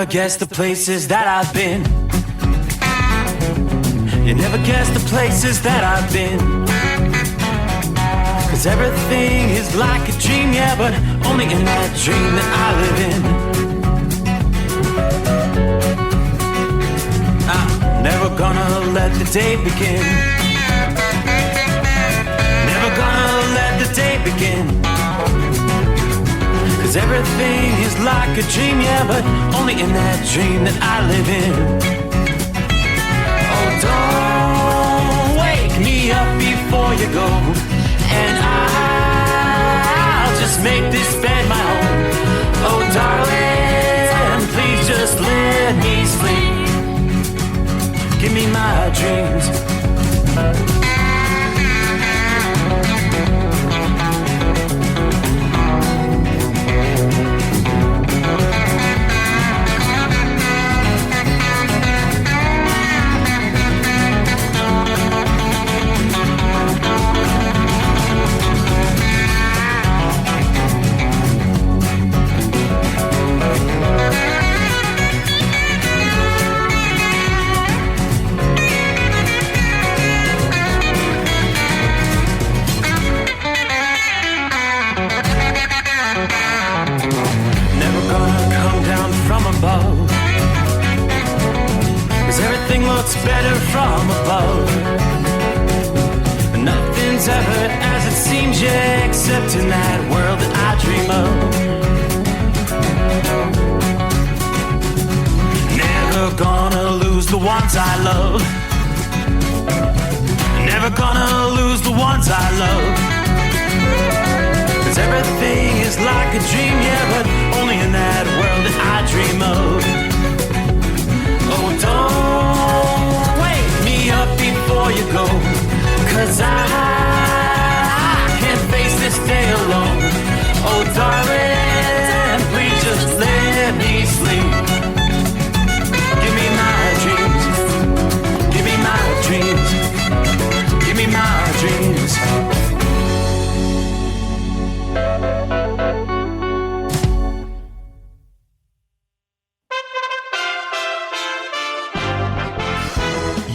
never guess the places that I've been. You never guess the places that I've been. 'Cause everything is like a dream, yeah, but only in that dream that I live in. I'm never gonna let the day begin. Never gonna let the day begin. 'Cause everything is like a dream, yeah, but only in that dream that I live in. Oh, don't wake me up before you go, and I'll just make this bed my home. Oh, darling, please just let me sleep. Give me my dreams. Looks better from above. Nothing's ever as it seems, yeah, except in that world that I dream of. Never gonna lose the ones I love. Never gonna lose the ones I love. 'Cause everything is like a dream, yeah, but only in that world that I dream of. Oh, don't wake me up before you go, 'cause I can't face this day alone. Oh, darling, please just let me sleep. Give me my dreams. Give me my dreams. Give me my dreams.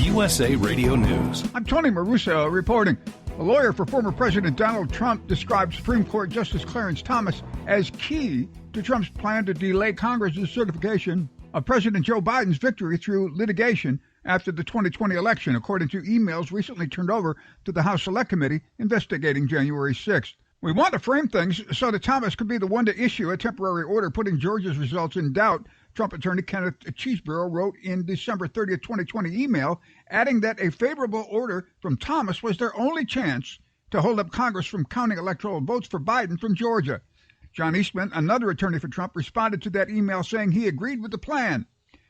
USA Radio News. I'm Tony Maruso reporting. A lawyer for former President Donald Trump described Supreme Court Justice Clarence Thomas as key to Trump's plan to delay Congress's certification of President Joe Biden's victory through litigation after the 2020 election, according to emails recently turned over to the House Select Committee investigating January 6th. We want to frame things so that Thomas could be the one to issue a temporary order putting Georgia's results in doubt, Trump attorney Kenneth Chesebro wrote in December 30th, 2020 email, adding that a favorable order from Thomas was their only chance to hold up Congress from counting electoral votes for Biden from Georgia. John Eastman, another attorney for Trump, responded to that email saying he agreed with the plan.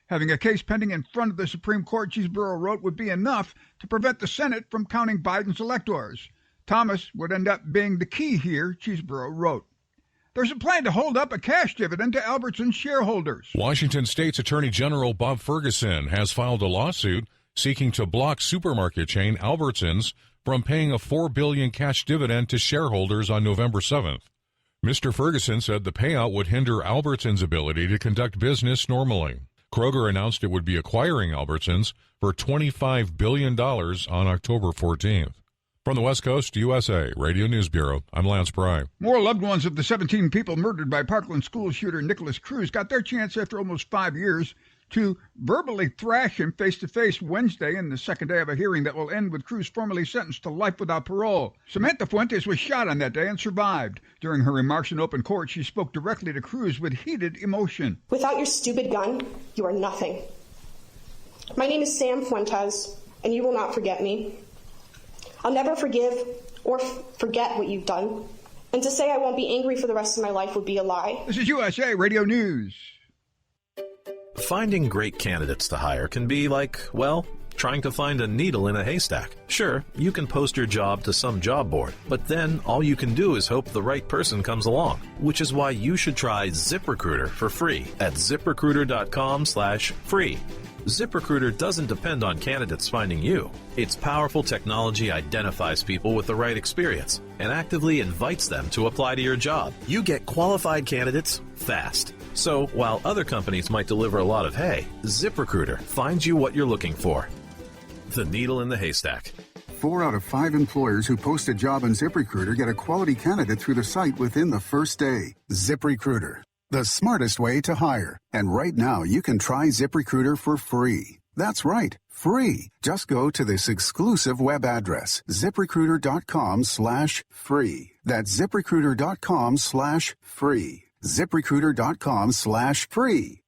Having a case pending in front of the Supreme Court, Chesebro wrote, would be enough to prevent the Senate from counting Biden's electors. Thomas would end up being the key here, Chesebro wrote. There's a plan to hold up a cash dividend to Albertsons shareholders. Washington State's Attorney General Bob Ferguson has filed a lawsuit seeking to block supermarket chain Albertsons from paying a $4 billion cash dividend to shareholders on November 7th. Mr. Ferguson said the payout would hinder Albertsons' ability to conduct business normally. Kroger announced it would be acquiring Albertsons for $25 billion on October 14th. From the West Coast, USA Radio News Bureau, I'm Lance Pry. More loved ones of the 17 people murdered by Parkland school shooter Nicholas Cruz got their chance after almost 5 years to verbally thrash him face-to-face Wednesday in the second day of a hearing that will end with Cruz formally sentenced to life without parole. Samantha Fuentes was shot on that day and survived. During her remarks in open court, she spoke directly to Cruz with heated emotion. Without your stupid gun, you are nothing. My name is Sam Fuentes, and you will not forget me. I'll never forgive or forget what you've done. And to say I won't be angry for the rest of my life would be a lie. This is USA Radio News. Finding great candidates to hire can be like, well, trying to find a needle in a haystack. Sure, you can post your job to some job board, but then all you can do is hope the right person comes along, which is why you should try ZipRecruiter for free at ZipRecruiter.com/free. ZipRecruiter doesn't depend on candidates finding you. Its powerful technology identifies people with the right experience and actively invites them to apply to your job. You get qualified candidates fast. So, while other companies might deliver a lot of hay, ZipRecruiter finds you what you're looking for. The needle in the haystack. 4 out of 5 employers who post a job on ZipRecruiter get a quality candidate through the site within the first day. ZipRecruiter, the smartest way to hire. And right now, you can try ZipRecruiter for free. That's right, free. Just go to this exclusive web address, ZipRecruiter.com/free. That's ZipRecruiter.com/free. ZipRecruiter.com/free.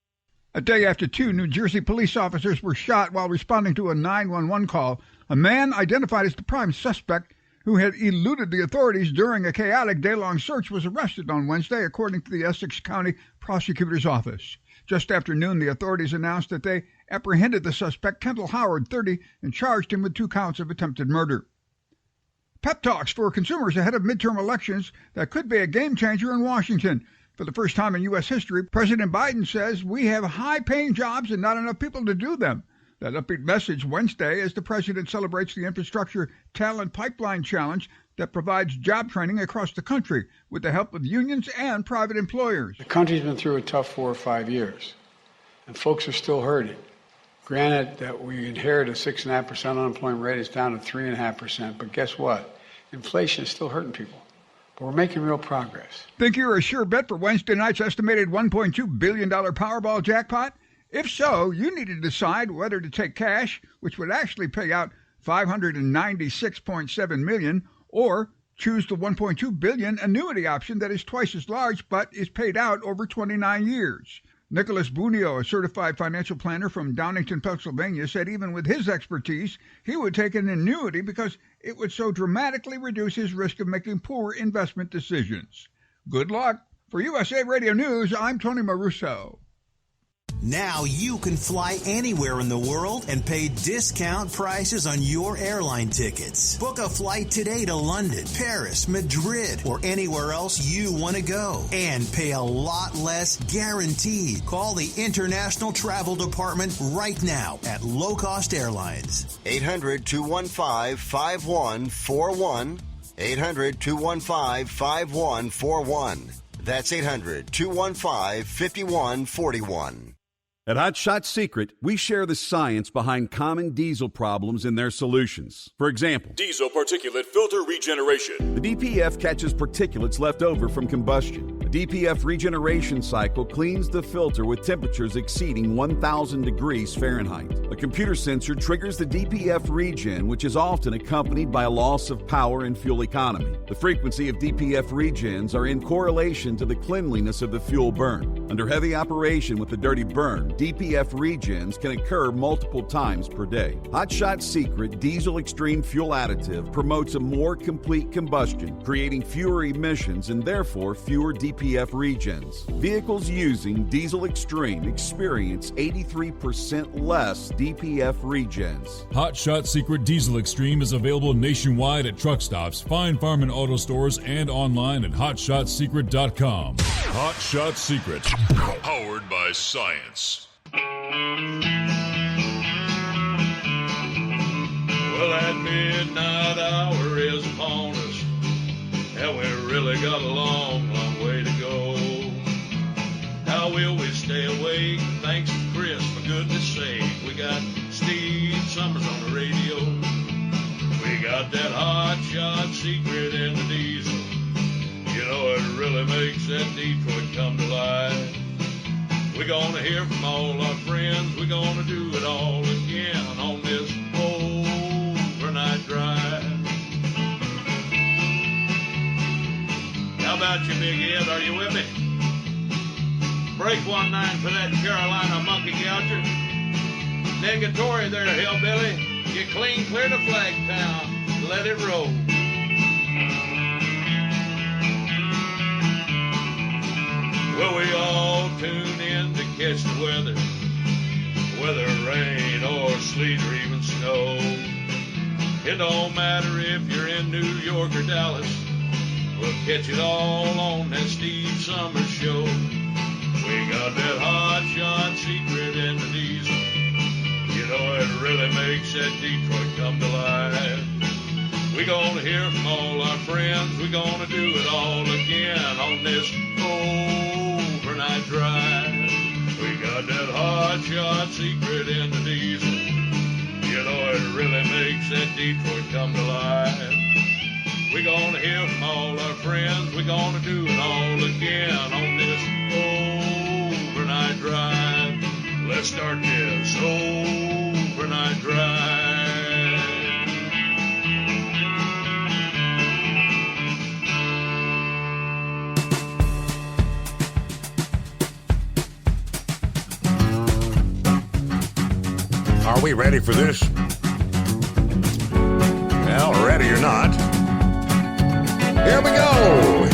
A day after 2 New Jersey police officers were shot while responding to a 911 call, a man identified as the prime suspect who had eluded the authorities during a chaotic day-long search was arrested on Wednesday, according to the Essex County Prosecutor's Office. Just after noon, the authorities announced that they apprehended the suspect, Kendall Howard, 30, and charged him with 2 counts of attempted murder. Pep talks for consumers ahead of midterm elections that could be a game-changer in Washington. For the first time in U.S. history, President Biden says we have high-paying jobs and not enough people to do them. That upbeat message Wednesday as the president celebrates the Infrastructure Talent Pipeline Challenge that provides job training across the country with the help of unions and private employers. The country's been through a tough 4 or 5 years, and folks are still hurting. Granted that we inherit a 6.5% unemployment rate, it's down to 3.5%, but guess what? Inflation is still hurting people. But we're making real progress. Think you're a sure bet for Wednesday night's estimated $1.2 billion Powerball jackpot? If so, you need to decide whether to take cash, which would actually pay out $596.7 million, or choose the $1.2 billion annuity option that is twice as large but is paid out over 29 years. Nicholas Bunio, a certified financial planner from Downingtown, Pennsylvania, said even with his expertise, he would take an annuity because it would so dramatically reduce his risk of making poor investment decisions. Good luck. For USA Radio News, I'm Tony Maruso. Now you can fly anywhere in the world and pay discount prices on your airline tickets. Book a flight today to London, Paris, Madrid, or anywhere else you want to go. And pay a lot less guaranteed. Call the International Travel Department right now at Low Cost Airlines. 800-215-5141. 800-215-5141. That's 800-215-5141. At Hot Shot Secret, we share the science behind common diesel problems and their solutions. For example, diesel particulate filter regeneration. The DPF catches particulates left over from combustion. The DPF regeneration cycle cleans the filter with temperatures exceeding 1,000 degrees Fahrenheit. A computer sensor triggers the DPF regen, which is often accompanied by a loss of power and fuel economy. The frequency of DPF regens are in correlation to the cleanliness of the fuel burn. Under heavy operation with the dirty burn, DPF regens can occur multiple times per day. Hot Shot Secret Diesel Extreme Fuel Additive promotes a more complete combustion, creating fewer emissions and therefore fewer DPF regens. Vehicles using Diesel Extreme experience 83% less DPF regens. Hot Shot Secret Diesel Extreme is available nationwide at truck stops, fine farm and auto stores, and online at hotshotsecret.com. Hot Shot Secret, powered by science. Well, that midnight hour is upon us, and we really got a long, long way to go. How will we stay awake? Thanks to Chris, for goodness sake. We got Steve Summers on the radio. We got that Hot Shot Secret in the diesel. You know, it really makes that Detroit come to life. We're gonna hear from all our friends. We're gonna do it all again on this overnight drive. How about you, Big Ed? Are you with me? Break 1-9 for that Carolina monkey gouger. Negatory there, hillbilly. Get clean clear to Flagtown. Let it roll. Well, we all tune in to catch the weather, whether rain or sleet or even snow. It don't matter if you're in New York or Dallas, we'll catch it all on that Steve Summers show. We got that Hot Shot Secret in the diesel. You know, it really makes that Detroit come to life. We're gonna hear from all our friends. We're gonna do it all again on this overnight overnight drive. We got that hot shot secret in the diesel. You know it really makes that Detroit come to life. We're gonna hear from all our friends. We're gonna do it all again on this overnight drive. Let's start this overnight drive. Are we ready for this? Well, ready or not. Here we go.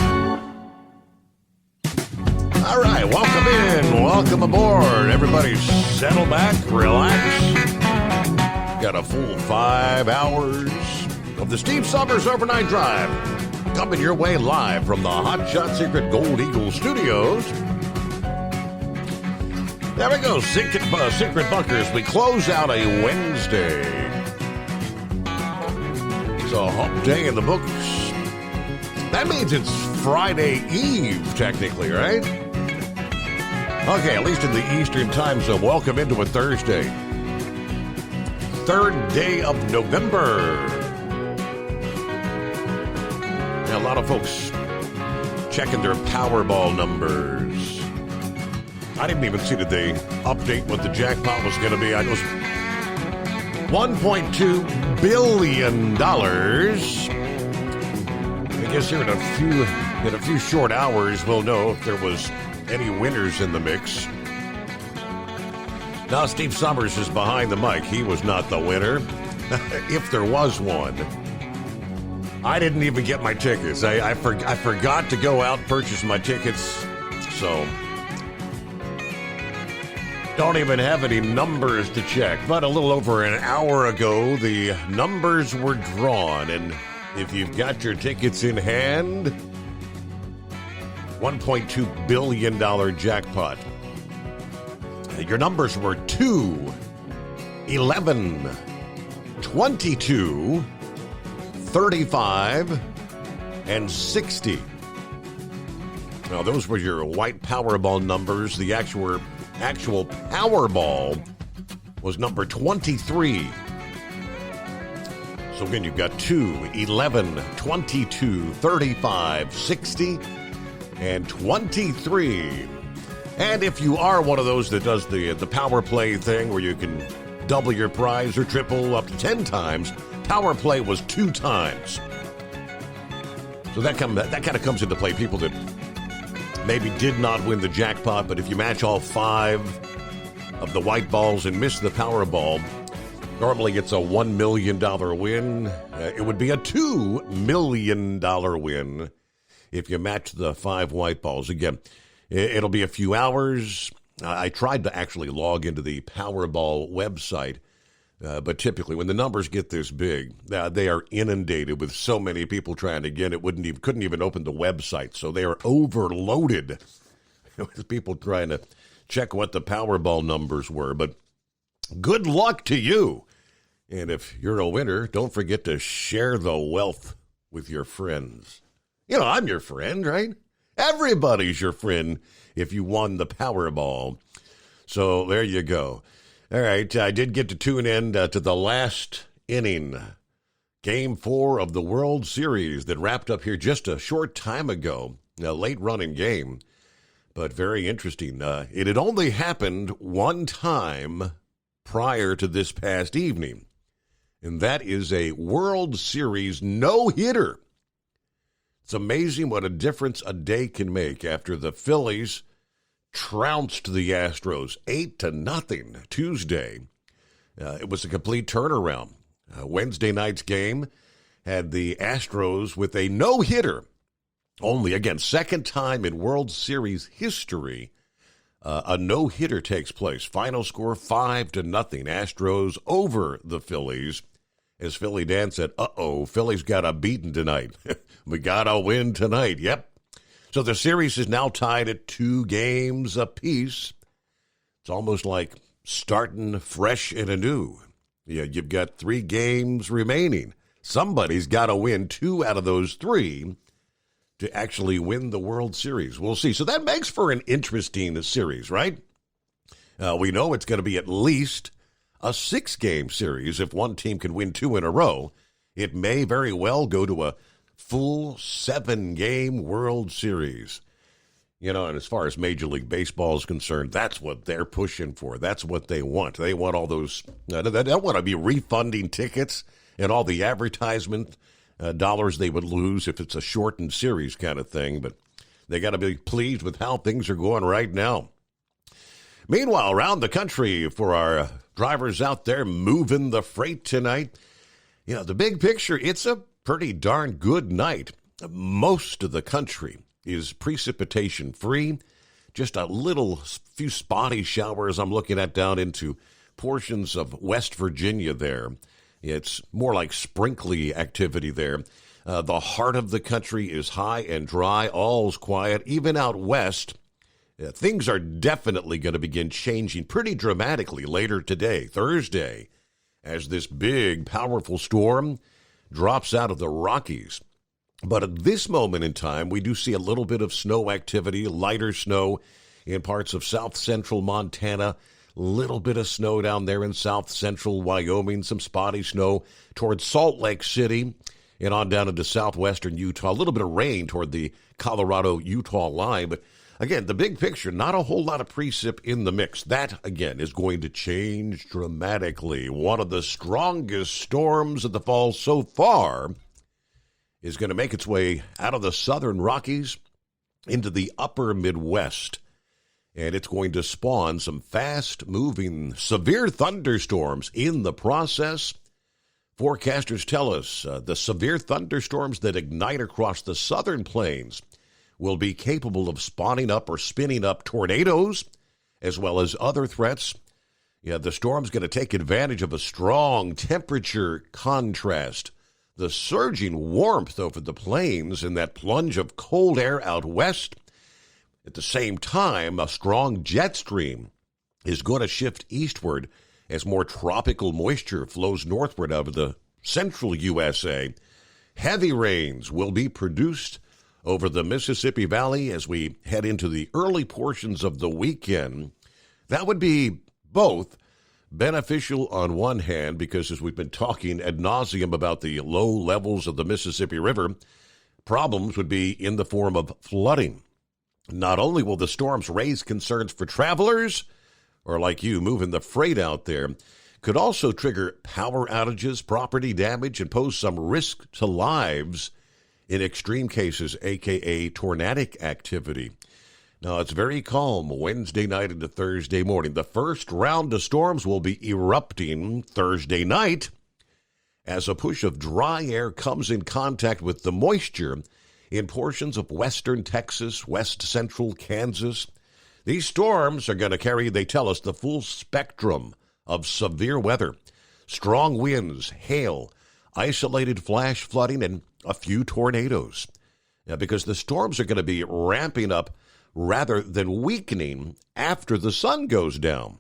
All right, welcome in. Welcome aboard. Everybody settle back, relax. Got a full 5 hours of the Steve Summers Overnight Drive coming your way live from the Hot Shot Secret Gold Eagle Studios. There we go, Secret Bunkers. We close out a Wednesday. It's a hump day in the books. That means it's Friday Eve, technically, right? Okay, at least in the Eastern time zone. Welcome into a Thursday. Third day of November. Now, a lot of folks checking their Powerball numbers. I didn't even see that they update what the jackpot was going to be. I was $1.2 billion. I guess here in a few short hours, we'll know if there was any winners in the mix. Now, Steve Summers is behind the mic. He was not the winner, if there was one. I didn't even get my tickets. I forgot to go out and purchase my tickets, so don't even have any numbers to check. But a little over an hour ago, the numbers were drawn, and if you've got your tickets in hand, $1.2 billion jackpot. Your numbers were 2, 11, 22, 35, and 60. Now, those were your white Powerball numbers. The actual Powerball was number 23. So again, you've got 2, 11, 22, 35, 60, and 23. And if you are one of those that does the power play thing where you can double your prize or triple up to 10 times, power play was 2 times. So that kind of comes into play. People that maybe did not win the jackpot, but if you match all 5 of the white balls and miss the Powerball, normally it's a $1 million win. It would be a $2 million win if you match the 5 white balls. Again, it'll be a few hours. I tried to actually log into the Powerball website, but typically when the numbers get this big, they are inundated with so many people trying to get it. Couldn't even open the website, so they are overloaded with people trying to check what the Powerball numbers were. But good luck to you. And if you're a winner, don't forget to share the wealth with your friends. You know, I'm your friend, right? Everybody's your friend if you won the Powerball. So there you go. All right, I did get to tune in to the last inning, Game 4 of the World Series that wrapped up here just a short time ago. A late-running game, but very interesting. It had only happened one time prior to this past evening, and that is a World Series no-hitter. It's amazing what a difference a day can make after the Phillies trounced the Astros 8-0 Tuesday. It was a complete turnaround. Wednesday night's game had the Astros with a no-hitter. Only, again, second time in World Series history, a no-hitter takes place. Final score 5-0. Astros over the Phillies. As Philly Dan said, Philly's got a beating tonight. We got a win tonight. Yep. So the series is now tied at 2 games apiece. It's almost like starting fresh and anew. Yeah, you've got 3 games remaining. Somebody's got to win 2 out of those 3 to actually win the World Series. We'll see. So that makes for an interesting series, right? We know it's going to be at least a 6-game series. If one team can win 2 in a row, it may very well go to a full 7-game World Series. You know, and as far as Major League Baseball is concerned, that's what they're pushing for. That's what they want. They want all those, they don't want to be refunding tickets and all the advertisement dollars they would lose if it's a shortened series kind of thing. But they got to be pleased with how things are going right now. Meanwhile, around the country, for our drivers out there moving the freight tonight, you know, the big picture, it's a pretty darn good night. Most of the country is precipitation free. Just a few spotty showers I'm looking at down into portions of West Virginia there. It's more like sprinkly activity there. The heart of the country is high and dry. All's quiet. Even out west, things are definitely going to begin changing pretty dramatically later today, Thursday, as this big, powerful storm drops out of the Rockies. But at this moment in time, we do see a little bit of snow activity, lighter snow in parts of south central Montana, little bit of snow down there in south central Wyoming, some spotty snow towards Salt Lake City and on down into southwestern Utah, a little bit of rain toward the Colorado-Utah line. But again, the big picture, not a whole lot of precip in the mix. That, again, is going to change dramatically. One of the strongest storms of the fall so far is going to make its way out of the southern Rockies into the upper Midwest. And it's going to spawn some fast-moving, severe thunderstorms in the process. Forecasters tell us the severe thunderstorms that ignite across the southern plains will be capable of spawning up or spinning up tornadoes, as well as other threats. Yeah, the storm's going to take advantage of a strong temperature contrast. The surging warmth over the plains and that plunge of cold air out west. At the same time, a strong jet stream is going to shift eastward as more tropical moisture flows northward out of the central USA. Heavy rains will be produced over the Mississippi Valley as we head into the early portions of the weekend. That would be both beneficial on one hand, because as we've been talking ad nauseum about the low levels of the Mississippi River, problems would be in the form of flooding. Not only will the storms raise concerns for travelers, or like you moving the freight out there, could also trigger power outages, property damage, and pose some risk to lives in extreme cases, a.k.a. tornadic activity. Now, it's very calm Wednesday night into Thursday morning. The first round of storms will be erupting Thursday night as a push of dry air comes in contact with the moisture in portions of western Texas, west central Kansas. These storms are going to carry, they tell us, the full spectrum of severe weather. Strong winds, hail, isolated flash flooding, and a few tornadoes. Now, because the storms are going to be ramping up rather than weakening after the sun goes down.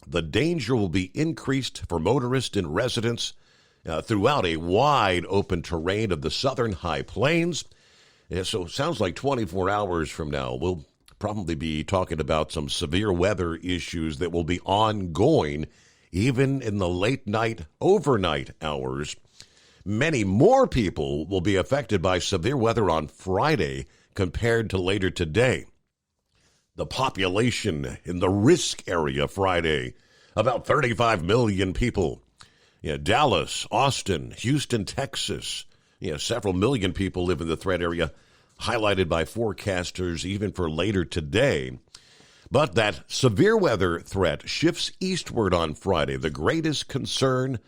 The danger will be increased for motorists and residents throughout a wide open terrain of the southern high plains. So it sounds like 24 hours from now, we'll probably be talking about some severe weather issues that will be ongoing even in the late night, overnight hours. Many more people will be affected by severe weather on Friday compared to later today. The population in the risk area Friday, about 35 million people. Dallas, Austin, Houston, Texas. Several million people live in the threat area, highlighted by forecasters even for later today. But that severe weather threat shifts eastward on Friday. The greatest concern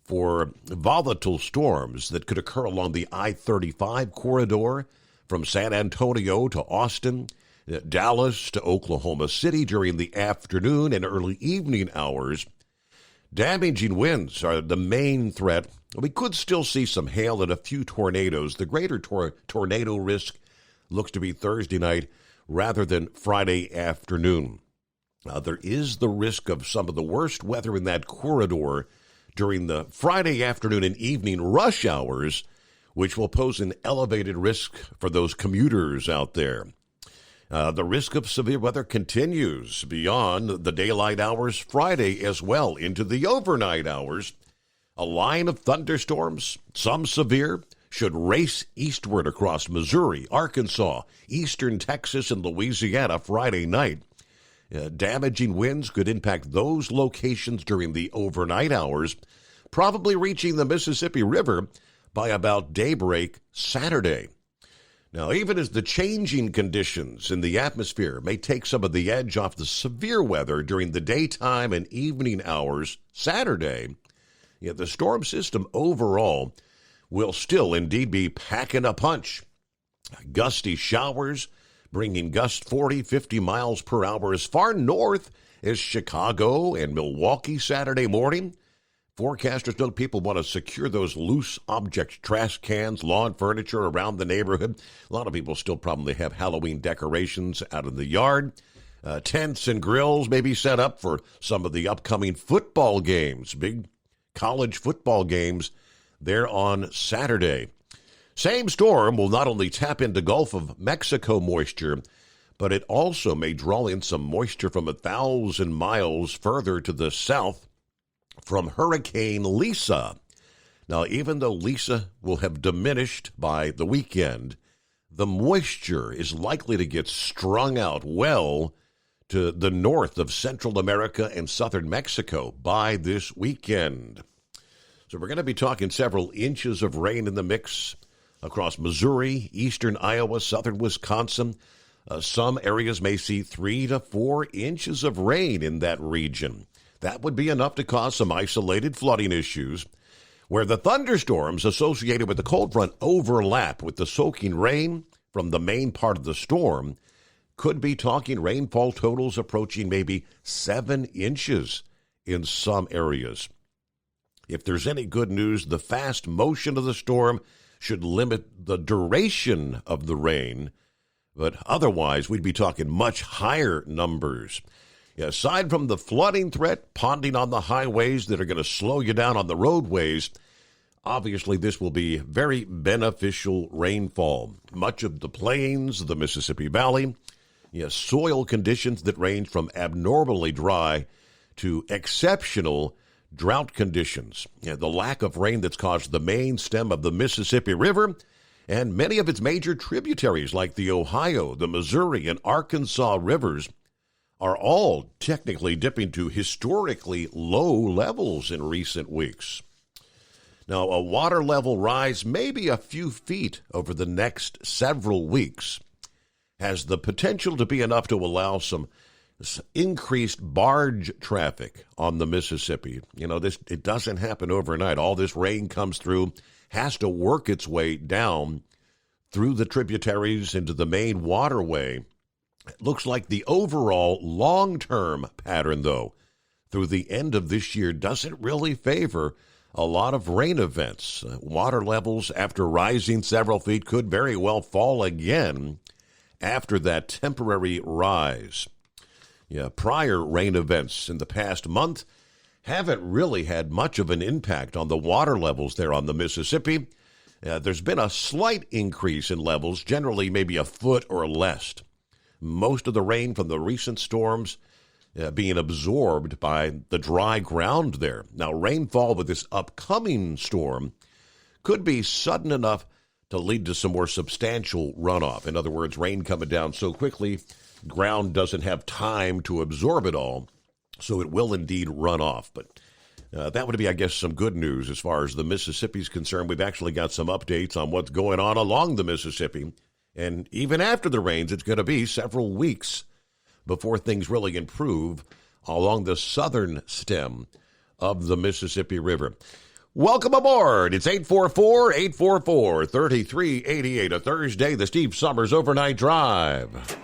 for volatile storms that could occur along the I-35 corridor from San Antonio to Austin, Dallas to Oklahoma City during the afternoon and early evening hours. Damaging winds are the main threat. We could still see some hail and a few tornadoes. The greater tornado risk looks to be Thursday night rather than Friday afternoon. There is the risk of some of the worst weather in that corridor during the Friday afternoon and evening rush hours which will pose an elevated risk for those commuters out there. The risk of severe weather continues beyond the daylight hours Friday as well into the overnight hours. A line of thunderstorms, some severe, should race eastward across Missouri, Arkansas, eastern Texas, and Louisiana Friday night. Damaging winds could impact those locations during the overnight hours, probably reaching the Mississippi River by about daybreak Saturday. Now, even as the changing conditions in the atmosphere may take some of the edge off the severe weather during the daytime and evening hours Saturday, the storm system overall will still indeed be packing a punch. Gusty showers bringing gusts 40, 50 miles per hour as far north as Chicago and Milwaukee Saturday morning. Forecasters note people want to secure those loose objects, trash cans, lawn furniture around the neighborhood. A lot of people still probably have Halloween decorations out in the yard. Tents and grills may be set up for some of the upcoming football games, big college football games there on Saturday. Same storm will not only tap into Gulf of Mexico moisture, but it also may draw in some moisture from 1,000 miles further to the south from Hurricane Lisa. Now, even though Lisa will have diminished by the weekend, the moisture is likely to get strung out well to the north of Central America and southern Mexico by this weekend. So we're going to be talking several inches of rain in the mix across Missouri, eastern Iowa, southern Wisconsin. Some areas may see 3 to 4 inches of rain in that region. That would be enough to cause some isolated flooding issues, where the thunderstorms associated with the cold front overlap with the soaking rain from the main part of the storm. Could be talking rainfall totals approaching maybe 7 inches in some areas. If there's any good news, the fast motion of the storm should limit the duration of the rain, but otherwise we'd be talking much higher numbers. Aside from the flooding threat, ponding on the highways that are going to slow you down on the roadways, obviously this will be very beneficial rainfall. Much of the plains, the Mississippi Valley, soil conditions that range from abnormally dry to exceptional drought conditions. The lack of rain that's caused the main stem of the Mississippi River and many of its major tributaries like the Ohio, the Missouri, and Arkansas rivers are all technically dipping to historically low levels in recent weeks. Now, a water level rise maybe a few feet over the next several weeks has the potential to be enough to allow some increased barge traffic on the Mississippi. It doesn't happen overnight. All this rain comes through, has to work its way down through the tributaries into the main waterway. It looks like the overall long-term pattern, though, through the end of this year doesn't really favor a lot of rain events. Water levels, after rising several feet, could very well fall again after that temporary rise. Prior rain events in the past month haven't really had much of an impact on the water levels there on the Mississippi. There's been a slight increase in levels, generally maybe a foot or less. Most of the rain from the recent storms being absorbed by the dry ground there. Now, rainfall with this upcoming storm could be sudden enough to lead to some more substantial runoff. In other words, rain coming down so quickly, ground doesn't have time to absorb it all, so it will indeed run off. But that would be, I guess, some good news as far as the Mississippi is concerned. We've actually got some updates on what's going on along the Mississippi. And even after the rains, it's going to be several weeks before things really improve along the southern stem of the Mississippi River. Welcome aboard. It's 844-844-3388, a Thursday, the Steve Summers Overnight Drive.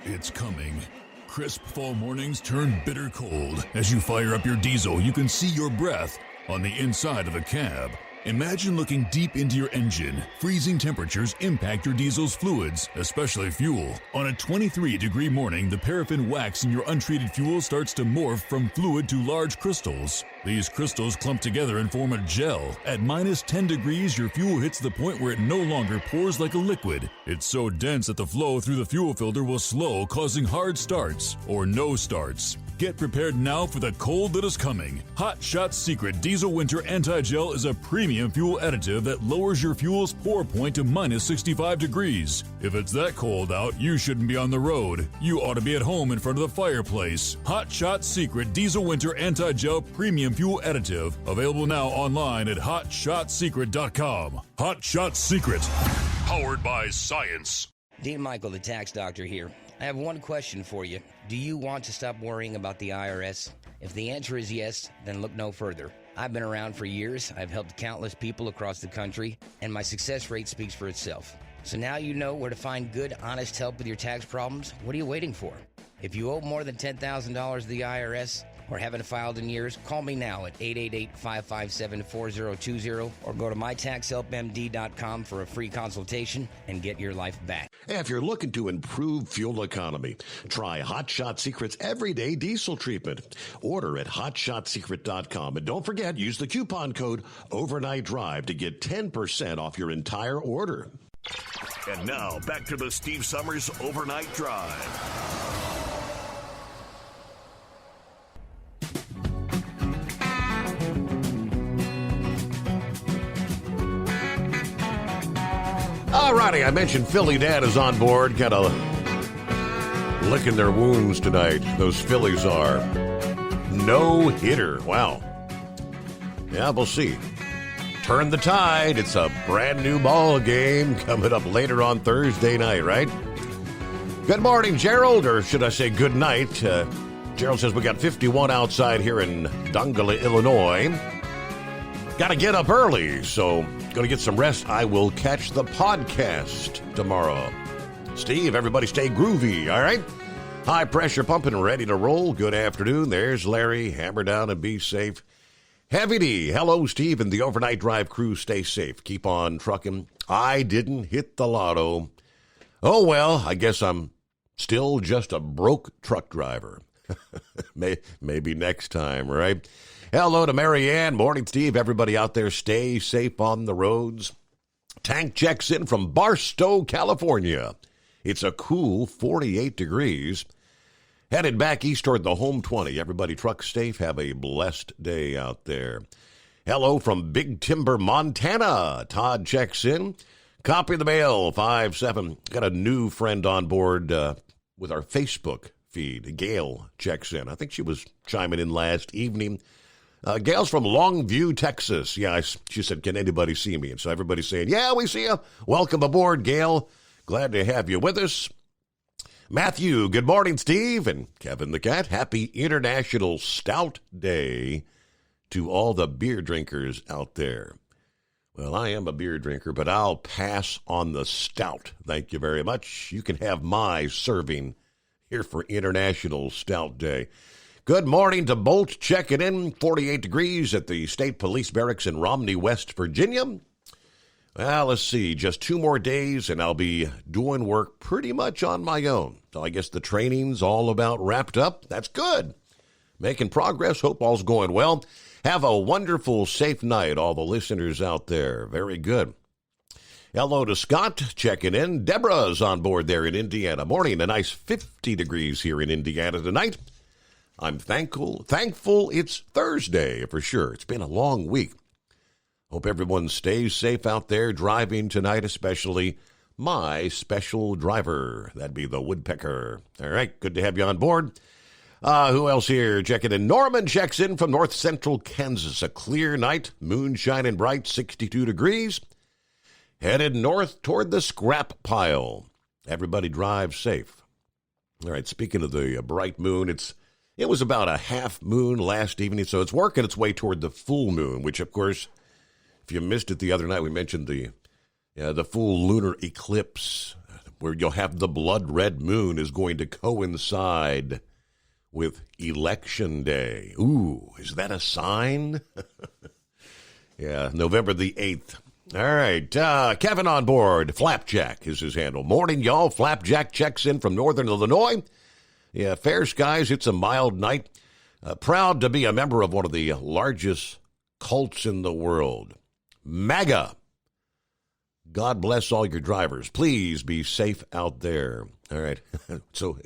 It's coming. Crisp fall mornings turn bitter cold. As you fire up your diesel, you can see your breath on the inside of a cab. Imagine looking deep into your engine. Freezing temperatures impact your diesel's fluids, especially fuel. On a 23-degree morning, the paraffin wax in your untreated fuel starts to morph from fluid to large crystals. These crystals clump together and form a gel. At minus 10 degrees, your fuel hits the point where it no longer pours like a liquid. It's so dense that the flow through the fuel filter will slow, causing hard starts or no starts. Get prepared now for the cold that is coming. Hot Shot Secret Diesel Winter Anti-Gel is a premium fuel additive that lowers your fuel's pour point to minus 65 degrees. If it's that cold out, you shouldn't be on the road. You ought to be at home in front of the fireplace. Hot Shot Secret Diesel Winter Anti-Gel Premium Fuel Additive. Available now online at hotshotsecret.com. Hot Shot Secret. Powered by science. Dean Michael, the tax doctor here. I have one question for you. Do you want to stop worrying about the IRS? If the answer is yes, then look no further. I've been around for years. I've helped countless people across the country, and my success rate speaks for itself. So now you know where to find good, honest help with your tax problems. What are you waiting for? If you owe more than $10,000 to the IRS or haven't filed in years, call me now at 888-557-4020 or go to mytaxhelpmd.com for a free consultation and get your life back. If you're looking to improve fuel economy, try Hot Shot Secret's everyday diesel treatment. Order at hotshotsecret.com. And don't forget, use the coupon code Overnight Drive to get 10% off your entire order. And now, back to the Steve Summers Overnight Drive. All righty, I mentioned Philly Dad is on board, kind of licking their wounds tonight. Those Phillies are no-hitter. Wow. Yeah, we'll see. Turn the tide. It's a brand new ball game coming up later on Thursday night, right? Good morning, Gerald, or should I say good night? Gerald says we got 51 outside here in Dongala, Illinois. Got to get up early, so going to get some rest. I will catch the podcast tomorrow. Steve, everybody stay groovy, all right? High pressure pumping, ready to roll. Good afternoon. There's Larry. Hammer down and be safe. Heavy D, hello, Steve, and the Overnight Drive crew. Stay safe. Keep on trucking. I didn't hit the lotto. Oh, well, I guess I'm still just a broke truck driver. Maybe next time, right? Hello to Marianne. Morning, Steve. Everybody out there, stay safe on the roads. Tank checks in from Barstow, California. It's a cool 48 degrees. Headed back east toward the home 20. Everybody truck safe. Have a blessed day out there. Hello from Big Timber, Montana. Todd checks in. Copy the mail, 5-7. Got a new friend on board with our Facebook feed. Gail checks in. I think she was chiming in last evening. Gail's from Longview, Texas. Yeah, she said, can anybody see me? And so everybody's saying, yeah, we see you. Welcome aboard, Gail. Glad to have you with us. Matthew, good morning, Steve. And Kevin the Cat, happy International Stout Day to all the beer drinkers out there. Well, I am a beer drinker, but I'll pass on the stout. Thank you very much. You can have my serving here for International Stout Day. Good morning to Bolt, checking in, 48 degrees at the State Police Barracks in Romney, West Virginia. Well, let's see, just 2 more days and I'll be doing work pretty much on my own. So I guess the training's all about wrapped up. That's good. Making progress. Hope all's going well. Have a wonderful, safe night, all the listeners out there. Very good. Hello to Scott, checking in. Deborah's on board there in Indiana. Morning, a nice 50 degrees here in Indiana tonight. I'm thankful it's Thursday for sure. It's been a long week. Hope everyone stays safe out there driving tonight, especially my special driver. That'd be the Woodpecker. All right, good to have you on board. Who else here checking in? Norman checks in from north central Kansas. A clear night, moon shining bright, 62 degrees. Headed north toward the scrap pile. Everybody drive safe. All right, speaking of the bright moon, it was about a half moon last evening, so it's working its way toward the full moon, which, of course, if you missed it the other night, we mentioned the full lunar eclipse, where you'll have the blood red moon is going to coincide with Election Day. Ooh, is that a sign? Yeah, November the 8th. All right, Kevin on board. Flapjack is his handle. Morning, y'all. Flapjack checks in from Northern Illinois. Yeah, fair skies. It's a mild night. Proud to be a member of one of the largest cults in the world. MAGA. God bless all your drivers. Please be safe out there. All right. So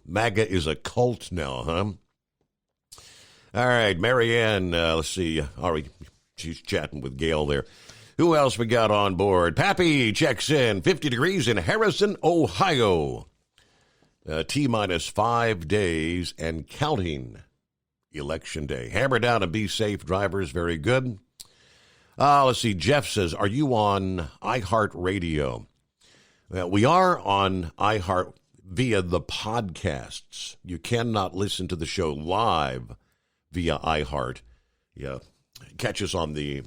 MAGA is a cult now, huh? All right, Marianne, let's see. All right, she's chatting with Gail there. Who else we got on board? Pappy checks in. 50 degrees in Harrison, Ohio. T-minus 5 days and counting. Election day. Hammer down and be safe, drivers. Very good. Let's see. Jeff says, are you on iHeartRadio? We are on iHeart via the podcasts. You cannot listen to the show live via iHeart. Yeah. Catch us on the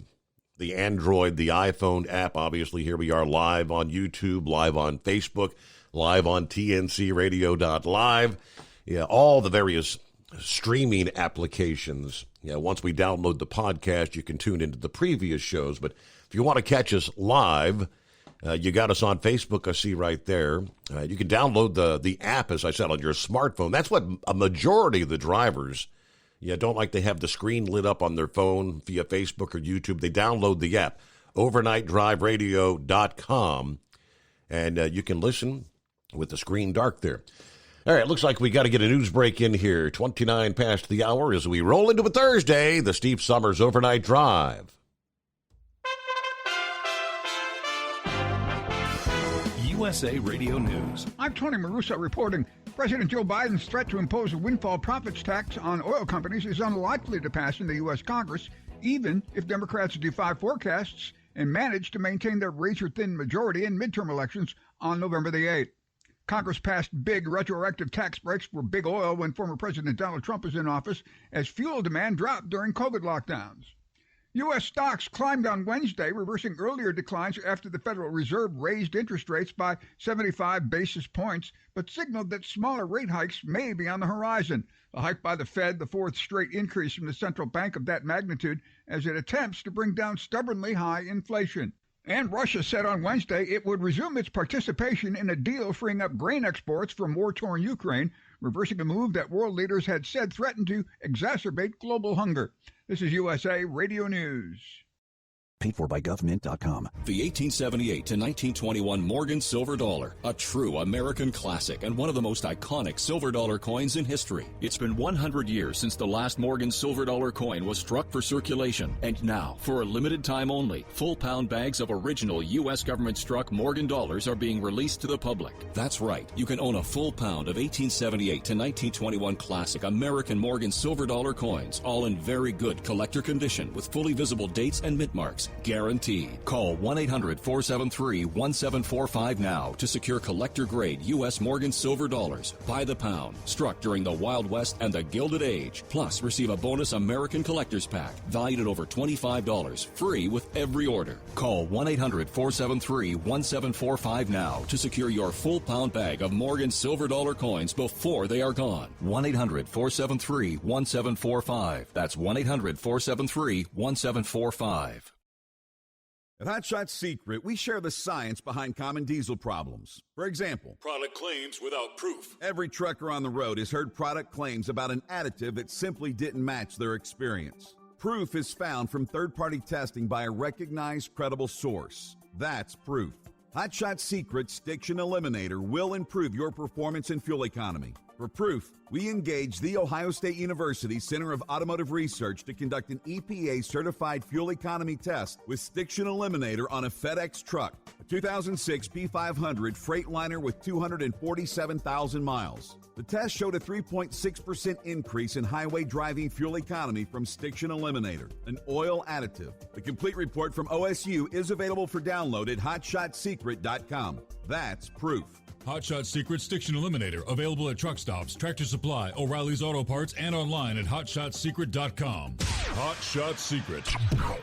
Android, the iPhone app. Obviously, here we are live on YouTube, live on Facebook, live on tncradio.live. Yeah, all the various streaming applications. Yeah, once we download the podcast, you can tune into the previous shows. But if you want to catch us live, you got us on Facebook, I see right there. You can download the app, as I said, on your smartphone. That's what a majority of the drivers don't like to have the screen lit up on their phone via Facebook or YouTube. They download the app, overnightdriveradio.com, and you can listen with the screen dark there. All right, looks like we got to get a news break in here. 29 past the hour as we roll into a Thursday, the Steve Summers Overnight Drive. USA Radio News. I'm Tony Marusa reporting. President Joe Biden's threat to impose a windfall profits tax on oil companies is unlikely to pass in the U.S. Congress, even if Democrats defy forecasts and manage to maintain their razor-thin majority in midterm elections on November the 8th. Congress passed big retroactive tax breaks for big oil when former President Donald Trump was in office as fuel demand dropped during COVID lockdowns. U.S. stocks climbed on Wednesday, reversing earlier declines after the Federal Reserve raised interest rates by 75 basis points, but signaled that smaller rate hikes may be on the horizon. A hike by the Fed, the fourth straight increase from the central bank of that magnitude, as it attempts to bring down stubbornly high inflation. And Russia said on Wednesday it would resume its participation in a deal freeing up grain exports from war-torn Ukraine, reversing a move that world leaders had said threatened to exacerbate global hunger. This is USA Radio News. Paid for by government.com. The 1878 to 1921 Morgan Silver Dollar, a true American classic and one of the most iconic silver dollar coins in history. It's been 100 years since the last Morgan Silver Dollar coin was struck for circulation, and now, for a limited time only, full pound bags of original U.S. government struck Morgan dollars are being released to the public. That's right, you can own a full pound of 1878 to 1921 classic American Morgan Silver Dollar coins, all in very good collector condition with fully visible dates and mint marks. Guaranteed. Call 1-800-473-1745 now to secure collector-grade U.S. Morgan Silver dollars by the pound, struck during the Wild West and the Gilded Age. Plus, receive a bonus American Collector's Pack valued at over $25, free with every order. Call 1-800-473-1745 now to secure your full pound bag of Morgan Silver dollar coins before they are gone. 1-800-473-1745. That's 1-800-473-1745. At Hot Shot Secret, we share the science behind common diesel problems. For example, product claims without proof. Every trucker on the road has heard product claims about an additive that simply didn't match their experience. Proof is found from third-party testing by a recognized, credible source. That's proof. Hot Shot Secret's Stiction Eliminator will improve your performance and fuel economy. For proof, we engaged the Ohio State University Center of Automotive Research to conduct an EPA-certified fuel economy test with Stiction Eliminator on a FedEx truck, a 2006 P500 Freightliner with 247,000 miles. The test showed a 3.6% increase in highway driving fuel economy from Stiction Eliminator, an oil additive. The complete report from OSU is available for download at hotshotsecret.com. That's proof. Hot Shot Secret Stiction Eliminator, available at truck stops, Tractor Supply, O'Reilly's Auto Parts, and online at hotshotsecret.com. Hot Shot Secret.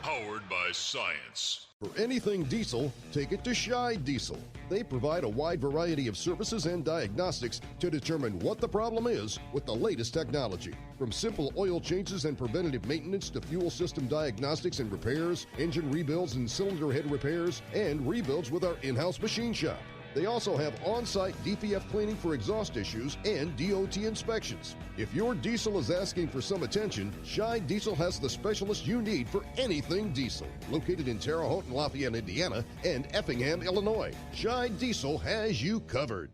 Powered by science. For anything diesel, take it to Scheid Diesel. They provide a wide variety of services and diagnostics to determine what the problem is with the latest technology. From simple oil changes and preventative maintenance to fuel system diagnostics and repairs, engine rebuilds and cylinder head repairs, and rebuilds with our in-house machine shop. They also have on-site DPF cleaning for exhaust issues and DOT inspections. If your diesel is asking for some attention, Scheid Diesel has the specialist you need for anything diesel. Located in Terre Haute and Lafayette, Indiana, and Effingham, Illinois, Scheid Diesel has you covered.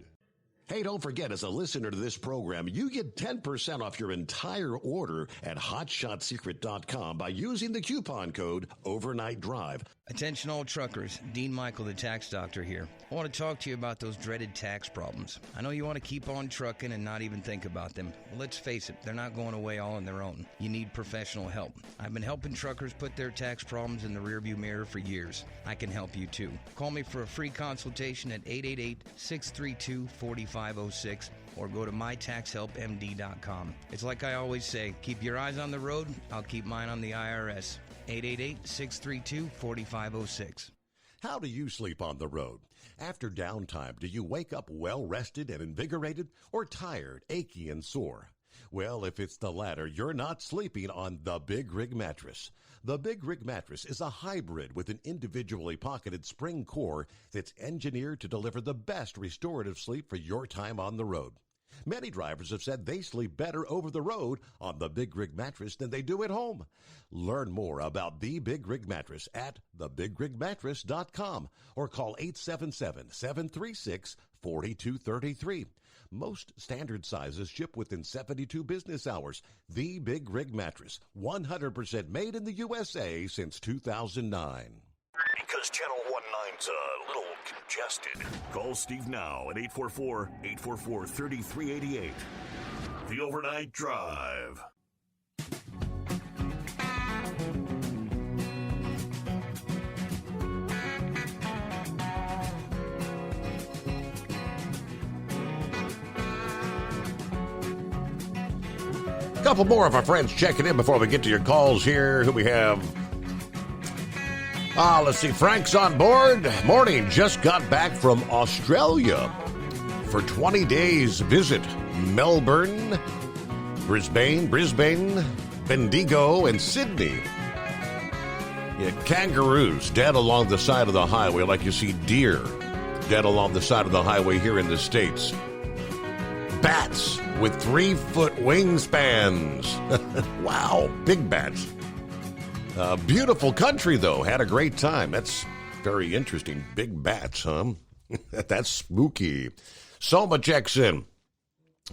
Hey, don't forget, as a listener to this program, you get 10% off your entire order at hotshotsecret.com by using the coupon code Overnight Drive. Attention all truckers, Dean Michael, the tax doctor here. I want to talk to you about those dreaded tax problems. I know you want to keep on trucking and not even think about them. Well, let's face it, they're not going away all on their own. You need professional help. I've been helping truckers put their tax problems in the rearview mirror for years. I can help you too. Call me for a free consultation at 888-632-4506 or go to mytaxhelpmd.com. It's like I always say, keep your eyes on the road, I'll keep mine on the IRS. 888-632-4506. How do you sleep on the road? After downtime, do you wake up well-rested and invigorated or tired, achy, and sore? Well, if it's the latter, you're not sleeping on the Big Rig Mattress. The Big Rig Mattress is a hybrid with an individually pocketed spring core that's engineered to deliver the best restorative sleep for your time on the road. Many drivers have said they sleep better over the road on the Big Rig Mattress than they do at home. Learn more about the Big Rig Mattress at thebigrigmattress.com or call 877-736-4233. Most standard sizes ship within 72 business hours. The Big Rig Mattress, 100% made in the USA since 2009. Because Channel 19's a little congested. Call Steve now at 844-844-3388. The Overnight Drive. A couple more of our friends checking in before we get to your calls here. Who we have? Let's see. Frank's on board. Morning. Just got back from Australia for 20 days visit. Melbourne, Brisbane, Bendigo, and Sydney. Yeah, kangaroos dead along the side of the highway like you see deer dead along the side of the highway here in the States. Bats with 3-foot wingspans. Wow, big bats. Beautiful country, though. Had a great time. That's very interesting. Big bats, huh? That's spooky. Soma checks in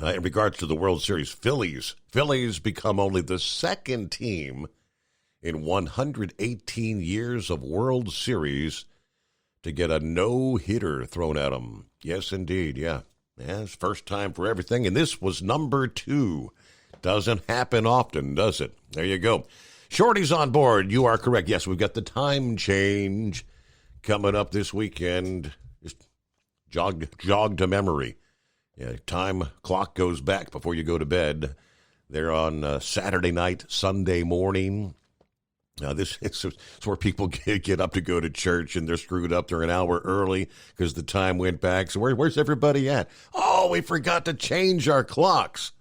regards to the World Series. Phillies become only the second team in 118 years of World Series to get a no-hitter thrown at them. Yes, indeed, yeah. Yeah, it's first time for everything, and this was number 2. Doesn't happen often, does it? There you go. Shorty's on board. You are correct. Yes, we've got the time change coming up this weekend. Just jog to memory. Yeah, time clock goes back before you go to bed. They're on Saturday night, Sunday morning. This is where people get up to go to church, and they're screwed up. They're an hour early because the time went back. So where's everybody at? Oh, we forgot to change our clocks.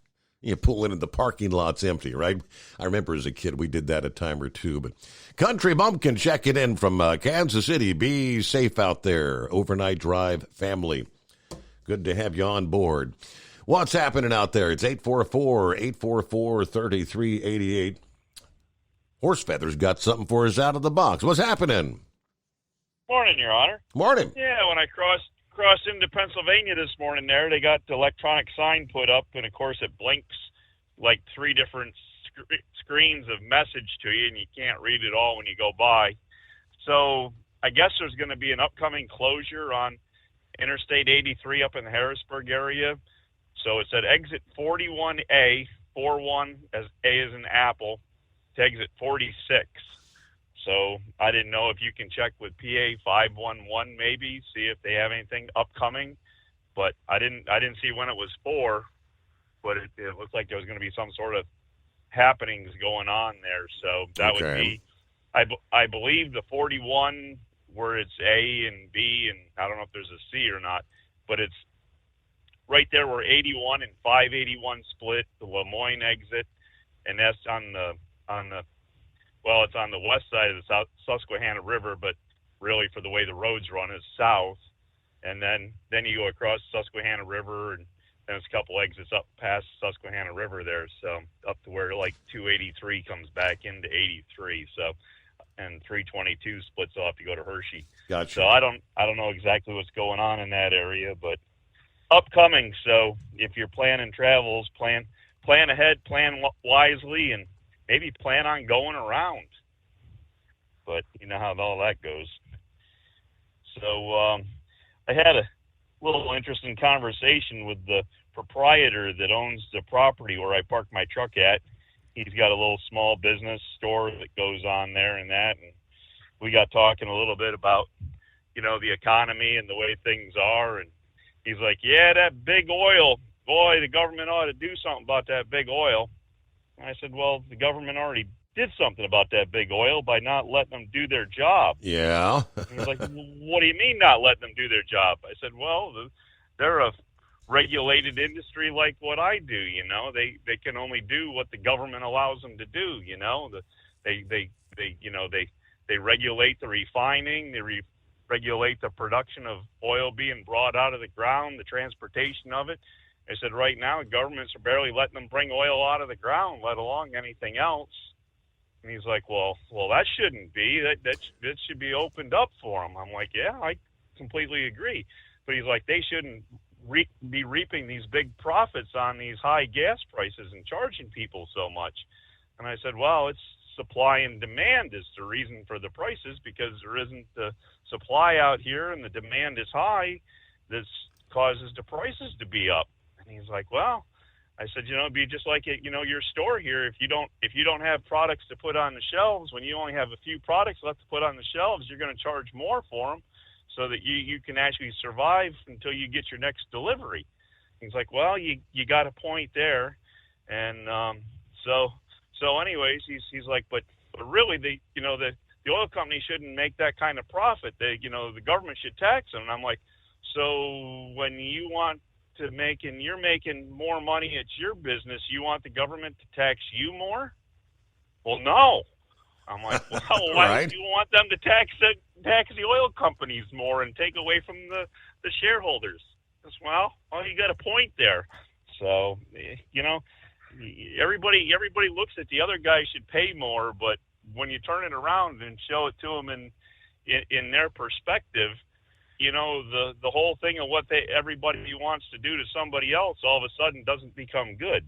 You pull in and the parking lot's empty, right? I remember as a kid we did that a time or two. But Country Bumpkin checking in from Kansas City. Be safe out there. Overnight Drive family. Good to have you on board. What's happening out there? It's 844-844-3388. Horsefeather's got something for us out of the box. What's happening? Morning, Your Honor. Morning. Yeah, when I crossed into Pennsylvania this morning there, they got the electronic sign put up, and, of course, it blinks like 3 different screens of message to you, and you can't read it all when you go by. So I guess there's going to be an upcoming closure on Interstate 83 up in the Harrisburg area. So it said exit 41A, 41 as A as in apple, to exit 46. So I didn't know if you can check with PA 511 maybe, see if they have anything upcoming. But I didn't see when it was for, but it looked like there was going to be some sort of happenings going on there. So that would be, I believe, the 41 where it's A and B, and I don't know if there's a C or not, but it's right there where 81 and 581 split, the Lemoyne exit, and that's it's on the west side of the Susquehanna River, but really for the way the roads run is south. And then you go across Susquehanna River, and then it's a couple exits up past Susquehanna River there, so up to where like 283 comes back into 83. So, and 322 splits off to go to Hershey. Gotcha. So I don't know exactly what's going on in that area, but upcoming. So if you're planning travels, plan ahead, plan wisely, and maybe plan on going around. But you know how all that goes. So I had a little interesting conversation with the proprietor that owns the property where I park my truck at. He's got a little small business store that goes on there and that. And we got talking a little bit about, the economy and the way things are. And he's like, yeah, that big oil, boy, the government ought to do something about that big oil. And I said, well, the government already did something about that big oil by not letting them do their job. Yeah. He's like, what do you mean not letting them do their job? I said, well, they're a regulated industry like what I do, they can only do what the government allows them to do, they regulate the refining, regulate the production of oil being brought out of the ground, the transportation of it. I said, right now, governments are barely letting them bring oil out of the ground, let alone anything else. And he's like, well, that shouldn't be. That should be opened up for them. I'm like, yeah, I completely agree. But he's like, they shouldn't be reaping these big profits on these high gas prices and charging people so much. And I said, well, it's supply and demand is the reason for the prices, because there isn't the supply out here and the demand is high. This causes the prices to be up. And he's like, well, I said, it'd be just like your store here. If you don't have products to put on the shelves, when you only have a few products left to put on the shelves, you're going to charge more for them so that you can actually survive until you get your next delivery. He's like, well, you got a point there. And so anyways, he's like, but really the oil company shouldn't make that kind of profit. The government should tax them. And I'm like, so when you want to make and you're making more money at your business, you want the government to tax you more? Well, no. I'm like, well, why do you want them to tax the oil companies more and take away from the shareholders? Well, you got a point there. So, everybody looks at the other guy should pay more, but when you turn it around and show it to them in their perspective, the whole thing of what everybody wants to do to somebody else all of a sudden doesn't become good.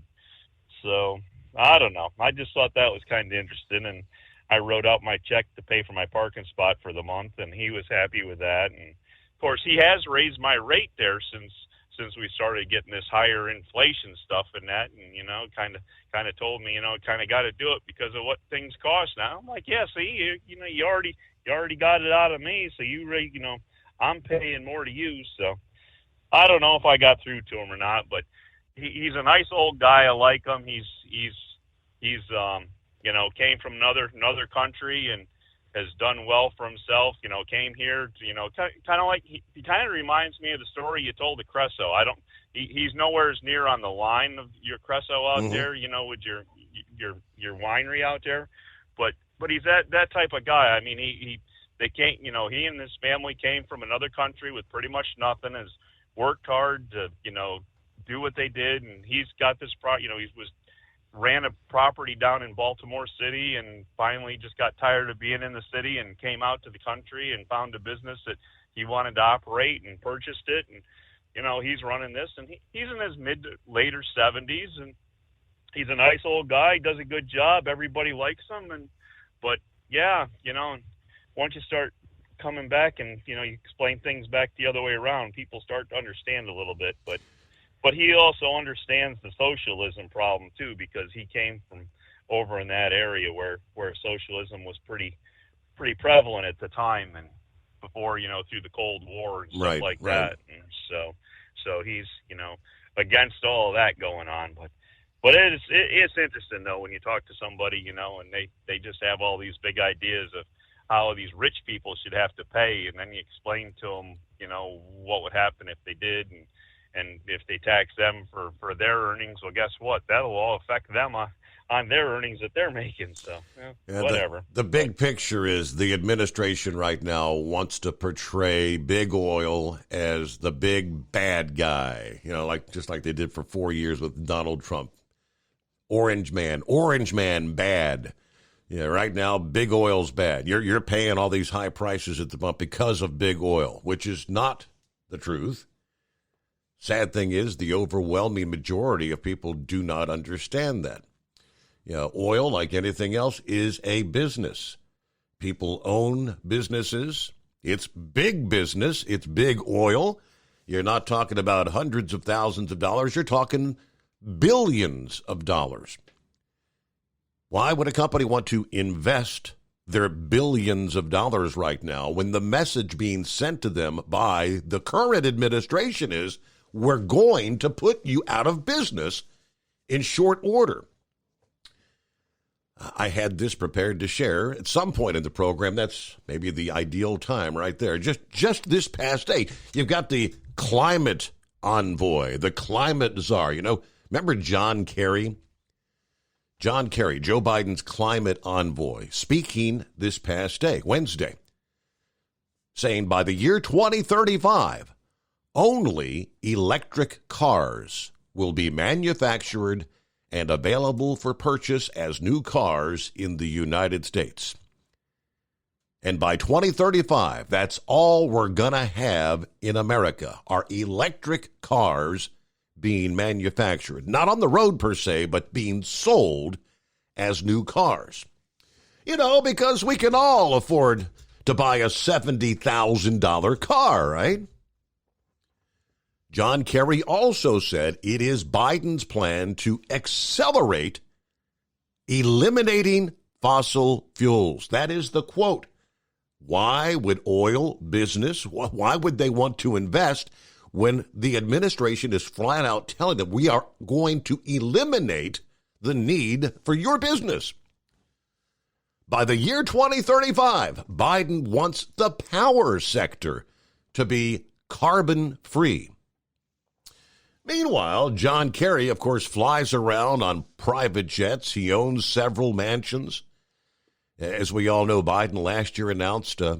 So I don't know. I just thought that was kind of interesting, and I wrote out my check to pay for my parking spot for the month, and he was happy with that. And of course, he has raised my rate there since we started getting this higher inflation stuff and that, and kind of told me, kind of got to do it because of what things cost now. I'm like, yeah, see, you already got it out of me, so I'm paying more to you. So I don't know if I got through to him or not, but he's a nice old guy. I like him. He's came from another country and has done well for himself. Came here to, kind of like he kind of reminds me of the story you told at Cresso. He's nowhere near on the line of your Cresso out there, with your winery out there, but he's that type of guy. I mean, they came, he and his family came from another country with pretty much nothing, has worked hard to, do what they did. And he's got this ran a property down in Baltimore City and finally just got tired of being in the city and came out to the country and found a business that he wanted to operate and purchased it. And, he's running this, and he's in his mid to later 70s, and he's a nice old guy, does a good job. Everybody likes him. But yeah, once you start coming back and, you explain things back the other way around, people start to understand a little bit. But he also understands the socialism problem, too, because he came from over in that area where socialism was pretty prevalent at the time and before, through the Cold War and stuff like that. And so he's, against all of that going on. But But it's interesting, though, when you talk to somebody, you know, and they just have all these big ideas of how these rich people should have to pay, and then you explain to them, you know, what would happen if they did, and if they tax them for their earnings. Well, guess what? That'll all affect them on their earnings that they're making. So, whatever. The big picture is the administration right now wants to portray big oil as the big bad guy, you know, just like they did for 4 years with Donald Trump. Orange man bad. Yeah, right now, big oil's bad. You're paying all these high prices at the pump because of big oil, which is not the truth. Sad thing is, the overwhelming majority of people do not understand that. You know, oil, like anything else, is a business. People own businesses. It's big business. It's big oil. You're not talking about hundreds of thousands of dollars. You're talking billions of dollars. Why would a company want to invest their billions of dollars right now when the message being sent to them by the current administration is, we're going to put you out of business in short order? I had this prepared to share at some point in the program. That's maybe the ideal time right there. Just this past day, you've got the climate envoy, the climate czar. You know, remember John Kerry? John Kerry, Joe Biden's climate envoy, speaking this past day, Wednesday, saying by the year 2035, only electric cars will be manufactured and available for purchase as new cars in the United States. And by 2035, that's all we're going to have in America, are electric cars being manufactured, not on the road per se, but being sold as new cars. You know, because we can all afford to buy a $70,000 car, right? John Kerry also said it is Biden's plan to accelerate eliminating fossil fuels. That is the quote. Why would oil business, why would they want to invest when the administration is flat out telling them we are going to eliminate the need for your business? By the year 2035, Biden wants the power sector to be carbon-free. Meanwhile, John Kerry, of course, flies around on private jets. He owns several mansions. As we all know, Biden last year announced a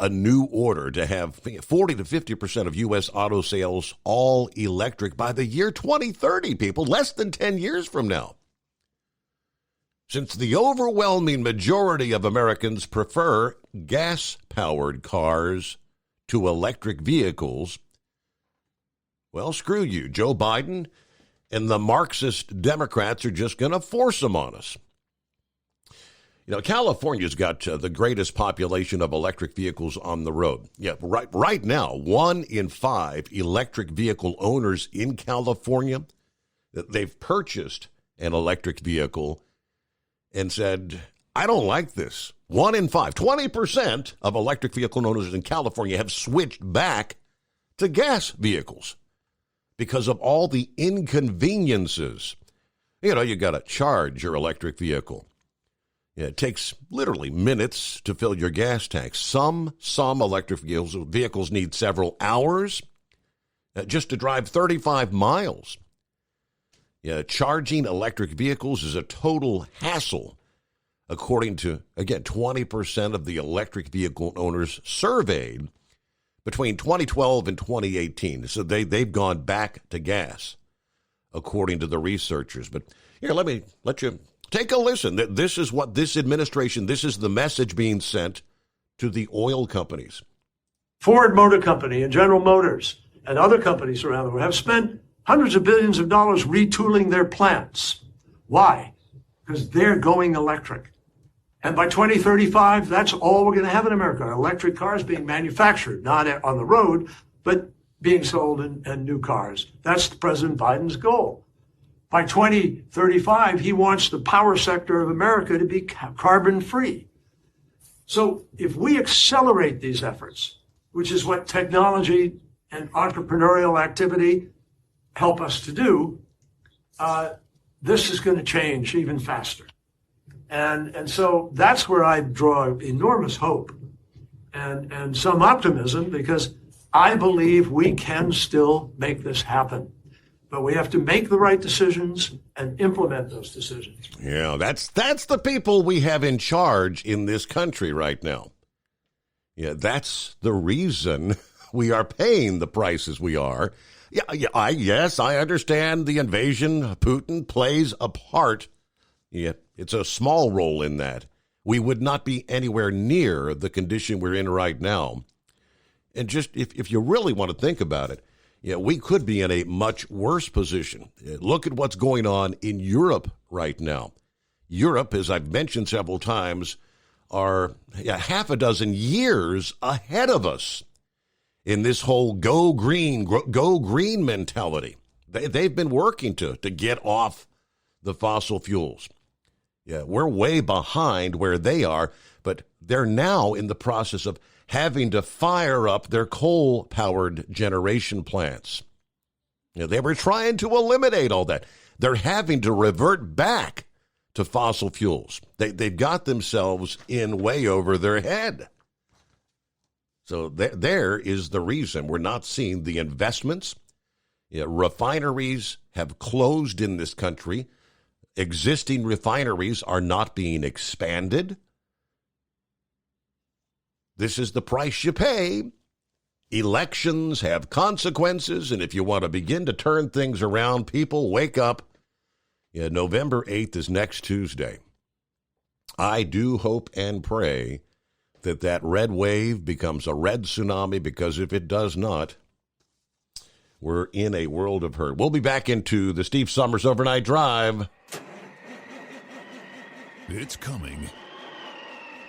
new order to have 40 to 50% of U.S. auto sales all electric by the year 2030, people, less than 10 years from now. Since the overwhelming majority of Americans prefer gas-powered cars to electric vehicles, well, screw you. Joe Biden and the Marxist Democrats are just going to force them on us. You know, California's got the greatest population of electric vehicles on the road. Yeah, right now, 1 in 5 electric vehicle owners in California, they've purchased an electric vehicle and said, I don't like this. 1 in 5, 20% of electric vehicle owners in California have switched back to gas vehicles because of all the inconveniences. You know, you got to charge your electric vehicle. Yeah, it takes literally minutes to fill your gas tank. Some electric vehicles need several hours just to drive 35 miles. Yeah, charging electric vehicles is a total hassle, according to, again, 20% of the electric vehicle owners surveyed between 2012 and 2018. So they've gone back to gas, according to the researchers. But here, let you take a listen. This is what this administration, this is the message being sent to the oil companies. Ford Motor Company and General Motors and other companies around the world have spent hundreds of billions of dollars retooling their plants. Why? Because they're going electric. And by 2035, that's all we're going to have in America. Electric cars being manufactured, not on the road, but being sold in new cars. That's President Biden's goal. By 2035, he wants the power sector of America to be carbon-free. So if we accelerate these efforts, which is what technology and entrepreneurial activity help us to do, this is going to change even faster. And so that's where I draw enormous hope and some optimism, because I believe we can still make this happen. But we have to make the right decisions and implement those decisions. Yeah, that's the people we have in charge in this country right now. Yeah, that's the reason we are paying the prices we are. Yes, I understand the invasion. Putin plays a part. Yeah, it's a small role in that. We would not be anywhere near the condition we're in right now. And just if you really want to think about it, yeah, we could be in a much worse position. Look at what's going on in Europe right now. Europe, as I've mentioned several times, are half a dozen years ahead of us in this whole go green mentality. They've been working to get off the fossil fuels. Yeah, we're way behind where they are, but they're now in the process of having to fire up their coal-powered generation plants. They were trying to eliminate all that. They're having to revert back to fossil fuels. They've got themselves in way over their head. So there is the reason we're not seeing the investments. Refineries have closed in this country. Existing refineries are not being expanded. This is the price you pay. Elections have consequences, and if you want to begin to turn things around, people, wake up. Yeah, November 8th is next Tuesday. I do hope and pray that red wave becomes a red tsunami, because if it does not, we're in a world of hurt. We'll be back into the Steve Summers Overnight Drive. It's coming.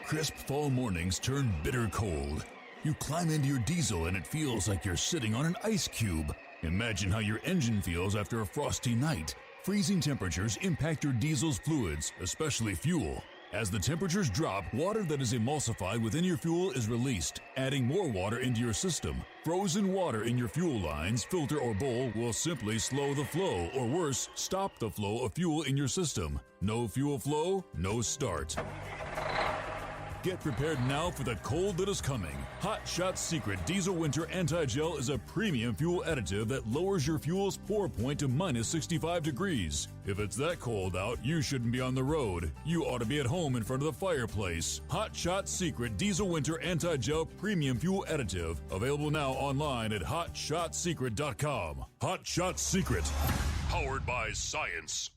Crisp fall mornings turn bitter cold. You climb into your diesel and it feels like you're sitting on an ice cube. Imagine how your engine feels after a frosty night. Freezing temperatures impact your diesel's fluids, especially fuel. As the temperatures drop, water that is emulsified within your fuel is released, adding more water into your system. Frozen water in your fuel lines, filter, or bowl will simply slow the flow, or worse, stop the flow of fuel in your system. No fuel flow, no start. Get prepared now for the cold that is coming. Hot Shot Secret Diesel Winter Anti-Gel is a premium fuel additive that lowers your fuel's pour point to minus 65 degrees. If it's that cold out, you shouldn't be on the road. You ought to be at home in front of the fireplace. Hot Shot Secret Diesel Winter Anti-Gel Premium Fuel Additive. Available now online at HotShotSecret.com. Hot Shot Secret. Powered by science.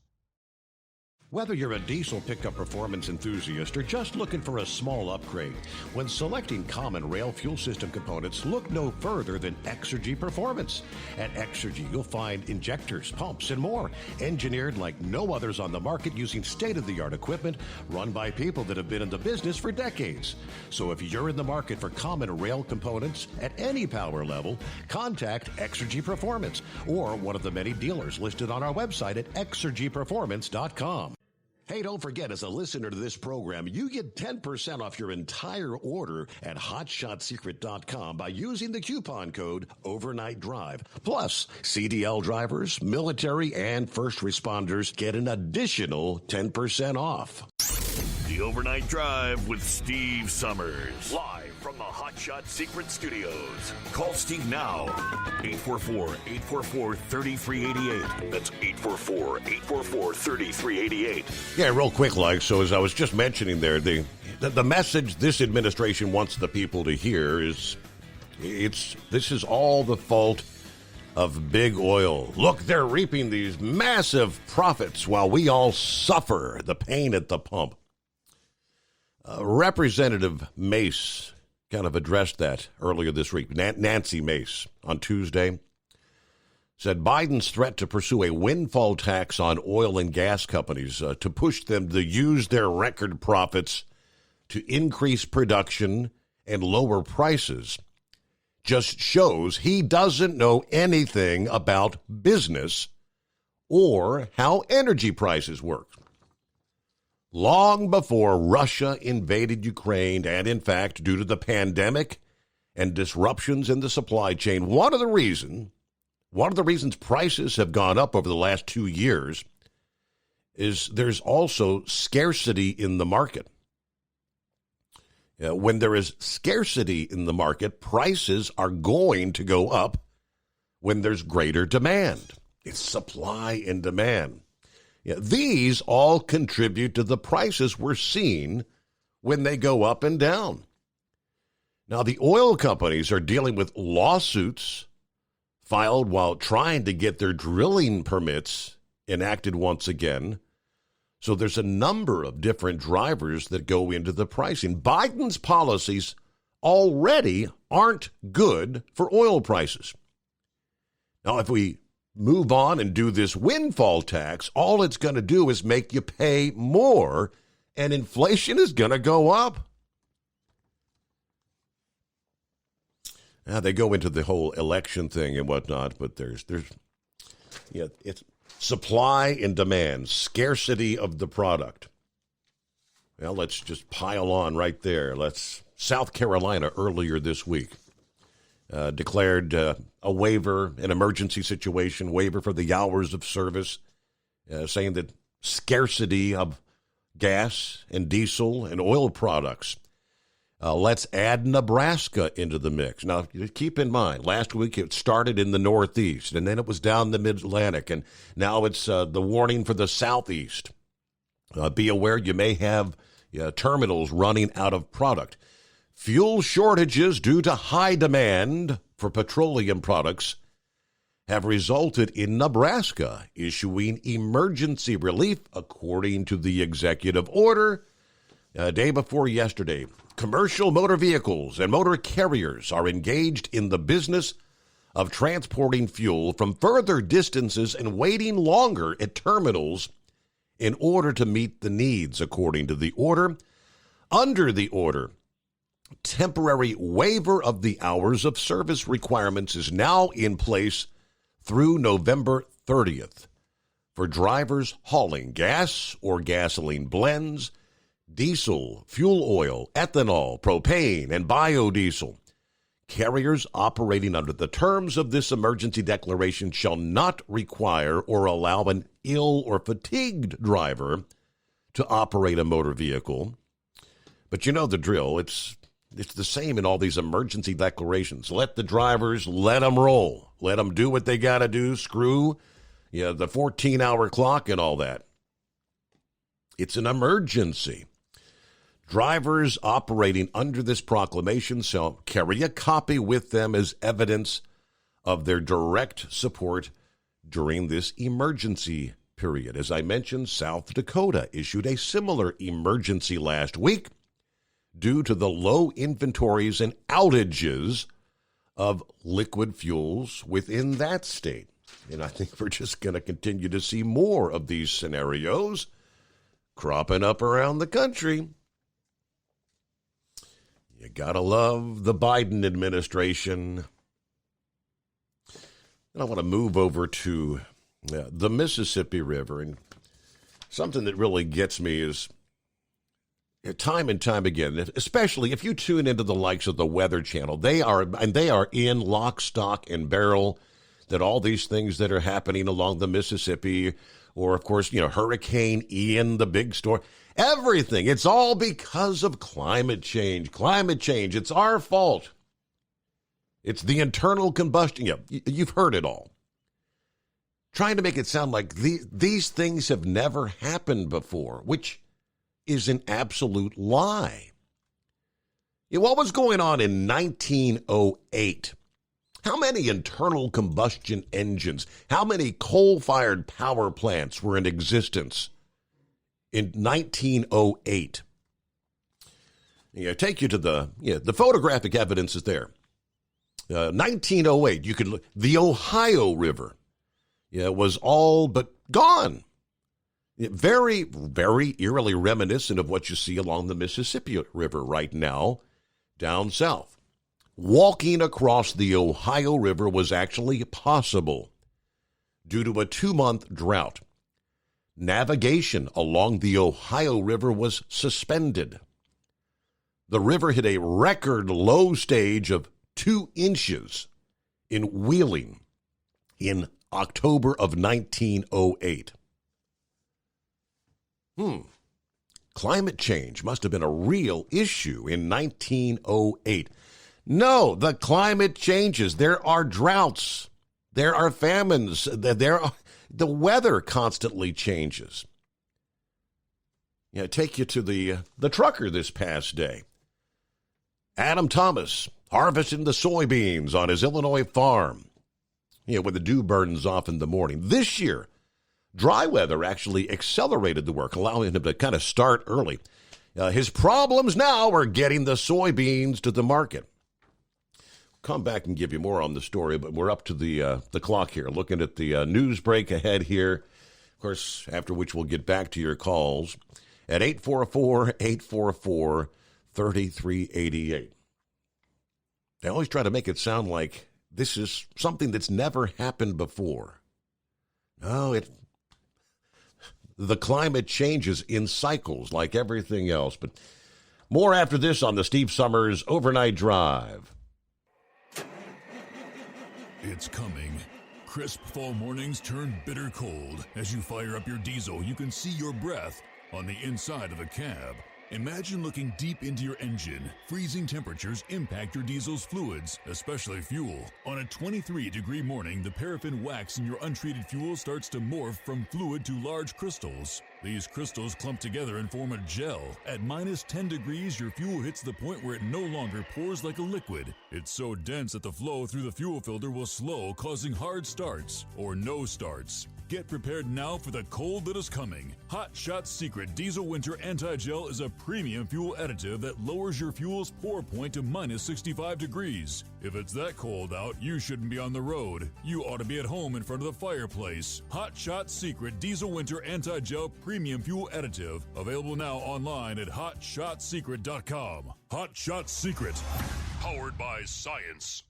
Whether you're a diesel pickup performance enthusiast or just looking for a small upgrade, when selecting common rail fuel system components, look no further than Exergy Performance. At Exergy, you'll find injectors, pumps, and more, engineered like no others on the market using state-of-the-art equipment run by people that have been in the business for decades. So if you're in the market for common rail components at any power level, contact Exergy Performance or one of the many dealers listed on our website at exergyperformance.com. Hey, don't forget, as a listener to this program, you get 10% off your entire order at HotShotSecret.com by using the coupon code Overnight Drive. Plus, CDL drivers, military, and first responders get an additional 10% off. The Overnight Drive with Steve Summers. Live from the Hot Shot Secret Studios. Call Steve now. 844-844-3388. That's 844-844-3388. Yeah, real quick, so as I was just mentioning there, the message this administration wants the people to hear is this is all the fault of big oil. Look, they're reaping these massive profits while we all suffer the pain at the pump. Representative Mace kind of addressed that earlier this week. Nancy Mace on Tuesday said Biden's threat to pursue a windfall tax on oil and gas companies to push them to use their record profits to increase production and lower prices just shows he doesn't know anything about business or how energy prices work. Long before Russia invaded Ukraine, and in fact, due to the pandemic and disruptions in the supply chain, one of the reasons prices have gone up over the last 2 years is there's also scarcity in the market. When there is scarcity in the market, prices are going to go up when there's greater demand. It's supply and demand. These all contribute to the prices we're seeing when they go up and down. Now, the oil companies are dealing with lawsuits filed while trying to get their drilling permits enacted once again. So there's a number of different drivers that go into the pricing. Biden's policies already aren't good for oil prices. Now, if we move on and do this windfall tax, all it's going to do is make you pay more, and inflation is going to go up. Now, they go into the whole election thing and whatnot, but there's it's supply and demand, scarcity of the product. Well, let's just pile on right there. South Carolina earlier this week declared a waiver, an emergency situation waiver for the hours of service, saying that scarcity of gas and diesel and oil products. Let's add Nebraska into the mix. Now, keep in mind, last week it started in the Northeast, and then it was down the Mid-Atlantic, and now it's the warning for the Southeast. Be aware you may have terminals running out of product. Fuel shortages due to high demand for petroleum products have resulted in Nebraska issuing emergency relief, according to the executive order day before yesterday. Commercial motor vehicles and motor carriers are engaged in the business of transporting fuel from further distances and waiting longer at terminals in order to meet the needs, according to the order. Under the order, temporary waiver of the hours of service requirements is now in place through November 30th for drivers hauling gas or gasoline blends, diesel, fuel oil, ethanol, propane, and biodiesel. Carriers operating under the terms of this emergency declaration shall not require or allow an ill or fatigued driver to operate a motor vehicle. But you know the drill. It's the same in all these emergency declarations. Let the drivers, let them roll. Let them do what they got to do. Screw the 14-hour clock and all that. It's an emergency. Drivers operating under this proclamation shall carry a copy with them as evidence of their direct support during this emergency period. As I mentioned, South Dakota issued a similar emergency last week due to the low inventories and outages of liquid fuels within that state. And I think we're just going to continue to see more of these scenarios cropping up around the country. You gotta love the Biden administration. And I want to move over to the Mississippi River. And something that really gets me is time and time again, especially if you tune into the likes of the Weather Channel, they are in lock, stock, and barrel that all these things that are happening along the Mississippi, or of course, Hurricane Ian, the big storm, everything. It's all because of climate change. Climate change. It's our fault. It's the internal combustion. Yeah, you've heard it all. Trying to make it sound like these things have never happened before, which is an absolute lie. What was going on in 1908? How many internal combustion engines, how many coal-fired power plants were in existence in 1908? Take you to the photographic evidence is there. 1908, you could look, the Ohio River was all but gone. Very, very eerily reminiscent of what you see along the Mississippi River right now down south. Walking across the Ohio River was actually possible due to a 2-month drought. Navigation along the Ohio River was suspended. The river hit a record low stage of 2 inches in Wheeling in October of 1908. Climate change must have been a real issue in 1908. No, the climate changes. There are droughts. There are famines. The weather constantly changes. Take you to the trucker this past day. Adam Thomas harvesting the soybeans on his Illinois farm. When the dew burns off in the morning. This year, dry weather actually accelerated the work, allowing him to kind of start early. His problems now are getting the soybeans to the market. Come back and give you more on the story, but we're up to the clock here, looking at the news break ahead here. Of course, after which we'll get back to your calls at 844-844-3388. They always try to make it sound like this is something that's never happened before. No, the climate changes in cycles like everything else. But more after this on the Steve Summers Overnight Drive. It's coming. Crisp fall mornings turn bitter cold. As you fire up your diesel, you can see your breath on the inside of a cab. Imagine looking deep into your engine. Freezing temperatures impact your diesel's fluids, especially fuel. On a 23-degree morning, the paraffin wax in your untreated fuel starts to morph from fluid to large crystals. These crystals clump together and form a gel. At minus 10 degrees, your fuel hits the point where it no longer pours like a liquid. It's so dense that the flow through the fuel filter will slow, causing hard starts or no starts. Get prepared now for the cold that is coming. Hot Shot Secret Diesel Winter Anti-Gel is a premium fuel additive that lowers your fuel's pour point to minus 65 degrees. If it's that cold out, you shouldn't be on the road. You ought to be at home in front of the fireplace. Hot Shot Secret Diesel Winter Anti-Gel Premium Fuel Additive. Available now online at HotShotSecret.com. Hot Shot Secret. Powered by science.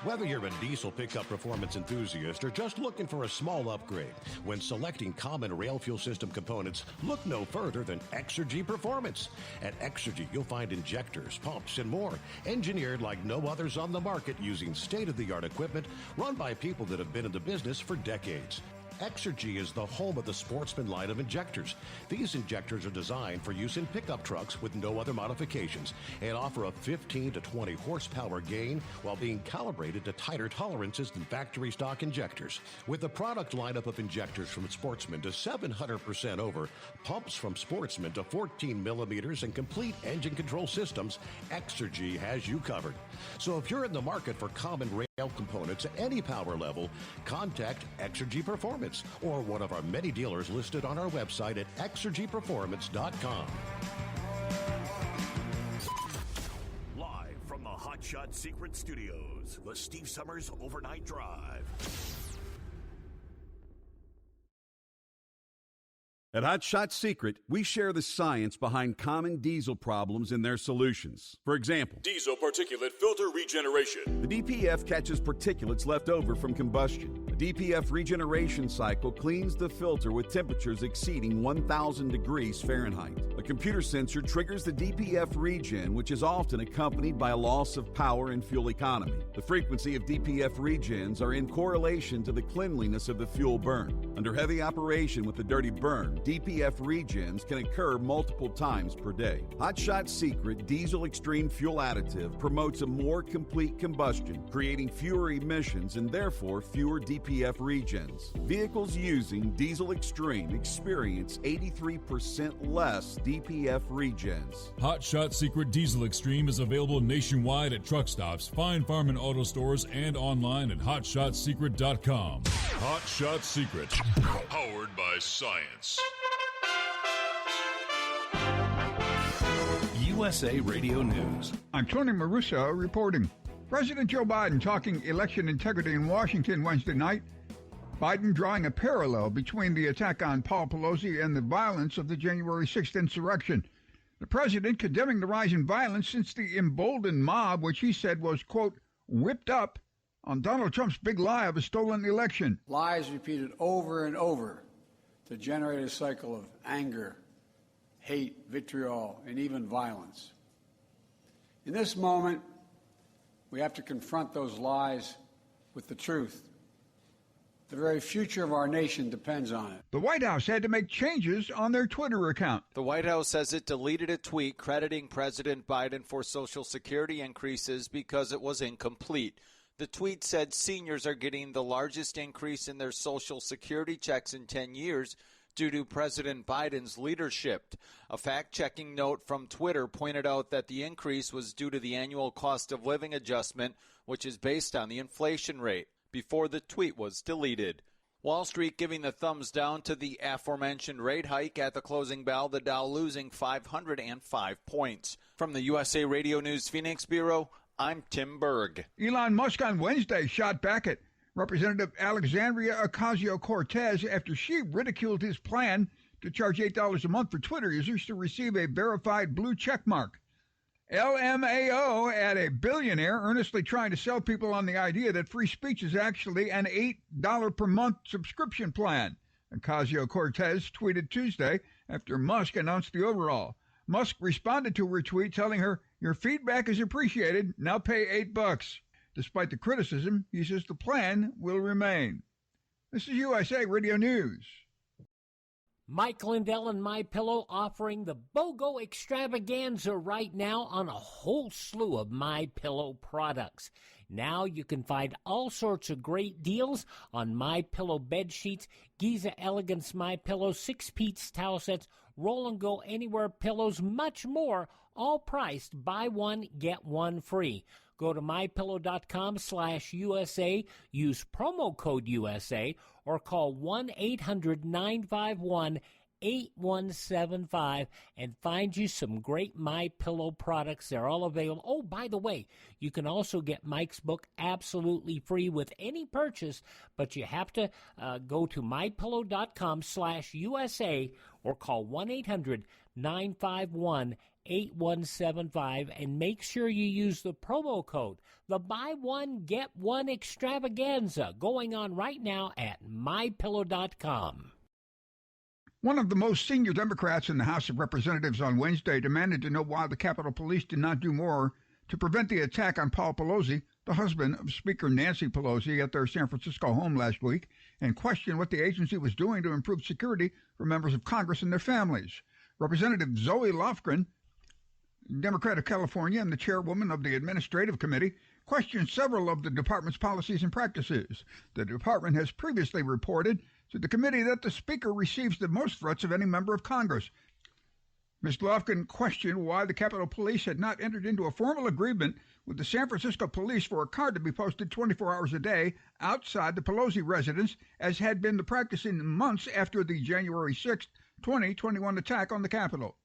Whether you're a diesel pickup performance enthusiast or just looking for a small upgrade, when selecting common rail fuel system components, look no further than Exergy Performance. At Exergy, you'll find injectors, pumps, and more, engineered like no others on the market using state-of-the-art equipment run by people that have been in the business for decades. Exergy is the home of the Sportsman line of injectors. These injectors are designed for use in pickup trucks with no other modifications and offer a 15 to 20 horsepower gain while being calibrated to tighter tolerances than factory stock injectors. With a product lineup of injectors from Sportsman to 700% over, pumps from Sportsman to 14 millimeters, and complete engine control systems, Exergy has you covered. So if you're in the market for common rail components at any power level, contact Exergy Performance or one of our many dealers listed on our website at exergyperformance.com. Live from the Hot Shot Secret Studios, the Steve Summers Overnight Drive. At Hot Shot Secret, we share the science behind common diesel problems and their solutions. For example, Diesel particulate filter regeneration. the DPF catches particulates left over from combustion. The DPF regeneration cycle cleans the filter with temperatures exceeding 1,000 degrees Fahrenheit. A computer sensor triggers the DPF regen, which is often accompanied by a loss of power and fuel economy. The frequency of DPF regens are in correlation to the cleanliness of the fuel burn. Under heavy operation with the dirty burn, DPF regens can occur multiple times per day. Hot Shot Secret Diesel Extreme Fuel Additive promotes a more complete combustion, creating fewer emissions and therefore fewer DPF regens. Vehicles using Diesel Extreme experience 83% less DPF regens. Hot Shot Secret Diesel Extreme is available nationwide at truck stops, Fine Farm and auto stores, and online at HotShotSecret.com. Hot Shot Secret. Powered by science. USA Radio News. I'm Tony Marusa reporting. President Joe Biden talking election integrity in Washington Wednesday night. Biden drawing a parallel between the attack on Paul Pelosi and the violence of the January 6th insurrection. The president condemning the rise in violence since the emboldened mob, which he said was, quote, whipped up on Donald Trump's big lie of a stolen election. Lies repeated over and over to generate a cycle of anger, hate, vitriol, and even violence. In this moment, we have to confront those lies with the truth. The very future of our nation depends on it. The White House had to make changes on their Twitter account. The White House says it deleted a tweet crediting President Biden for Social Security increases because it was incomplete. The tweet said seniors are getting the largest increase in their Social Security checks in 10 years due to President Biden's leadership. A fact-checking note from Twitter pointed out that the increase was due to the annual cost of living adjustment, which is based on the inflation rate, before the tweet was deleted. Wall Street giving the thumbs down to the aforementioned rate hike at the closing bell, the Dow losing 505 points. From the USA Radio News Phoenix Bureau, I'm Tim Berg. Elon Musk on Wednesday shot back at Representative Alexandria Ocasio-Cortez after she ridiculed his plan to charge $8 a month for Twitter users to receive a verified blue check mark. LMAO at a billionaire earnestly trying to sell people on the idea that free speech is actually an $8 per month subscription plan. Ocasio-Cortez tweeted Tuesday after Musk announced the overhaul. Musk responded to her tweet telling her, "Your feedback is appreciated. Now pay $8. Despite the criticism, he says the plan will remain. This is USA Radio News. Mike Lindell and MyPillow offering the BOGO extravaganza right now on a whole slew of MyPillow products. Now you can find all sorts of great deals on MyPillow bed sheets, Giza Elegance MyPillow, 6-piece towel sets, Roll and Go Anywhere pillows, much more, all priced buy one, get one free. Go to mypillow.com/USA, use promo code USA, or call 1-800-951-8175 and find you some great MyPillow products. They're all available. Oh, by the way, you can also get Mike's book absolutely free with any purchase, but you have to go to mypillow.com/USA or call 1-800-951-8175 and make sure you use the promo code, the buy one, get one extravaganza, going on right now at mypillow.com. One of the most senior Democrats in the House of Representatives on Wednesday demanded to know why the Capitol Police did not do more to prevent the attack on Paul Pelosi, the husband of Speaker Nancy Pelosi, at their San Francisco home last week, and questioned what the agency was doing to improve security for members of Congress and their families. Representative Zoe Lofgren, Democrat of California and the chairwoman of the Administrative Committee, questioned several of the department's policies and practices. The department has previously reported to the committee that the Speaker receives the most threats of any member of Congress. Ms. Lofgren questioned why the Capitol Police had not entered into a formal agreement with the San Francisco Police for a car to be posted 24 hours a day outside the Pelosi residence, as had been the practice in months after the January 6, 2021 attack on the Capitol.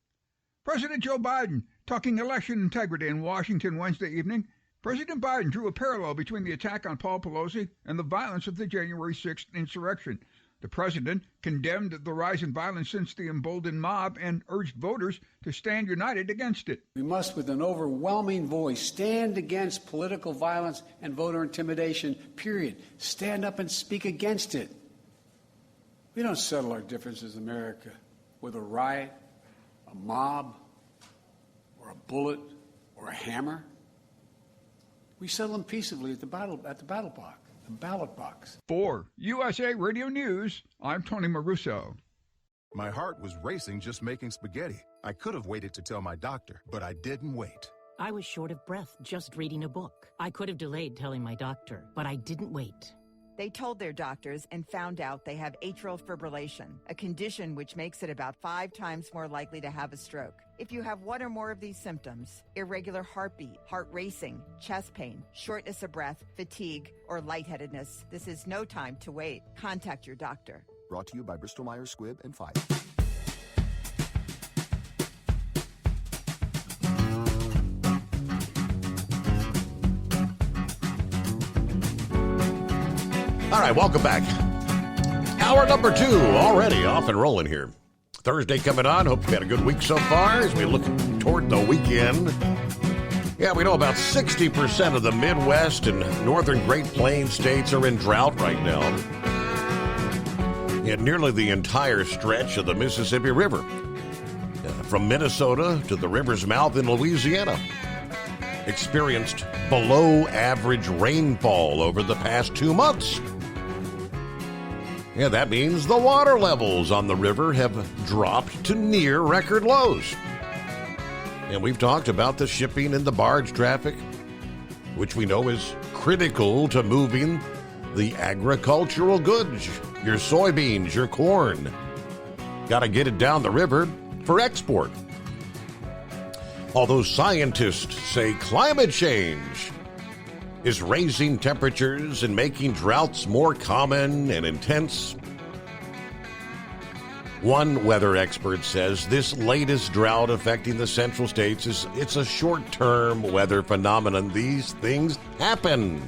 President Joe Biden talking election integrity in Washington Wednesday evening. President Biden drew a parallel between the attack on Paul Pelosi and the violence of the January 6th insurrection. The president condemned the rise in violence since the emboldened mob and urged voters to stand united against it. We must, with an overwhelming voice, stand against political violence and voter intimidation, period. Stand up and speak against it. We don't settle our differences in America with a riot, a mob, or a bullet, or a hammer. We settle them peaceably at the ballot box. The ballot box. For USA Radio News, I'm Tony Maruso. My heart was racing just making spaghetti. I could have waited to tell my doctor, but I didn't wait. I was short of breath just reading a book. I could have delayed telling my doctor, but I didn't wait. They told their doctors and found out they have atrial fibrillation, a condition which makes it about 5 times more likely to have a stroke. If you have one or more of these symptoms, irregular heartbeat, heart racing, chest pain, shortness of breath, fatigue, or lightheadedness, this is no time to wait. Contact your doctor. Brought to you by Bristol Myers Squibb and Pfizer. All right, welcome back. Hour number 2 already off and rolling here. Thursday coming on. Hope you've had a good week so far as we look toward the weekend. Yeah, we know about 60% of the Midwest and northern Great Plains states are in drought right now. Yet nearly the entire stretch of the Mississippi River, from Minnesota to the river's mouth in Louisiana, experienced below average rainfall over the past 2 months. Yeah, that means the water levels on the river have dropped to near record lows. And we've talked about the shipping and the barge traffic, which we know is critical to moving the agricultural goods, your soybeans, your corn. Got to get it down the river for export. Although scientists say climate change is raising temperatures and making droughts more common and intense, one weather expert says this latest drought affecting the central states it's a short-term weather phenomenon. These things happen.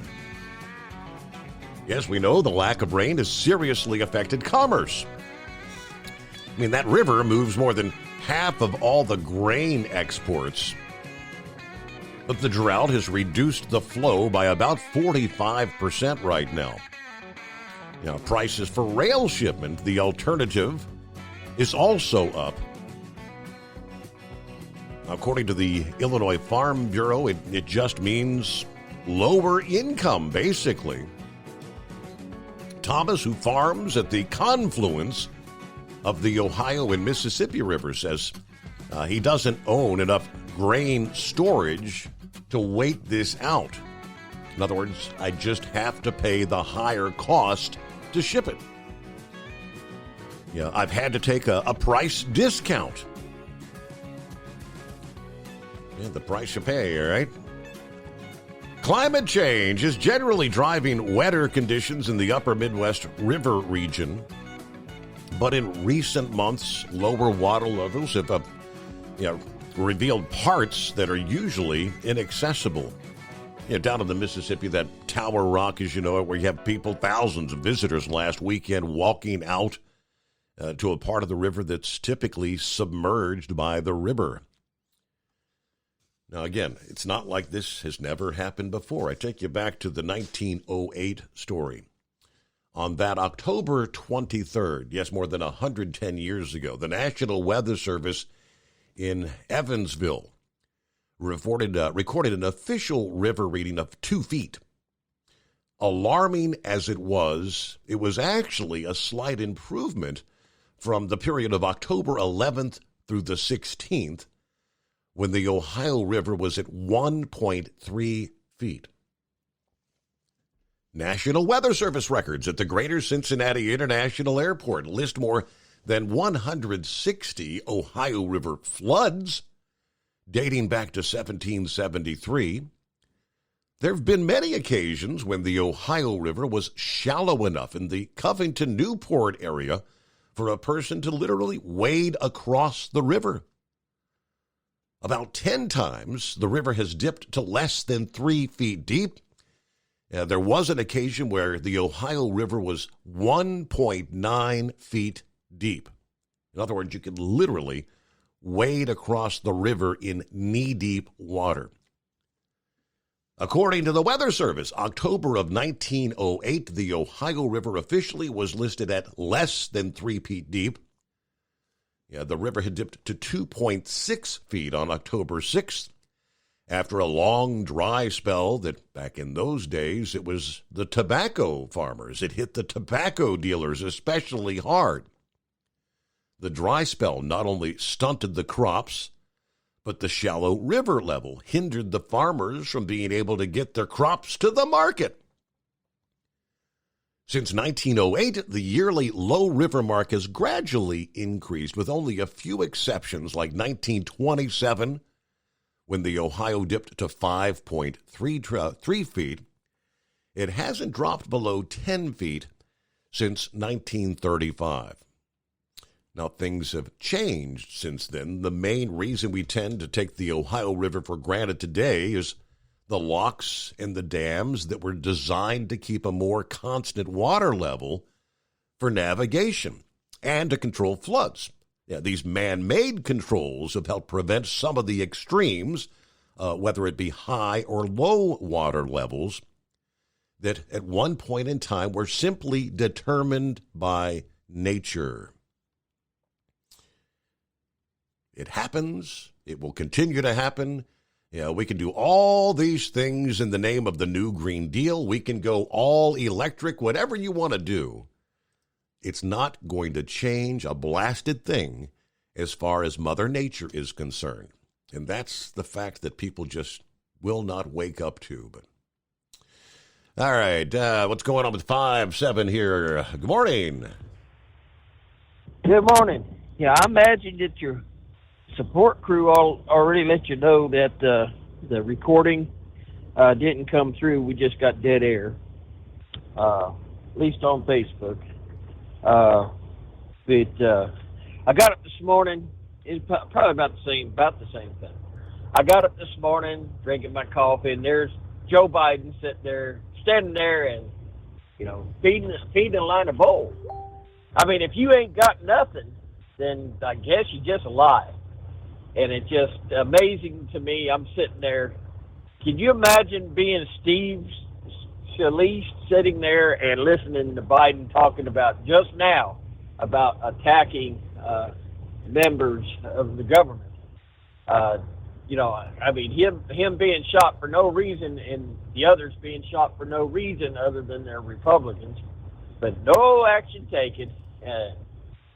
Yes, we know the lack of rain has seriously affected commerce. I mean, that river moves more than half of all the grain exports. But the drought has reduced the flow by about 45% right now. Now, prices for rail shipment, the alternative, is also up. According to the Illinois Farm Bureau, it just means lower income, basically. Thomas, who farms at the confluence of the Ohio and Mississippi River, says he doesn't own enough grain storage to wait this out. In other words, I just have to pay the higher cost to ship it. Yeah, I've had to take a price discount. Yeah, the price you pay, all right? Climate change is generally driving wetter conditions in the upper Midwest river region. But in recent months, lower water levels have revealed parts that are usually inaccessible. Down in the Mississippi, that Tower Rock, as you know it, where you have people, thousands of visitors last weekend walking out to a part of the river that's typically submerged by the river. Now, again, it's not like this has never happened before. I take you back to the 1908 story. On that October 23rd, yes, more than 110 years ago, the National Weather Service in Evansville recorded an official river reading of 2 feet. Alarming as it was actually a slight improvement from the period of October 11th through the 16th, when the Ohio River was at 1.3 feet. National Weather Service records at the Greater Cincinnati International Airport list more than 160 Ohio River floods dating back to 1773. There have been many occasions when the Ohio River was shallow enough in the Covington-Newport area for a person to literally wade across the river. About 10 times, the river has dipped to less than 3 feet deep. There was an occasion where the Ohio River was 1.9 feet deep. In other words, you could literally wade across the river in knee-deep water. According to the Weather Service, October of 1908, the Ohio River officially was listed at less than 3 feet deep. The river had dipped to 2.6 feet on October 6th. After a long dry spell that back in those days, it was the tobacco farmers. It hit the tobacco dealers especially hard. The dry spell not only stunted the crops, but the shallow river level hindered the farmers from being able to get their crops to the market. Since 1908, the yearly low river mark has gradually increased, with only a few exceptions, like 1927, when the Ohio dipped to 5.3 feet. It hasn't dropped below 10 feet since 1935. Now, things have changed since then. The main reason we tend to take the Ohio River for granted today is the locks and the dams that were designed to keep a more constant water level for navigation and to control floods. These man-made controls have helped prevent some of the extremes, whether it be high or low water levels, that at one point in time were simply determined by nature. It happens. It will continue to happen. We can do all these things in the name of the new Green Deal. We can go all electric, whatever you want to do. It's not going to change a blasted thing as far as Mother Nature is concerned. And that's the fact that people just will not wake up to. But all right, what's going on with 5-7 here? Good morning. Good morning. Yeah, I imagine that your support crew already let you know that the recording didn't come through. We just got dead air, at least on Facebook. But I got up this morning. It's probably about the same thing. I got up this morning, drinking my coffee, and there's Joe Biden standing there, and feeding a line of bowls. I mean, if you ain't got nothing, then I guess you just lie. And it's just amazing to me. I'm sitting there. Can you imagine being Steve Scalise sitting there and listening to Biden talking about just now about attacking members of the government? I mean, him being shot for no reason and the others being shot for no reason other than they're Republicans, but no action taken.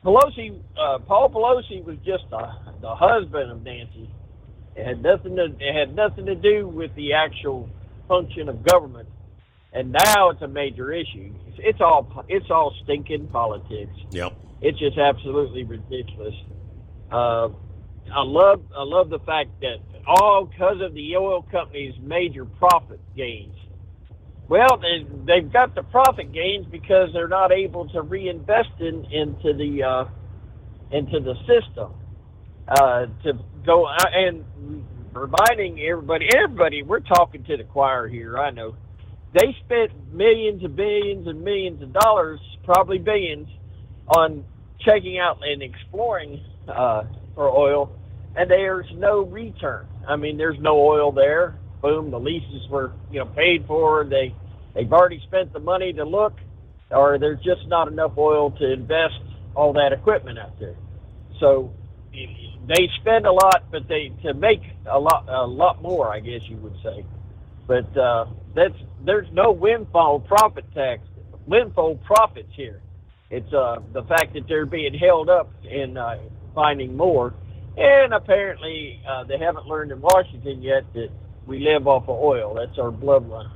Paul Pelosi was just the husband of Nancy. It had nothing to do with the actual function of government, and now it's a major issue. It's all stinking politics. Yep. It's just absolutely ridiculous. I love the fact that all because of the oil companies' major profit gains. Well, they've got the profit gains because they're not able to reinvest into the system to go and reminding everybody. We're talking to the choir here. I know they spent millions and billions and millions of dollars, probably billions, on checking out and exploring for oil, and there's no return. I mean, there's no oil there. Boom, the leases were paid for. They've already spent the money to look, or there's just not enough oil to invest all that equipment out there. So they spend a lot, but to make a lot more, I guess you would say. But there's no windfall profits here. It's the fact that they're being held up in finding more. And apparently they haven't learned in Washington yet that we live off of oil. That's our bloodline.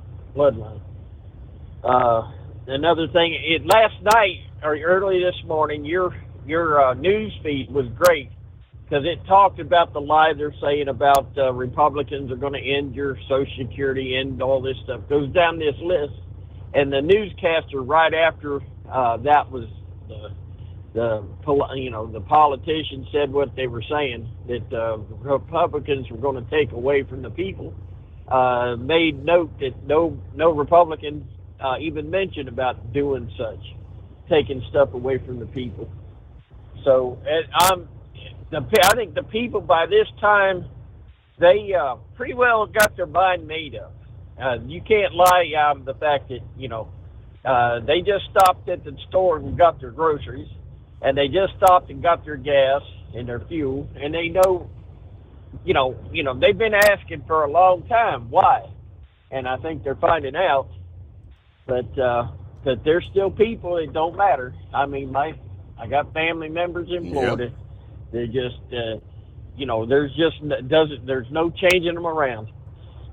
Another thing, last night or early this morning, your news feed was great because it talked about the lie they're saying about Republicans are going to end your Social Security, end all this stuff. Goes down this list, and the newscaster right after that was the politician said what they were saying, that Republicans were going to take away from the people. Made note that no Republican even mentioned about doing such, taking stuff away from the people. So I think the people by this time, they pretty well got their mind made up. You can't lie out of the fact that they just stopped at the store and got their groceries, and they just stopped and got their gas and their fuel, and they know. They've been asking for a long time why, and I think they're finding out. But there's still people. It don't matter. I mean, I got family members in Florida. Yep. They're just, there's no changing them around.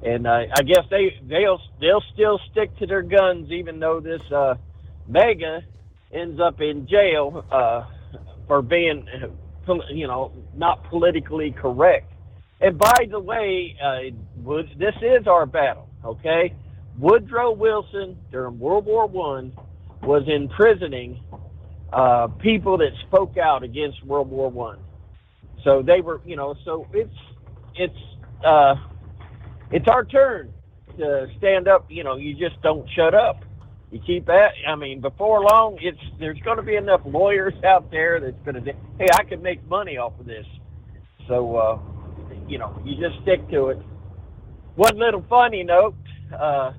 And I guess they'll still stick to their guns, even though this mega ends up in jail for being, not politically correct. And by the way, this is our battle, okay? Woodrow Wilson, during World War I, was imprisoning people that spoke out against World War I. So they were, so it's our turn to stand up. You just don't shut up. You keep at. I mean, before long, there's going to be enough lawyers out there that's going to. Hey, I could make money off of this. So. You just stick to it. One little funny note, I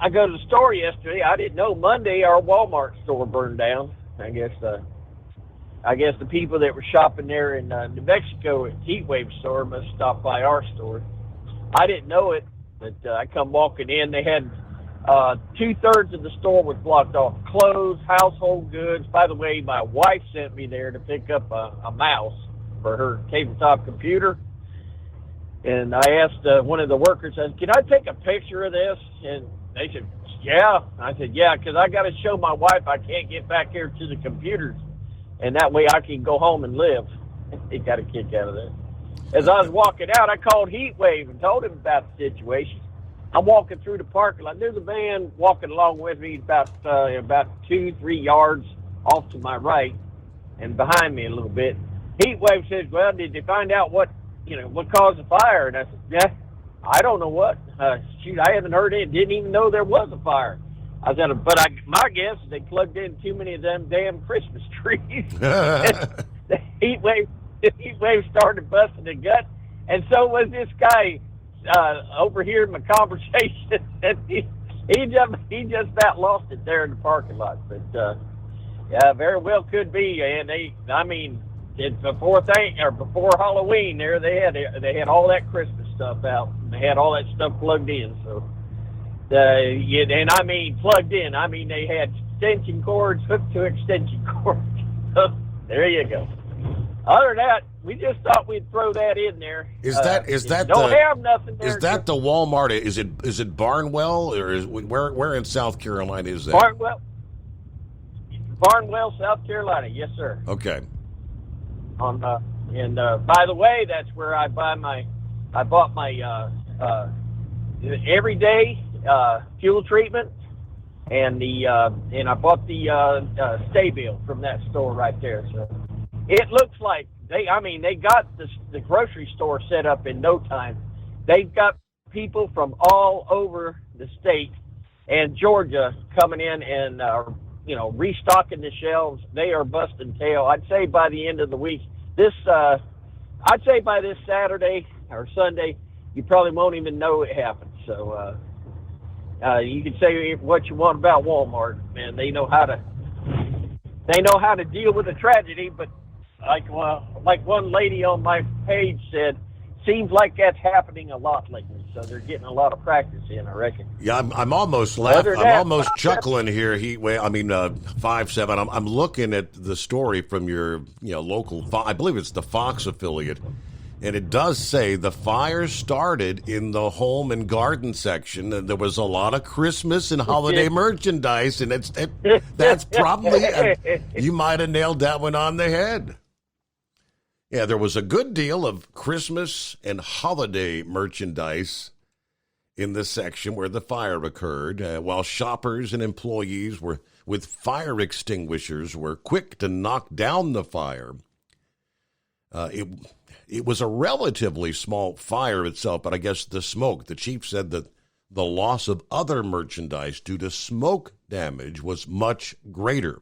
go to the store yesterday. I didn't know Monday our Walmart store burned down. I guess the people that were shopping there in New Mexico at Heatwave store must stop by our store. I didn't know it, but I come walking in. They had 2/3 of the store was blocked off. Clothes, household goods. By the way, my wife sent me there to pick up a mouse for her tabletop computer. And I asked one of the workers, I said, can I take a picture of this? And they said, yeah. I said, yeah, because I got to show my wife I can't get back here to the computers. And that way I can go home and live. He got a kick out of that. As I was walking out, I called Heatwave and told him about the situation. I'm walking through the parking lot. There's a man walking along with me about 2-3 yards off to my right and behind me a little bit. Heatwave says, well, did you find out what caused the fire? And I said, yeah, I don't know what. Shoot, I haven't heard it. Didn't even know there was a fire. I said, my guess is they plugged in too many of them damn Christmas trees. The heat wave started busting the gut, and so was this guy overhearing my conversation. And he just about lost it there in the parking lot. But yeah, very well could be. And before Halloween, there they had all that Christmas stuff out. They had all that stuff plugged in. So, plugged in. I mean, they had extension cords hooked to extension cords. So, there you go. Other than that, we just thought we'd throw that in there. Have nothing there. Is that the Walmart? Is it Barnwell, or where in South Carolina is that? Barnwell, South Carolina. Yes, sir. Okay. By the way, that's where I bought my everyday fuel treatment, and I bought the Stay-Bill from that store right there. So it looks like they got the grocery store set up in no time. They've got people from all over the state and Georgia coming in and restocking the shelves. They are busting tail. I'd say by the end of the week, by this Saturday or Sunday, you probably won't even know it happened. So you can say what you want about Walmart, man. They know how to deal with a tragedy. But like one lady on my page said, seems like that's happening a lot lately. So they're getting a lot of practice in, I reckon. Yeah, I'm almost laughing. I'm almost chuckling here. 5-7. I'm looking at the story from your local. I believe it's the Fox affiliate, and it does say the fire started in the home and garden section, and there was a lot of Christmas and holiday merchandise, and that's probably you might have nailed that one on the head. Yeah, there was a good deal of Christmas and holiday merchandise in the section where the fire occurred, while shoppers and employees with fire extinguishers were quick to knock down the fire. It was a relatively small fire itself, but I guess the chief said that the loss of other merchandise due to smoke damage was much greater.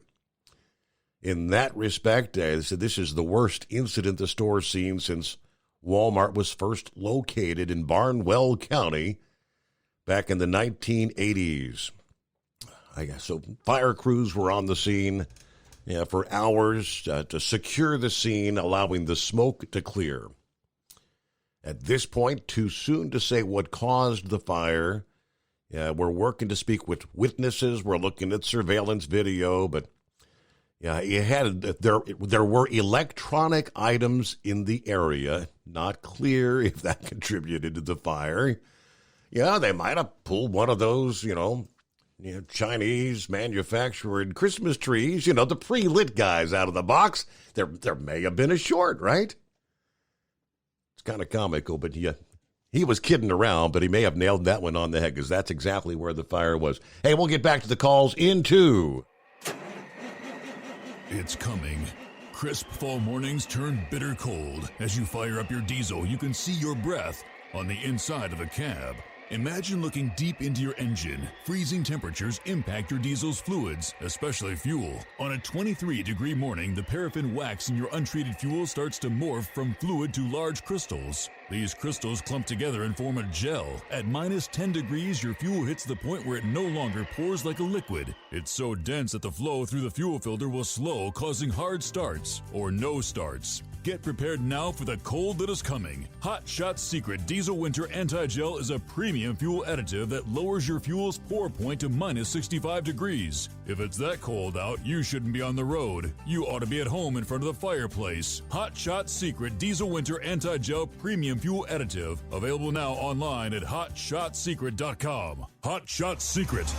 In that respect, they said this is the worst incident the store's seen since Walmart was first located in Barnwell County back in the 1980s. I guess so. Fire crews were on the scene for hours to secure the scene, allowing the smoke to clear. At this point, too soon to say what caused the fire. We're working to speak with witnesses. We're looking at surveillance video, but there were electronic items in the area. Not clear if that contributed to the fire. Yeah, they might have pulled one of those, Chinese manufactured Christmas trees, the pre-lit guys out of the box. There may have been a short, right? It's kind of comical, but yeah, he was kidding around, but he may have nailed that one on the head because that's exactly where the fire was. Hey, we'll get back to the calls in 2. It's coming. Crisp fall mornings turn bitter cold. As you fire up your diesel, you can see your breath on the inside of the cab. Imagine looking deep into your engine. Freezing temperatures impact your diesel's fluids, especially fuel. On a 23-degree morning, the paraffin wax in your untreated fuel starts to morph from fluid to large crystals. These crystals clump together and form a gel. At minus 10 degrees, your fuel hits the point where it no longer pours like a liquid. It's so dense that the flow through the fuel filter will slow, causing hard starts or no starts. Get prepared now for the cold that is coming. Hot Shot Secret Diesel Winter Anti-Gel is a premium fuel additive that lowers your fuel's pour point to minus 65 degrees. If it's that cold out, you shouldn't be on the road. You ought to be at home in front of the fireplace. Hot Shot Secret Diesel Winter Anti-Gel Premium Fuel Additive. Available now online at hotshotsecret.com. Hot Shot Secret.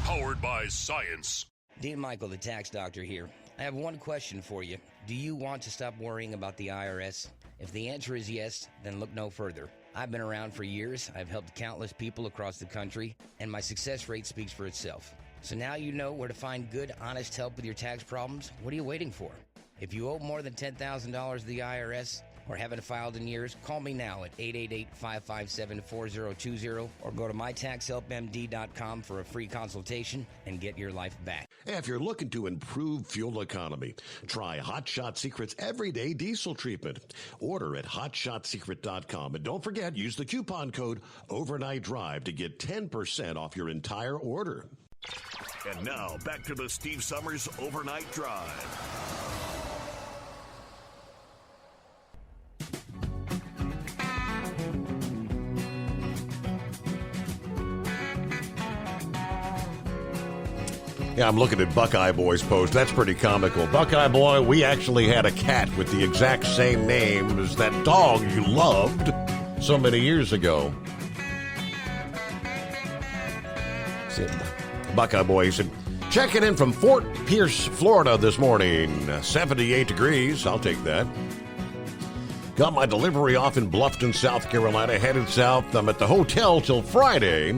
Powered by science. Dean Michael, the tax doctor here. I have one question for you. Do you want to stop worrying about the IRS? If the answer is yes, then look no further. I've been around for years. I've helped countless people across the country, and my success rate speaks for itself. So now you know where to find good, honest help with your tax problems. What are you waiting for? If you owe more than $10,000 to the IRS or haven't filed in years, call me now at 888-557-4020 or go to mytaxhelpmd.com for a free consultation and get your life back. If you're looking to improve fuel economy, try Hot Shot Secret's Everyday Diesel Treatment. Order at hotshotsecret.com. And don't forget, use the coupon code Overnight Drive to get 10% off your entire order. And now, back to the Steve Summers Overnight Drive. Yeah, I'm looking at Buckeye Boy's post. That's pretty comical. Buckeye Boy, we actually had a cat with the exact same name as that dog you loved so many years ago. Buckeye Boy said, checking in from Fort Pierce, Florida this morning. 78 degrees. I'll take that. Got my delivery off in Bluffton, South Carolina. Headed south. I'm at the hotel till Friday.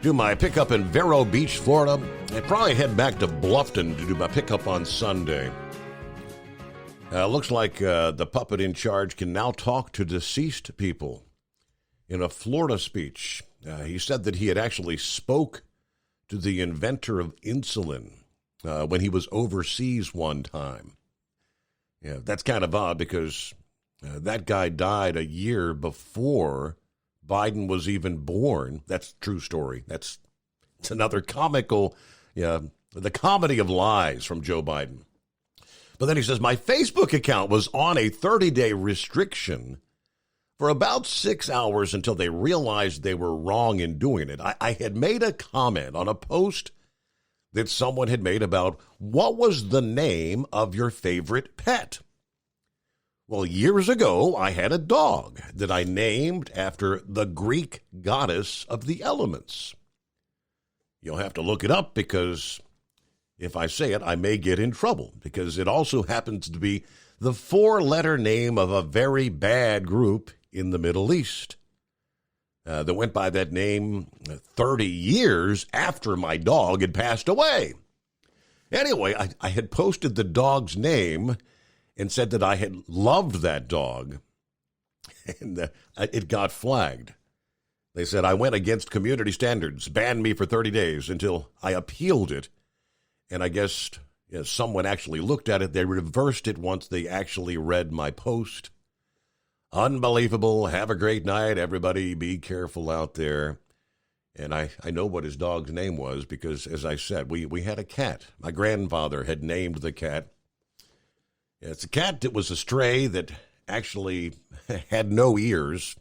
Do my pickup in Vero Beach, Florida. I'd probably head back to Bluffton to do my pickup on Sunday. Looks like the puppet in charge can now talk to deceased people. In a Florida speech, he said that he had actually spoke to the inventor of insulin when he was overseas one time. Yeah, that's kind of odd because that guy died a year before Biden was even born. That's a true story. It's another comical, the comedy of lies from Joe Biden. But then he says, my Facebook account was on a 30-day restriction for about 6 hours until they realized they were wrong in doing it. I had made a comment on a post that someone had made about what was the name of your favorite pet. Well, years ago, I had a dog that I named after the Greek goddess of the elements. You'll have to look it up because if I say it, I may get in trouble because it also happens to be the 4-letter name of a very bad group in the Middle East that went by that name 30 years after my dog had passed away. Anyway, I had posted the dog's name and said that I had loved that dog, and it got flagged. They said I went against community standards, banned me for 30 days until I appealed it, and I guess someone actually looked at it. They reversed it once they actually read my post. Unbelievable. Have a great night, everybody. Be careful out there. And I know what his dog's name was because, as I said, we had a cat. My grandfather had named the cat. It's a cat that was a stray that actually had no ears.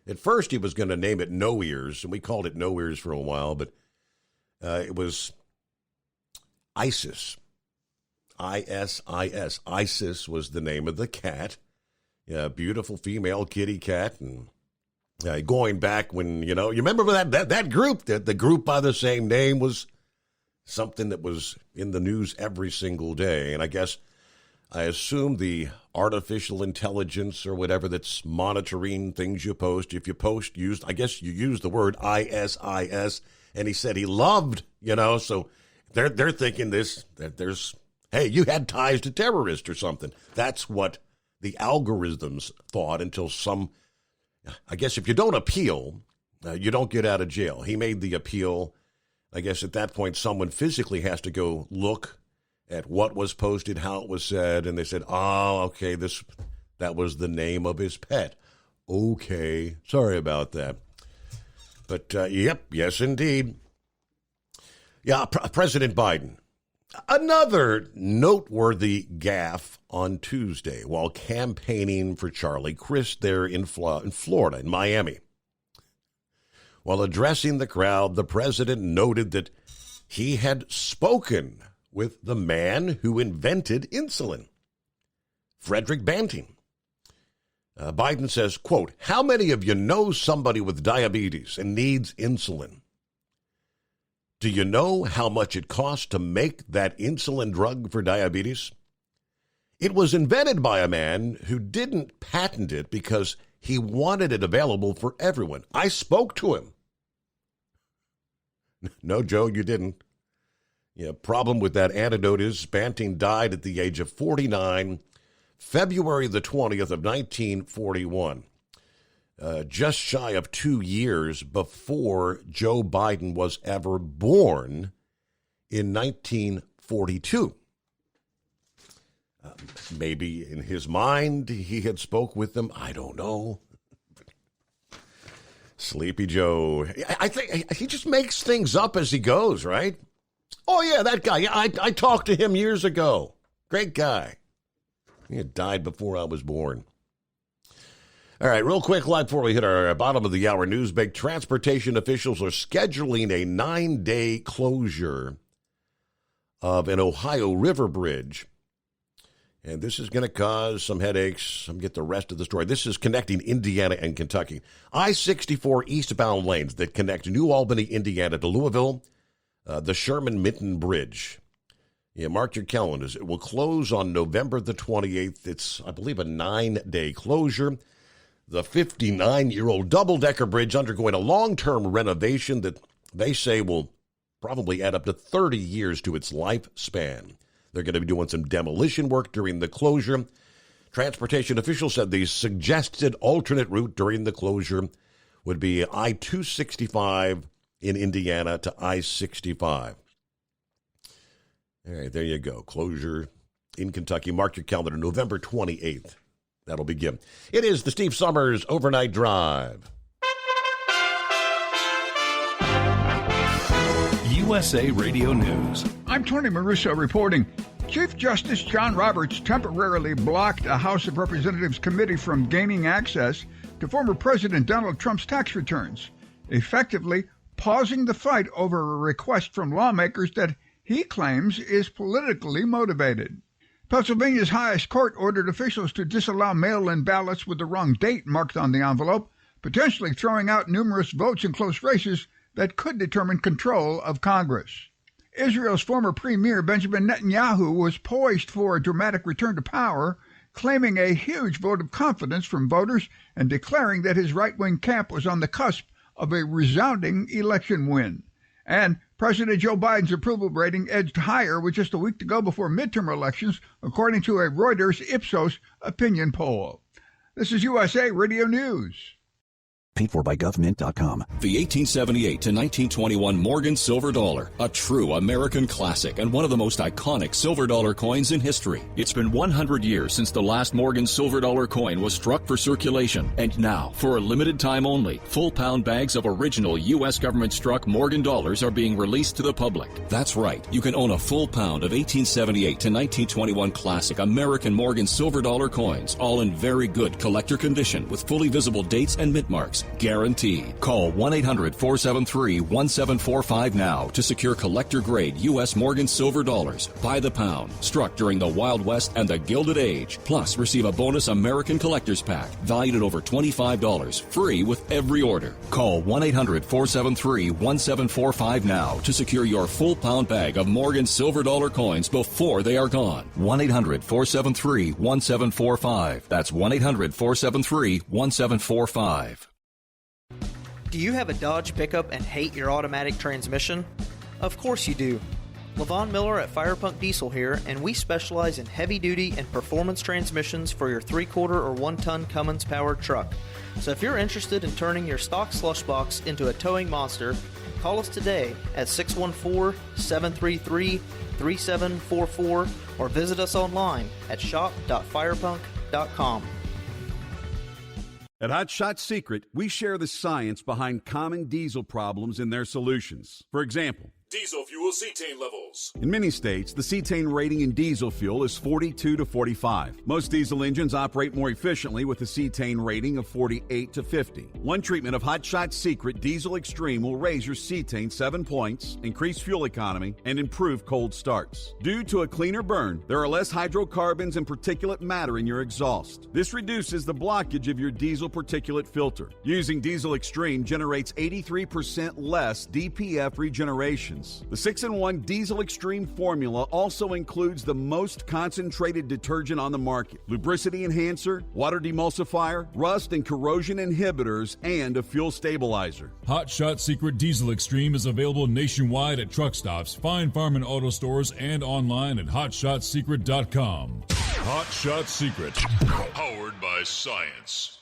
At first, he was going to name it No Ears, and we called it No Ears for a while, but it was Isis. I-S-I-S. Isis was the name of the cat. Yeah, beautiful female kitty cat. And going back when, you remember that group, the group by the same name was something that was in the news every single day. And I assume the artificial intelligence or whatever that's monitoring things you post. If you post, you use the word ISIS, and he said he loved, so they're thinking hey, you had ties to terrorists or something. That's what the algorithms thought until if you don't appeal, you don't get out of jail. He made the appeal. I guess at that point, someone physically has to go look at what was posted, how it was said, and they said, oh, okay, that was the name of his pet. Okay, sorry about that. But, yes, indeed. Yeah, President Biden. Another noteworthy gaffe on Tuesday while campaigning for Charlie Crist there in Florida, in Miami. While addressing the crowd, the president noted that he had spoken with the man who invented insulin, Frederick Banting. Biden says, quote, "How many of you know somebody with diabetes and needs insulin? Do you know how much it costs to make that insulin drug for diabetes? It was invented by a man who didn't patent it because he wanted it available for everyone. I spoke to him." No, Joe, you didn't. Yeah, problem with that antidote is Banting died at the age of 49, February the 20th of 1941, just shy of 2 years before Joe Biden was ever born in 1942. Maybe in his mind he had spoke with them. I don't know. Sleepy Joe. I think he just makes things up as he goes, right? Oh, yeah, that guy. Yeah, I talked to him years ago. Great guy. He had died before I was born. All right, real quick, before we hit our bottom of the hour news break, transportation officials are scheduling a 9-day closure of an Ohio River bridge. And this is going to cause some headaches. I'm going to get the rest of the story. This is connecting Indiana and Kentucky. I-64 eastbound lanes that connect New Albany, Indiana to Louisville, the Sherman-Minton Bridge. Yeah, mark your calendars. It will close on November the 28th. It's, I believe, a 9-day closure. The 59-year-old double-decker bridge undergoing a long-term renovation that they say will probably add up to 30 years to its lifespan. They're going to be doing some demolition work during the closure. Transportation officials said the suggested alternate route during the closure would be I-265 in Indiana to I-65. All right, there you go. Closure in Kentucky. Mark your calendar, November 28th. That'll begin. It is the Steve Summers Overnight Drive. USA Radio News. I'm Tony Maruso reporting. Chief Justice John Roberts temporarily blocked a House of Representatives committee from gaining access to former President Donald Trump's tax returns, effectively pausing the fight over a request from lawmakers that he claims is politically motivated. Pennsylvania's highest court ordered officials to disallow mail-in ballots with the wrong date marked on the envelope, potentially throwing out numerous votes in close races that could determine control of Congress. Israel's former premier Benjamin Netanyahu was poised for a dramatic return to power, claiming a huge vote of confidence from voters and declaring that his right-wing camp was on the cusp of a resounding election win. And President Joe Biden's approval rating edged higher with just a week to go before midterm elections, according to a Reuters Ipsos opinion poll. This is USA Radio News. Paid for by GovMint.com. The 1878 to 1921 Morgan Silver Dollar, a true American classic and one of the most iconic silver dollar coins in history. It's been 100 years since the last Morgan Silver Dollar coin was struck for circulation. And now, for a limited time only, full pound bags of original U.S. government struck Morgan dollars are being released to the public. That's right, you can own a full pound of 1878 to 1921 classic American Morgan Silver Dollar coins, all in very good collector condition with fully visible dates and mint marks. Guaranteed. Call 1-800-473-1745 now to secure collector-grade U.S. Morgan Silver Dollars by the pound, struck during the Wild West and the Gilded Age. Plus, receive a bonus American Collector's Pack valued at over $25, free with every order. Call 1-800-473-1745 now to secure your full pound bag of Morgan Silver Dollar coins before they are gone. 1-800-473-1745. That's 1-800-473-1745. Do you have a Dodge pickup and hate your automatic transmission? Of course you do. LaVon Miller at Firepunk Diesel here, and we specialize in heavy-duty and performance transmissions for your 3/4 or 1-ton Cummins-powered truck. So if you're interested in turning your stock slush box into a towing monster, call us today at 614-733-3744 or visit us online at shop.firepunk.com. At Hot Shot Secret, we share the science behind common diesel problems and their solutions. For example, Diesel fuel cetane levels. In many states, the cetane rating in diesel fuel is 42 to 45. Most diesel engines operate more efficiently with a cetane rating of 48 to 50. One treatment of Hot Shot Secret Diesel Extreme will raise your cetane 7 points, increase fuel economy, and improve cold starts. Due to a cleaner burn, there are less hydrocarbons and particulate matter in your exhaust. This reduces the blockage of your diesel particulate filter. Using Diesel Extreme generates 83% less DPF regeneration. The 6-in-1 Diesel Extreme formula also includes the most concentrated detergent on the market, lubricity enhancer, water demulsifier, rust and corrosion inhibitors, and a fuel stabilizer. Hot Shot Secret Diesel Extreme is available nationwide at truck stops, Fine Farm and auto stores, and online at hotshotsecret.com. Hot Shot Secret, powered by science.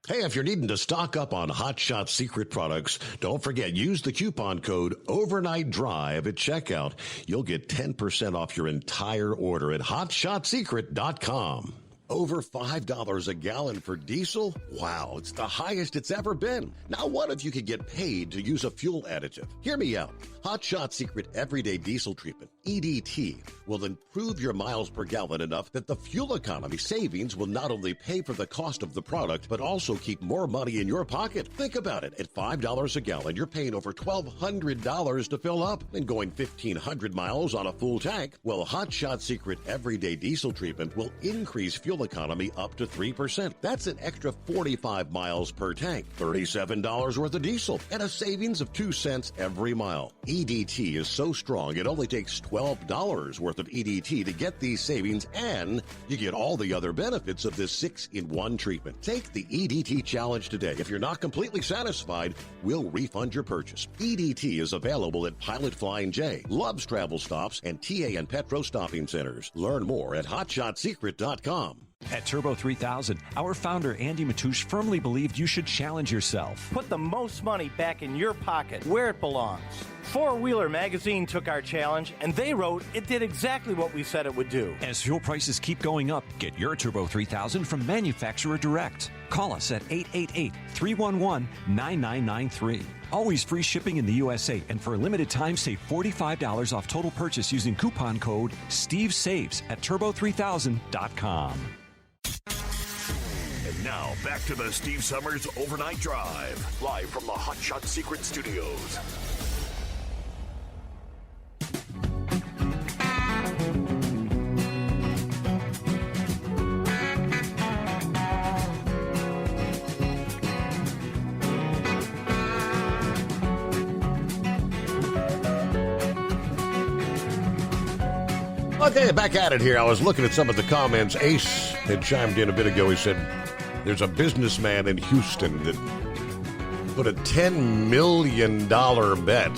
Hey, if you're needing to stock up on Hot Shot Secret products, don't forget, use the coupon code Overnight Drive at checkout. You'll get 10% off your entire order at hotshotsecret.com. Over $5 a gallon for diesel? Wow, it's the highest it's ever been. Now, what if you could get paid to use a fuel additive? Hear me out. Hot Shot Secret Everyday Diesel Treatment, EDT, will improve your miles per gallon enough that the fuel economy savings will not only pay for the cost of the product, but also keep more money in your pocket. Think about it. At $5 a gallon, you're paying over $1,200 to fill up and going 1,500 miles on a full tank. Well, Hot Shot Secret Everyday Diesel Treatment will increase fuel economy up to 3%. That's an extra 45 miles per tank, $37 worth of diesel, and a savings of 2 cents every mile. EDT is so strong, it only takes $12 worth of EDT to get these savings, and you get all the other benefits of this 6-in-1 treatment. Take the EDT challenge today. If you're not completely satisfied, we'll refund your purchase. EDT is available at Pilot Flying J, Love's Travel Stops, and TA and Petro Stopping Centers. Learn more at hotshotsecret.com. At Turbo 3000, our founder Andy Matouche firmly believed you should challenge yourself. Put the most money back in your pocket, where it belongs. Four Wheeler Magazine took our challenge, and they wrote it did exactly what we said it would do. As fuel prices keep going up, get your Turbo 3000 from manufacturer direct. Call us at 888-311-9993. Always free shipping in the USA, and for a limited time, save $45 off total purchase using coupon code STEVESAVES at turbo3000.com. And now, back to the Steve Summers Overnight Drive, live from the Hot Shot Secret Studios. Okay, back at it here. I was looking at some of the comments. Ace had chimed in a bit ago. He said there's a businessman in Houston that put a $10 million bet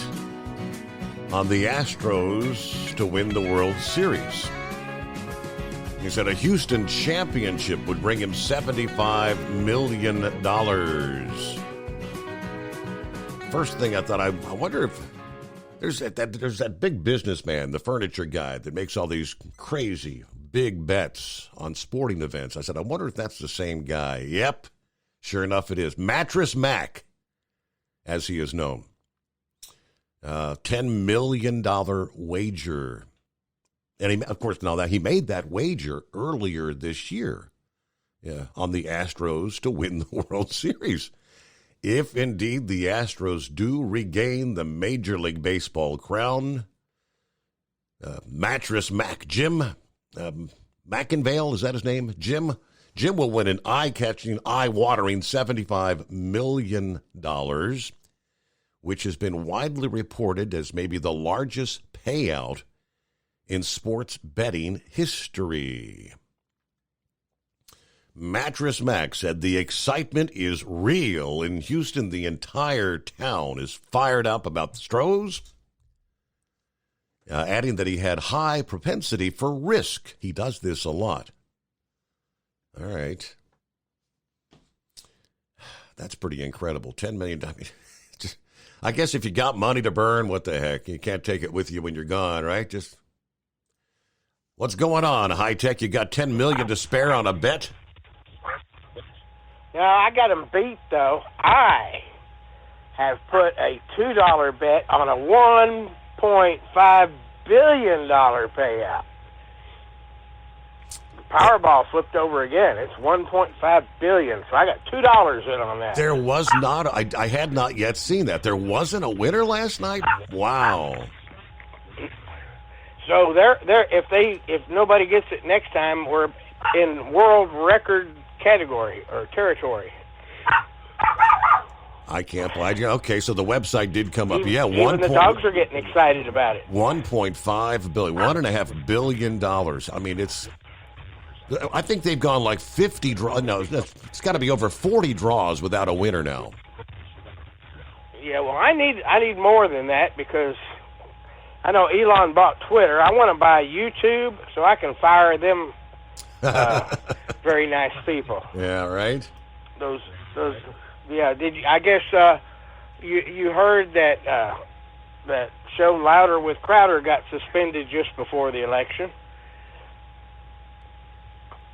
on the Astros to win the World Series. He said a Houston championship would bring him $75 million. First thing I thought, I wonder if there's that big businessman, the furniture guy that makes all these crazy big bets on sporting events. I said, I wonder if that's the same guy. Yep, sure enough it is. Mattress Mac, as he is known. $10 million wager. And he, of course, now that he made that wager earlier this year on the Astros to win the World Series. If indeed the Astros do regain the Major League Baseball crown, Mattress Mac, Jim McIngvale, is that his name? Jim will win an eye-catching, eye-watering $75 million, which has been widely reported as maybe the largest payout in sports betting history. Mattress Mac said the excitement is real in Houston. The entire town is fired up about the Stros, adding that he had high propensity for risk. He does this a lot. All right. That's pretty incredible. $10 million. I guess if you got money to burn, what the heck? You can't take it with you when you're gone, right? Just what's going on, High Tech? You got $10 million to spare on a bet? No, I got him beat, though. I have put a $2 bet on a $1.5 billion payout. Powerball flipped over again. It's $1.5 billion. So I got $2 in on that. There was not. I had not yet seen that. There wasn't a winner last night. Wow. So if nobody gets it next time, we're in world record category or territory. I can't believe you. Okay, so the website did come up. Yeah, even the dogs are getting excited about it. $1.5 billion, $1.5 billion. I mean, I think they've gone like 50 draws. No, it's got to be over 40 draws without a winner now. Yeah, well, I need more than that because I know Elon bought Twitter. I want to buy YouTube so I can fire them very nice people. Yeah, right. Those. Yeah. Did you? I guess you heard that that show Louder with Crowder got suspended just before the election.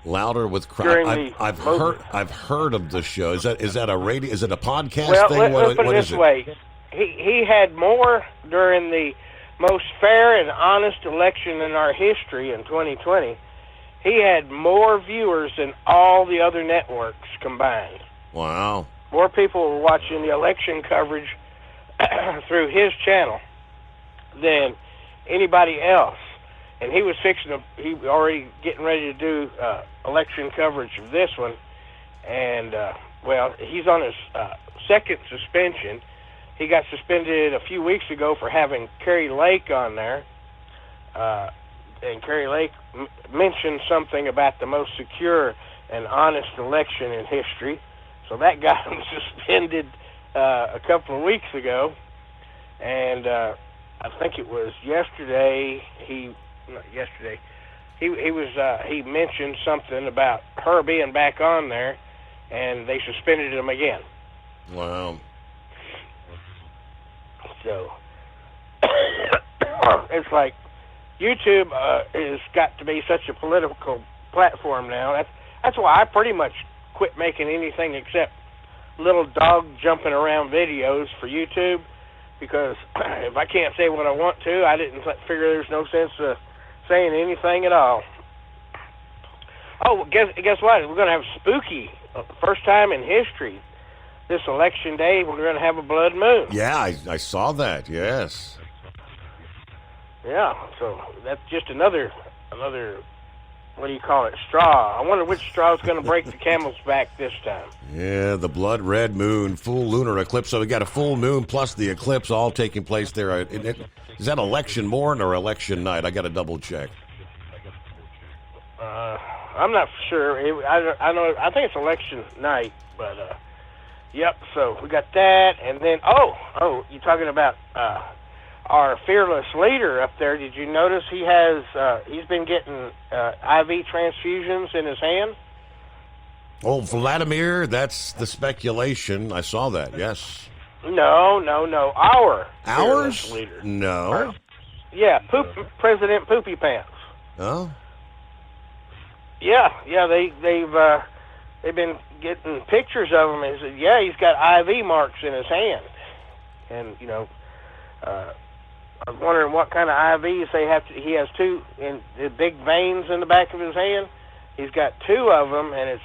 Louder with Crowder. I've heard of the show. Is that a radio? Is it a podcast thing? Let's put it this way. He had more during the most fair and honest election in our history in 2020. He had more viewers than all the other networks combined. Wow. More people were watching the election coverage through his channel than anybody else. And he was he already getting ready to do election coverage of this one. And, he's on his second suspension. He got suspended a few weeks ago for having Kari Lake on there. And Kari Lake mentioned something about the most secure and honest election in history. So that got him suspended a couple of weeks ago. And I think it was yesterday, he mentioned something about her being back on there, and they suspended him again. Wow. So it's like YouTube has got to be such a political platform now. That's why I pretty much quit making anything except little dog jumping around videos for YouTube, because if I can't say what I want to, I didn't figure there's no sense of saying anything at all. Oh, guess what? We're going to have spooky, first time in history. This election day, we're going to have a blood moon. Yeah, I saw that, yes. Yeah, so that's just another, what do you call it, straw. I wonder which straw is going to break the camel's back this time. Yeah, the blood red moon, full lunar eclipse. So we got a full moon plus the eclipse all taking place there. Is that election morning or election night? I got to double check. I'm not sure. I think it's election night, but yep. So we got that, and then you're talking about our fearless leader up there. Did you notice he's been getting IV transfusions in his hand? Oh, Vladimir, that's the speculation. I saw that, yes. No. Our Ours? leader. No. Yeah, President Poopy Pants. Oh? Yeah, they've been getting pictures of him. He said, yeah, he's got IV marks in his hand. And, I was wondering what kind of IVs they have. He has two in the big veins in the back of his hand. He's got two of them, and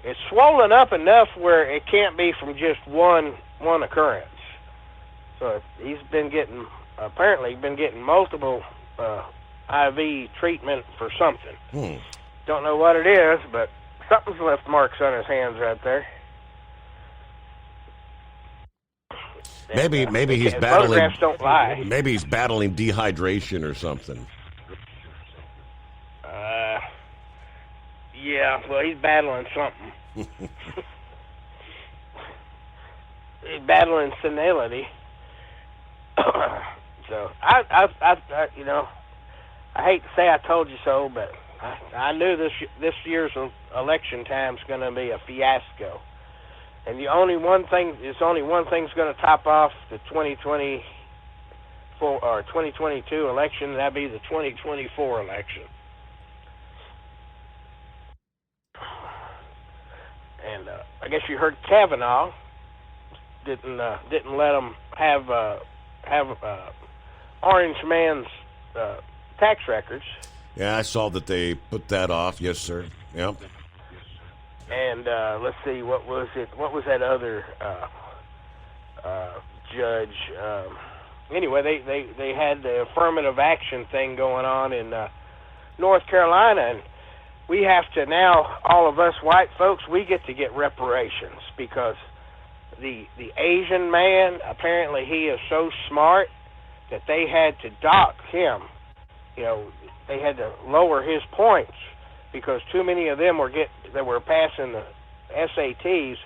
it's swollen up enough where it can't be from just one occurrence. So he's been getting multiple IV treatment for something. Don't know what it is, but something's left marks on his hands right there. Maybe he's battling. Photographs don't lie. Maybe he's battling dehydration or something. Yeah. Well, he's battling something. He's battling senility. So I hate to say I told you so, but I knew this year's election time is going to be a fiasco. And there's only one thing's going to top off the 2024 or 2022 election, and that'd be the 2024 election. And I guess you heard Kavanaugh didn't let them have Orange Man's tax records. Yeah, I saw that they put that off. Yes, sir. Yep. And let's see, what was it? What was that other judge? Anyway, they had the affirmative action thing going on in North Carolina, and we have to now, all of us white folks, we get to get reparations because the Asian man, apparently he is so smart that they had to dock him. You know, they had to lower his points because too many of them were passing the SATs.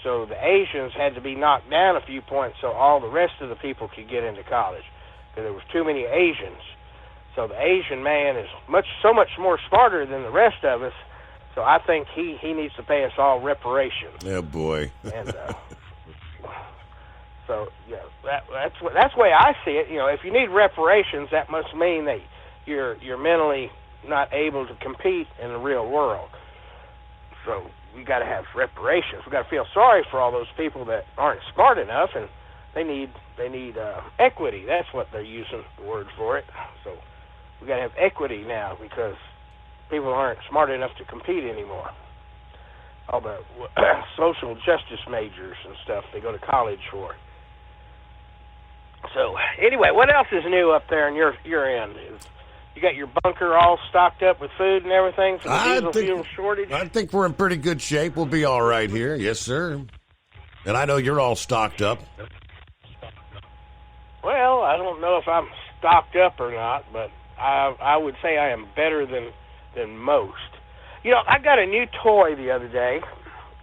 So the Asians had to be knocked down a few points so all the rest of the people could get into college because there was too many Asians. So the Asian man is so much more smarter than the rest of us. So I think he needs to pay us all reparations. Oh boy. And so yeah, that's the way I see it. You know, if you need reparations, that must mean that you're mentally not able to compete in the real world. So we got to have reparations. We got to feel sorry for all those people that aren't smart enough, and they need equity. That's what they're using the word for it. So we got to have equity now because people aren't smart enough to compete anymore. All the social justice majors and stuff they go to college for. So anyway, what else is new up there in your end? You got your bunker all stocked up with food and everything for the diesel fuel shortage? I think we're in pretty good shape. We'll be all right here. Yes, sir. And I know you're all stocked up. Well, I don't know if I'm stocked up or not, but I would say I am better than most. You know, I got a new toy the other day,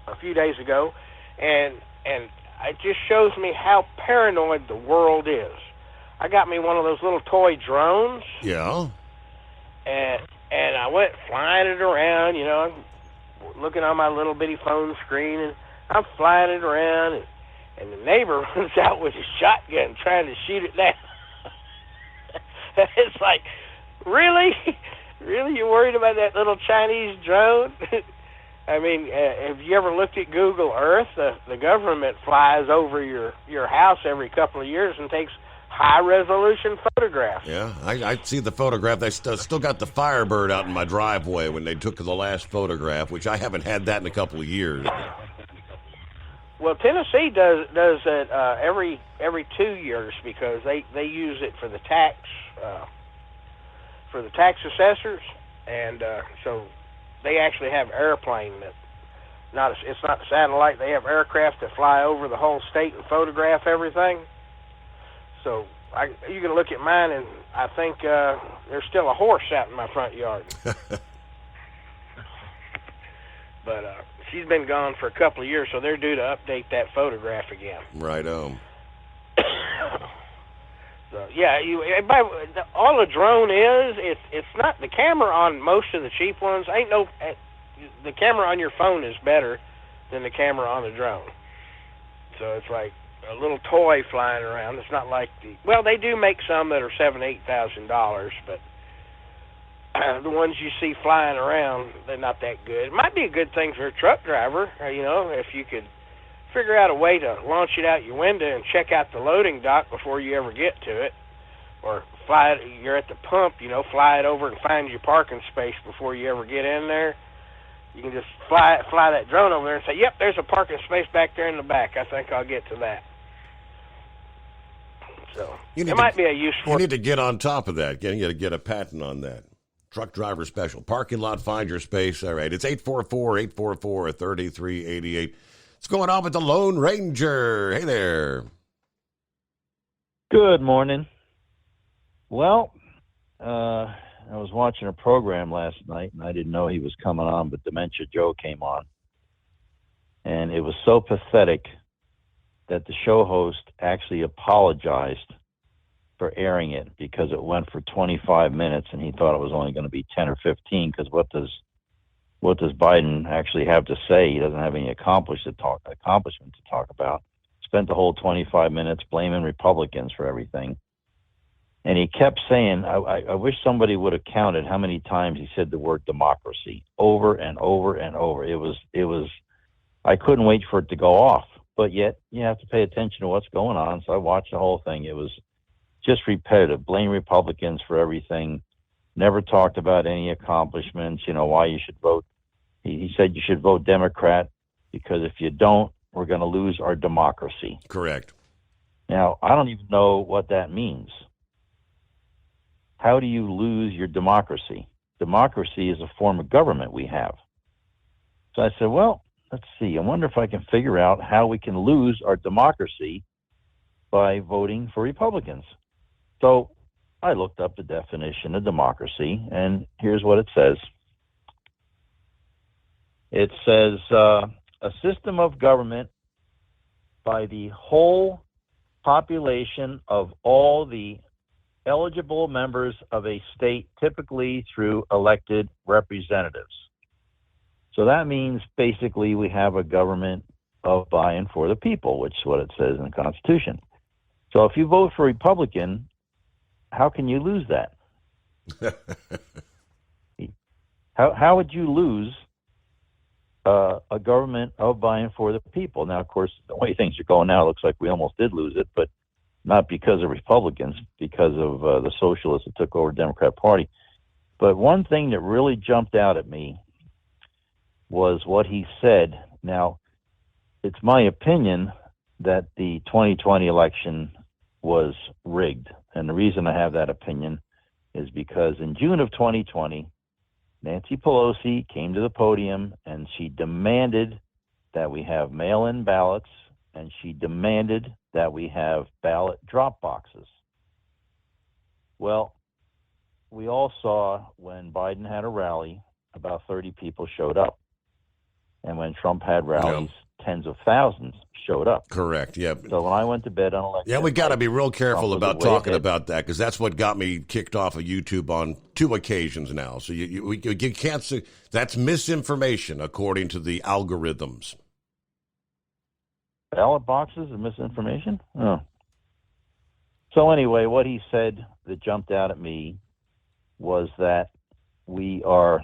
a few days ago, and it just shows me how paranoid the world is. I got me one of those little toy drones. Yeah. And I went flying it around, you know, looking on my little bitty phone screen, and I'm flying it around, and the neighbor runs out with his shotgun trying to shoot it down. It's like, really? Really, you worried about that little Chinese drone? I mean, have you ever looked at Google Earth? The government flies over your house every couple of years and takes high-resolution photographs. Yeah, I see the photograph. They still got the Firebird out in my driveway when they took the last photograph, which I haven't had that in a couple of years. Well, Tennessee does it every 2 years because they use it for the tax assessors, and so they actually have airplane that it's not satellite. They have aircraft that fly over the whole state and photograph everything. So you can look at mine, and I think there's still a horse out in my front yard. But she's been gone for a couple of years, so they're due to update that photograph again. Right on. So yeah, all a drone is it's not the camera on most of the cheap ones. The camera on your phone is better than the camera on the drone. So it's like a little toy flying around. It's not like they do make some that are $7,000-$8,000, but the ones you see flying around, they're not that good. It might be a good thing for a truck driver, you know, if you could figure out a way to launch it out your window and check out the loading dock before you ever get to it, or fly it. You're at the pump, you know, fly it over and find your parking space before you ever get in there. You can just fly that drone over there and say, "Yep, there's a parking space back there in the back. I think I'll get to that." So it might be a use for. You need to get on top of that. You got to get a patent on that. Truck driver special. Parking lot, find your space. All right. It's 844-844-3388. What's going on with the Lone Ranger? Hey there. Good morning. Well, I was watching a program last night, and I didn't know he was coming on, but Dementia Joe came on. And it was so pathetic that the show host actually apologized for airing it because it went for 25 minutes, and he thought it was only going to be 10 or 15, because what does Biden actually have to say? He doesn't have any accomplishment to talk about. Spent the whole 25 minutes blaming Republicans for everything. And he kept saying, I wish somebody would have counted how many times he said the word democracy over and over and over. It was, I couldn't wait for it to go off, but yet you have to pay attention to what's going on. So I watched the whole thing. It was just repetitive. Blame Republicans for everything. Never talked about any accomplishments, why you should vote. He said you should vote Democrat because if you don't, we're going to lose our democracy. Correct. Now, I don't even know what that means. How do you lose your democracy? Democracy is a form of government we have. So I said, well, let's see. I wonder if I can figure out how we can lose our democracy by voting for Republicans. So I looked up the definition of democracy, and here's what it says. It says, a system of government by the whole population of all the eligible members of a state, typically through elected representatives. So that means basically we have a government of by and for the people, which is what it says in the Constitution. So if you vote for Republican, how can you lose that? How would you lose a government of by and for the people? Now, of course, the way things are going now, it looks like we almost did lose it, but not because of Republicans, because of the socialists that took over the Democrat Party. But one thing that really jumped out at me was what he said. Now, it's my opinion that the 2020 election was rigged. And the reason I have that opinion is because in June of 2020, Nancy Pelosi came to the podium and she demanded that we have mail-in ballots, and she demanded that we have ballot drop boxes. Well, we all saw when Biden had a rally, about 30 people showed up. And when Trump had rallies, tens of thousands showed up. Correct, yeah. So when I went to bed on election... Yeah, we got to be real careful about talking about that, because that's what got me kicked off of YouTube on 2 occasions now. So you can't say... That's misinformation, according to the algorithms. Ballot boxes and misinformation? Oh. So anyway, what he said that jumped out at me was that we are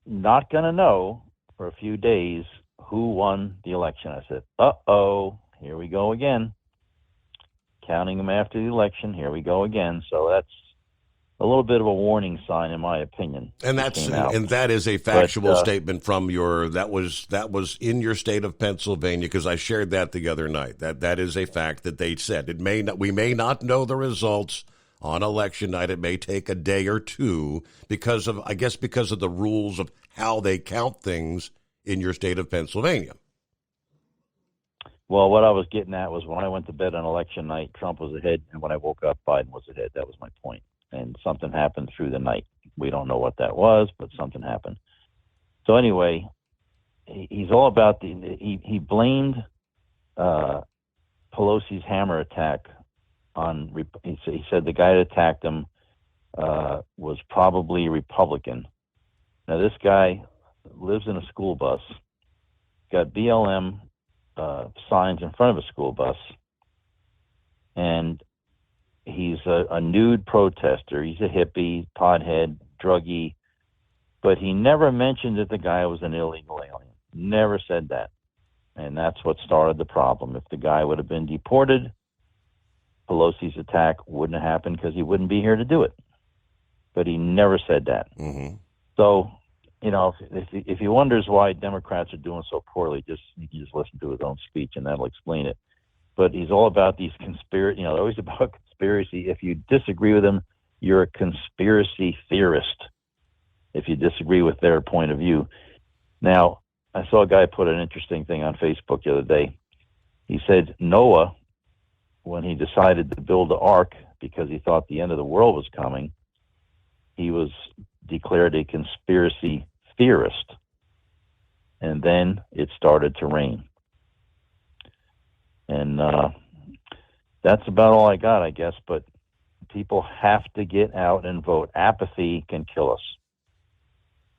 not going to know for a few days who won the election. I said, uh-oh, here we go again. Counting them after the election, here we go again. So that's a little bit of a warning sign, in my opinion. And that is a factual statement from that was in your state of Pennsylvania, because I shared that the other night. That is a fact that they said. We may not know the results on election night. It may take a day or two because of the rules of how they count things in your state of Pennsylvania. Well, what I was getting at was when I went to bed on election night, Trump was ahead, and when I woke up, Biden was ahead. That was my point. And something happened through the night. We don't know what that was, but something happened. So anyway, he's all about he blamed Pelosi's hammer attack on. He said the guy that attacked him was probably a Republican. Now this guy lives in a school bus, got BLM signs in front of a school bus, and he's a nude protester. He's a hippie, pothead, druggie, but he never mentioned that the guy was an illegal alien. Never said that. And that's what started the problem. If the guy would have been deported, Pelosi's attack wouldn't have happened because he wouldn't be here to do it. But he never said that. Mm-hmm. So, if he wonders why Democrats are doing so poorly, you can just listen to his own speech and that'll explain it. But he's all about these conspiracy, they're always about conspiracy. If you disagree with him, you're a conspiracy theorist. If you disagree with their point of view. Now, I saw a guy put an interesting thing on Facebook the other day. He said Noah, when he decided to build the ark because he thought the end of the world was coming, he was declared a conspiracy theorist. And then it started to rain. And that's about all I got, I guess. But people have to get out and vote. Apathy can kill us.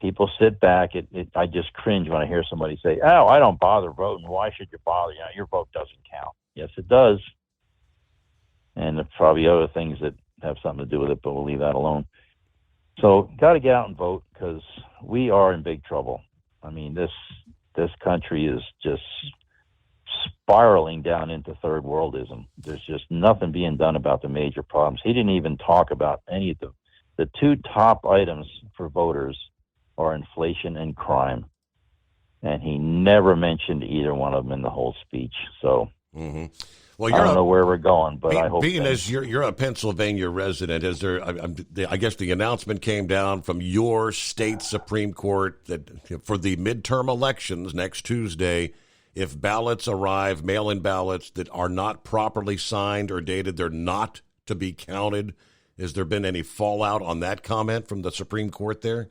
People sit back. I just cringe when I hear somebody say, "Oh, I don't bother voting. Why should you bother? Your vote doesn't count." Yes, it does. And there's probably other things that have something to do with it, but we'll leave that alone. So, got to get out and vote because we are in big trouble. I mean, this country is just spiraling down into third worldism. There's just nothing being done about the major problems. He didn't even talk about any of the two top items for voters are inflation and crime. And he never mentioned either one of them in the whole speech. So well, I don't know where we're going, but I hope. Being as you're a Pennsylvania resident, is there? I guess the announcement came down from your state Supreme Court that for the midterm elections next Tuesday, if ballots arrive, mail-in ballots that are not properly signed or dated, they're not to be counted. Has there been any fallout on that comment from the Supreme Court there?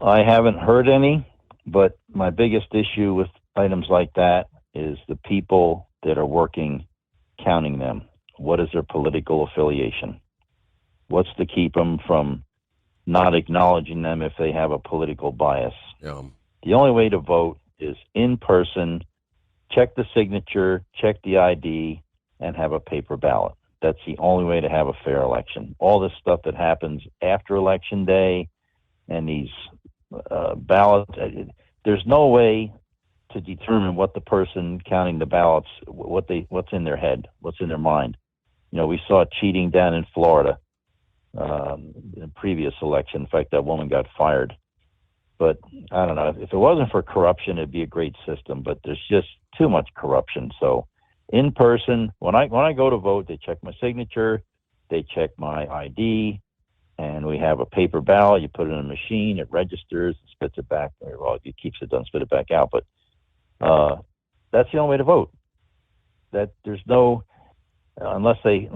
I haven't heard any, but my biggest issue with items like that is the people that are working counting them. What is their political affiliation? What's to keep them from not acknowledging them if they have a political bias? Yeah. The only way to vote is in person, check the signature, check the ID, and have a paper ballot. That's the only way to have a fair election. All this stuff that happens after Election Day and these ballots, there's no way to determine what the person counting the ballots, what's in their head, what's in their mind. You know, we saw cheating down in Florida in the previous election. In fact, that woman got fired. But I don't know. If it wasn't for corruption, it'd be a great system. But there's just too much corruption. So in person, when I go to vote, they check my signature, they check my ID, and we have a paper ballot. You put it in a machine, it registers, spits it back. Well, it keeps it, doesn't spit it back out. But that's the only way to vote. That there's no, unless they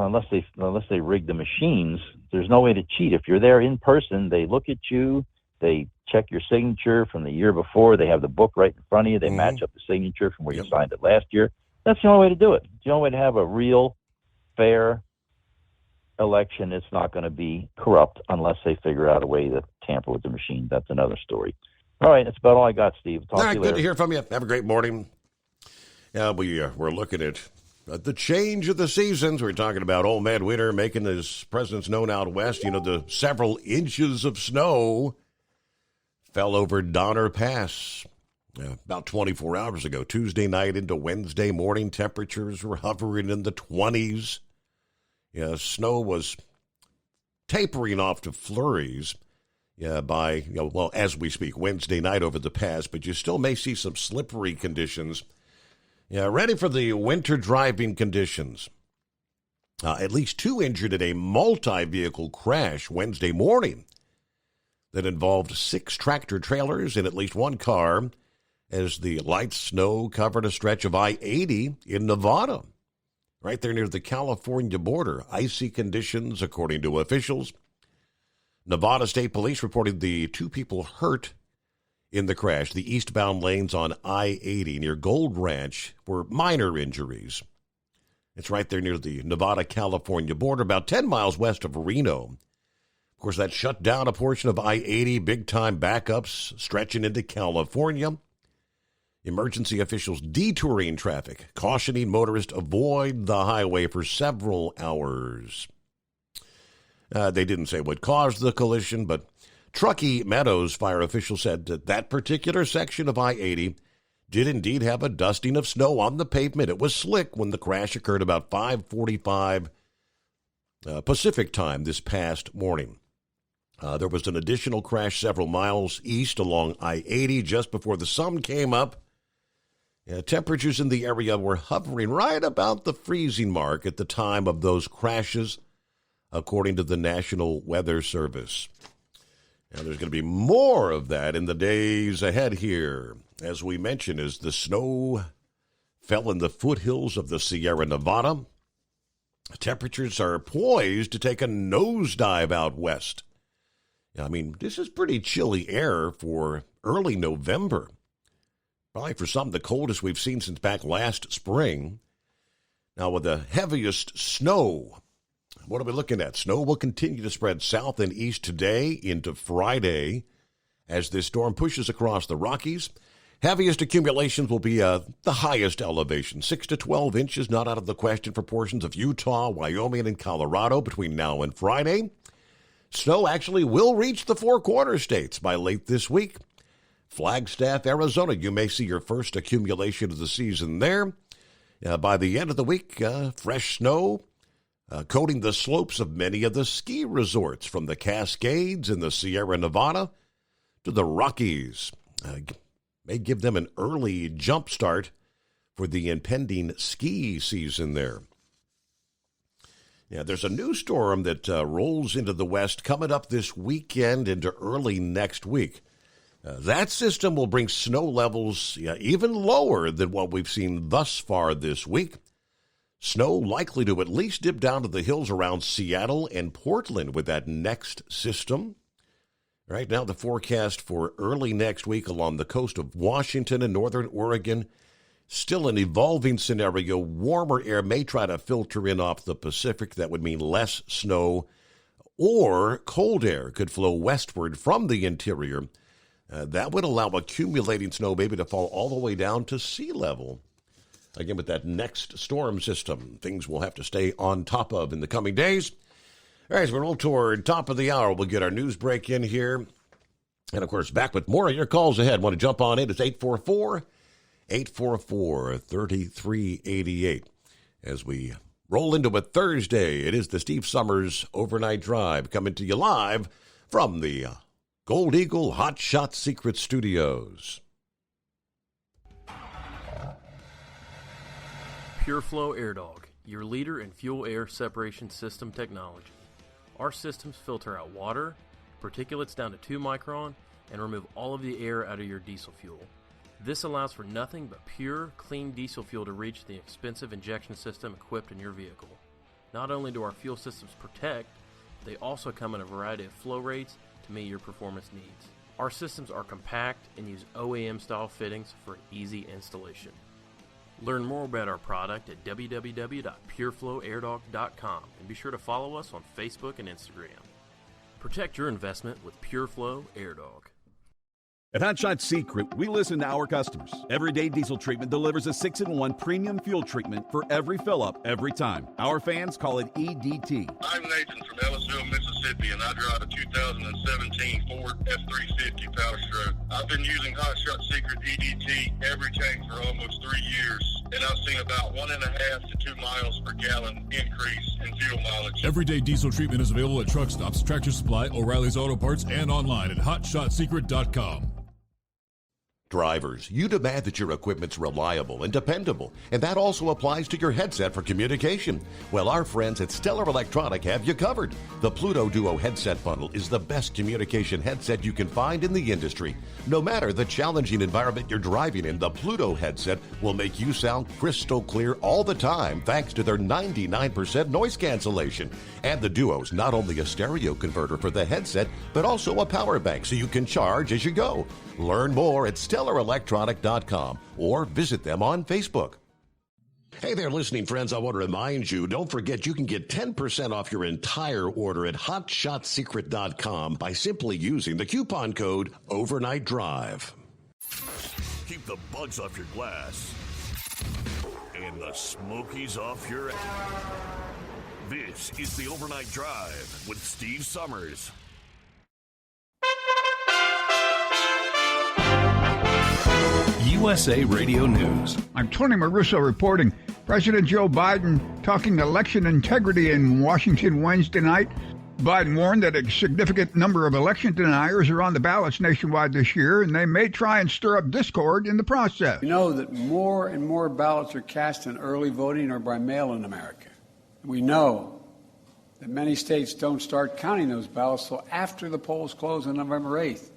rig the machines, there's no way to cheat. If you're there in person, they look at you, they check your signature from the year before. They have the book right in front of you. They match up the signature from where you signed it last year. That's the only way to do it. It's the only way to have a real, fair election. It's not going to be corrupt unless they figure out a way to tamper with the machine. That's another story. All right, that's about all I got, Steve. Talk to you later. Good to hear from you. Have a great morning. Yeah, we're looking at the change of the seasons. We're talking about Old Man Winter making his presence known out west. You know, the several inches of snow fell over Donner Pass about 24 hours ago. Tuesday night into Wednesday morning, temperatures were hovering in the 20s. Yeah, snow was tapering off to flurries by, as we speak, Wednesday night over the pass, but you still may see some slippery conditions. Yeah, ready for the winter driving conditions. At least 2 injured in a multi-vehicle crash Wednesday morning that involved 6 tractor trailers and at least 1 car as the light snow covered a stretch of I-80 in Nevada, right there near the California border. Icy conditions, according to officials. Nevada State Police reported the 2 people hurt in the crash. The eastbound lanes on I-80 near Gold Ranch were minor injuries. It's right there near the Nevada-California border, about 10 miles west of Reno. Of course, that shut down a portion of I-80, big-time backups stretching into California. Emergency officials detouring traffic, cautioning motorists avoid the highway for several hours. They didn't say what caused the collision, but Truckee Meadows fire officials said that that particular section of I-80 did indeed have a dusting of snow on the pavement. It was slick when the crash occurred about 5:45 Pacific time this past morning. There was an additional crash several miles east along I-80 just before the sun came up. Temperatures in the area were hovering right about the freezing mark at the time of those crashes, according to the National Weather Service. Now, there's going to be more of that in the days ahead here. As we mentioned, as the snow fell in the foothills of the Sierra Nevada, temperatures are poised to take a nosedive out west. I mean, this is pretty chilly air for early November. Probably for some, the coldest we've seen since back last spring. Now, with the heaviest snow, what are we looking at? Snow will continue to spread south and east today into Friday as this storm pushes across the Rockies. Heaviest accumulations will be the highest elevation, 6 to 12 inches, not out of the question for portions of Utah, Wyoming, and Colorado between now and Friday. Snow actually will reach the 4 quarter states by late this week. Flagstaff, Arizona. You may see your first accumulation of the season there. By the end of the week, fresh snow coating the slopes of many of the ski resorts, from the Cascades in the Sierra Nevada to the Rockies. May give them an early jump start for the impending ski season there. Yeah, there's a new storm that rolls into the west coming up this weekend into early next week. That system will bring snow levels even lower than what we've seen thus far this week. Snow likely to at least dip down to the hills around Seattle and Portland with that next system. Right now, the forecast for early next week along the coast of Washington and northern Oregon, still an evolving scenario. Warmer air may try to filter in off the Pacific. That would mean less snow, or cold air could flow westward from the interior. That would allow accumulating snow maybe to fall all the way down to sea level. Again, with that next storm system, things we'll have to stay on top of in the coming days. All right, as we roll toward top of the hour, we'll get our news break in here. And, of course, back with more of your calls ahead. Want to jump on in? It's 844-844-3388. As we roll into a Thursday, it is the Steve Summers Overnight Drive coming to you live from the Gold Eagle Hot Shot Secret Studios. PureFlow Air Dog, your leader in fuel air separation system technology. Our systems filter out water, particulates down to 2 micron, and remove all of the air out of your diesel fuel. This allows for nothing but pure, clean diesel fuel to reach the expensive injection system equipped in your vehicle. Not only do our fuel systems protect, they also come in a variety of flow rates to meet your performance needs. Our systems are compact and use OEM-style fittings for easy installation. Learn more about our product at www.pureflowairdog.com and be sure to follow us on Facebook and Instagram. Protect your investment with PureFlow Air Dog. At Hot Shot Secret, we listen to our customers. Everyday Diesel Treatment delivers a 6-in-1 premium fuel treatment for every fill-up, every time. Our fans call it EDT. I'm Nathan from Ellisville, Mississippi, and I drive a 2017 Ford F-350 Power Stroke. I've been using Hot Shot Secret EDT every tank for almost 3 years, and I've seen about 1.5 to 2 miles per gallon increase in fuel mileage. Everyday Diesel Treatment is available at truck stops, Tractor Supply, O'Reilly's Auto Parts, and online at HotShotSecret.com. Drivers, you demand that your equipment's reliable and dependable, and that also applies to your headset for communication. Well, our friends at Stellar Electronic have you covered. The Pluto Duo headset bundle is the best communication headset you can find in the industry. No matter the challenging environment you're driving in, the Pluto headset will make you sound crystal clear all the time thanks to their 99% noise cancellation. And the Duo's not only a stereo converter for the headset, but also a power bank so you can charge as you go. Learn more at StellarElectronic.com or visit them on Facebook. Hey there, listening friends. I want to remind you, don't forget you can get 10% off your entire order at HotShotSecret.com by simply using the coupon code Overnight Drive. Keep the bugs off your glass and the smokies off your ass. This is the Overnight Drive with Steve Summers. USA Radio News. I'm Tony Maruso reporting. President Joe Biden talking election integrity in Washington Wednesday night. Biden warned that a significant number of election deniers are on the ballots nationwide this year, and they may try and stir up discord in the process. We know that more and more ballots are cast in early voting or by mail in America. We know that many states don't start counting those ballots till after the polls close on November 8th.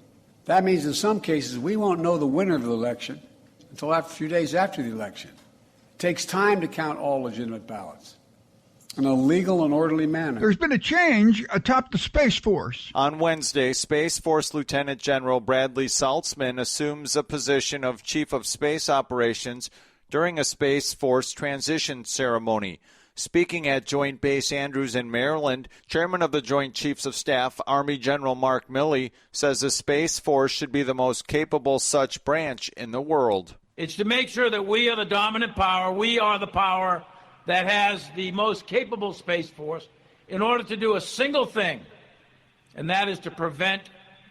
That means in some cases we won't know the winner of the election until a few days after the election. It takes time to count all legitimate ballots in a legal and orderly manner. There's been a change atop the Space Force. On Wednesday, Space Force Lieutenant General Bradley Saltzman assumes a position of Chief of Space Operations during a Space Force transition ceremony. Speaking at Joint Base Andrews in Maryland, Chairman of the Joint Chiefs of Staff, Army General Mark Milley, says the Space Force should be the most capable such branch in the world. It's to make sure that we are the dominant power. We are the power that has the most capable Space Force in order to do a single thing, and that is to prevent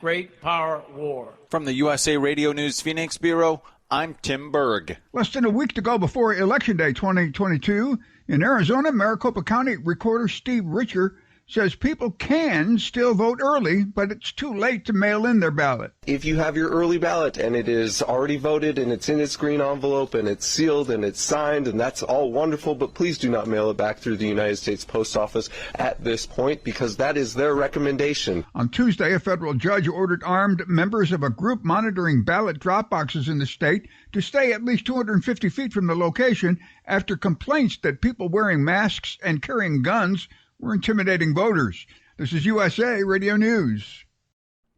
great power war. From the USA Radio News Phoenix Bureau, I'm Tim Berg. Less than a week to go before Election Day 2022, in Arizona, Maricopa County Recorder Steve Richer says people can still vote early, but it's too late to mail in their ballot. If you have your early ballot and it is already voted and it's in its green envelope and it's sealed and it's signed, and that's all wonderful, but please do not mail it back through the United States Post Office at this point, because that is their recommendation. On Tuesday, a federal judge ordered armed members of a group monitoring ballot drop boxes in the state to stay at least 250 feet from the location after complaints that people wearing masks and carrying guns were intimidating voters. This is USA Radio News.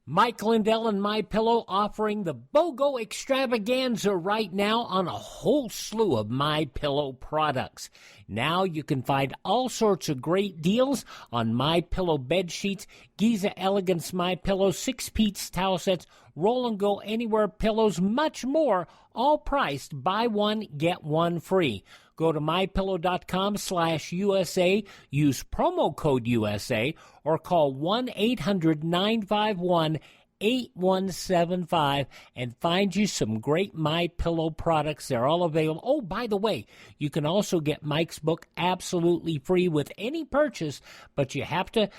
Mike Lindell and MyPillow offering the BOGO extravaganza right now on a whole slew of MyPillow products. Now you can find all sorts of great deals on MyPillow bed sheets, Giza Elegance MyPillow, 6-piece towel sets, Roll and Go Anywhere pillows, much more, all priced buy one, get one free. Go to mypillow.com/USA, use promo code USA, or call 1-800-951-8175 and find you some great MyPillow products. They're all available. Oh, by the way, you can also get Mike's book absolutely free with any purchase, but you have to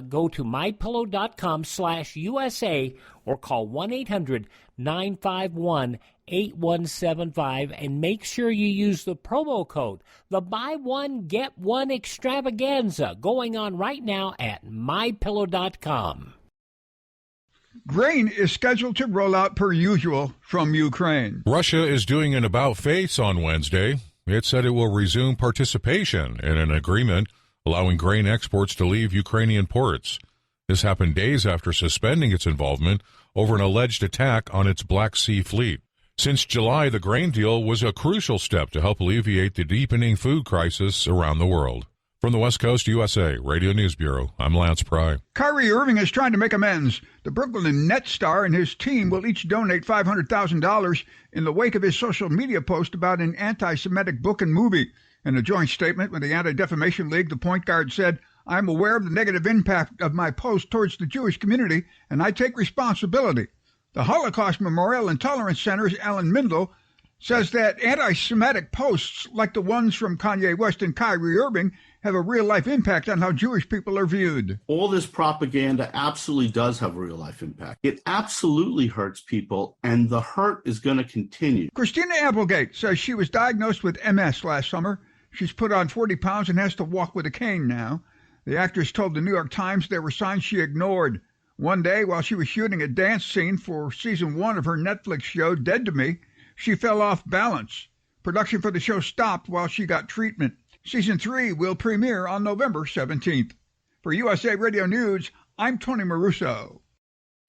go to mypillow.com/USA or call 1-800-951-8175 and make sure you use the promo code, the buy one, get one extravaganza, going on right now at mypillow.com. Grain is scheduled to roll out per usual from Ukraine. Russia is doing an about-face on Wednesday. It said it will resume participation in an agreement allowing grain exports to leave Ukrainian ports. This happened days after suspending its involvement over an alleged attack on its Black Sea fleet. Since July, the grain deal was a crucial step to help alleviate the deepening food crisis around the world. From the West Coast USA Radio News Bureau, I'm Lance Pry. Kyrie Irving is trying to make amends. The Brooklyn Nets star and his team will each donate $500,000 in the wake of his social media post about an anti-Semitic book and movie. In a joint statement with the Anti-Defamation League, the point guard said, "I'm aware of the negative impact of my post towards the Jewish community, and I take responsibility." The Holocaust Memorial and Tolerance Center's Alan Mindel says that anti-Semitic posts like the ones from Kanye West and Kyrie Irving have a real-life impact on how Jewish people are viewed. All this propaganda absolutely does have a real-life impact. It absolutely hurts people, and the hurt is going to continue. Christina Applegate says she was diagnosed with MS last summer. She's put on 40 pounds and has to walk with a cane now. The actress told the New York Times there were signs she ignored. One day, while she was shooting a dance scene for season 1 of her Netflix show, Dead to Me, she fell off balance. Production for the show stopped while she got treatment. Season 3 will premiere on November 17th. For USA Radio News, I'm Tony Maruso.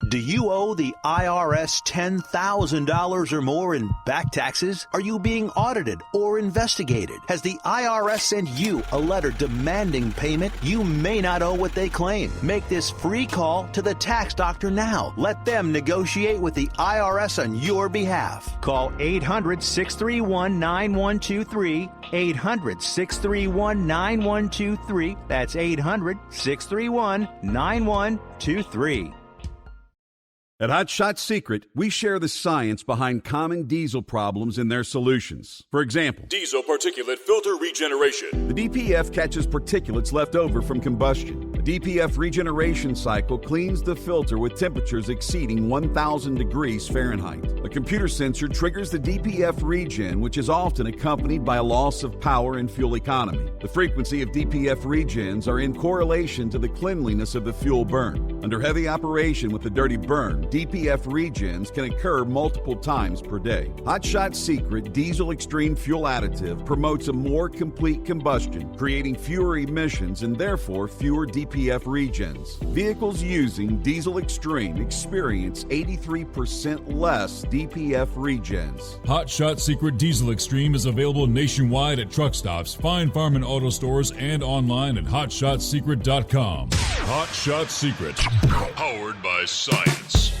Do you owe the IRS $10,000 or more in back taxes? Are you being audited or investigated? Has the IRS sent you a letter demanding payment? You may not owe what they claim. Make this free call to the tax doctor now. Let them negotiate with the IRS on your behalf. Call 800-631-9123. 800-631-9123. That's 800-631-9123. At Hot Shot Secret, we share the science behind common diesel problems and their solutions. For example, diesel particulate filter regeneration. The DPF catches particulates left over from combustion. The DPF regeneration cycle cleans the filter with temperatures exceeding 1,000 degrees Fahrenheit. A computer sensor triggers the DPF regen, which is often accompanied by a loss of power and fuel economy. The frequency of DPF regens are in correlation to the cleanliness of the fuel burn. Under heavy operation with the dirty burn, DPF regens can occur multiple times per day. Hot Shot Secret Diesel Extreme Fuel Additive promotes a more complete combustion, creating fewer emissions and therefore fewer DPF regens. Vehicles using Diesel Extreme experience 83% less DPF regens. Hot Shot Secret Diesel Extreme is available nationwide at truck stops, Fine Farm and auto stores, and online at hotshotsecret.com. Hot Shot Secret, powered by science.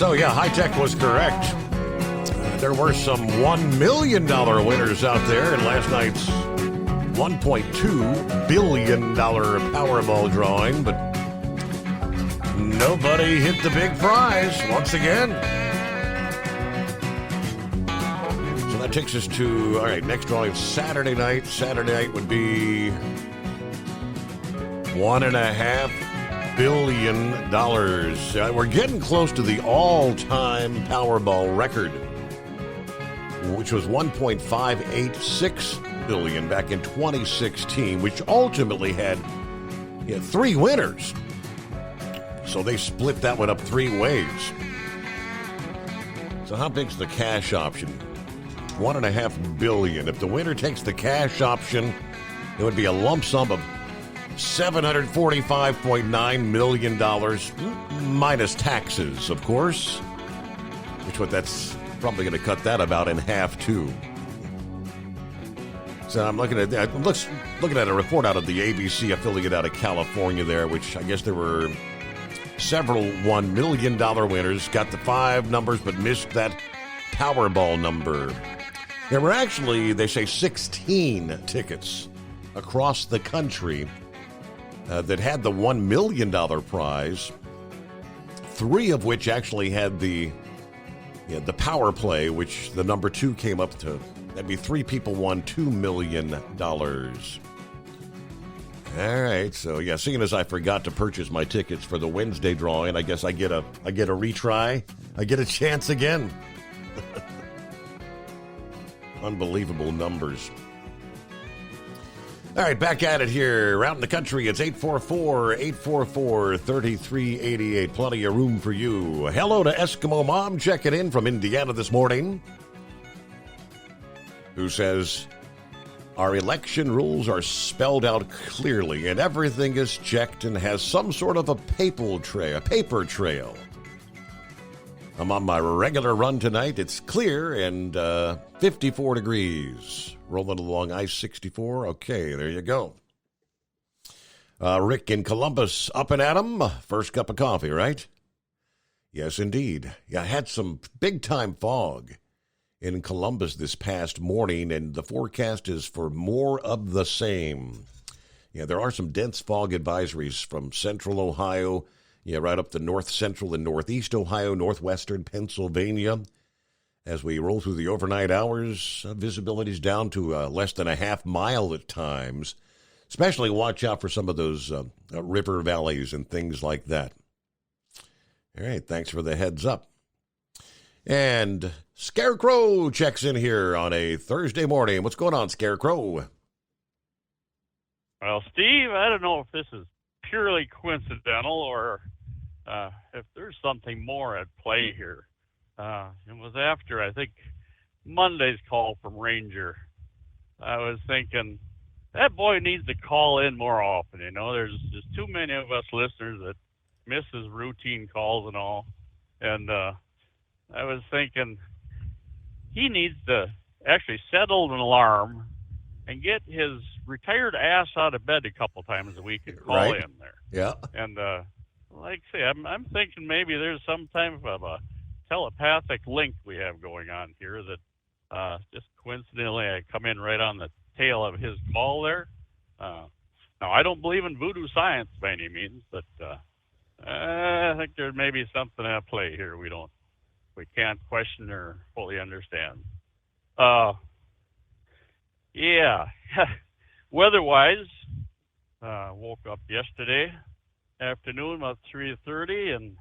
So, yeah, High Tech was correct. There were some $1 million winners out there in last night's $1.2 billion Powerball drawing, but nobody hit the big prize once again. So that takes us to, all right, next drawing Saturday night. Saturday night would be $1.5 billion. We're getting close to the all-time Powerball record, which was $1.586 billion back in 2016, which ultimately had 3 winners. So they split that one up 3 ways. So how big's the cash option? $1.5 billion. If the winner takes the cash option, it would be a lump sum of $745.9 million, minus taxes, of course. That's probably going to cut that about in half, too. So I'm looking at a report out of the ABC affiliate out of California there, which I guess there were several $1 million winners, got the 5 numbers, but missed that Powerball number. There were actually, they say, 16 tickets across the country that had the $1 million prize, 3 of which actually had the power play, which the number 2 came up to. That'd be 3 people won $2 million. All right, so yeah, seeing as I forgot to purchase my tickets for the Wednesday drawing, I guess I get a retry. I get a chance again. Unbelievable numbers. All right, back at it here. Out in the country, it's 844-844-3388. Plenty of room for you. Hello to Eskimo Mom checking in from Indiana this morning, who says, our election rules are spelled out clearly and everything is checked and has some sort of a paper trail. I'm on my regular run tonight. It's clear and 54 degrees. Rolling along I-64. Okay, there you go. Rick in Columbus, up and at 'em. First cup of coffee, right? Yes, indeed. Yeah, I had some big-time fog in Columbus this past morning, and the forecast is for more of the same. Yeah, there are some dense fog advisories from central Ohio, right up to north central and northeast Ohio, northwestern Pennsylvania. As we roll through the overnight hours, visibility's down to less than a half mile at times. Especially watch out for some of those river valleys and things like that. All right, thanks for the heads up. And Scarecrow checks in here on a Thursday morning. What's going on, Scarecrow? Well, Steve, I don't know if this is purely coincidental or if there's something more at play here. It was after, I think, Monday's call from Ranger. I was thinking, that boy needs to call in more often. There's just too many of us listeners that miss his routine calls and all. And I was thinking, he needs to actually settle an alarm and get his retired ass out of bed a couple times a week and call in there. Yeah. And like I say, I'm thinking maybe there's some type of a telepathic link we have going on here that just coincidentally I come in right on the tail of his call there. Now, I don't believe in voodoo science by any means, but I think there may be something at play here we can't question or fully understand. Yeah. Weather-wise, woke up yesterday afternoon about 3:30, and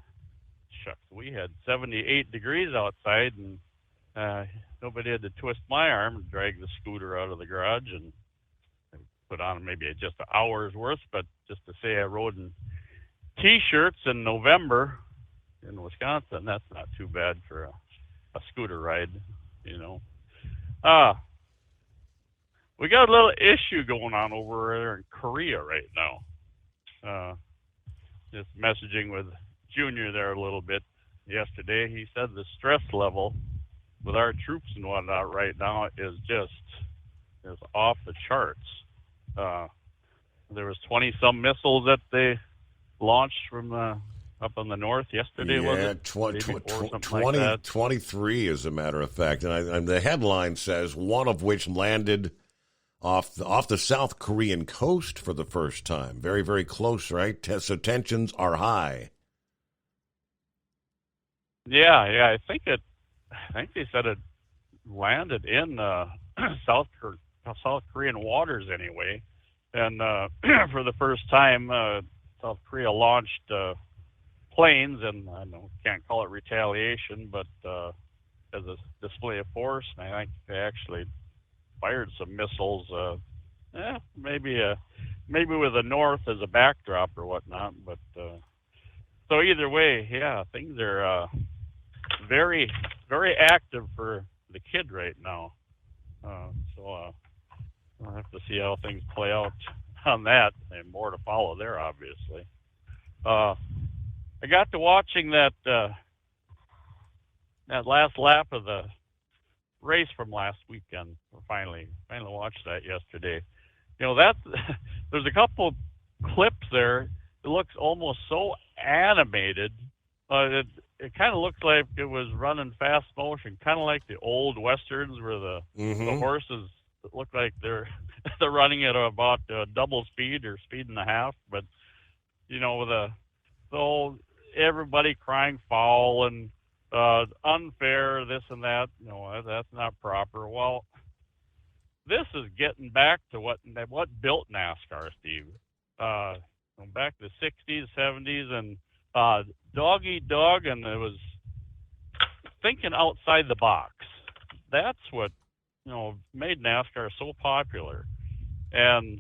shucks, we had 78 degrees outside, and nobody had to twist my arm and drag the scooter out of the garage and put on maybe just an hour's worth, but just to say I rode in T-shirts in November in Wisconsin, that's not too bad for a scooter ride, We got a little issue going on over there in Korea right now. Just messaging with Junior there a little bit yesterday. He said the stress level with our troops and whatnot right now is off the charts. There was 20-some missiles that they launched from up in the north yesterday, was it? 23, as a matter of fact. And the headline says one of which landed off the South Korean coast for the first time. Very, very close, right? So tensions are high. Yeah. I think they said it landed in South Korean waters anyway. And for the first time, South Korea launched planes, and I can't call it retaliation, but as a display of force. And I think they actually fired some missiles. Maybe with the north as a backdrop or whatnot. But so either way, yeah, things are very, very active for the kid right now. So I'll have to see how things play out on that, and more to follow there, obviously. I got to watching that last lap of the race from last weekend. Finally watched that yesterday. That there's a couple clips there. It looks almost so animated. It kind of looks like it was running fast motion, kind of like the old westerns where the horses look like they're running at about double speed or speed and a half. But with the whole everybody crying foul and unfair, this and that, that's not proper. Well, this is getting back to what built NASCAR, Steve. Back to the 60s, 70s, and dog eat dog, and it was thinking outside the box. That's what made NASCAR so popular. And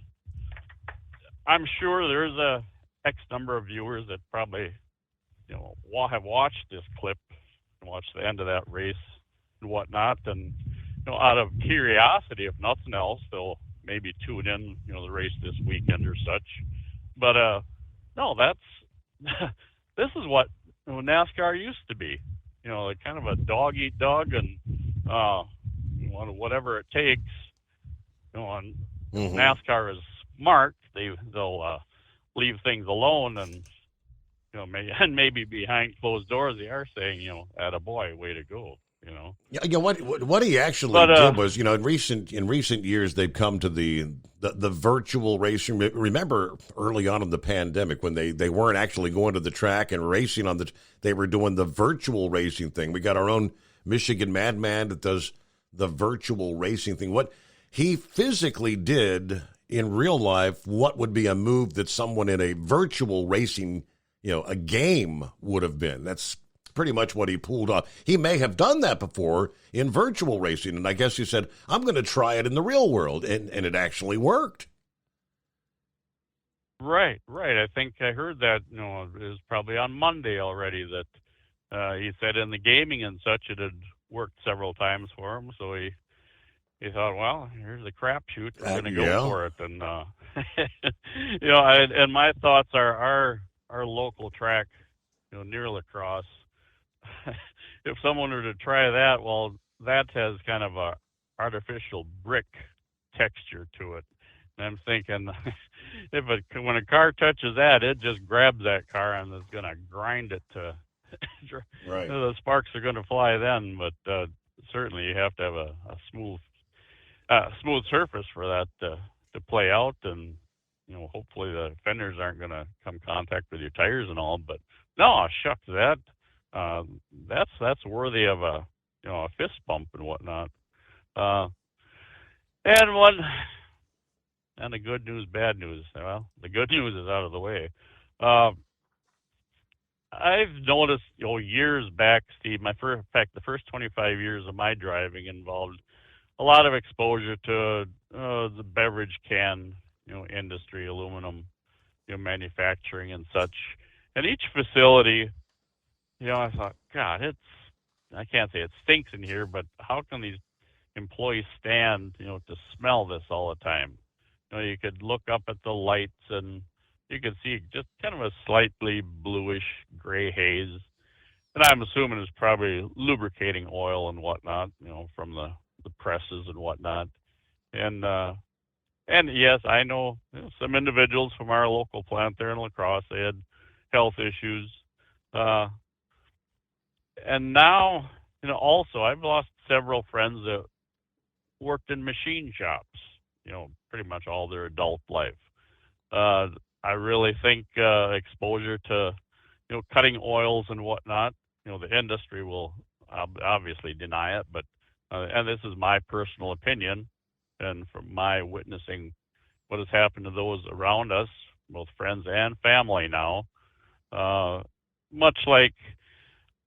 I'm sure there's a X number of viewers that probably have watched this clip and watched the end of that race and whatnot, and out of curiosity, if nothing else, they'll maybe tune in the race this weekend or such. But no, that's this is what NASCAR used to be, kind of a dog eat dog, and whatever it takes. And NASCAR is smart. They'll leave things alone, and maybe behind closed doors they are saying, attaboy, way to go. Yeah. What he actually did was, in recent years, they've come to the virtual racing. Remember early on in the pandemic when they weren't actually going to the track and racing they were doing the virtual racing thing. We got our own Michigan Madman that does the virtual racing thing. What he physically did in real life, what would be a move that someone in a virtual racing, a game would have been. That's pretty much what he pulled off. He may have done that before in virtual racing, and I guess he said, I'm going to try it in the real world, and it actually worked. Right. I think I heard that, it was probably on Monday already that he said in the gaming and such it had worked several times for him, so he thought, well, here's a crapshoot, we're going to go for it. And, and my thoughts are our local track, near La Crosse, if someone were to try that, well, that has kind of a artificial brick texture to it. And I'm thinking, when a car touches that, it just grabs that car and is going to grind it to. Right. The sparks are going to fly then, but certainly you have to have a smooth surface for that to play out, and hopefully the fenders aren't going to come contact with your tires and all. But no, shucks, that's worthy of a fist bump and whatnot. And the good news, bad news. Well, the good news is out of the way. I've noticed, years back, Steve, the first 25 years of my driving involved a lot of exposure to the beverage can, industry, aluminum, manufacturing and such. And each facility, I thought, God, I can't say it stinks in here, but how can these employees stand, to smell this all the time? You could look up at the lights and you could see just kind of a slightly bluish gray haze. And I'm assuming it's probably lubricating oil and whatnot, from the presses and whatnot. And yes, I know some individuals from our local plant there in La Crosse, they had health issues. And now, also I've lost several friends that worked in machine shops, pretty much all their adult life. I really think exposure to, cutting oils and whatnot, the industry will obviously deny it, but and this is my personal opinion, and from my witnessing what has happened to those around us, both friends and family now, much like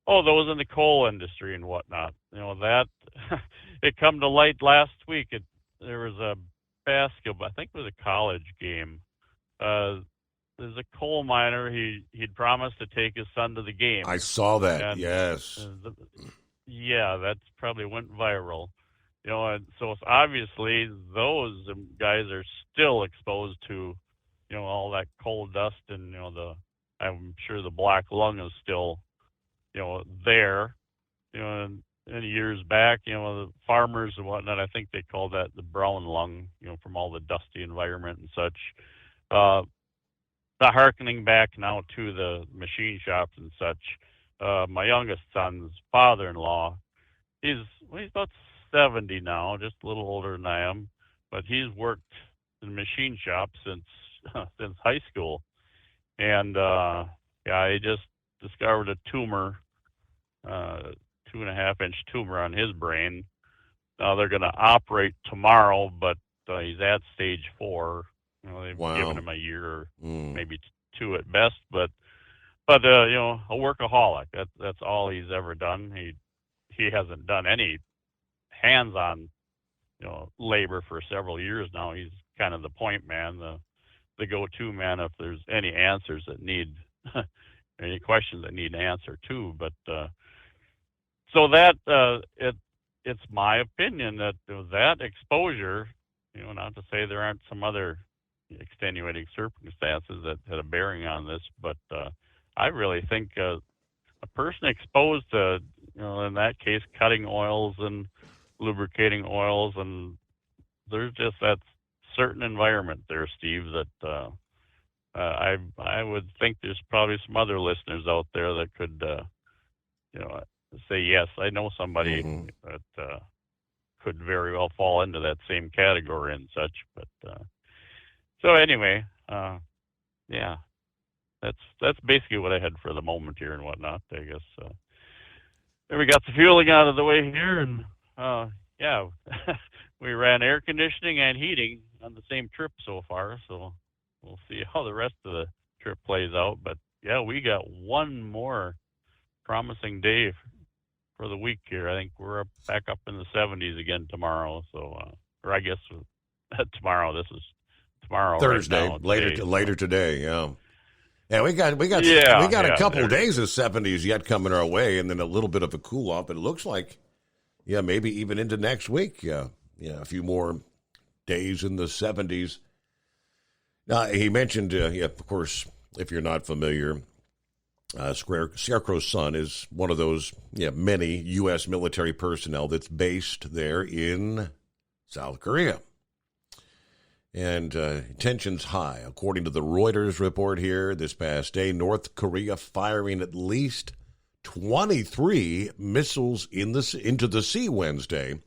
those in the coal industry and whatnot. That it come to light last week. There was a basketball, I think it was a college game. There's a coal miner. He'd promised to take his son to the game. I saw that. And, yes. Yeah, that's probably went viral. And so it's obviously those guys are still exposed to, all that coal dust, and I'm sure the black lung is still, there. And years back, the farmers and whatnot, I think they call that the brown lung, from all the dusty environment and such. Not hearkening back now to the machine shops and such. My youngest son's father-in-law, he's about 70 now, just a little older than I am, but he's worked in machine shops since high school. And he just discovered a tumor, 2.5-inch tumor on his brain. Now they're going to operate tomorrow, but he's at stage 4. They've given him a year or maybe 2 at best, but a workaholic. That's all he's ever done. He hasn't done any hands-on, labor for several years now. He's kind of the point man, the go-to man if there's any answers that need, any questions that need an answer too. But so that it's my opinion that that exposure, not to say there aren't some other extenuating circumstances that had a bearing on this, but I really think a person exposed to, in that case, cutting oils and lubricating oils, and there's just that certain environment there, Steve, that I would think there's probably some other listeners out there that could, say, yes, I know somebody that could very well fall into that same category and such. But so anyway, yeah, that's basically what I had for the moment here and whatnot, I guess. Then we got the fueling out of the way here, and yeah, we ran air conditioning and heating on the same trip so far, so we'll see how the rest of the trip plays out. But yeah, we got one more promising day for the week here. I think we're back up in the 70s again tomorrow. So, or I guess tomorrow. This is tomorrow. Thursday, right now, later today. Yeah. Yeah, we got a couple of days of 70s yet coming our way, and then a little bit of a cool off. But it looks like, yeah, maybe even into next week. Yeah, a few more days in the 70s. Now, he mentioned, of course, if you're not familiar, Scarecrow's son is one of those many U.S. military personnel that's based there in South Korea. And tensions high. According to the Reuters report here this past day, North Korea firing at least 23 missiles into the sea Wednesday,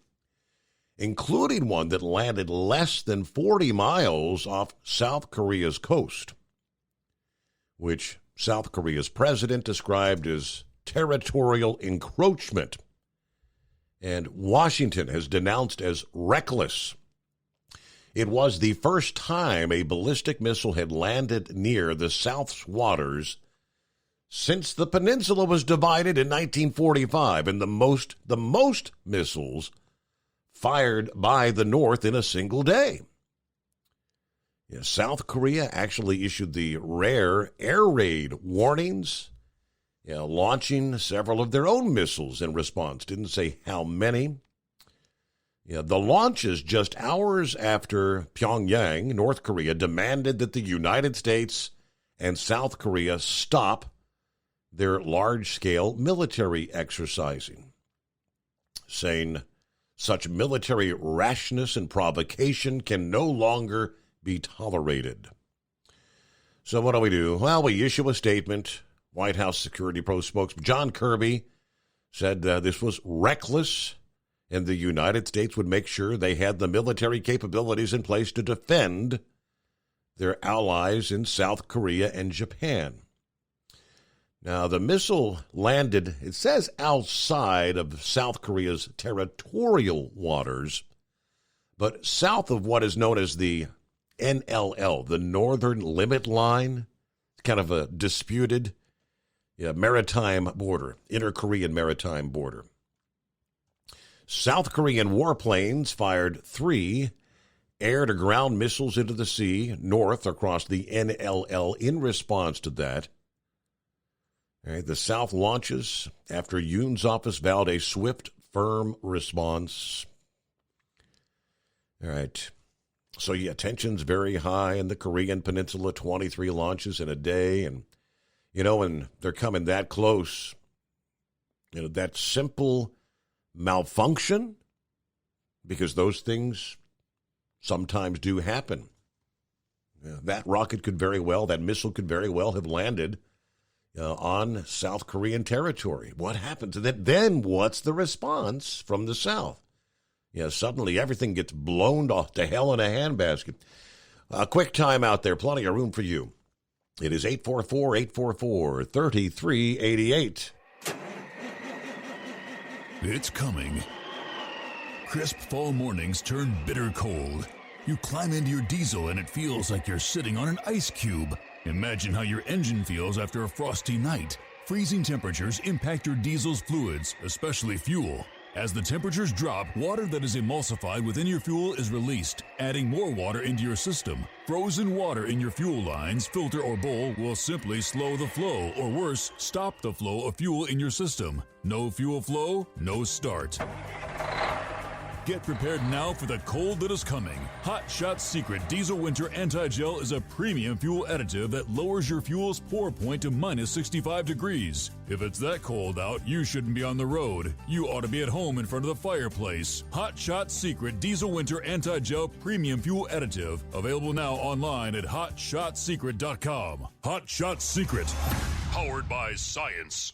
including one that landed less than 40 miles off South Korea's coast, which South Korea's president described as territorial encroachment, and Washington has denounced as reckless. It was the first time a ballistic missile had landed near the South's waters since the peninsula was divided in 1945, and the most missiles fired by the North in a single day. South Korea actually issued the rare air raid warnings, launching several of their own missiles in response. Didn't say how many. The launches just hours after Pyongyang, North Korea, demanded that the United States and South Korea stop their large-scale military exercising, saying such military rashness and provocation can no longer be tolerated. So what do? Well, we issue a statement. White House Security Pro spokesman John Kirby said this was reckless, and the United States would make sure they had the military capabilities in place to defend their allies in South Korea and Japan. Now, the missile landed, it says, outside of South Korea's territorial waters, but south of what is known as the NLL, the Northern Limit Line, kind of a disputed maritime border, inter-Korean maritime border. South Korean warplanes fired 3 air-to-ground missiles into the sea north across the NLL in response to that. All right, the South launches after Yoon's office vowed a swift, firm response. All right. So, yeah, tensions very high in the Korean Peninsula, 23 launches in a day. And, when they're coming that close, that simple malfunction, because those things sometimes do happen. That rocket could very well, that missile could very well have landed on South Korean territory. What happened to that? Then what's the response from the South? Suddenly everything gets blown off to hell in a handbasket. A quick time out there, plenty of room for you. It is 844-844-3388. It's coming. Crisp fall mornings turn bitter cold. You climb into your diesel and it feels like you're sitting on an ice cube. Imagine how your engine feels after a frosty night. Freezing temperatures impact your diesel's fluids, especially fuel. As the temperatures drop, water that is emulsified within your fuel is released, adding more water into your system. Frozen water in your fuel lines, filter, or bowl will simply slow the flow, or worse, stop the flow of fuel in your system. No fuel flow, no start. Get prepared now for the cold that is coming. Hot Shot Secret Diesel Winter Anti-Gel is a premium fuel additive that lowers your fuel's pour point to minus 65 degrees. If it's that cold out, you shouldn't be on the road. You ought to be at home in front of the fireplace. Hot Shot Secret Diesel Winter Anti-Gel Premium Fuel Additive. Available now online at HotShotSecret.com. Hot Shot Secret. Powered by science.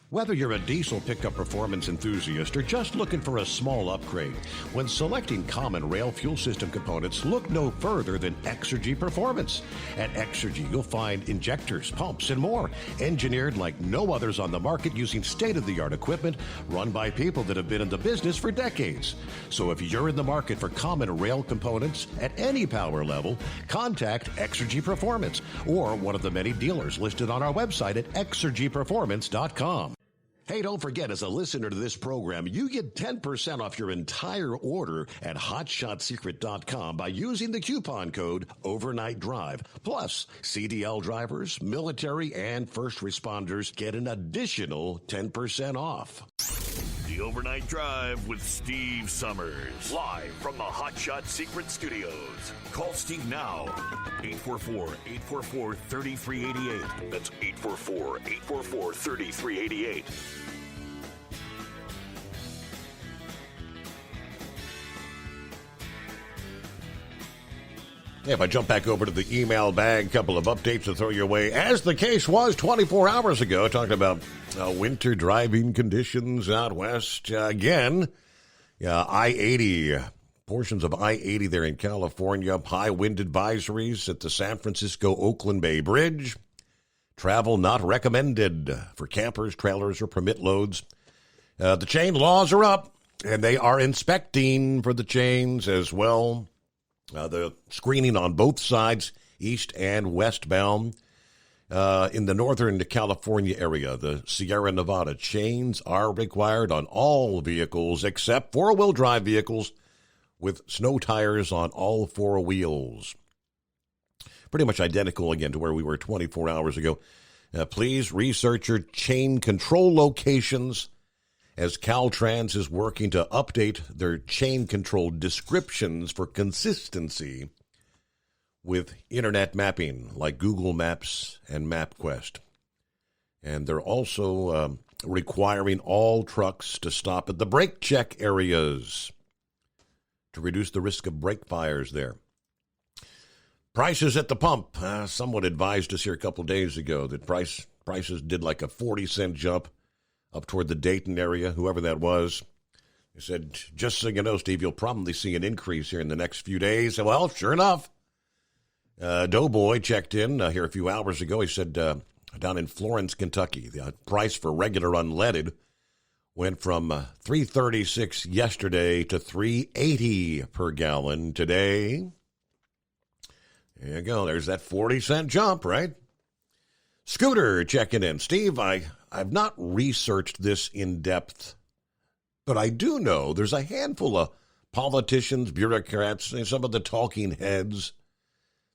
Whether you're a diesel pickup performance enthusiast or just looking for a small upgrade, when selecting common rail fuel system components, look no further than Exergy Performance. At Exergy, you'll find injectors, pumps, and more, engineered like no others on the market using state-of-the-art equipment run by people that have been in the business for decades. So if you're in the market for common rail components at any power level, contact Exergy Performance or one of the many dealers listed on our website at exergyperformance.com. Hey, don't forget, as a listener to this program, you get 10% off your entire order at HotShotSecret.com by using the coupon code Overnight Drive. Plus, CDL drivers, military, and first responders get an additional 10% off. The Overnight Drive with Steve Summers. Live from the Hot Shot Secret Studios. Call Steve now. 844-844-3388. That's 844-844-3388. Yeah, if I jump back over to the email bag, couple of updates to throw your way, as the case was 24 hours ago, talking about winter driving conditions out west. Again, I-80, portions of I-80 there in California, high wind advisories at the San Francisco-Oakland Bay Bridge. Travel not recommended for campers, trailers, or permit loads. The chain laws are up, and they are inspecting for the chains as well. The screening on both sides, east and westbound. In the northern California area, the Sierra Nevada, chains are required on all vehicles except four-wheel drive vehicles with snow tires on all four wheels. Pretty much identical again to where we were 24 hours ago. Please research your chain control locations as Caltrans is working to update their chain control descriptions for consistency with internet mapping like Google Maps and MapQuest. And they're also requiring all trucks to stop at the brake check areas to reduce the risk of brake fires there. Prices at the pump. Someone advised us here a couple of days ago that prices did like a 40-cent jump up toward the Dayton area, whoever that was. They said, just so you know, Steve, you'll probably see an increase here in the next few days. And, well, sure enough, Doughboy checked in here a few hours ago. He said down in Florence, Kentucky, the price for regular unleaded went from $3.36 yesterday to $3.80 per gallon today. There you go. There's that 40-cent jump, right? Scooter checking in. Steve, I've not researched this in depth, but I do know there's a handful of politicians, bureaucrats, and some of the talking heads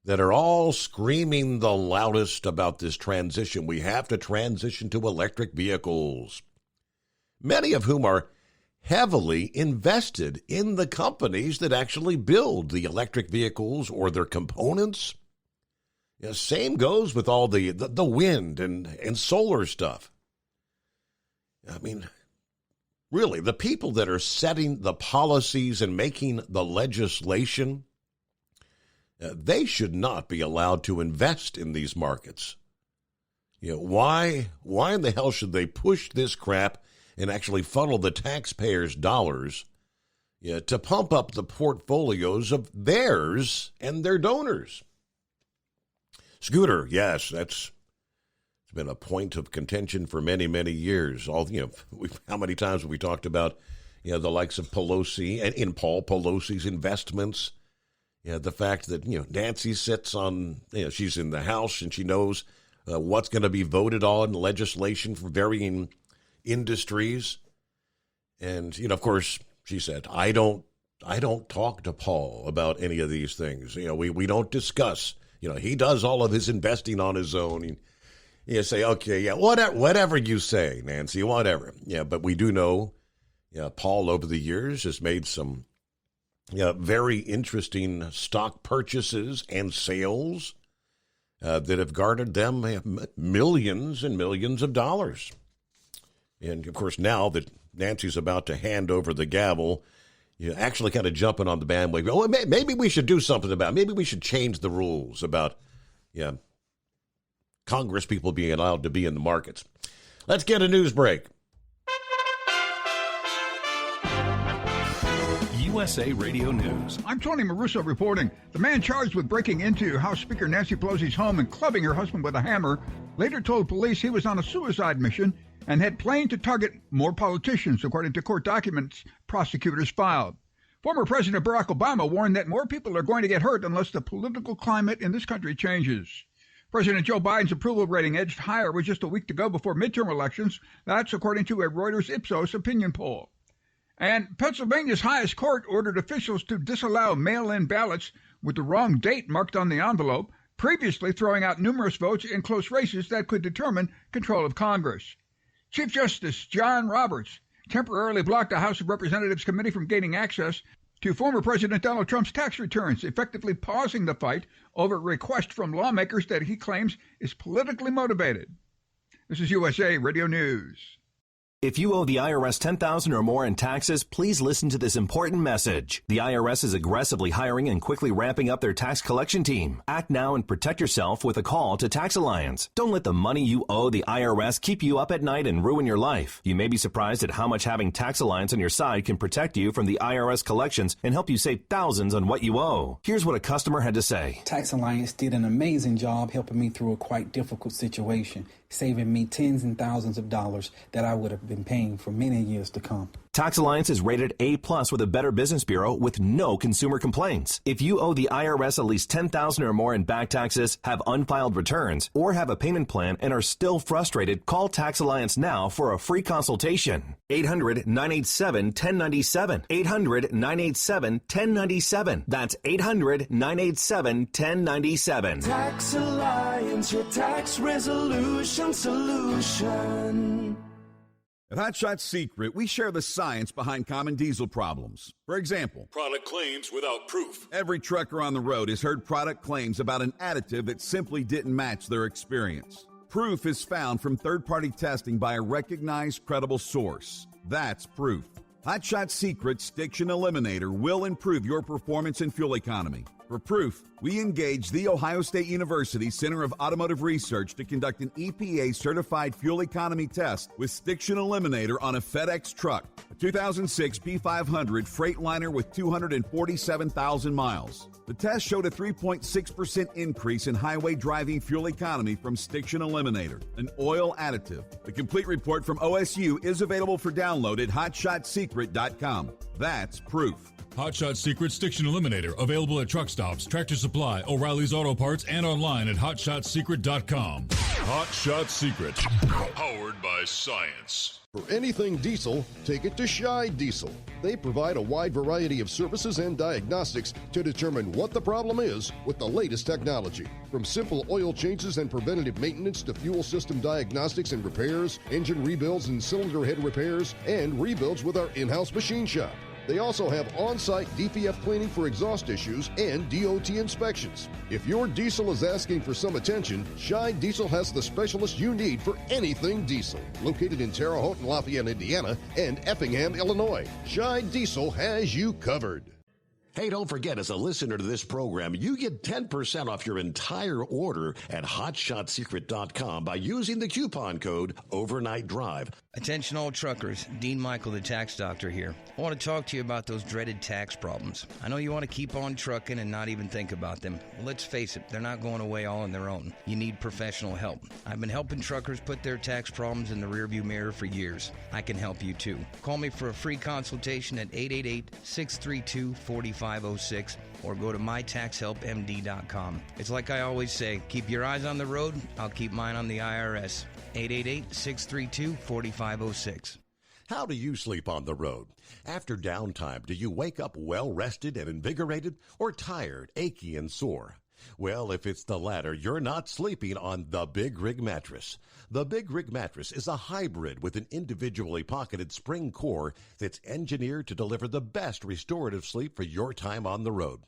that are all screaming the loudest about this transition. We have to transition to electric vehicles, many of whom are heavily invested in the companies that actually build the electric vehicles or their components. Same goes with all the wind and solar stuff. I mean, really, the people that are setting the policies and making the legislation, they should not be allowed to invest in these markets. Why in the hell should they push this crap and actually funnel the taxpayers' dollars to pump up the portfolios of theirs and their donors? Scooter, yes, it's been a point of contention for many, many years. How many times have we talked about, the likes of Pelosi and in Paul Pelosi's investments? The fact that, Nancy sits on, she's in the House and she knows what's going to be voted on legislation for varying industries. And, of course, she said, I don't talk to Paul about any of these things. We don't discuss. He does all of his investing on his own. You say, okay, yeah, whatever you say, Nancy, whatever. Yeah, but we do know, Paul over the years has made some very interesting stock purchases and sales that have garnered them millions and millions of dollars. And, of course, now that Nancy's about to hand over the gavel, actually kind of jumping on the bandwagon. Oh, maybe we should do something about it. Maybe we should change the rules about Congress people being allowed to be in the markets. Let's get a news break. USA Radio News. I'm Tony Maruso reporting. The man charged with breaking into House Speaker Nancy Pelosi's home and clubbing her husband with a hammer later told police he was on a suicide mission and had planned to target more politicians, according to court documents prosecutors filed. Former President Barack Obama warned that more people are going to get hurt unless the political climate in this country changes. President Joe Biden's approval rating edged higher with just a week to go before midterm elections. That's according to a Reuters Ipsos opinion poll. And Pennsylvania's highest court ordered officials to disallow mail-in ballots with the wrong date marked on the envelope, previously throwing out numerous votes in close races that could determine control of Congress. Chief Justice John Roberts temporarily blocked a House of Representatives committee from gaining access to former President Donald Trump's tax returns, effectively pausing the fight over a request from lawmakers that he claims is politically motivated. This is USA Radio News. If you owe the IRS $10,000 or more in taxes, please listen to this important message. The IRS is aggressively hiring and quickly ramping up their tax collection team. Act now and protect yourself with a call to Tax Alliance. Don't let the money you owe the IRS keep you up at night and ruin your life. You may be surprised at how much having Tax Alliance on your side can protect you from the IRS collections and help you save thousands on what you owe. Here's what a customer had to say. Tax Alliance did an amazing job helping me through a quite difficult situation, saving me tens and thousands of dollars that I would have been paying for many years to come. Tax Alliance is rated A+ with a Better Business Bureau with no consumer complaints. If you owe the IRS at least $10,000 or more in back taxes, have unfiled returns, or have a payment plan and are still frustrated, call Tax Alliance now for a free consultation. 800-987-1097. 800-987-1097. That's 800-987-1097. Tax Alliance, your tax resolution solution. At Hot Shot Secret, we share the science behind common diesel problems. For example, product claims without proof. Every trucker on the road has heard product claims about an additive that simply didn't match their experience. Proof is found from third-party testing by a recognized, credible source. That's proof. Hot Shot Secret Stiction Eliminator will improve your performance and fuel economy. For proof, we engaged The Ohio State University Center of Automotive Research to conduct an EPA-certified fuel economy test with Stiction Eliminator on a FedEx truck, a 2006 P500 Freightliner with 247,000 miles. The test showed a 3.6% increase in highway driving fuel economy from Stiction Eliminator, an oil additive. The complete report from OSU is available for download at hotshotsecret.com. That's proof. Hot Shot Secret Stiction Eliminator, available at truck stops, Tractor Supply, O'Reilly's Auto Parts, and online at hotshotsecret.com. Hot Shot Secret, powered by science. For anything diesel, take it to Scheid Diesel. They provide a wide variety of services and diagnostics to determine what the problem is with the latest technology. From simple oil changes and preventative maintenance to fuel system diagnostics and repairs, engine rebuilds and cylinder head repairs, and rebuilds with our in-house machine shop. They also have on-site DPF cleaning for exhaust issues and DOT inspections. If your diesel is asking for some attention, Scheid Diesel has the specialist you need for anything diesel. Located in Terre Haute and Lafayette, Indiana, and Effingham, Illinois, Scheid Diesel has you covered. Hey, don't forget, as a listener to this program, you get 10% off your entire order at hotshotsecret.com by using the coupon code Overnight Drive. Attention all truckers, Dean Michael, the tax doctor here. I want to talk to you about those dreaded tax problems. I know you want to keep on trucking and not even think about them. Well, let's face it, they're not going away all on their own. You need professional help. I've been helping truckers put their tax problems in the rearview mirror for years. I can help you too. Call me for a free consultation at 888-632-4506 or go to mytaxhelpmd.com. It's like I always say, keep your eyes on the road, I'll keep mine on the IRS. 888-632-4506. How do you sleep on the road? After downtime, do you wake up well-rested and invigorated or tired, achy, and sore? Well, if it's the latter, you're not sleeping on the Big Rig Mattress. The Big Rig Mattress is a hybrid with an individually pocketed spring core that's engineered to deliver the best restorative sleep for your time on the road.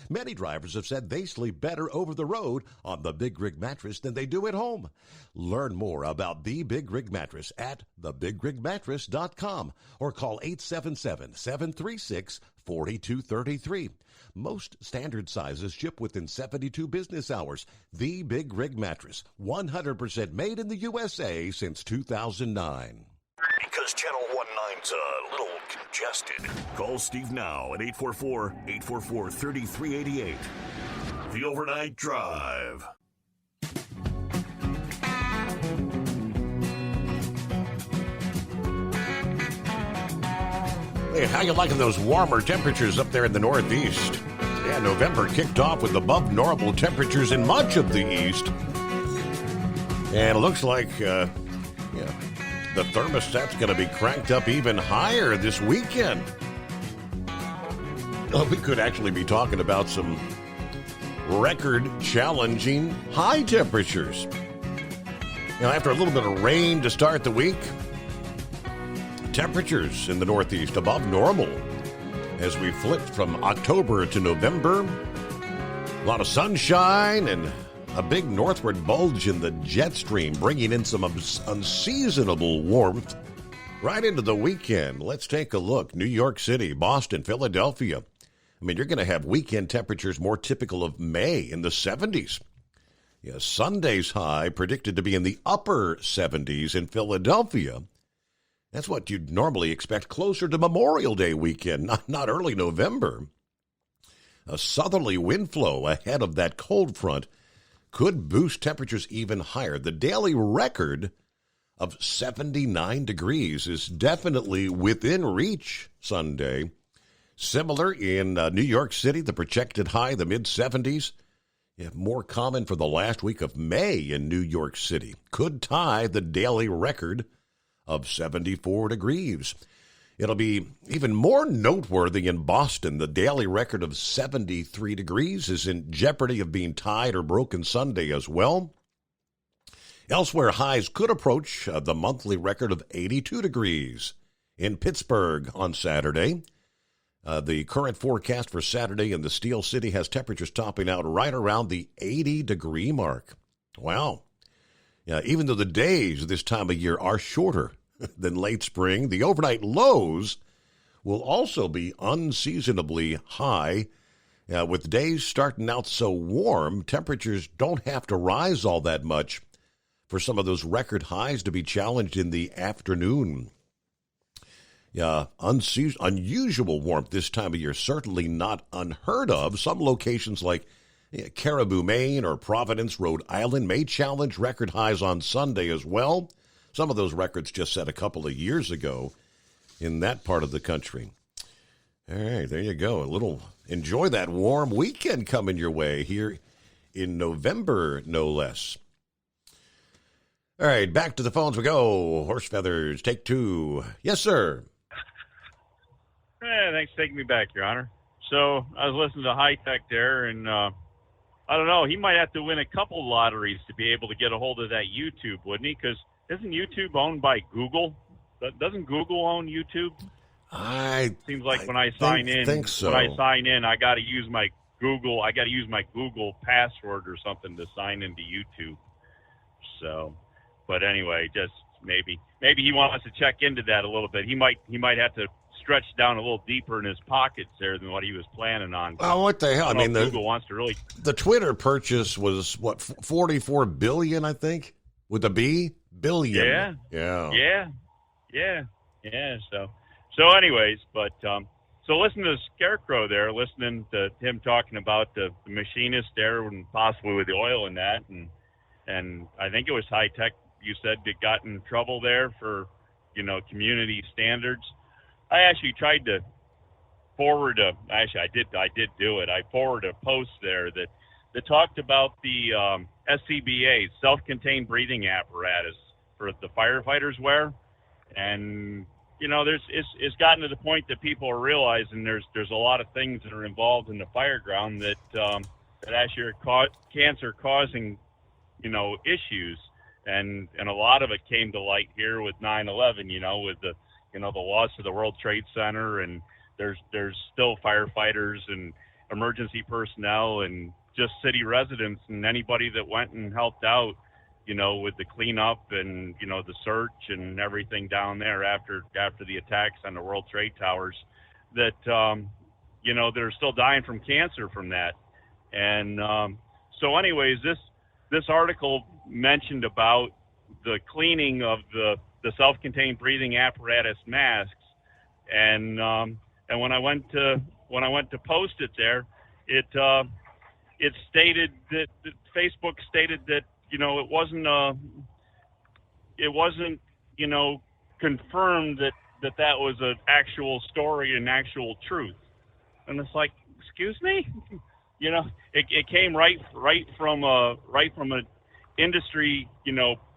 Many drivers have said they sleep better over the road on the Big Rig Mattress than they do at home. Learn more about the Big Rig Mattress at thebigrigmattress.com or call 877-736-4233. Most standard sizes ship within 72 business hours. The Big Rig Mattress, 100% made in the USA since 2009. Because Channel 19's a little congested. Call Steve now at 844-844-3388. The Overnight Drive. Hey, how you liking those warmer temperatures up there in the Northeast? Yeah, November kicked off with above normal temperatures in much of the East. And it looks like, the thermostat's going to be cranked up even higher this weekend. Oh, we could actually be talking about some record-challenging high temperatures. After a little bit of rain to start the week, temperatures in the Northeast above normal as we flipped from October to November. A lot of sunshine and a big northward bulge in the jet stream, bringing in some unseasonable warmth right into the weekend. Let's take a look. New York City, Boston, Philadelphia. You're going to have weekend temperatures more typical of May in the 70s. Yeah, Sunday's high predicted to be in the upper 70s in Philadelphia. That's what you'd normally expect closer to Memorial Day weekend, not early November. A southerly wind flow ahead of that cold front could boost temperatures even higher. The daily record of 79 degrees is definitely within reach Sunday. Similar in New York City, the projected high, the mid-70s. More common for the last week of May in New York City. Could tie the daily record of 74 degrees. It'll be even more noteworthy in Boston. The daily record of 73 degrees is in jeopardy of being tied or broken Sunday as well. Elsewhere, highs could approach the monthly record of 82 degrees in Pittsburgh on Saturday. The current forecast for Saturday in the Steel City has temperatures topping out right around the 80-degree mark. Wow. Even though the days this time of year are shorter than late spring, the overnight lows will also be unseasonably high With days starting out so warm, temperatures don't have to rise all that much for some of those record highs to be challenged in the afternoon. Unusual warmth this time of year, certainly not unheard of. Some locations like Caribou, Maine, or Providence, Rhode Island may challenge record highs on Sunday as well. Some of those records just set a couple of years ago in that part of the country. All right, there you go. Enjoy that warm weekend coming your way here in November, no less. All right, back to the phones we go. Horse Feathers, take 2. Yes, sir. Thanks for taking me back, Your Honor. So I was listening to High Tech there, and I don't know, he might have to win a couple lotteries to be able to get a hold of that YouTube, wouldn't he? Because isn't YouTube owned by Google? Doesn't Google own YouTube? Seems like when I sign in, I got to use my Google. I got to use my Google password or something to sign into YouTube. So, but anyway, just maybe he wants to check into that a little bit. He might have to stretch down a little deeper in his pockets there than what he was planning on. Oh, what the hell? I mean, Google wants to really. The Twitter purchase was what, $44 billion, I think, with a B, billion. Yeah. So anyways, but so listen to Scarecrow there, listening to him talking about the machinist there and possibly with the oil and that, and I think it was High Tech. You said that got in trouble there for, community standards. I actually tried to forward I did do it. I forwarded a post there that talked about the SCBA, self-contained breathing apparatus for the firefighters wear, and it's gotten to the point that people are realizing there's a lot of things that are involved in the fire ground that actually are cancer-causing, issues, and a lot of it came to light here with 9/11, with the the loss of the World Trade Center, and there's still firefighters and emergency personnel and just city residents and anybody that went and helped out, with the cleanup and, the search and everything down there after the attacks on the World Trade Towers that, they're still dying from cancer from that. And so anyways, this article mentioned about the cleaning of the self-contained breathing apparatus masks. And when I went to post it there, it stated that Facebook stated that, it wasn't confirmed that was an actual story and actual truth. And it's like, excuse me, it came right from an industry,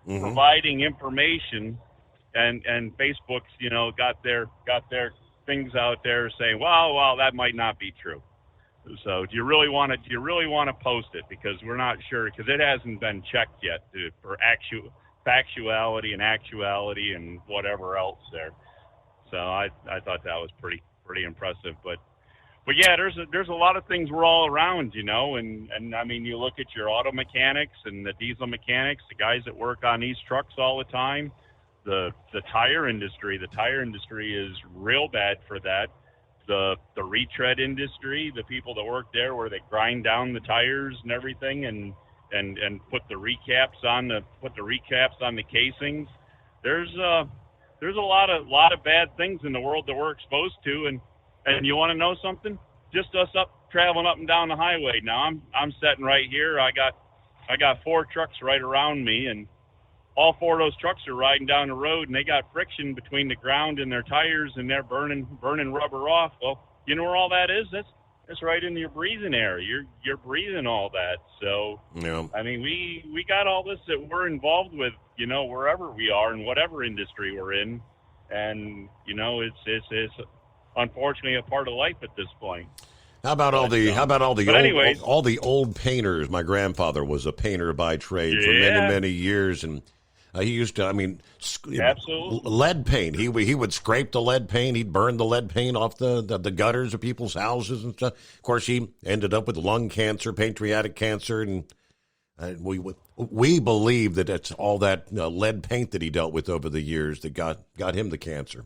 providing information, and Facebook's, got their things out there saying, well, that might not be true. So do you really want to post it? Because we're not sure, because it hasn't been checked yet for factuality and actuality and whatever else there. So I thought that was pretty impressive. But yeah, there's a lot of things we're all around, and I mean, you look at your auto mechanics and the diesel mechanics, the guys that work on these trucks all the time, the tire industry. The tire industry is real bad for that. The retread industry, the people that work there where they grind down the tires and everything and put the recaps on the casings. There's a lot of bad things in the world that we're exposed to, and you want to know something? Just us traveling up and down the highway now. I'm sitting right here. I got 4 trucks right around me, and all 4 of those trucks are riding down the road, and they got friction between the ground and their tires, and they're burning rubber off. Well, you know where all that is? That's right in your breathing area. You're breathing all that. So, yeah. I mean, we got all this that we're involved with, wherever we are in whatever industry we're in, and it's unfortunately a part of life at this point. How about all the old painters? My grandfather was a painter by trade for many years, and he used to, absolutely, lead paint. He would scrape the lead paint. He'd burn the lead paint off the gutters of people's houses and stuff. Of course, he ended up with lung cancer, pancreatic cancer, and we believe that it's all that lead paint that he dealt with over the years that got him the cancer.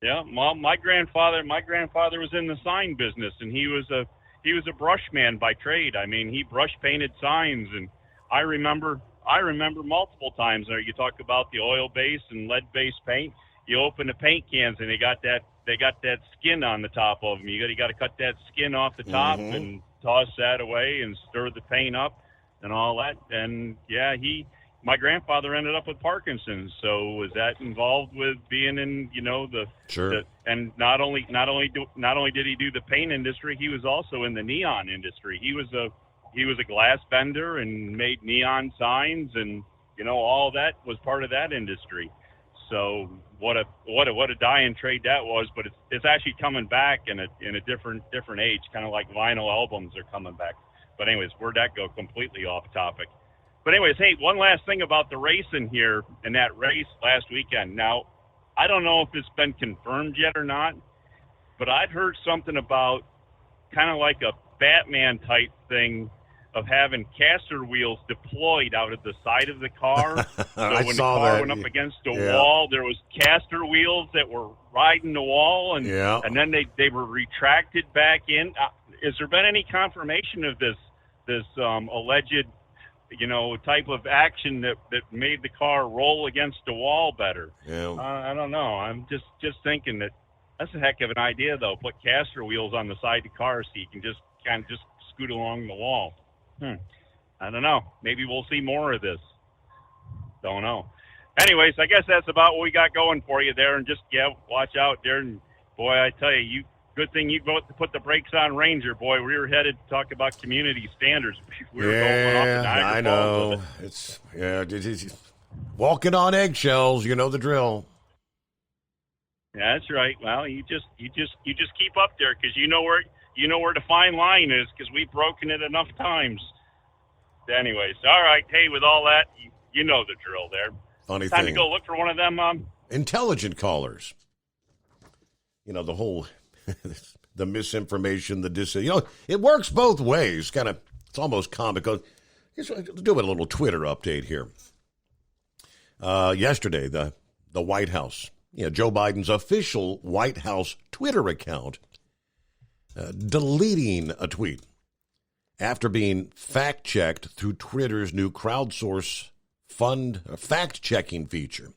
Yeah, well, my grandfather was in the sign business, and he was a brush man by trade. I mean, he brush painted signs, and I remember multiple times there. You talk about the oil-based and lead-based paint. You open the paint cans, and they got that skin on the top of them. You got to cut that skin off the top and toss that away and stir the paint up and all that. And yeah, my grandfather ended up with Parkinson's. So was that involved with being in, Sure. And not only did he do the paint industry, he was also in the neon industry. He was a glass bender and made neon signs, and all that was part of that industry. So what a dying trade that was, but it's actually coming back in a different age, kind of like vinyl albums are coming back. But anyways, where'd that go? Completely off topic. But anyways, hey, one last thing about the racing here and that race last weekend. Now, I don't know if it's been confirmed yet or not, but I'd heard something about kind of like a Batman type thing of having caster wheels deployed out of the side of the car. So when the car went up against the wall, there was caster wheels that were riding the wall, and then they were retracted back in. Has there been any confirmation of this alleged, type of action that made the car roll against the wall better? Yeah. I don't know. I'm just thinking that's a heck of an idea, though. Put caster wheels on the side of the car so you can just kind of scoot along the wall. I don't know. Maybe we'll see more of this. Don't know. Anyways, I guess that's about what we got going for you there. And just, watch out there. And, boy, I tell you, good thing you both put the brakes on Ranger. Boy, we were headed to talk about community standards. We were going off the Niagara I know. Falls. It's walking on eggshells. You know the drill. Yeah, that's right. Well, you just keep up there, because you know where the fine line is, because we've broken it enough times. Anyways, all right. Hey, with all that, you know the drill there. Funny Time thing. to go look for one of them. Intelligent callers. The whole, the misinformation, it works both ways. It's almost comical. Let's do a little Twitter update here. Yesterday, the White House, Joe Biden's official White House Twitter account, deleting a tweet after being fact-checked through Twitter's new crowdsource fund fact-checking feature.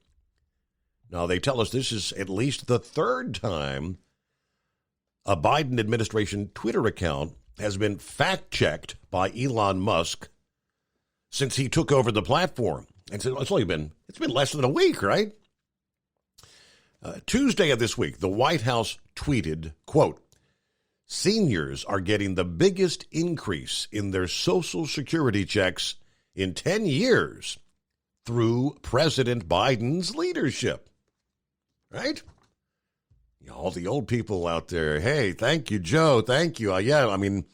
Now, they tell us this is at least the third time a Biden administration Twitter account has been fact-checked by Elon Musk since he took over the platform. And so it's been less than a week, right? Tuesday of this week, the White House tweeted, quote, "Seniors are getting the biggest increase in their Social Security checks in 10 years through President Biden's leadership." Right? All the old people out there, hey, thank you, Joe, thank you.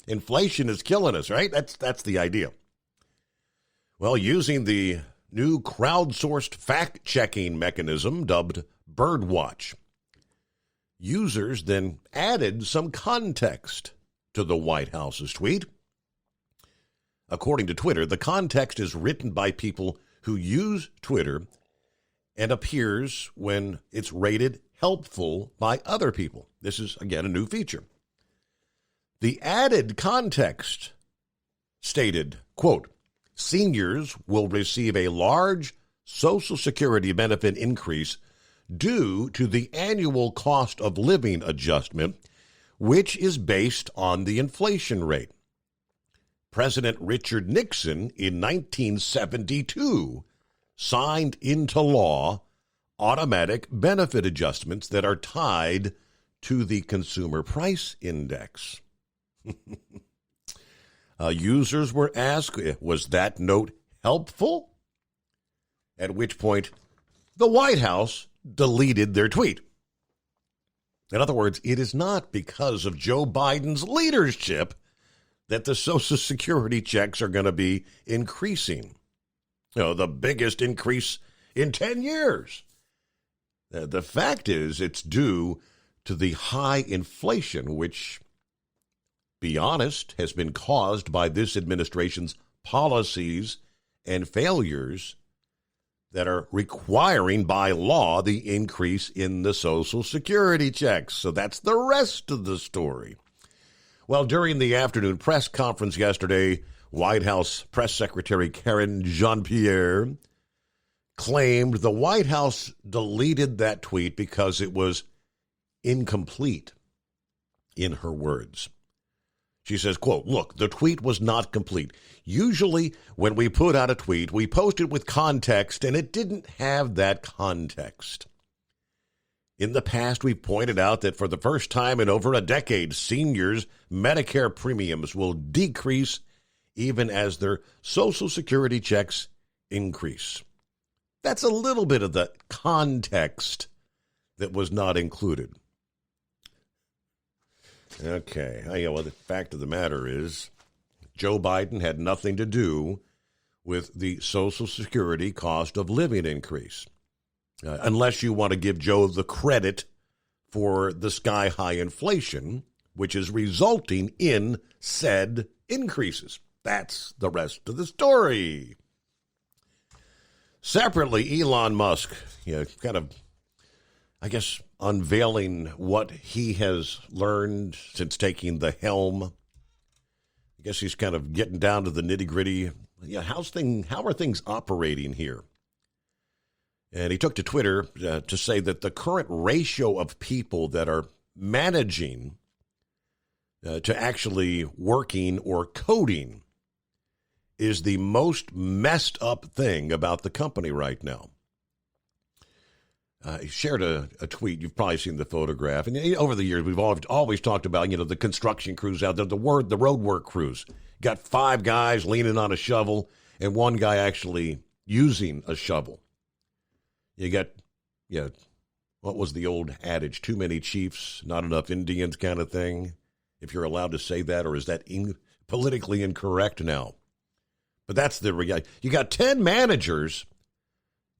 Inflation is killing us, right? That's the idea. Well, using the new crowdsourced fact-checking mechanism dubbed Birdwatch, users then added some context to the White House's tweet. According to Twitter, the context is written by people who use Twitter and appears when it's rated helpful by other people. This is, again, a new feature. The added context stated, quote, "Seniors will receive a large Social Security benefit increase due to the annual cost of living adjustment, which is based on the inflation rate. President Richard Nixon in 1972 signed into law automatic benefit adjustments that are tied to the Consumer Price Index." Users were asked, was that note helpful? At which point, the White House deleted their tweet. In other words, it is not because of Joe Biden's leadership that the Social Security checks are going to be increasing. The biggest increase in 10 years. The fact is, it's due to the high inflation, which, be honest, has been caused by this administration's policies and failures that are requiring by law the increase in the Social Security checks. So that's the rest of the story. Well, during the afternoon press conference yesterday, White House Press Secretary Karine Jean-Pierre claimed the White House deleted that tweet because it was incomplete, in her words. She says, quote, "Look, the tweet was not complete. Usually when we put out a tweet, we post it with context, and it didn't have that context. In the past, we've pointed out that for the first time in over a decade, seniors' Medicare premiums will decrease even as their Social Security checks increase." That's a little bit of the context that was not included. Okay. Well, the fact of the matter is, Joe Biden had nothing to do with the Social Security cost of living increase, unless you want to give Joe the credit for the sky-high inflation, which is resulting in said increases. That's the rest of the story. Separately, Elon Musk, kind of, I guess, unveiling what he has learned since taking the helm. I guess he's kind of getting down to the nitty-gritty. How are things operating here? And he took to Twitter to say that the current ratio of people that are managing to actually working or coding is the most messed up thing about the company right now. He shared a tweet. You've probably seen the photograph. And over the years, we've always talked about, the construction crews out there, the road work crews. Got 5 guys leaning on a shovel and 1 guy actually using a shovel. You got, what was the old adage? Too many chiefs, not enough Indians kind of thing. If you're allowed to say that, or is that politically incorrect now? But that's the reality. You got 10 managers,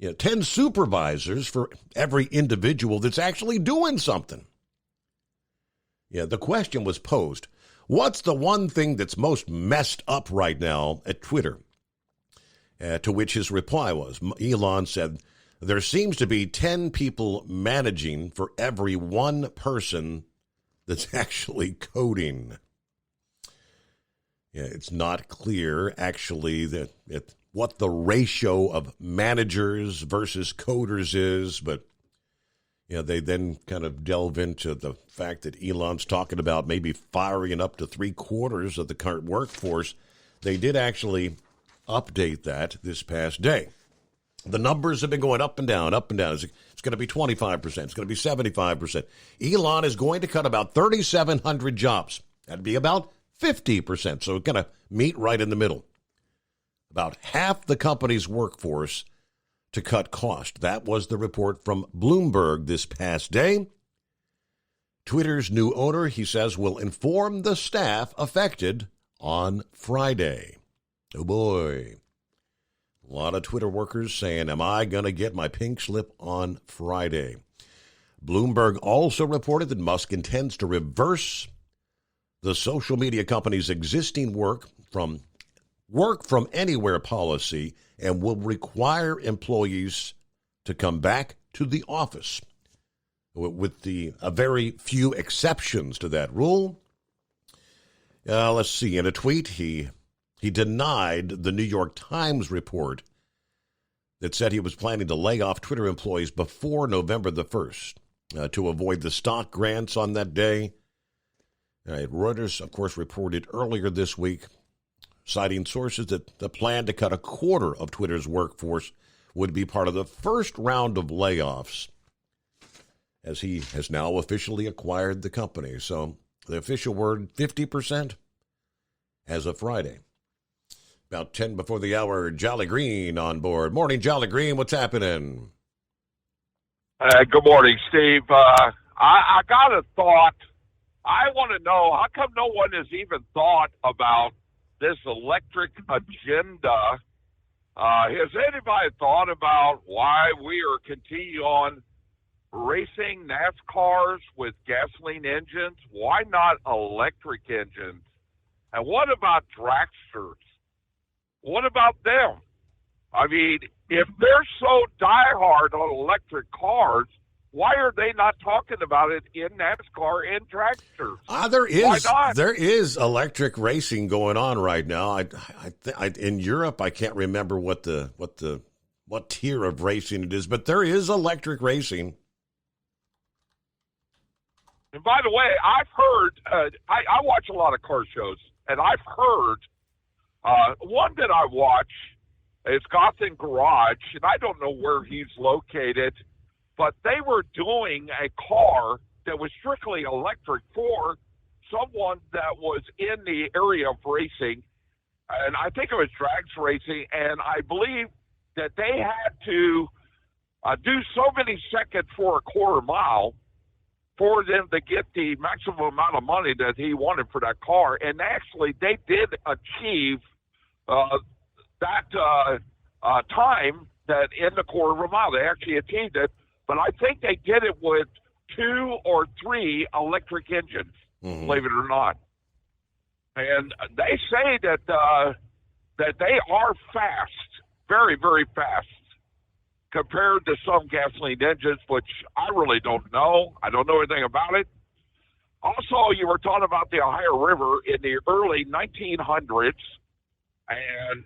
10 supervisors for every individual that's actually doing something. The question was posed, what's the one thing that's most messed up right now at Twitter? To which his reply was, Elon said, there seems to be 10 people managing for every one person that's actually coding. It's not clear, actually, what the ratio of managers versus coders is, but they then kind of delve into the fact that Elon's talking about maybe firing up to 3/4 of the current workforce. They did actually update that this past day. The numbers have been going up and down, up and down. It's going to be 25%. It's going to be 75%. Elon is going to cut about 3,700 jobs. That'd be about 50%. So it's going to meet right in the middle. About half the company's workforce to cut cost. That was the report from Bloomberg this past day. Twitter's new owner, he says, will inform the staff affected on Friday. Oh, boy. A lot of Twitter workers saying, am I going to get my pink slip on Friday? Bloomberg also reported that Musk intends to reverse the social media company's existing work from anywhere policy and will require employees to come back to the office, with a very few exceptions to that rule. Let's see. In a tweet, he denied the New York Times report that said he was planning to lay off Twitter employees before November the 1st to avoid the stock grants on that day. Reuters, of course, reported earlier this week, citing sources that the plan to cut 1/4 of Twitter's workforce would be part of the first round of layoffs, as he has now officially acquired the company. So the official word, 50% as of Friday. About 10 before the hour, Jolly Green on board. Morning, Jolly Green. What's happening? Good morning, Steve. I got a thought. I want to know, how come no one has even thought about this electric agenda? Has anybody thought about why we are continue on racing NASCARs with gasoline engines? Why not electric engines? And what about dragsters? What about them? I mean, if they're so diehard on electric cars, why are they not talking about it in NASCAR and dragsters? There is electric racing going on right now. In Europe, I can't remember what tier of racing it is, but there is electric racing. And by the way, I've heard, I watch a lot of car shows, and I've heard one that I watch is Gotham Garage, and I don't know where he's located, but they were doing a car that was strictly electric for someone that was in the area of racing, and I think it was drags racing, and I believe that they had to do so many seconds for a quarter mile for them to get the maximum amount of money that he wanted for that car. And actually, they did achieve that time that in the quarter of a mile. They actually achieved it, but I think they did it with 2 or 3 electric engines, believe it or not. And they say that they are fast, very, very fast, compared to some gasoline engines, which I really don't know. I don't know anything about it. Also, you were talking about the Ohio River in the early 1900s, and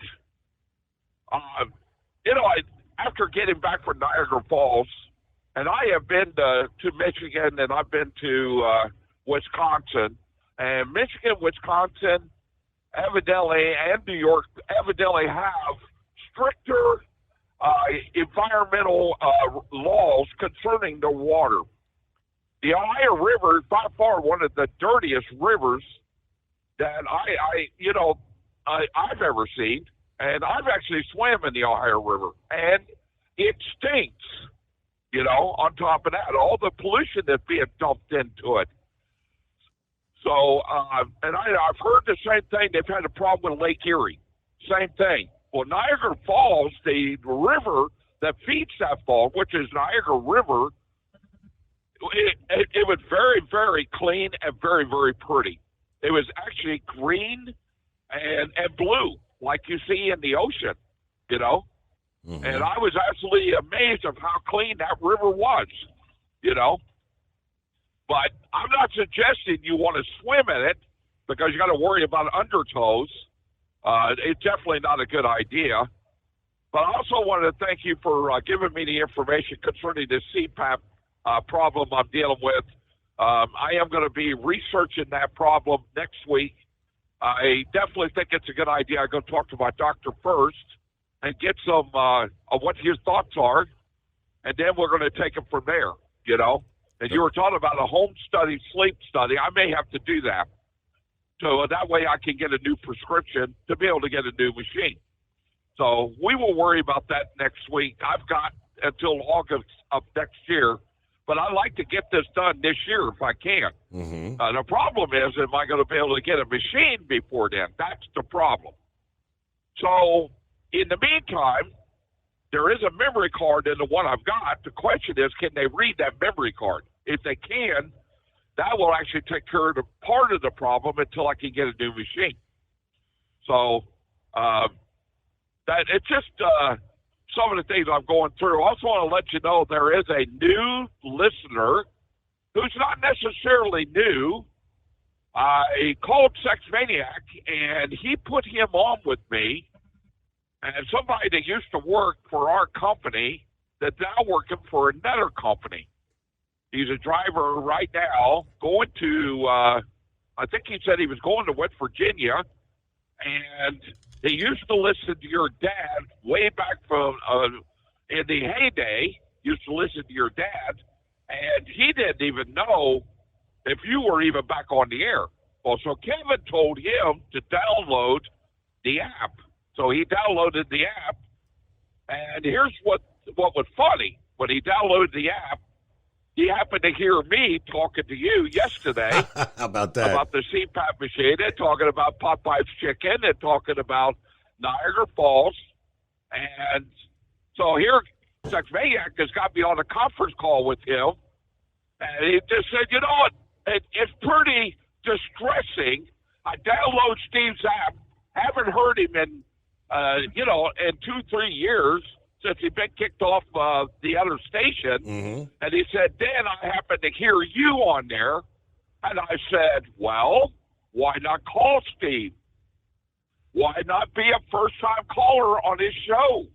after getting back from Niagara Falls, and I have been to Michigan, and I've been to Wisconsin, and Michigan, Wisconsin, evidently, and New York evidently have stricter environmental laws concerning the water. The Ohio River is by far one of the dirtiest rivers that I've ever seen, and I've actually swam in the Ohio River, and it stinks. On top of that, all the pollution that's being dumped into it. So, and I've heard the same thing. They've had a problem with Lake Erie. Same thing. Well, Niagara Falls, the river that feeds that fall, which is Niagara River, it was very, very clean and very, very pretty. It was actually green and blue, like you see in the ocean, Mm-hmm. And I was absolutely amazed of how clean that river was, But I'm not suggesting you want to swim in it because you got to worry about undertows. It's definitely not a good idea. But I also wanted to thank you for giving me the information concerning this CPAP problem I'm dealing with. I am going to be researching that problem next week. I definitely think it's a good idea. I go talk to my doctor first and get some of what his thoughts are, and then we're going to take them from there, And you were talking about a home study, sleep study. I may have to do that. So that way I can get a new prescription to be able to get a new machine. So we will worry about that next week. I've got until August of next year, but I'd like to get this done this year if I can. Mm-hmm. The problem is, am I going to be able to get a machine before then? That's the problem. So in the meantime, there is a memory card in the one I've got. The question is, can they read that memory card? If they can, that will actually take care of the part of the problem until I can get a new machine. So that it's just some of the things I'm going through. I also want to let you know there is a new listener who's not necessarily new. He called Sex Maniac, and he put him on with me. And somebody that used to work for our company that's now working for another company. He's a driver right now going to, I think he said he was going to West Virginia, and he used to listen to your dad way back from, in the heyday, used to listen to your dad, and he didn't even know if you were even back on the air. Well, so Kevin told him to download the app. So he downloaded the app, and here's what was funny. When he downloaded the app, he happened to hear me talking to you yesterday How about that? About the CPAP machine, and talking about Popeye's chicken, and talking about Niagara Falls. And so here, Sex Maniac has got me on a conference call with him, and he just said, you know what, it's pretty distressing. I download Steve's app, haven't heard him in in 2-3 years since he'd been kicked off the other station. And he said, Dan, I happened to hear you on there. And I said, well, why not call Steve? Why not be a first-time caller on his show?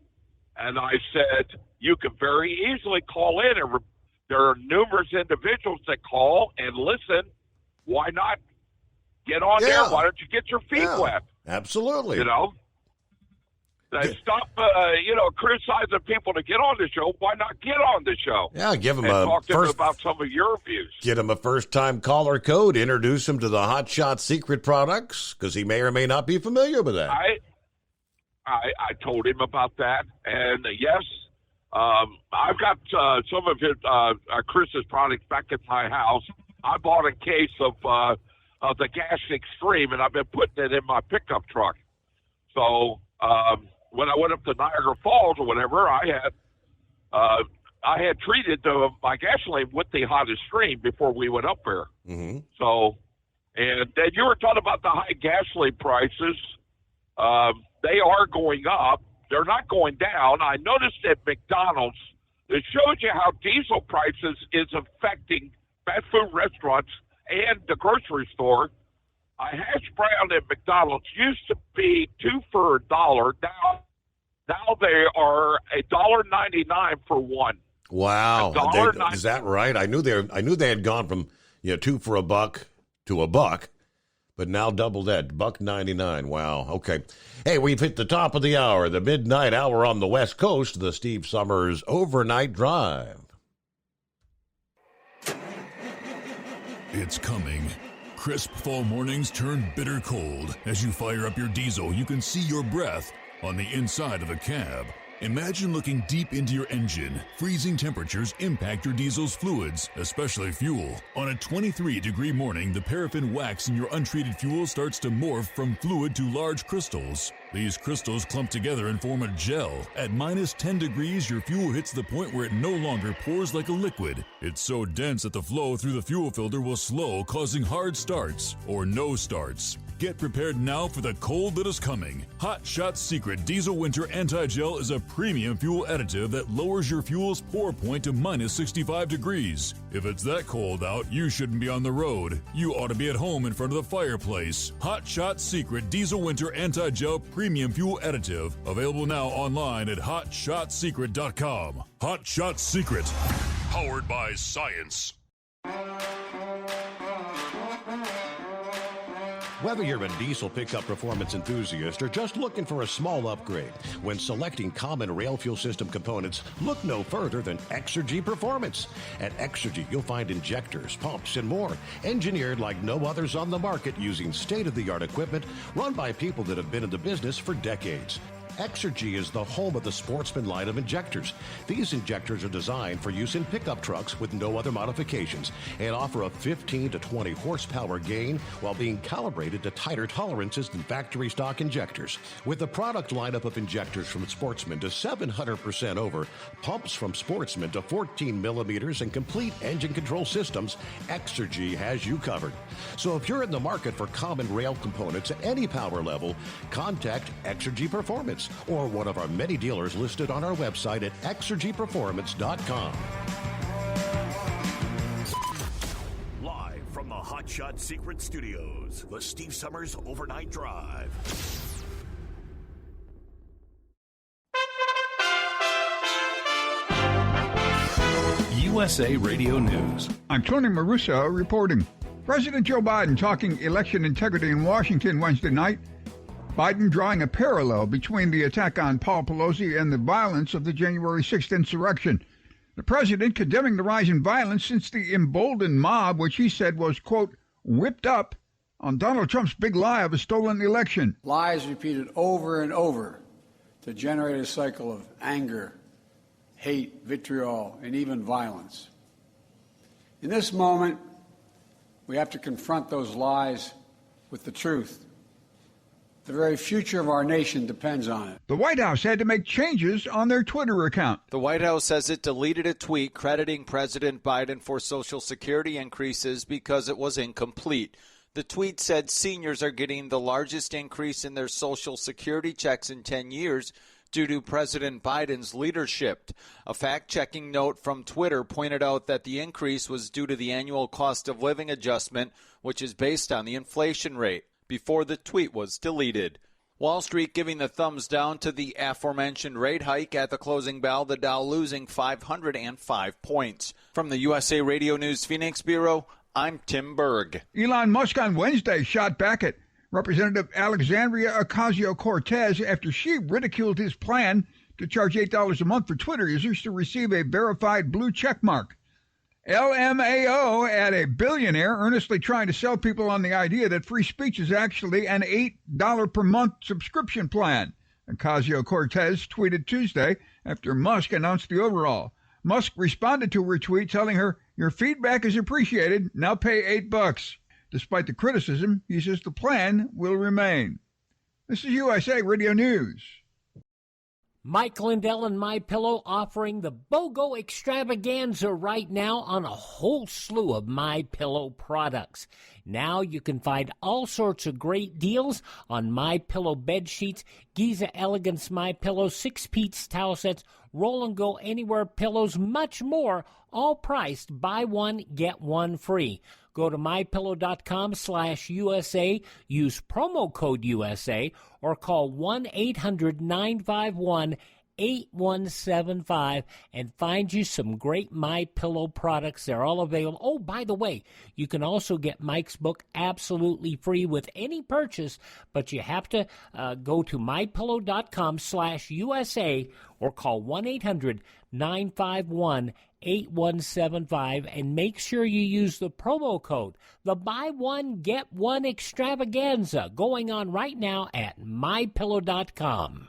And I said, you can very easily call in. And there are numerous individuals that call and listen. Why not get on there? Why don't you get your feet wet? Absolutely. Stop, criticizing people to get on the show. Why not get on the show? Yeah, give him and a talk to first him about some of your views. Get him a first-time caller code. Introduce him to the Hot Shot Secret products because he may or may not be familiar with that. I told him about that, and yes, I've got some of his Chris's products back at my house. I bought a case of the Gas Extreme, and I've been putting it in my pickup truck. So when I went up to Niagara Falls or whatever, I had treated my gasoline with the Hot Extreme before we went up there. So, and then you were talking about the high gasoline prices. They are going up. They're not going down. I noticed at McDonald's, it shows you how diesel prices is affecting fast food restaurants and the grocery store. A hash brown at McDonald's used to be $2 for $1. Now they are $1.99 for one. Wow, is that right? I knew they had gone from $2 for $1 to $1, but now double that, $1.99. Wow. Okay. Hey, we've hit the top of the hour, the midnight hour on the West Coast, the Steve Summers Overnight Drive. It's coming. Crisp fall mornings turn bitter cold. As you fire up your diesel, you can see your breath on the inside of a cab. Imagine looking deep into your engine. Freezing temperatures impact your diesel's fluids, especially fuel. On a 23-degree morning, the paraffin wax in your untreated fuel starts to morph from fluid to large crystals. These crystals clump together and form a gel. At minus 10 degrees, your fuel hits the point where it no longer pours like a liquid. It's so dense that the flow through the fuel filter will slow, causing hard starts or no starts. Get prepared now for the cold that is coming. Hot Shot Secret Diesel Winter Anti-Gel is a premium fuel additive that lowers your fuel's pour point to minus 65 degrees. If it's that cold out, you shouldn't be on the road. You ought to be at home in front of the fireplace. Hot Shot Secret Diesel Winter Anti-Gel Premium Fuel Additive. Available now online at HotShotSecret.com. Hot Shot Secret. Powered by science. Whether you're a diesel pickup performance enthusiast or just looking for a small upgrade, when selecting common rail fuel system components, look no further than Exergy Performance. At Exergy, you'll find injectors, pumps, and more, engineered like no others on the market using state-of-the-art equipment run by people that have been in the business for decades. Exergy is the home of the Sportsman line of injectors. These injectors are designed for use in pickup trucks with no other modifications and offer a 15 to 20 horsepower gain while being calibrated to tighter tolerances than factory stock injectors. With a product lineup of injectors from Sportsman to 700% over, pumps from Sportsman to 14 millimeters, and complete engine control systems, Exergy has you covered. So if you're in the market for common rail components at any power level, contact Exergy Performance or one of our many dealers listed on our website at exergyperformance.com. Live from the Hot Shot Secret Studios, the Steve Summers Overnight Drive. USA Radio News. I'm Tony Marusa reporting. President Joe Biden talking election integrity in Washington Wednesday night. Biden drawing a parallel between the attack on Paul Pelosi and the violence of the January 6th insurrection. The president condemning the rise in violence since the emboldened mob, which he said was, quote, whipped up on Donald Trump's big lie of a stolen election. Lies repeated over and over to generate a cycle of anger, hate, vitriol, and even violence. In this moment, we have to confront those lies with the truth. The very future of our nation depends on it. The White House had to make changes on their Twitter account. The White House says it deleted a tweet crediting President Biden for Social Security increases because it was incomplete. The tweet said seniors are getting the largest increase in their Social Security checks in 10 years due to President Biden's leadership. A fact-checking note from Twitter pointed out that the increase was due to the annual cost of living adjustment, which is based on the inflation rate, before the tweet was deleted. Wall Street giving the thumbs down to the aforementioned rate hike at the closing bell, the Dow losing 505 points. From the USA Radio News Phoenix Bureau, I'm Tim Berg. Elon Musk on Wednesday shot back at Representative Alexandria Ocasio-Cortez after she ridiculed his plan to charge $8 a month for Twitter users to receive a verified blue check mark. LMAO at a billionaire earnestly trying to sell people on the idea that free speech is actually an $8 per month subscription plan. Ocasio-Cortez tweeted Tuesday after Musk announced the overhaul. Musk responded to her tweet telling her, "Your feedback is appreciated. Now pay $8. Despite the criticism, he says the plan will remain. This is USA Radio News. Mike Lindell and MyPillow offering the BOGO extravaganza right now on a whole slew of MyPillow products. Now you can find all sorts of great deals on MyPillow bed sheets, Giza Elegance MyPillow, 6-piece towel sets, Roll and Go Anywhere pillows, much more, all priced buy one, get one free. Go to mypillow.com/USA, use promo code USA, or call 1-800-951-8175 and find you some great MyPillow products. They're all available. Oh, by the way, you can also get Mike's book absolutely free with any purchase, but you have to go to mypillow.com/USA or call 1-800-951-8175 and make sure you use the promo code, the buy one, get one extravaganza, going on right now at mypillow.com.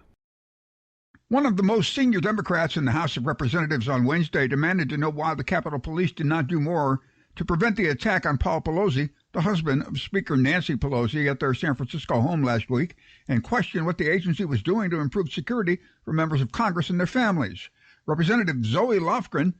One of the most senior Democrats in the House of Representatives on Wednesday demanded to know why the Capitol Police did not do more to prevent the attack on Paul Pelosi, the husband of Speaker Nancy Pelosi, at their San Francisco home last week, and questioned what the agency was doing to improve security for members of Congress and their families. Representative Zoe Lofgren,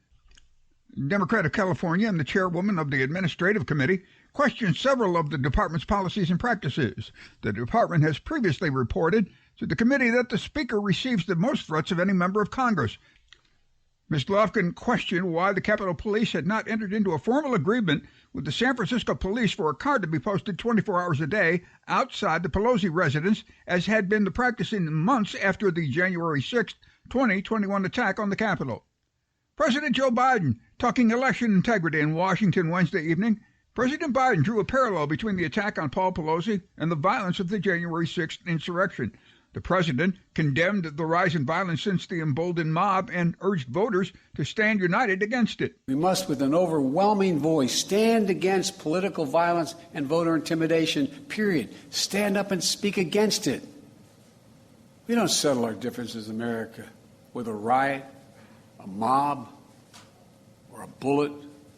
Democrat of California and the chairwoman of the Administrative Committee, questioned several of the department's policies and practices. The department has previously reported to the committee that the Speaker receives the most threats of any member of Congress. Ms. Lofgren questioned why the Capitol Police had not entered into a formal agreement with the San Francisco Police for a car to be posted 24 hours a day outside the Pelosi residence, as had been the practice in months after the January 6, 2021 attack on the Capitol. President Joe Biden talking election integrity in Washington Wednesday evening. President Biden drew a parallel between the attack on Paul Pelosi and the violence of the January 6th insurrection. The president condemned the rise in violence since the emboldened mob and urged voters to stand united against it. We must, with an overwhelming voice, stand against political violence and voter intimidation, period. Stand up and speak against it. We don't settle our differences in America with a riot, a mob, or a bullet,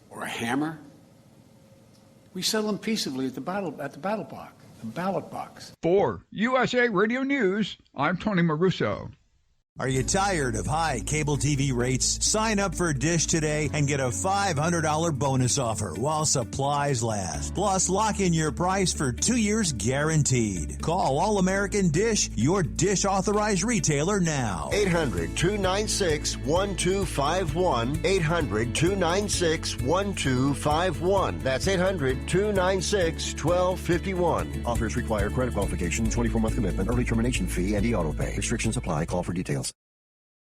or a hammer. We settle them peaceably at the ballot box. The ballot box. For USA Radio News, I'm Tony Maruso. Are you tired of high cable TV rates? Sign up for Dish today and get a $500 bonus offer while supplies last. Plus, lock in your price for 2 years guaranteed. Call All American Dish, your Dish authorized retailer now. 800-296-1251. 800-296-1251. That's 800-296-1251. Offers require credit qualification, 24-month commitment, early termination fee, and e-auto pay. Restrictions apply. Call for details.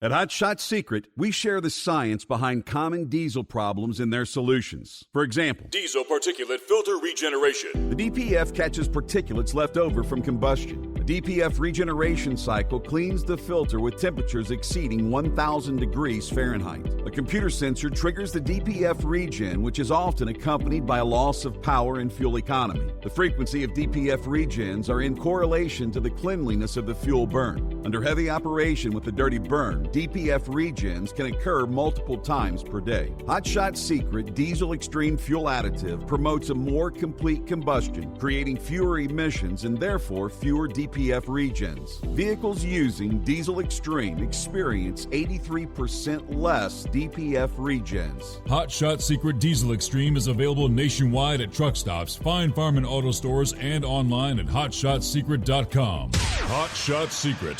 At Hot Shot Secret, we share the science behind common diesel problems and their solutions. For example, diesel particulate filter regeneration. The DPF catches particulates left over from combustion. The DPF regeneration cycle cleans the filter with temperatures exceeding 1,000 degrees Fahrenheit. A computer sensor triggers the DPF regen, which is often accompanied by a loss of power and fuel economy. The frequency of DPF regens are in correlation to the cleanliness of the fuel burn. Under heavy operation with the dirty burn, DPF regens can occur multiple times per day. Hot Shot Secret Diesel Extreme Fuel Additive promotes a more complete combustion, creating fewer emissions and therefore fewer DPF regens. Vehicles using Diesel Extreme experience 83% less DPF regens. Hot Shot Secret Diesel Extreme is available nationwide at truck stops, Fine Farm and auto stores, and online at hotshotsecret.com. Hot Shot Secret,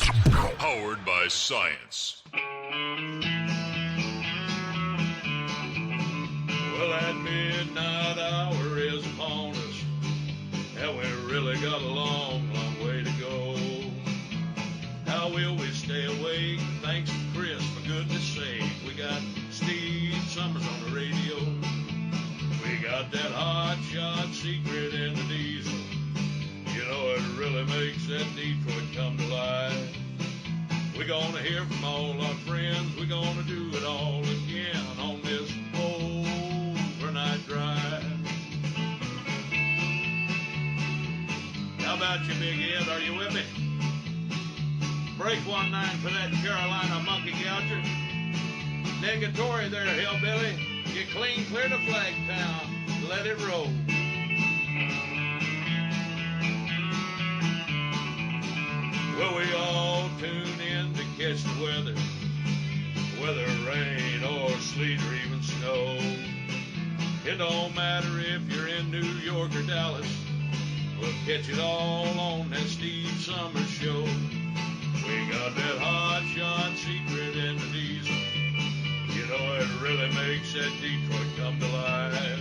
powered by science. Well, that midnight hour is upon us, and we really got a long, long way to go. How will we stay awake? Thanks to Chris, for goodness sake. We got Steve Summers on the radio. We got that hot shot secret in the diesel. You know, it really makes that Detroit come to life. We're gonna hear from all our friends. We're gonna do it all again on this overnight drive. How about you, Big Ed? Are you with me? Break 1-9 for that Carolina monkey gouger. Negatory there, hillbilly. You clean clear to Flagtown. Let it roll. Well, we all tune in to catch the weather, whether rain or sleet or even snow. It don't matter if you're in New York or Dallas, we'll catch it all on that Steve Summers show. We got that hot shot secret in the diesel. You know, it really makes that Detroit come to life.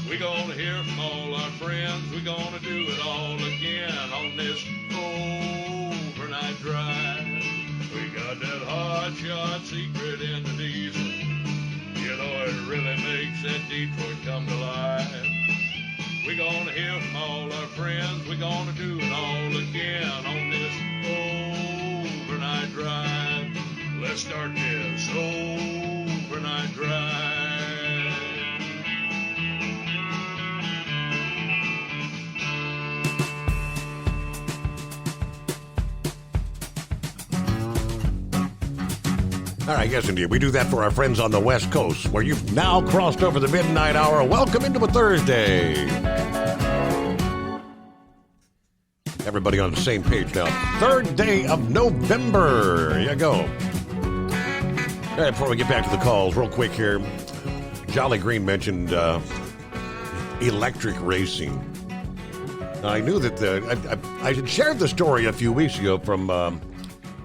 We're gonna hear from all our friends. We're gonna do it all again on this overnight drive. We got that hot shot secret in the diesel. You know, it really makes that Detroit come to life. We're gonna hear from all our friends. We're gonna do it all again on this overnight drive. Let's start this overnight drive. All right, yes, indeed. We do that for our friends on the West Coast, where you've now crossed over the midnight hour. Welcome into a Thursday. Everybody on the same page now. Third day of November. Here you go. All right, before we get back to the calls, real quick here. Jolly Green mentioned electric racing. Now, I knew that I had shared the story a few weeks ago from...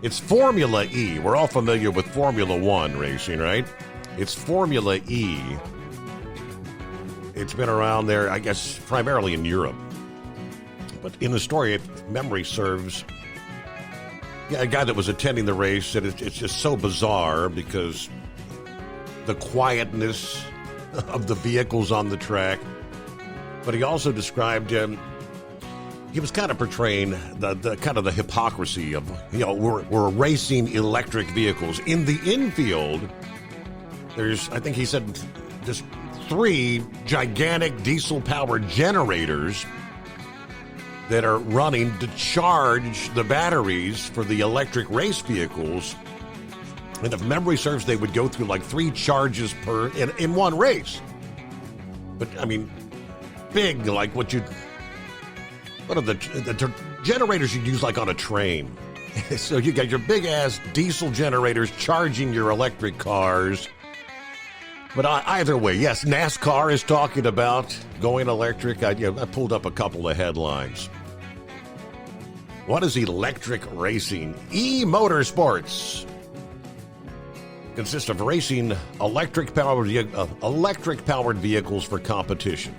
it's Formula E. We're all familiar with Formula One racing, right? It's Formula E. It's been around there, I guess, primarily in Europe. But in the story, if memory serves, a guy that was attending the race said it's just so bizarre because the quietness of the vehicles on the track. But he also described he was kind of portraying the kind of the hypocrisy of, you know, we're racing electric vehicles. In the infield, there's, I think he said, just 3 gigantic diesel-powered generators that are running to charge the batteries for the electric race vehicles. And if memory serves, they would go through like 3 charges in one race. But, I mean, big, like what are the generators you'd use like on a train? So you got your big-ass diesel generators charging your electric cars. But either way, yes, NASCAR is talking about going electric. I pulled up a couple of headlines. What is electric racing? E-Motorsports consists of racing electric-powered vehicles for competition,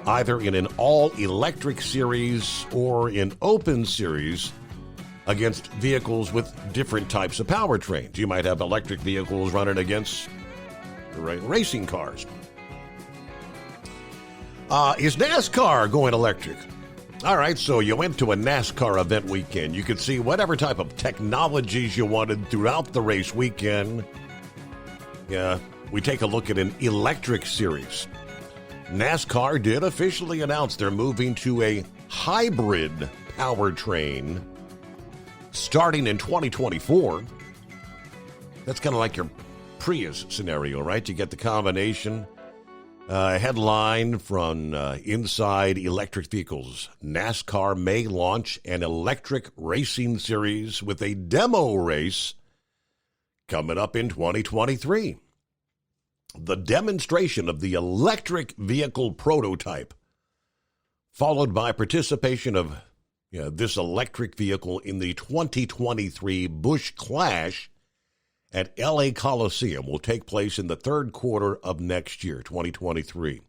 either in an all-electric series or in open series against vehicles with different types of powertrains. You might have electric vehicles running against racing cars. Is NASCAR going electric? All right, so you went to a NASCAR event weekend. You could see whatever type of technologies you wanted throughout the race weekend. Yeah, we take a look at an electric series. NASCAR did officially announce they're moving to a hybrid powertrain starting in 2024. That's kind of like your Prius scenario, right? You get the combination. Headline from Inside Electric Vehicles. NASCAR may launch an electric racing series with a demo race coming up in 2023. The demonstration of the electric vehicle prototype, followed by participation of this electric vehicle in the 2023 Busch Clash at LA Coliseum, will take place in the third quarter of next year, 2023.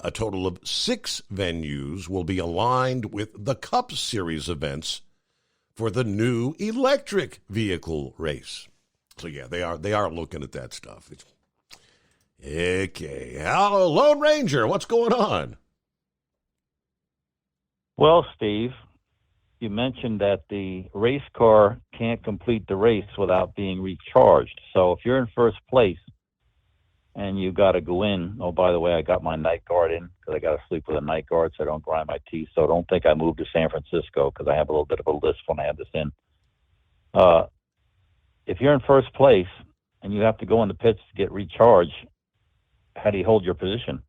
A total of 6 venues will be aligned with the Cup Series events for the new electric vehicle race. So they are looking at that stuff. Okay, hello, Lone Ranger, what's going on? Well, Steve, you mentioned that the race car can't complete the race without being recharged. So if you're in first place and you got to go in, oh, by the way, I got my night guard in because I got to sleep with a night guard so I don't grind my teeth. So don't think I moved to San Francisco because I have a little bit of a lisp when I had this in. If you're in first place and you have to go in the pits to get recharged, how do you hold your position?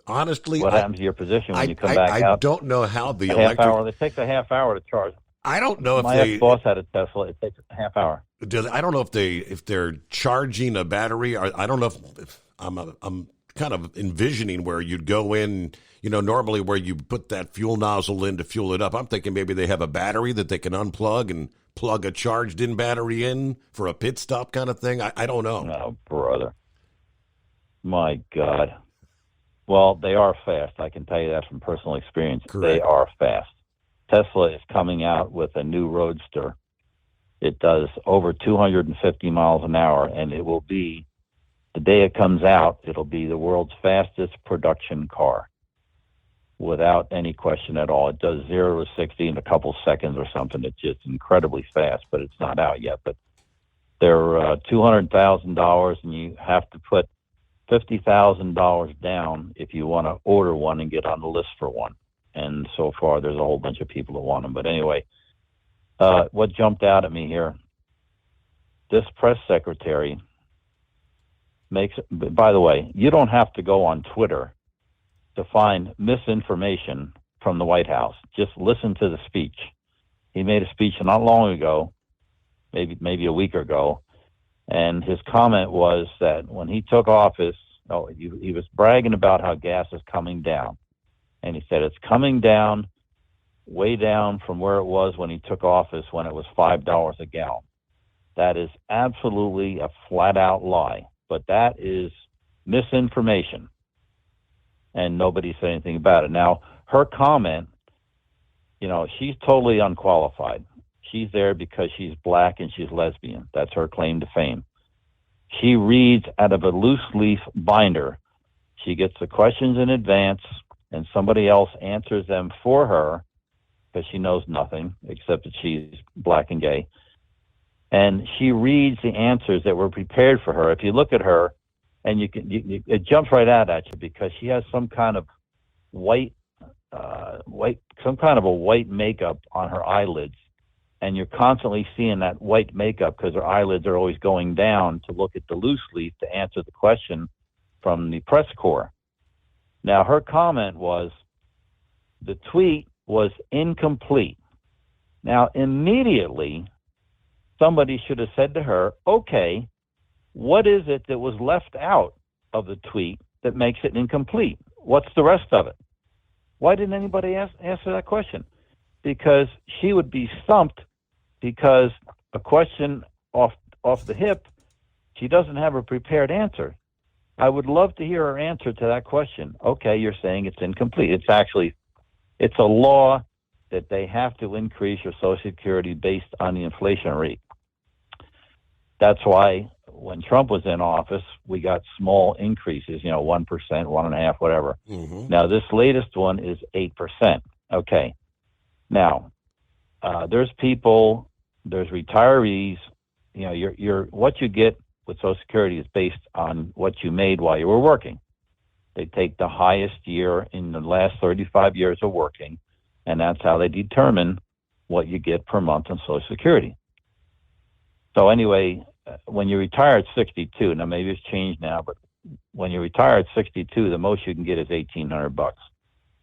Honestly, what happens to your position when you come back out? I don't know how the electric... half hour. It takes a half hour to charge. I don't know if my ex-boss had a Tesla. It takes a half hour. I don't know if they're charging a battery. Or I don't know if I'm kind of envisioning where you'd go in. Normally where you put that fuel nozzle in to fuel it up. I'm thinking maybe they have a battery that they can unplug and plug a charged-in battery in for a pit stop kind of thing. I don't know. Oh, brother. My God. Well, they are fast. I can tell you that from personal experience. Correct. They are fast. Tesla is coming out with a new Roadster. It does over 250 miles an hour, and it will be, the day it comes out, it'll be the world's fastest production car without any question at all. It does 0 to 60 in a couple seconds or something. It's just incredibly fast, but it's not out yet. But they're $200,000, and you have to put $50,000 down if you want to order one and get on the list for one. And so far, there's a whole bunch of people that want them. But anyway, what jumped out at me here, this press secretary by the way, you don't have to go on Twitter to find misinformation from the White House. Just listen to the speech. He made a speech not long ago, maybe a week ago, and his comment was that when he took office, he was bragging about how gas is coming down. And he said it's coming down, way down from where it was when he took office, when it was $5 a gallon. That is absolutely a flat-out lie. But that is misinformation. And nobody said anything about it. Now, her comment, she's totally unqualified. She's there because she's black and she's lesbian. That's her claim to fame. She reads out of a loose leaf binder. She gets the questions in advance, and somebody else answers them for her because she knows nothing except that she's black and gay. And she reads the answers that were prepared for her. If you look at her, and it jumps right out at you because she has some kind of white makeup on her eyelids. And you're constantly seeing that white makeup because her eyelids are always going down to look at the loose leaf to answer the question from the press corps. Now, her comment was, the tweet was incomplete. Now, immediately, somebody should have said to her, okay, what is it that was left out of the tweet that makes it incomplete? What's the rest of it? Why didn't anybody answer that question? Because she would be stumped because a question off the hip, she doesn't have a prepared answer. I would love to hear her answer to that question. Okay, you're saying it's incomplete. It's a law that they have to increase your Social Security based on the inflation rate. That's why when Trump was in office, we got small increases, 1%, 1.5%, whatever. Mm-hmm. Now, this latest one is 8%. Okay. Now, there's people, there's retirees, what you get with Social Security is based on what you made while you were working. They take the highest year in the last 35 years of working, and that's how they determine what you get per month on Social Security. So anyway, when you retire at 62, now maybe it's changed now, but when you retire at 62, the most you can get is $1,800,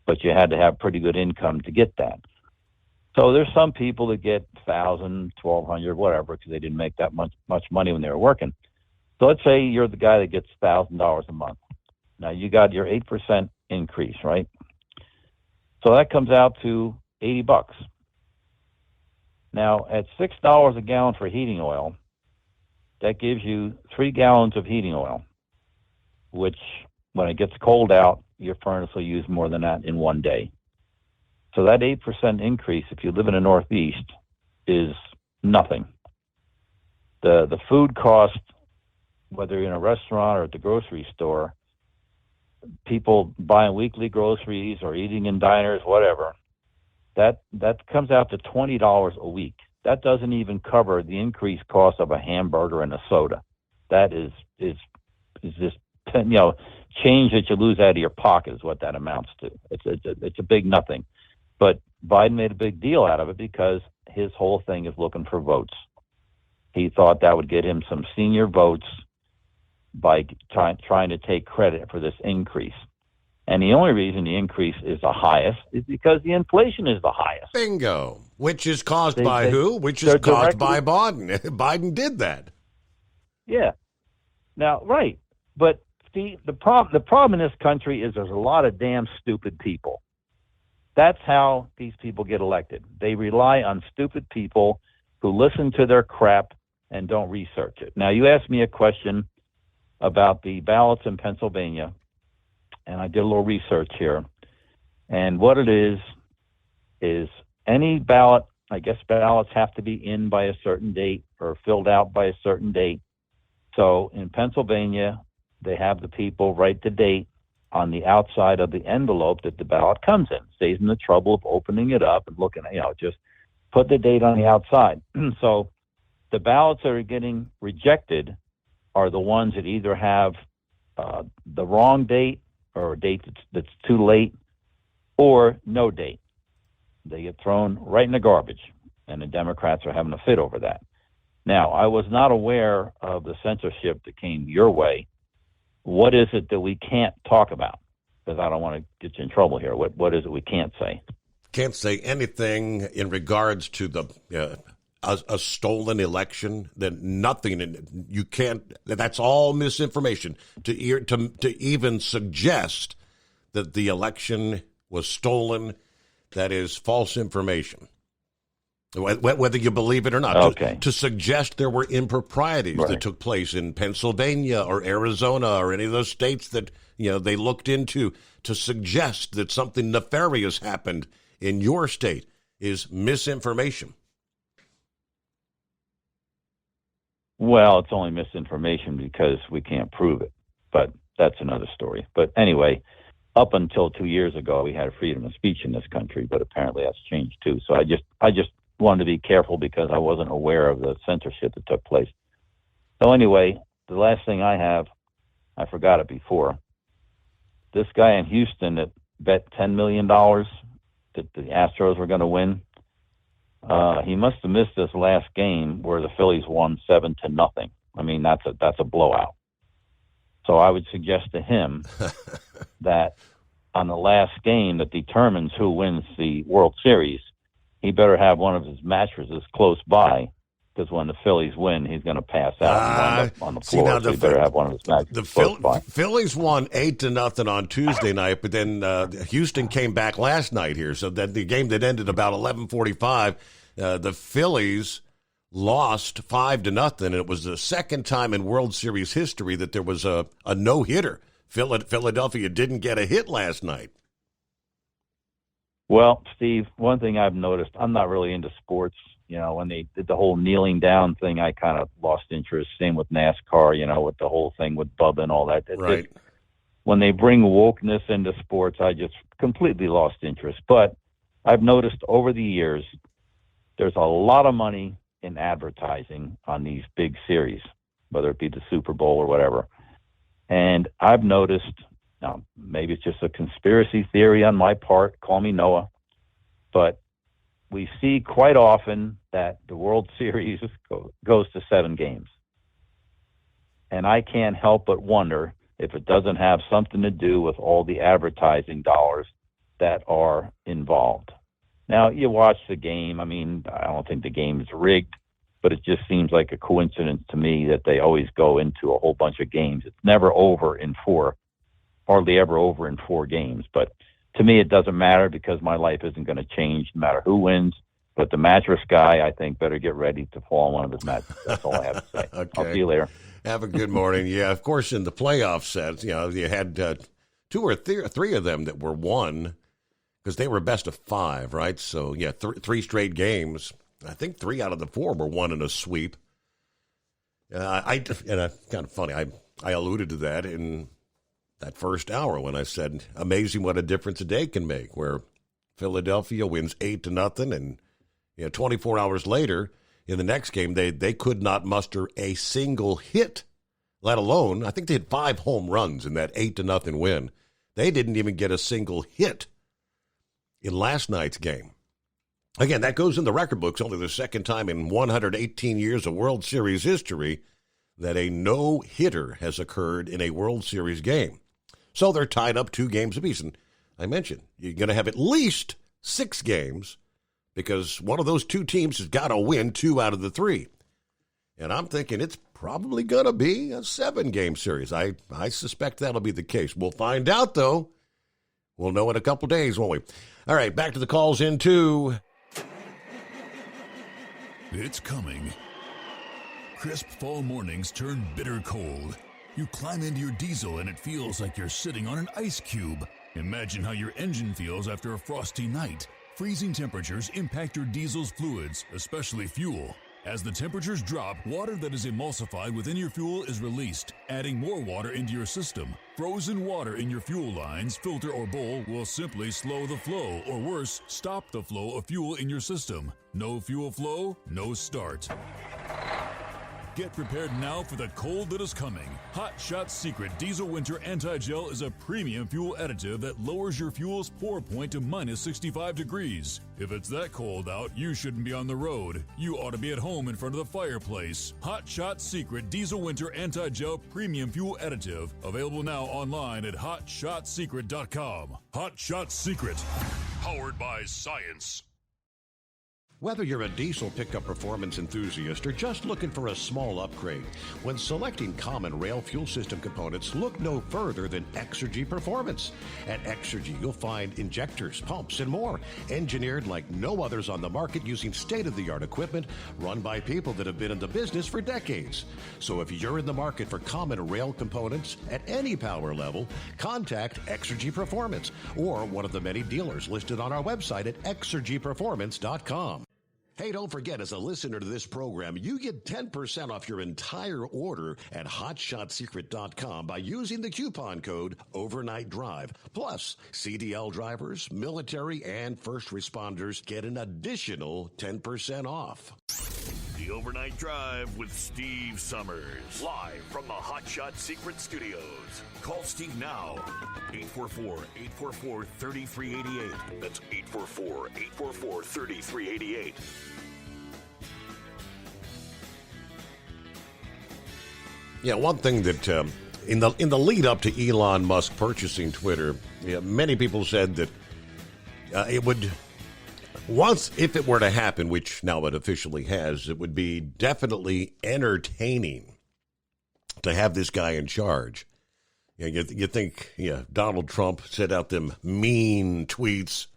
but you had to have pretty good income to get that. So there's some people that get $1,000, $1,200, whatever, because they didn't make that much money when they were working. So let's say you're the guy that gets $1,000 a month. Now you got your 8% increase, right? So that comes out to $80. Now at $6 a gallon for heating oil, that gives you 3 gallons of heating oil, which when it gets cold out, your furnace will use more than that in one day. So that 8% increase, if you live in the Northeast, is nothing. The food cost, whether you're in a restaurant or at the grocery store, people buying weekly groceries or eating in diners, whatever, that comes out to $20 a week. That doesn't even cover the increased cost of a hamburger and a soda. That is just, change that you lose out of your pocket is what that amounts to. It's a big nothing. But Biden made a big deal out of it because his whole thing is looking for votes. He thought that would get him some senior votes by trying to take credit for this increase. And the only reason the increase is the highest is because the inflation is the highest. Bingo. Which is caused by who? Which is caused by Biden. Biden did that. Yeah. Now, right. But the problem in this country is there's a lot of damn stupid people. That's how these people get elected. They rely on stupid people who listen to their crap and don't research it. Now, you asked me a question about the ballots in Pennsylvania, and I did a little research here. And what it is any ballot, I guess ballots have to be in by a certain date or filled out by a certain date. So in Pennsylvania, they have the people write the date on the outside of the envelope that the ballot comes in. Saves them the trouble of opening it up and looking at, just put the date on the outside. So the ballots that are getting rejected are the ones that either have the wrong date or a date that's too late or no date. They get thrown right in the garbage, and the Democrats are having a fit over that. Now, I was not aware of the censorship that came your way. What is it that we can't talk about? Because I don't want to get you in trouble here. What is it we can't say? Can't say anything in regards to the a stolen election. That nothing. You can't. That's all misinformation. To even suggest that the election was stolen, that is false information. Whether you believe it or not. Okay. To suggest there were improprieties that took place in Pennsylvania or Arizona or any of those states that they looked into, to suggest that something nefarious happened in your state is misinformation. Well, it's only misinformation because we can't prove it, but that's another story. But anyway, up until 2 years ago, we had freedom of speech in this country, but apparently that's changed too. So I just wanted to be careful because I wasn't aware of the censorship that took place. So anyway, the last thing I have, I forgot it before. This guy in Houston that bet $10 million that the Astros were going to win, he must have missed this last game where the Phillies won 7-0. I mean, that's a blowout. So I would suggest to him that on the last game that determines who wins the World Series, he better have one of his mattresses close by, because when the Phillies win, he's going to pass out and wind up on the floor. So he better have one of his mattresses close by. The Phillies won 8-0 on Tuesday night, but then Houston came back last night here. So that the game that ended about 11:45, the Phillies lost 5-0, and it was the second time in World Series history that there was a no-hitter. Philadelphia didn't get a hit last night. Well, Steve, one thing I've noticed, I'm not really into sports. When they did the whole kneeling down thing, I kind of lost interest. Same with NASCAR, with the whole thing with Bubba and all that. Right. When they bring wokeness into sports, I just completely lost interest. But I've noticed over the years, there's a lot of money in advertising on these big series, whether it be the Super Bowl or whatever. And I've noticed, now maybe it's just a conspiracy theory on my part, call me Noah, but we see quite often that the World Series goes to 7 games. And I can't help but wonder if it doesn't have something to do with all the advertising dollars that are involved. Now, you watch the game. I mean, I don't think the game is rigged, but it just seems like a coincidence to me that they always go into a whole bunch of games. It's never over in 4, hardly ever over in 4 games. But to me, it doesn't matter because my life isn't going to change no matter who wins. But the mattress guy, I think, better get ready to fall on one of his mattresses. That's all I have to say. Okay. I'll see you later. Have a good morning. Yeah, of course, in the playoff sets, you had 2 or 3 of them that were won because they were best of 5, right? So, 3 straight games. I think 3 out of the 4 were won in a sweep. Kind of funny. I alluded to that in that first hour when I said, amazing what a difference a day can make, where Philadelphia wins 8-0, and 24 hours later, in the next game, they could not muster a single hit, let alone, I think they had 5 home runs in that 8-0 win. They didn't even get a single hit in last night's game. Again, that goes in the record books, only the second time in 118 years of World Series history that a no-hitter has occurred in a World Series game. So they're tied up 2 games apiece. And I mentioned, you're going to have at least 6 games because one of those 2 teams has got to win 2 out of the 3. And I'm thinking it's probably going to be a 7-game series. I suspect that'll be the case. We'll find out, though. We'll know in a couple days, won't we? All right, back to the calls in 2. It's coming. Crisp fall mornings turn bitter cold. You climb into your diesel and it feels like you're sitting on an ice cube. Imagine how your engine feels after a frosty night. Freezing temperatures impact your diesel's fluids, especially fuel. As the temperatures drop, water that is emulsified within your fuel is released, adding more water into your system. Frozen water in your fuel lines, filter, or bowl will simply slow the flow, or worse, stop the flow of fuel in your system. No fuel flow, no start. Get prepared now for the cold that is coming. Hot Shot Secret Diesel Winter Anti-Gel is a premium fuel additive that lowers your fuel's pour point to minus 65 degrees. If it's that cold out, you shouldn't be on the road. You ought to be at home in front of the fireplace. Hot Shot Secret Diesel Winter Anti-Gel Premium Fuel Additive. Available now online at HotShotSecret.com. Hot Shot Secret. Powered by science. Whether you're a diesel pickup performance enthusiast or just looking for a small upgrade, when selecting common rail fuel system components, look no further than Exergy Performance. At Exergy, you'll find injectors, pumps, and more, engineered like no others on the market using state-of-the-art equipment run by people that have been in the business for decades. So if you're in the market for common rail components at any power level, contact Exergy Performance or one of the many dealers listed on our website at exergyperformance.com. Hey, don't forget, as a listener to this program, you get 10% off your entire order at HotShotSecret.com by using the coupon code Overnight Drive. Plus, CDL drivers, military, and first responders get an additional 10% off. The Overnight Drive with Steve Summers. Live from the Hot Shot Secret Studios. Call Steve now. 844-844-3388. That's 844-844-3388. Yeah, one thing that in the lead up to Elon Musk purchasing Twitter, many people said that it would, once if it were to happen, which now it officially has, it would be definitely entertaining to have this guy in charge. You think, Donald Trump sent out them mean tweets.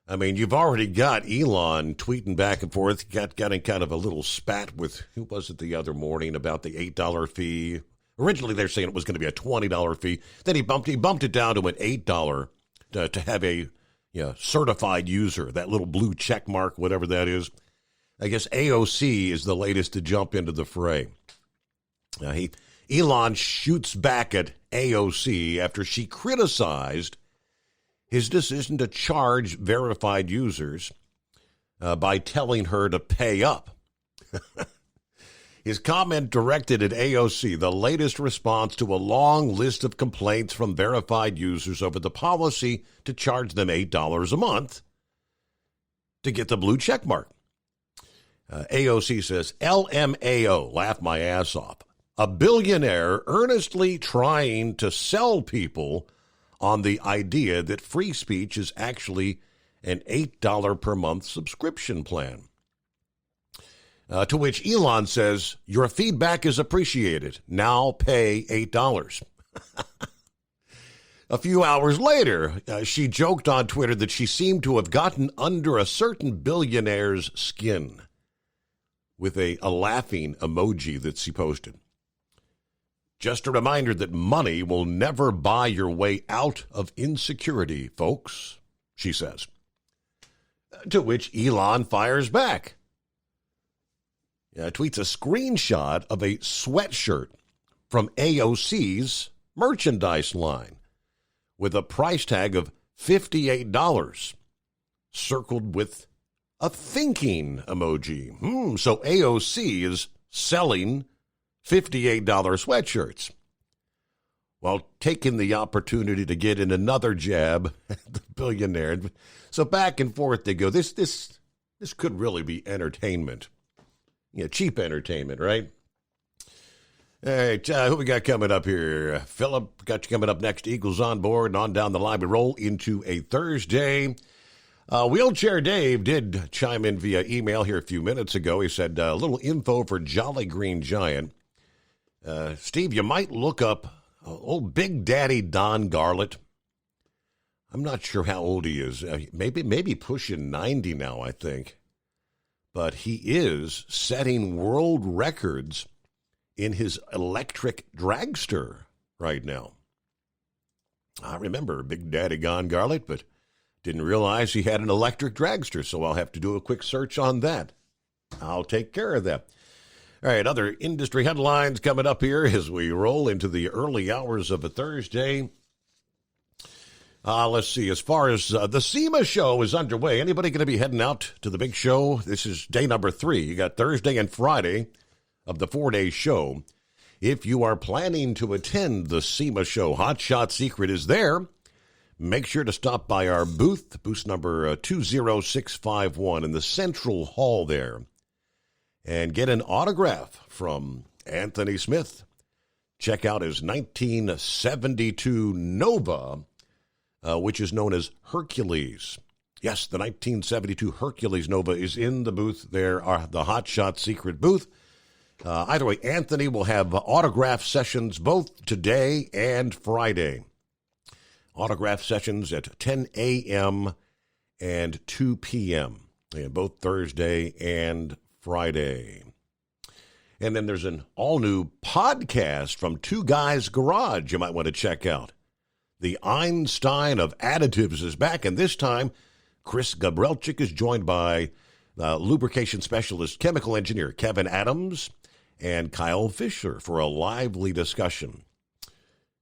I mean, you've already got Elon tweeting back and forth, got in kind of a little spat with, who was it the other morning about the $8 fee? Originally, they're saying it was going to be a $20 fee. Then he bumped it down to an $8 to have a certified user, that little blue check mark, whatever that is. I guess AOC is the latest to jump into the fray. Elon shoots back at AOC after she criticized his decision to charge verified users by telling her to pay up. His comment directed at AOC, the latest response to a long list of complaints from verified users over the policy to charge them $8 a month to get the blue check mark. AOC says, LMAO, laugh my ass off. A billionaire earnestly trying to sell people on the idea that free speech is actually an $8 per month subscription plan. To which Elon says, your feedback is appreciated. Now pay $8. A few hours later, she joked on Twitter that she seemed to have gotten under a certain billionaire's skin with a laughing emoji that she posted. Just a reminder that money will never buy your way out of insecurity, folks, she says. To which Elon fires back. Tweets a screenshot of a sweatshirt from AOC's merchandise line with a price tag of $58, circled with a thinking emoji. So AOC is selling $58 sweatshirts while taking the opportunity to get in another jab at the billionaire. So back and forth they go. This could really be entertainment. Cheap entertainment, right? All right, who we got coming up here? Philip, got you coming up next. Eagles on board and on down the line. We roll into a Thursday. Wheelchair Dave did chime in via email here a few minutes ago. He said, a little info for Jolly Green Giant. Steve, you might look up old Big Daddy Don Garlett. I'm not sure how old he is. Maybe pushing 90 now, I think. But he is setting world records in his electric dragster right now. I remember Big Daddy Don Garlett, but didn't realize he had an electric dragster, so I'll have to do a quick search on that. I'll take care of that. All right, other industry headlines coming up here as we roll into the early hours of a Thursday. Let's see, as far as the SEMA show is underway, anybody going to be heading out to the big show? This is day number 3. You got Thursday and Friday of the 4-day show. If you are planning to attend the SEMA show, Hot Shot Secret is there. Make sure to stop by our booth number 20651 in the Central Hall there, and get an autograph from Anthony Smith. Check out his 1972 Nova, which is known as Hercules. Yes, the 1972 Hercules Nova is in the booth there, the Hot Shot Secret booth. Either way, Anthony will have autograph sessions both today and Friday. Autograph sessions at 10 a.m. and 2 p.m., both Thursday and Friday. And then there's an all-new podcast from Two Guys Garage you might want to check out. The Einstein of Additives is back, and this time Chris Gabrelchik is joined by lubrication specialist, chemical engineer Kevin Adams, and Kyle Fisher for a lively discussion.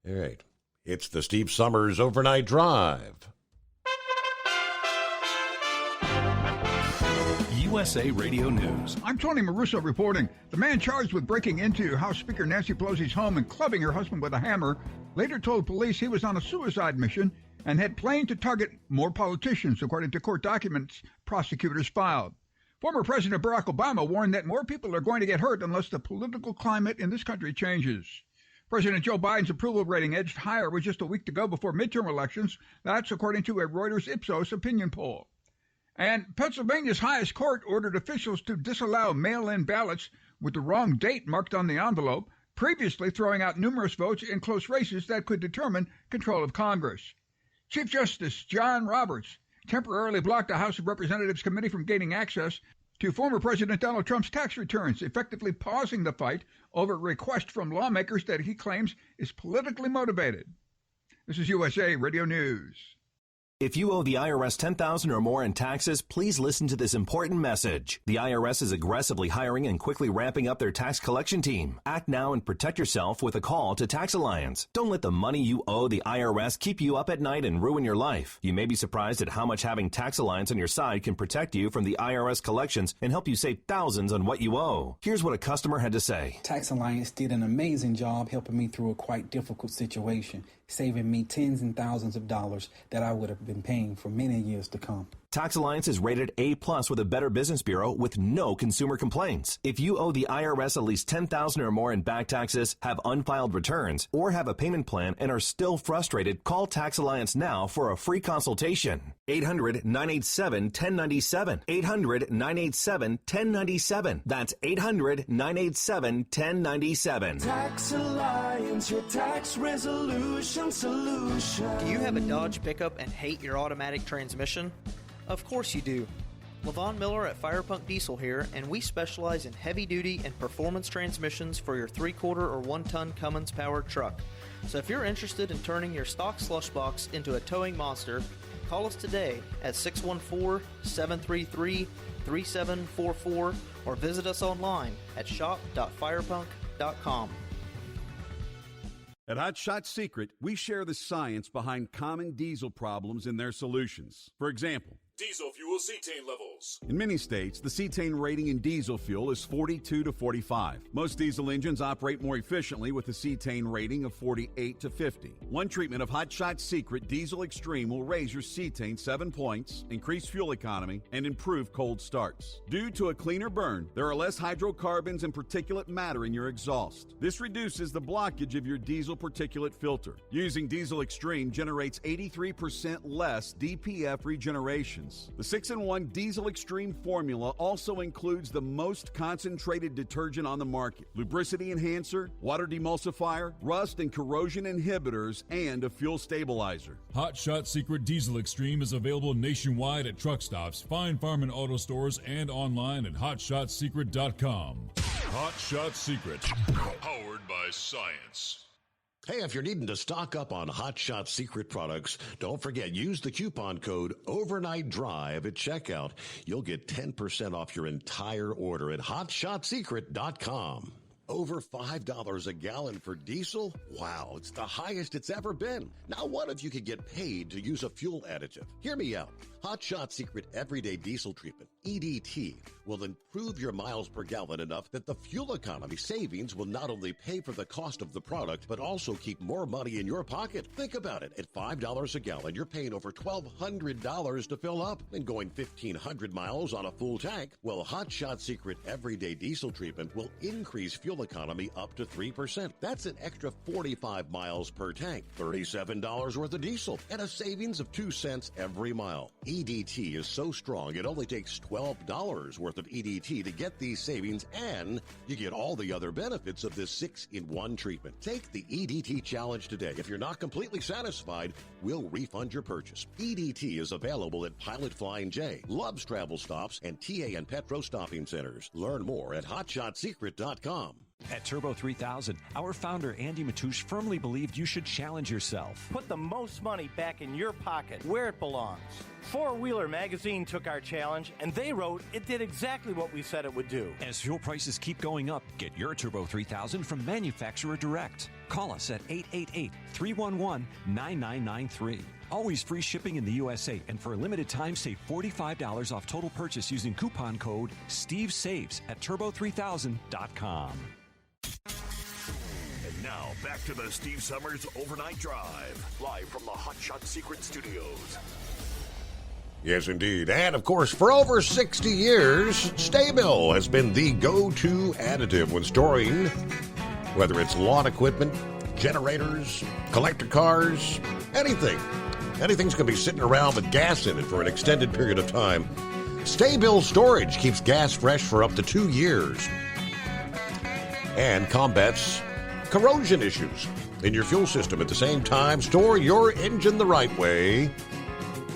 All right. It's the Steve Summers Overnight Drive. USA Radio News. I'm Tony Maruso reporting. The man charged with breaking into House Speaker Nancy Pelosi's home and clubbing her husband with a hammer later told police he was on a suicide mission and had planned to target more politicians, according to court documents prosecutors filed. Former President Barack Obama warned that more people are going to get hurt unless the political climate in this country changes. President Joe Biden's approval rating edged higher with just a week to go before midterm elections. That's according to a Reuters Ipsos opinion poll. And Pennsylvania's highest court ordered officials to disallow mail-in ballots with the wrong date marked on the envelope, previously throwing out numerous votes in close races that could determine control of Congress. Chief Justice John Roberts temporarily blocked the House of Representatives committee from gaining access to former President Donald Trump's tax returns, effectively pausing the fight over a request from lawmakers that he claims is politically motivated. This is USA Radio News. If you owe the IRS $10,000 or more in taxes, please listen to this important message. The IRS is aggressively hiring and quickly ramping up their tax collection team. Act now and protect yourself with a call to Tax Alliance. Don't let the money you owe the IRS keep you up at night and ruin your life. You may be surprised at how much having Tax Alliance on your side can protect you from the IRS collections and help you save thousands on what you owe. Here's what a customer had to say. Tax Alliance did an amazing job helping me through a quite difficult situation, saving me tens and thousands of dollars that I would have been paying for many years to come. Tax Alliance is rated A+ with a Better Business Bureau with no consumer complaints. If you owe the IRS at least $10,000 or more in back taxes, have unfiled returns, or have a payment plan and are still frustrated, call Tax Alliance now for a free consultation. 800-987-1097. 800-987-1097. That's 800-987-1097. Tax Alliance, your tax resolution solution. Do you have a Dodge pickup and hate your automatic transmission? Of course you do. LaVon Miller at Firepunk Diesel here, and we specialize in heavy-duty and performance transmissions for your 3/4 or 1-ton Cummins-powered truck. So if you're interested in turning your stock slush box into a towing monster, call us today at 614-733-3744 or visit us online at shop.firepunk.com. At Hot Shot Secret, we share the science behind common diesel problems and their solutions. For example, diesel fuel cetane levels. in many states, the cetane rating in diesel fuel is 42 to 45. Most diesel engines operate more efficiently with a cetane rating of 48 to 50. One treatment of Hot Shot Secret Diesel Extreme will raise your cetane 7 points, increase fuel economy, and improve cold starts. Due to a cleaner burn, there are less hydrocarbons and particulate matter in your exhaust. This reduces the blockage of your diesel particulate filter. Using Diesel Extreme generates 83% less DPF regeneration. The 6-in-1 Diesel Extreme formula also includes the most concentrated detergent on the market, lubricity enhancer, water demulsifier, rust and corrosion inhibitors, and a fuel stabilizer. Hot Shot Secret Diesel Extreme is available nationwide at truck stops, Fine Farm and Auto Stores, and online at hotshotsecret.com. Hot Shot Secret, powered by science. Hey, if you're needing to stock up on Hot Shot Secret products, don't forget, use the coupon code Overnight Drive at checkout. You'll get 10% off your entire order at hotshotsecret.com. Over $5 a gallon for diesel? Wow, it's the highest it's ever been. Now, what if you could get paid to use a fuel additive? Hear me out. Hot Shot Secret Everyday Diesel Treatment, EDT, will improve your miles per gallon enough that the fuel economy savings will not only pay for the cost of the product, but also keep more money in your pocket. Think about it. At $5 a gallon, you're paying over $1,200 to fill up and going 1,500 miles on a full tank. Well, Hot Shot Secret Everyday Diesel Treatment will increase fuel economy up to 3%. That's an extra 45 miles per tank, $37 worth of diesel, and a savings of 2 cents every mile. EDT is so strong, it only takes $12 worth of EDT to get these savings, and you get all the other benefits of this 6-in-1 treatment. Take the EDT challenge today. If you're not completely satisfied, we'll refund your purchase. EDT is available at Pilot Flying J, Love's Travel Stops, and TA and Petro Stopping Centers. Learn more at hotshotsecret.com. At Turbo 3000, our founder Andy Matouche firmly believed you should challenge yourself. Put the most money back in your pocket, where it belongs. Four Wheeler magazine took our challenge, and they wrote it did exactly what we said it would do. As fuel prices keep going up, get your Turbo 3000 from manufacturer direct. Call us at 888-311-9993. Always free shipping in the USA, and for a limited time, save $45 off total purchase using coupon code SteveSaves at turbo3000.com. And now, back to the Steve Summers Overnight Drive, live from the Hot Shot Secret Studios. Yes, indeed. And, of course, for over 60 years, Sta-Bil has been the go-to additive when storing, whether it's lawn equipment, generators, collector cars, anything. Anything's going to be sitting around with gas in it for an extended period of time. Sta-Bil Storage keeps gas fresh for up to 2 years and combats corrosion issues in your fuel system. At the same time, store your engine the right way,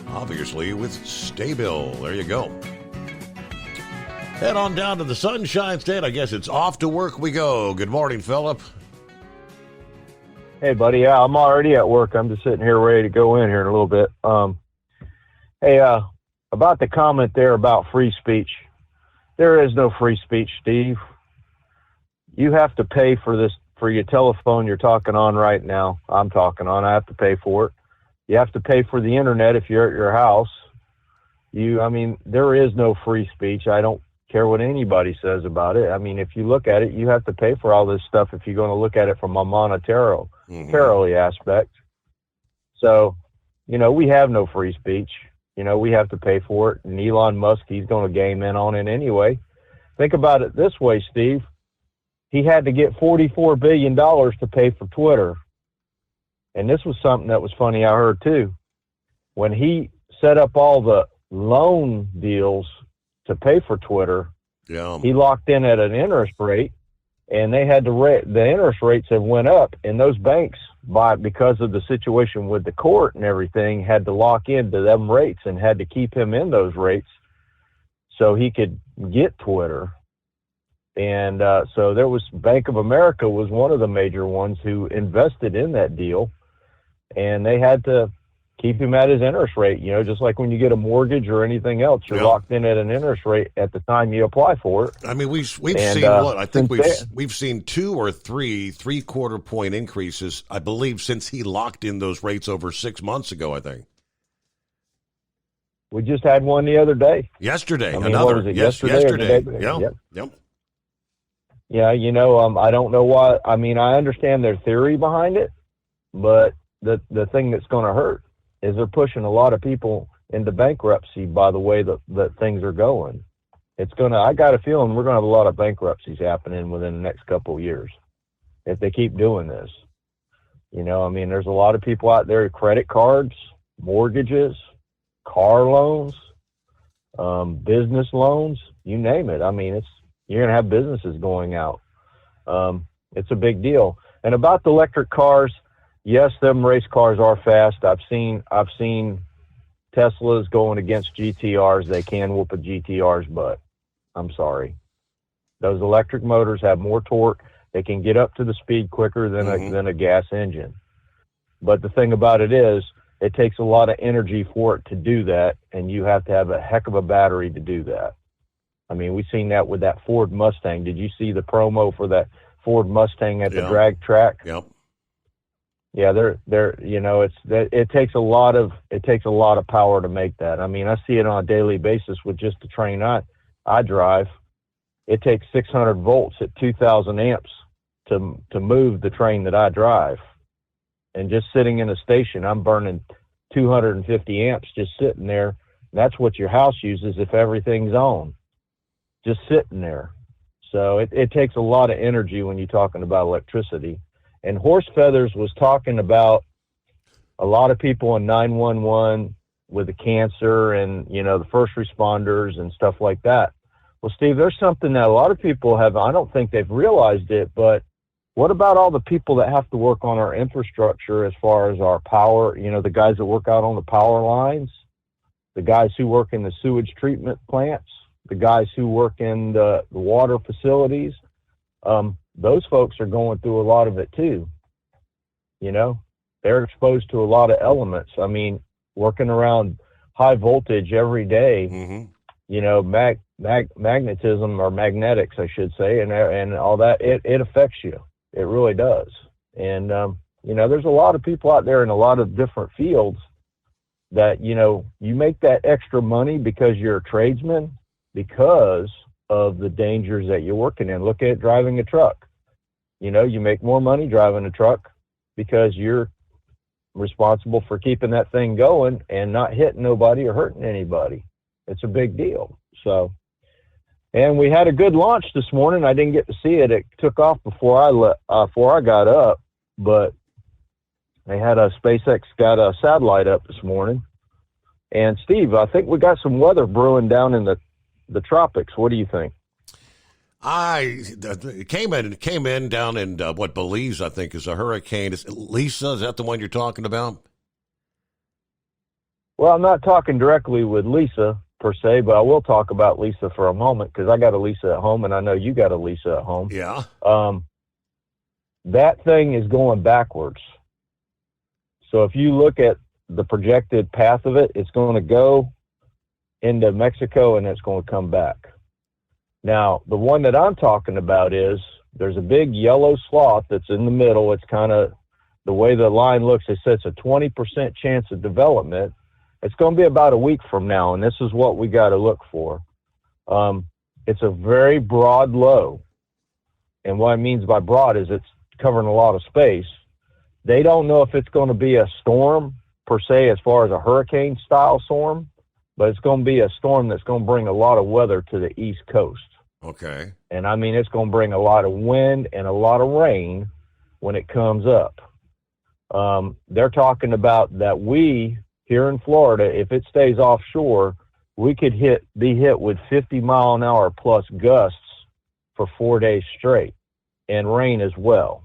obviously with Sta-Bil. There you go. Head on down to the Sunshine State. I guess it's off to work we go. Good morning, Philip. Hey, buddy. Yeah, I'm already at work. I'm just sitting here ready to go in here in a little bit. Hey, about the comment there about free speech. There is no free speech, Steve. You have to pay for this, for your telephone you're talking on right now. I'm talking on. I have to pay for it. You have to pay for the internet if you're at your house. There is no free speech. I don't care what anybody says about it. I mean, if you look at it, you have to pay for all this stuff if you're going to look at it from a monetarily aspect. So, we have no free speech. we have to pay for it. And Elon Musk, he's going to game in on it anyway. Think about it this way, Steve. He had to get $44 billion to pay for Twitter. And this was something that was funny I heard too. When he set up all the loan deals to pay for Twitter, he locked in at an interest rate, and they had to the interest rates have went up, and those banks, because of the situation with the court and everything, had to lock into them rates and had to keep him in those rates so he could get Twitter. And so there was Bank of America was one of the major ones who invested in that deal, and they had to keep him at his interest rate. Just like when you get a mortgage or anything else, you're locked in at an interest rate at the time you apply for it. I mean, we've seen what I think we've seen 2 or 3 3/4 point increases, I believe, since he locked in those rates over 6 months ago. I think we just had one the other day. Yesterday, Another. What was it, yesterday. Yep. Yeah, I don't know why. I mean, I understand their theory behind it, but the thing that's going to hurt is they're pushing a lot of people into bankruptcy by the way that things are going. I got a feeling we're going to have a lot of bankruptcies happening within the next couple of years if they keep doing this. There's a lot of people out there, credit cards, mortgages, car loans, business loans, you name it. I mean, you're going to have businesses going out. It's a big deal. And about the electric cars, yes, them race cars are fast. I've seen Teslas going against GTRs. They can whoop a GTR's butt. I'm sorry. Those electric motors have more torque. They can get up to the speed quicker than a gas engine. But the thing about it is, it takes a lot of energy for it to do that, and you have to have a heck of a battery to do that. I mean, we've seen that with that Ford Mustang. Did you see the promo for that Ford Mustang at the drag track? Yep. Yeah, it takes a lot of power to make that. I mean, I see it on a daily basis with just the train I drive. It takes 600 volts at 2,000 amps to move the train that I drive. And just sitting in a station, I'm burning 250 amps just sitting there. That's what your house uses if everything's on, just sitting there. So it takes a lot of energy when you're talking about electricity. And Horse Feathers was talking about a lot of people in 911 with the cancer and, the first responders and stuff like that. Well, Steve, there's something that a lot of people have, I don't think they've realized it, but what about all the people that have to work on our infrastructure as far as our power, the guys that work out on the power lines, the guys who work in the sewage treatment plants, the guys who work in the water facilities? Those folks are going through a lot of it too. They're exposed to a lot of elements. I mean, working around high voltage every day, magnetism or magnetics, I should say, and all that, it affects you. It really does. And, there's a lot of people out there in a lot of different fields that, you make that extra money because you're a tradesman, because of the dangers that you're working in. Look at driving a truck. You make more money driving a truck because you're responsible for keeping that thing going and not hitting nobody or hurting anybody. It's a big deal. So, and we had a good launch this morning. I didn't get to see it. It took off before I got up, but they had SpaceX got a satellite up this morning. And Steve, I think we got some weather brewing down in the tropics. What do you think? It came in down in Belize, I think, is a hurricane. Lisa, is that the one you're talking about? Well, I'm not talking directly with Lisa per se, but I will talk about Lisa for a moment because I got a Lisa at home, and I know you got a Lisa at home. Yeah. That thing is going backwards. So if you look at the projected path of it, it's going to go into Mexico and it's going to come back. Now, the one that I'm talking about is there's a big yellow sloth that's in the middle. It's kind of the way the line looks. It says a 20% chance of development. It's going to be about a week from now, and this is what we got to look for. It's a very broad low. And what it means by broad is it's covering a lot of space. They don't know if it's going to be a storm per se as far as a hurricane-style storm, but it's going to be a storm that's going to bring a lot of weather to the East Coast. Okay. And I mean, it's going to bring a lot of wind and a lot of rain when it comes up. They're talking about that we here in Florida, if it stays offshore, we could be hit with 50-mile-an-hour plus gusts for 4 days straight, and rain as well.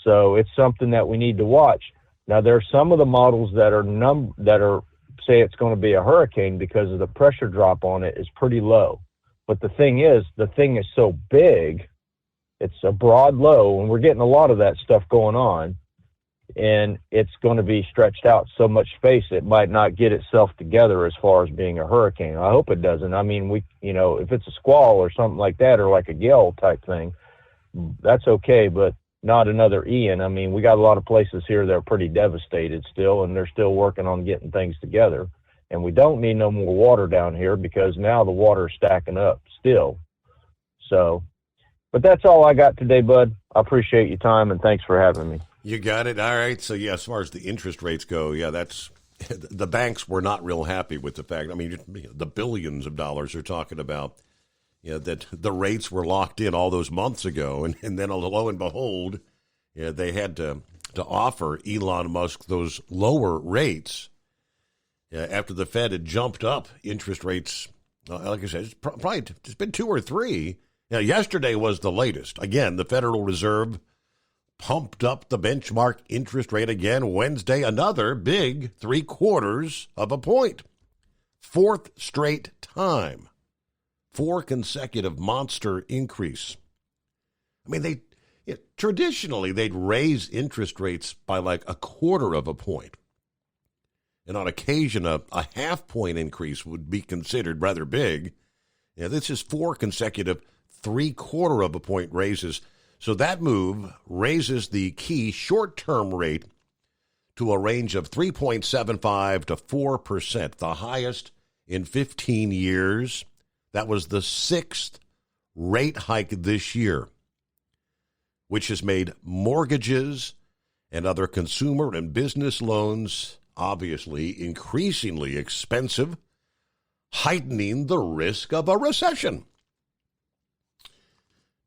So it's something that we need to watch. Now, there's some of the models that are say it's going to be a hurricane because of the pressure drop on it is pretty low. But the thing is so big, it's a broad low, and we're getting a lot of that stuff going on, and it's going to be stretched out so much space it might not get itself together as far as being a hurricane. I hope it doesn't. I mean, if it's a squall or something like that, or like a gale type thing, that's okay, but not another Ian. I mean, we got a lot of places here that are pretty devastated still, and they're still working on getting things together. And we don't need no more water down here because now the water is stacking up still. So, but that's all I got today, bud. I appreciate your time, and thanks for having me. You got it. All right. So, yeah, as far as the interest rates go, yeah, the banks were not real happy with the fact. I mean, the billions of dollars they're talking about, that the rates were locked in all those months ago. And then, lo and behold, they had to offer Elon Musk those lower rates after the Fed had jumped up interest rates. Like I said, it's been 2 or 3. Yesterday was the latest. Again, the Federal Reserve pumped up the benchmark interest rate again Wednesday, another big 0.75 of a point. 4th straight time. 4 consecutive monster increase. I mean, traditionally they'd raise interest rates by like 0.25 of a point. And on occasion, a 0.5 point increase would be considered rather big. This is 4 consecutive 0.75 of a point raises. So that move raises the key short-term rate to a range of 3.75 to 4%, the highest in 15 years. That was the 6th rate hike this year, which has made mortgages and other consumer and business loans obviously increasingly expensive, heightening the risk of a recession.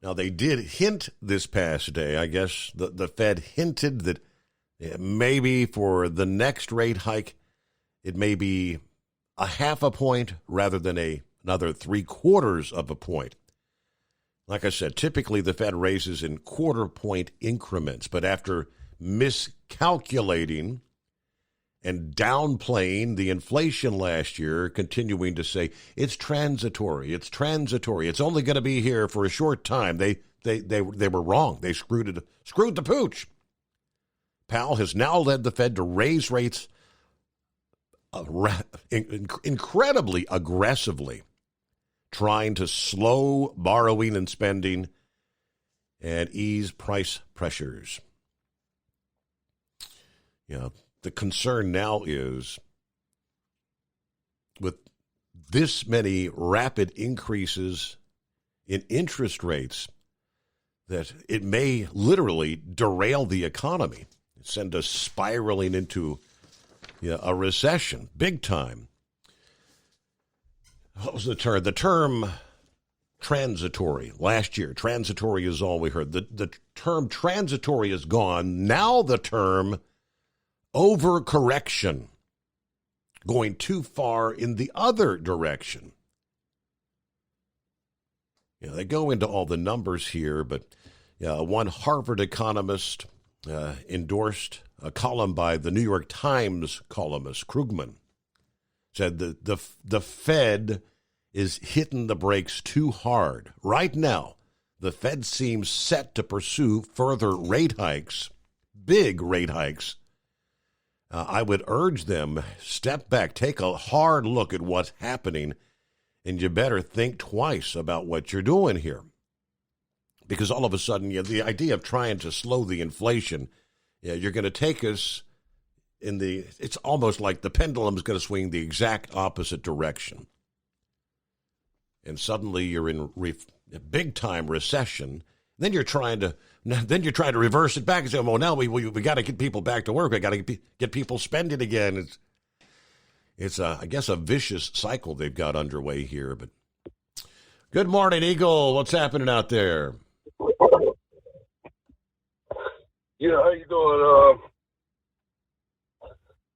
Now, they did hint this past day, I guess the Fed hinted that maybe for the next rate hike, it may be 0.5 point rather than another 0.75 of a point. Like I said, typically the Fed raises in 0.25 point increments, but after miscalculating and downplaying the inflation last year, continuing to say it's transitory, it's only going to be here for a short time. They were wrong. They screwed the pooch. Powell has now led the Fed to raise rates incredibly aggressively, trying to slow borrowing and spending and ease price pressures. The concern now is with this many rapid increases in interest rates that it may literally derail the economy, send us spiraling into a recession, big time. What was the term? The term transitory. Last year, transitory is all we heard. The term transitory is gone. Now the term overcorrection, going too far in the other direction. They go into all the numbers here, but one Harvard economist endorsed a column by the New York Times columnist Krugman, said that the Fed is hitting the brakes too hard. Right now, the Fed seems set to pursue further rate hikes, big rate hikes. I would urge them, step back, take a hard look at what's happening, and you better think twice about what you're doing here. Because all of a sudden, the idea of trying to slow the inflation, you're going to take us it's almost like the pendulum is going to swing the exact opposite direction. And suddenly you're in a big-time recession. Then you're trying to reverse it back and say, well, now we got to get people back to work. We got to get people spending again. it's, I guess, a vicious cycle they've got underway here. But good morning, Eagle. What's happening out there? Yeah, how you doing?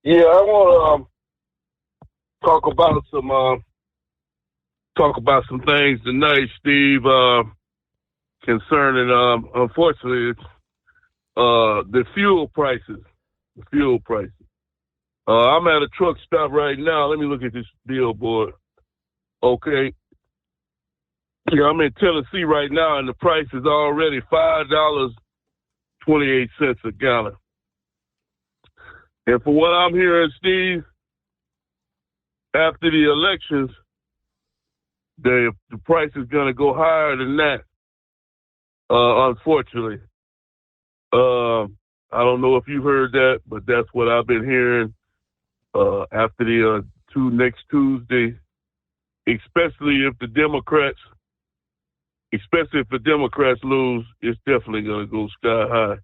Yeah, I want to talk about some things tonight, Steve. Concerning, unfortunately, the fuel prices. I'm at a truck stop right now. Let me look at this billboard. Okay. Yeah, I'm in Tennessee right now, and the price is already $5.28 a gallon. And for what I'm hearing, Steve, after the elections, the price is going to go higher than that, unfortunately. I don't know if you heard that, but that's what I've been hearing after the next Tuesday, especially if the Democrats lose, it's definitely going to go sky high.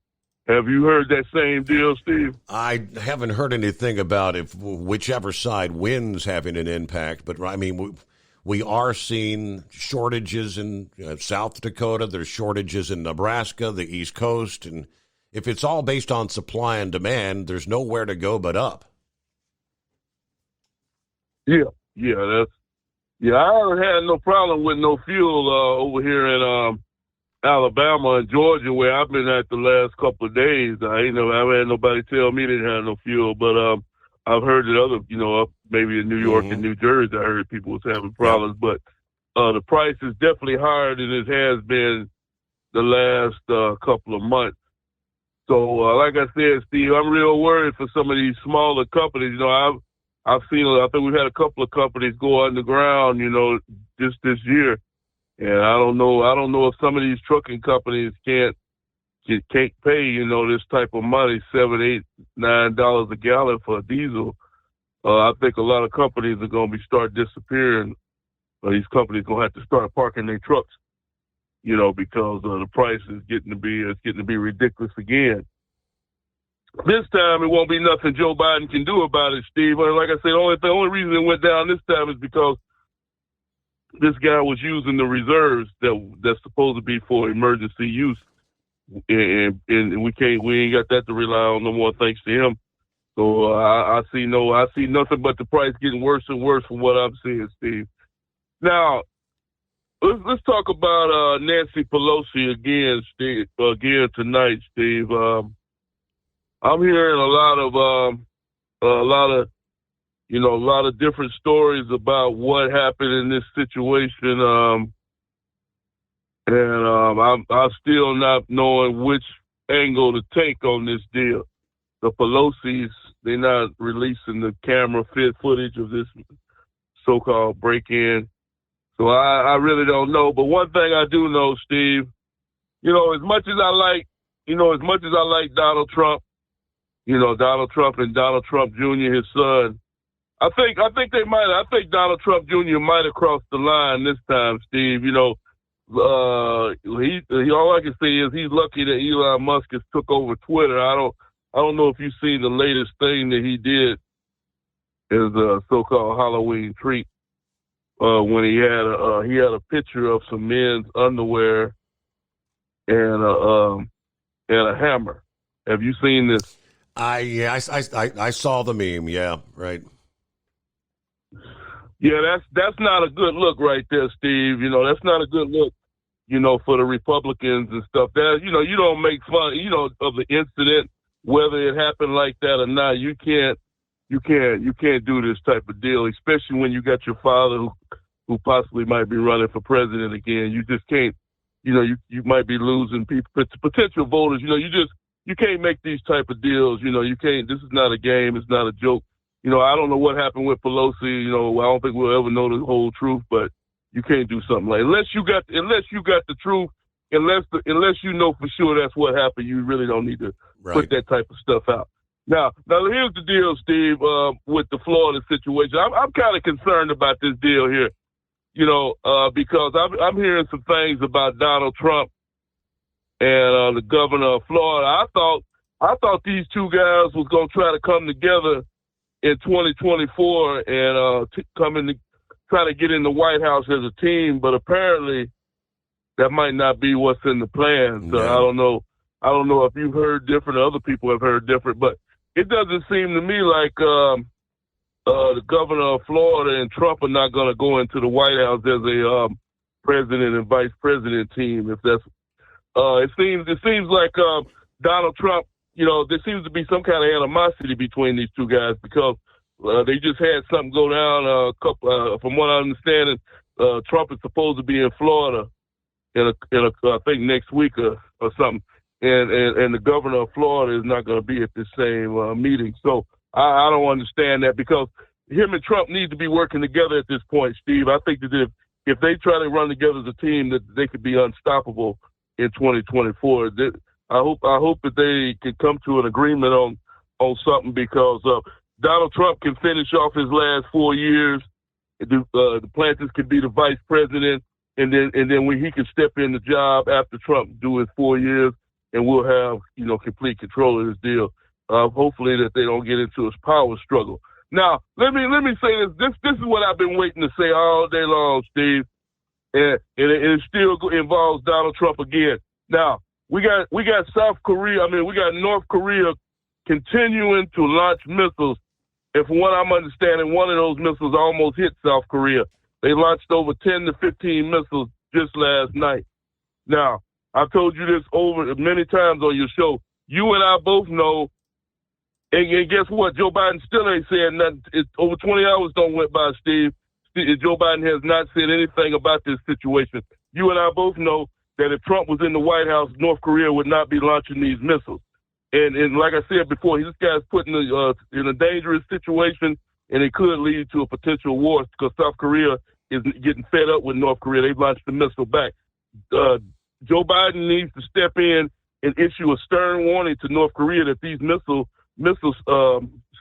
Have you heard that same deal, Steve? I haven't heard anything about if whichever side wins having an impact, but I mean, we are seeing shortages in South Dakota. There's shortages in Nebraska, the East Coast, and if it's all based on supply and demand, there's nowhere to go but up. I haven't had no problem with no fuel over here in Alabama and Georgia, where I've been at the last couple of days. I haven't had nobody tell me they didn't have no fuel, but I've heard that other, up maybe in New York and New Jersey, I heard people was having problems. But the price is definitely higher than it has been the last couple of months. So, like I said, Steve, I'm real worried for some of these smaller companies. I've seen, I think we've had a couple of companies go underground, just this year. And I don't know if some of these trucking companies can't pay, this type of money, $7, $8, $9 a gallon for diesel. I think a lot of companies are going to start disappearing. These companies going to have to start parking their trucks, because the price is getting to be ridiculous again. This time it won't be nothing Joe Biden can do about it, Steve. Like I said, the only reason it went down this time is because this guy was using the reserves that's supposed to be for emergency use, and we ain't got that to rely on no more, thanks to him. So I see nothing but the price getting worse and worse from what I'm seeing, Steve. Now let's talk about Nancy Pelosi again, Steve. Again tonight, Steve. I'm hearing a lot of different stories about what happened in this situation, and I'm still not knowing which angle to take on this deal. The Pelosi's, they're not releasing the camera footage of this so-called break-in, so I really don't know. But one thing I do know, Steve, as much as I like Donald Trump, Donald Trump and Donald Trump Jr., his son, I think Donald Trump Jr. might have crossed the line this time, Steve. All I can say is he's lucky that Elon Musk has took over Twitter. I don't know if you've seen the latest thing that he did as a so-called Halloween treat, when he had a picture of some men's underwear and a hammer. Have you seen this? I saw the meme. Yeah, right. Yeah, that's not a good look right there, Steve. That's not a good look, for the Republicans and stuff. That you don't make fun, of the incident, whether it happened like that or not. You can't do this type of deal, especially when you got your father who possibly might be running for president again. You just can't. You might be losing potential voters. You can't make these type of deals. You can't. This is not a game. It's not a joke. I don't know what happened with Pelosi. I don't think we'll ever know the whole truth. But you can't do something like unless you got the truth. Unless you know for sure that's what happened. You really don't need to put that type of stuff out. Now here's the deal, Steve. With the Florida situation, I'm kind of concerned about this deal here. Because I'm hearing some things about Donald Trump and the governor of Florida. I thought these two guys was gonna try to come together in 2024 and try to get in the White House as a team, but apparently that might not be what's in the plan. So I don't know. I don't know if you've heard different or other people have heard different, but it doesn't seem to me like the governor of Florida and Trump are not going to go into the White House as a president and vice president team. If that's, it seems like Donald Trump. You know, there seems to be some kind of animosity between these two guys because they just had something go down. From what I understand, Trump is supposed to be in Florida I think next week or something, and the governor of Florida is not going to be at this same meeting. So I don't understand that because him and Trump need to be working together at this point, Steve. I think that if they try to run together as a team, that they could be unstoppable in 2024. I hope that they can come to an agreement on something because Donald Trump can finish off his last 4 years. DeSantis could be the vice president, and then when he can step in the job after Trump do his 4 years, and we'll have complete control of this deal. Hopefully that they don't get into his power struggle. Now let me say this. This is what I've been waiting to say all day long, Steve, and it still involves Donald Trump again. Now. We got South Korea. We got North Korea continuing to launch missiles. And from what I'm understanding, one of those missiles almost hit South Korea. They launched over 10 to 15 missiles just last night. Now, I've told you this over many times on your show. You and I both know, and guess what? Joe Biden still ain't saying nothing. It's over 20 hours don't went by, Steve. Joe Biden has not said anything about this situation. You and I both know that if Trump was in the White House, North Korea would not be launching these missiles. And like I said before, this guy's put in a dangerous situation, and it could lead to a potential war because South Korea is getting fed up with North Korea. They've launched the missile back. Joe Biden needs to step in and issue a stern warning to North Korea that these missile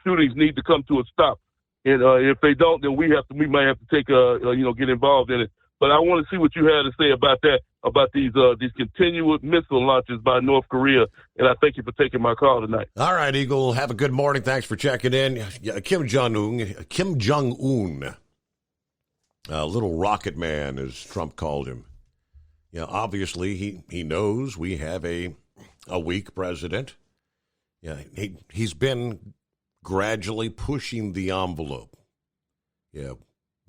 shootings need to come to a stop. And if they don't, then we might have to take get involved in it. But I want to see what you had to say about that, about these continuous missile launches by North Korea. And I thank you for taking my call tonight. All right, Eagle. Have a good morning. Thanks for checking in. Kim Jong-un, little rocket man, as Trump called him. Obviously he knows we have a weak president. He's been gradually pushing the envelope.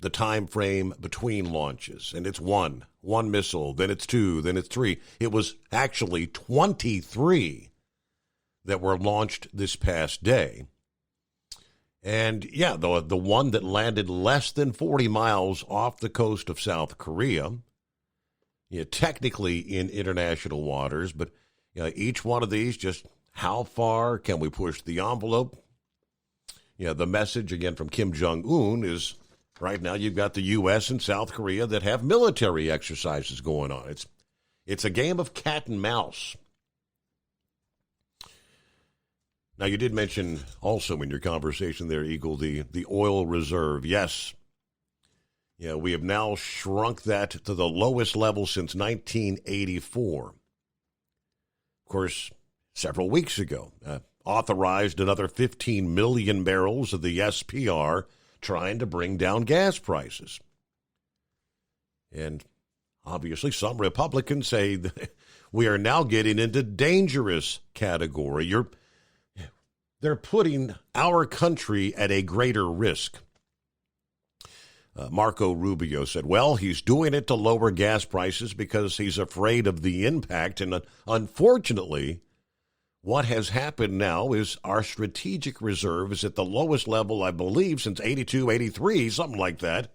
The time frame between launches, and it's one missile, then it's two, then it's three. It was actually 23 that were launched this past day. And the one that landed less than 40 miles off the coast of South Korea, technically in international waters, but each one of these, just how far can we push the envelope? The message again from Kim Jong-un is, right now, you've got the U.S. and South Korea that have military exercises going on. It's a game of cat and mouse. Now, you did mention also in your conversation there, Eagle, the oil reserve. Yes. We have now shrunk that to the lowest level since 1984. Of course, several weeks ago, authorized another 15 million barrels of the SPR, trying to bring down gas prices. And obviously some Republicans say that we are now getting into dangerous category. They're putting our country at a greater risk. Marco Rubio said, well, he's doing it to lower gas prices because he's afraid of the impact. And unfortunately, what has happened now is our strategic reserve is at the lowest level, I believe, since 82, 83, something like that.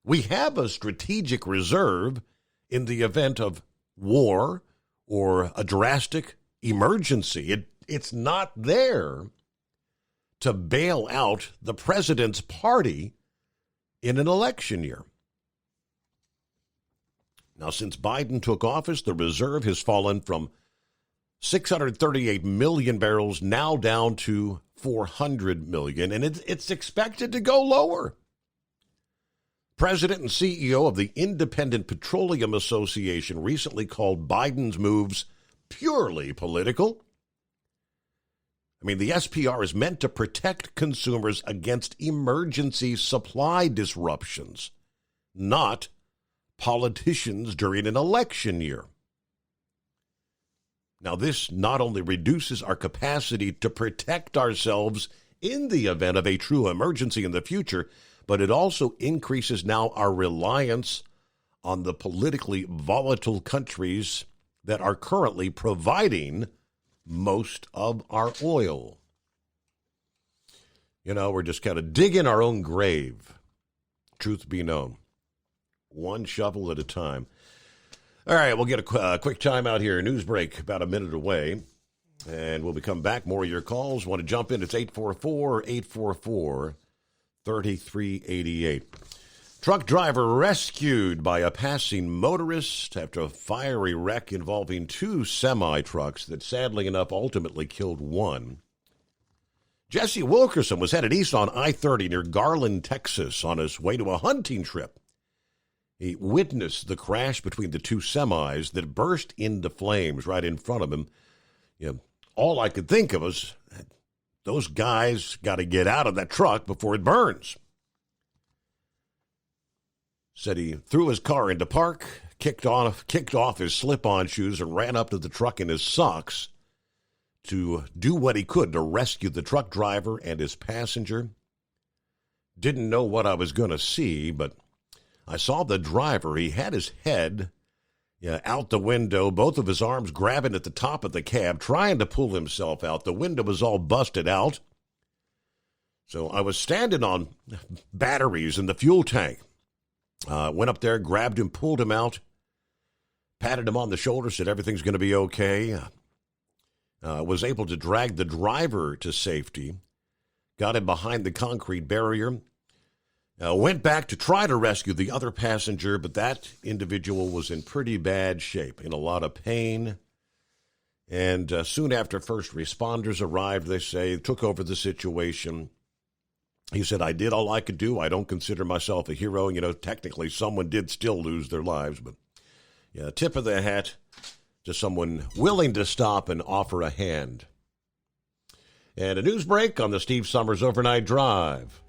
We have a strategic reserve in the event of war or a drastic emergency. It's not there to bail out the president's party in an election year. Now, since Biden took office, the reserve has fallen from 638 million barrels, now down to 400 million, and it's expected to go lower. President and CEO of the Independent Petroleum Association recently called Biden's moves purely political. I mean, the SPR is meant to protect consumers against emergency supply disruptions, not politicians during an election year. Now, this not only reduces our capacity to protect ourselves in the event of a true emergency in the future, but it also increases now our reliance on the politically volatile countries that are currently providing most of our oil. You know, we're just kind of digging our own grave, truth be known, one shovel at a time. All right, we'll get a quick time out here. News break about a minute away, and we'll be coming back. More of your calls. Want to jump in? It's 844-844-3388. Truck driver rescued by a passing motorist after a fiery wreck involving two semi-trucks that, sadly enough, ultimately killed one. Jesse Wilkerson was headed east on I-30 near Garland, Texas, on his way to a hunting trip. He witnessed the crash between the two semis that burst into flames right in front of him. You know, all I could think of was, those guys got to get out of that truck before it burns. Said he threw his car into park, kicked off his slip-on shoes, and ran up to the truck in his socks to do what he could to rescue the truck driver and his passenger. Didn't know what I was going to see, but I saw the driver. He had his head out the window, both of his arms grabbing at the top of the cab, trying to pull himself out. The window was all busted out. So I was standing on batteries in the fuel tank. Went up there, grabbed him, pulled him out, patted him on the shoulder, said everything's going to be okay. Was able to drag the driver to safety, got him behind the concrete barrier, went back to try to rescue the other passenger, but that individual was in pretty bad shape, in a lot of pain. And soon after first responders arrived, they say, took over the situation. He said, I did all I could do. I don't consider myself a hero. You know, technically someone did still lose their lives, but yeah, tip of the hat to someone willing to stop and offer a hand. And a news break on the Steve Summers Overnight Drive.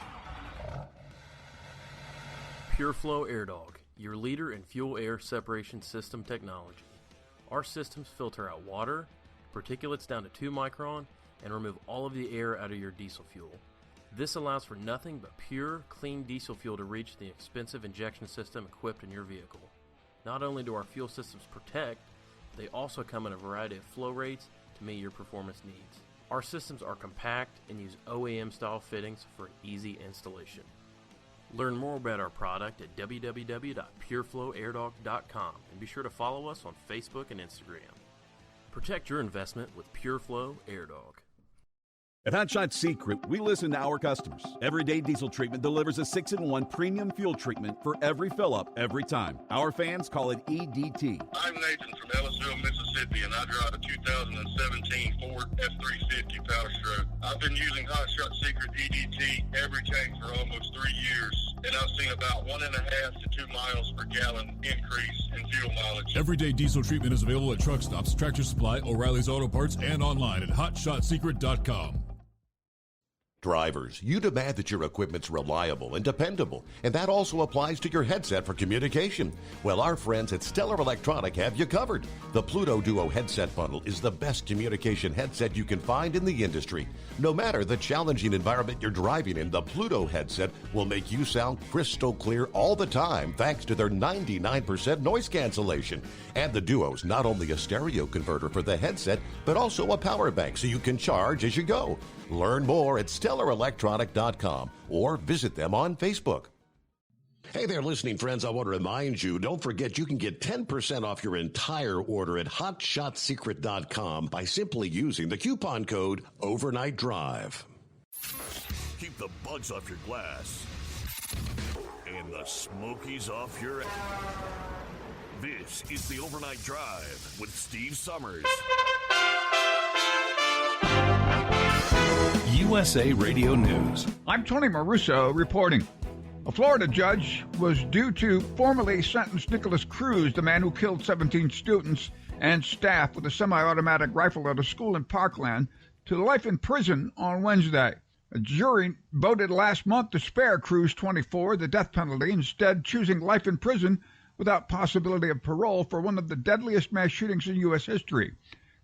PureFlow Air Dog, your leader in fuel air separation system technology. Our systems filter out water, particulates down to 2 micron, and remove all of the air out of your diesel fuel. This allows for nothing but pure, clean diesel fuel to reach the expensive injection system equipped in your vehicle. Not only do our fuel systems protect, they also come in a variety of flow rates to meet your performance needs. Our systems are compact and use OEM-style fittings for an easy installation. Learn more about our product at www.pureflowairdog.com and be sure to follow us on Facebook and Instagram. Protect your investment with PureFlow Air Dog. At Hot Shot Secret, we listen to our customers. Everyday Diesel Treatment delivers a 6-in-1 premium fuel treatment for every fill-up, every time. Our fans call it EDT. I'm Nathan from Ellisville, Mississippi, and I drive a 2017 Ford F-350 Power Stroke. I've been using Hot Shot Secret EDT every tank for almost 3 years, and I've seen about 1.5 to 2 miles per gallon increase in fuel mileage. Everyday Diesel Treatment is available at truck stops, Tractor Supply, O'Reilly's Auto Parts, and online at HotShotSecret.com. Drivers, you demand that your equipment's reliable and dependable, and that also applies to your headset for communication. Well, our friends at Stellar Electronic have you covered. The Pluto Duo headset bundle is the best communication headset you can find in the industry. No matter the challenging environment you're driving in, the Pluto headset will make you sound crystal clear all the time thanks to their 99% noise cancellation. And the Duo's not only a stereo converter for the headset, but also a power bank so you can charge as you go. Learn more at StellarElectronic.com or visit them on Facebook. Hey there, listening friends. I want to remind you, don't forget you can get 10% off your entire order at HotShotSecret.com by simply using the coupon code Overnight Drive. Keep the bugs off your glass and the smokies off your ass. This is the Overnight Drive with Steve Summers. USA Radio News. I'm Tony Maruso reporting. A Florida judge was due to formally sentence Nicholas Cruz, the man who killed 17 students and staff with a semi-automatic rifle at a school in Parkland, to life in prison on Wednesday. A jury voted last month to spare Cruz 24 the death penalty, instead choosing life in prison without possibility of parole for one of the deadliest mass shootings in U.S. history.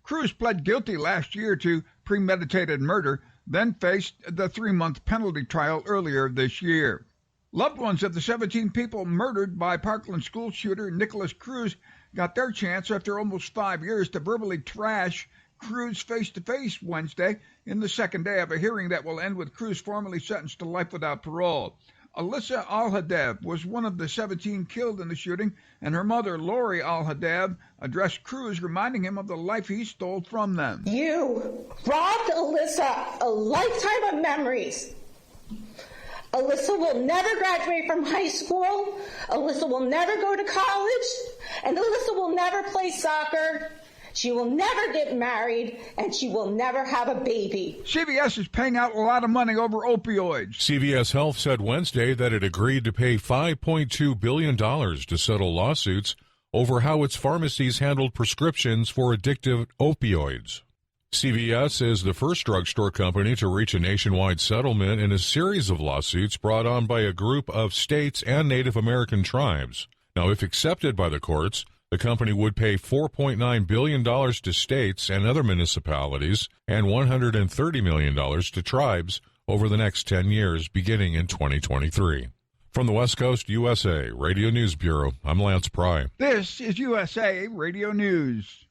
Cruz pled guilty last year to premeditated murder, then faced the 3-month penalty trial earlier this year. Loved ones of the 17 people murdered by Parkland school shooter Nicholas Cruz got their chance after almost 5 years to verbally trash Cruz face-to-face Wednesday in the second day of a hearing that will end with Cruz formally sentenced to life without parole. Alyssa Al-Haddad was one of the 17 killed in the shooting, and her mother, Lori Al-Haddad, addressed Cruz, reminding him of the life he stole from them. You robbed Alyssa a lifetime of memories. Alyssa will never graduate from high school. Alyssa will never go to college. And Alyssa will never play soccer. She will never get married, and she will never have a baby. CVS is paying out a lot of money over opioids. CVS Health said Wednesday that it agreed to pay $5.2 billion to settle lawsuits over how its pharmacies handled prescriptions for addictive opioids. CVS is the first drugstore company to reach a nationwide settlement in a series of lawsuits brought on by a group of states and Native American tribes. Now, if accepted by the courts, the company would pay $4.9 billion to states and other municipalities and $130 million to tribes over the next 10 years, beginning in 2023. From the West Coast USA Radio News Bureau, I'm Lance Pry. This is USA Radio News.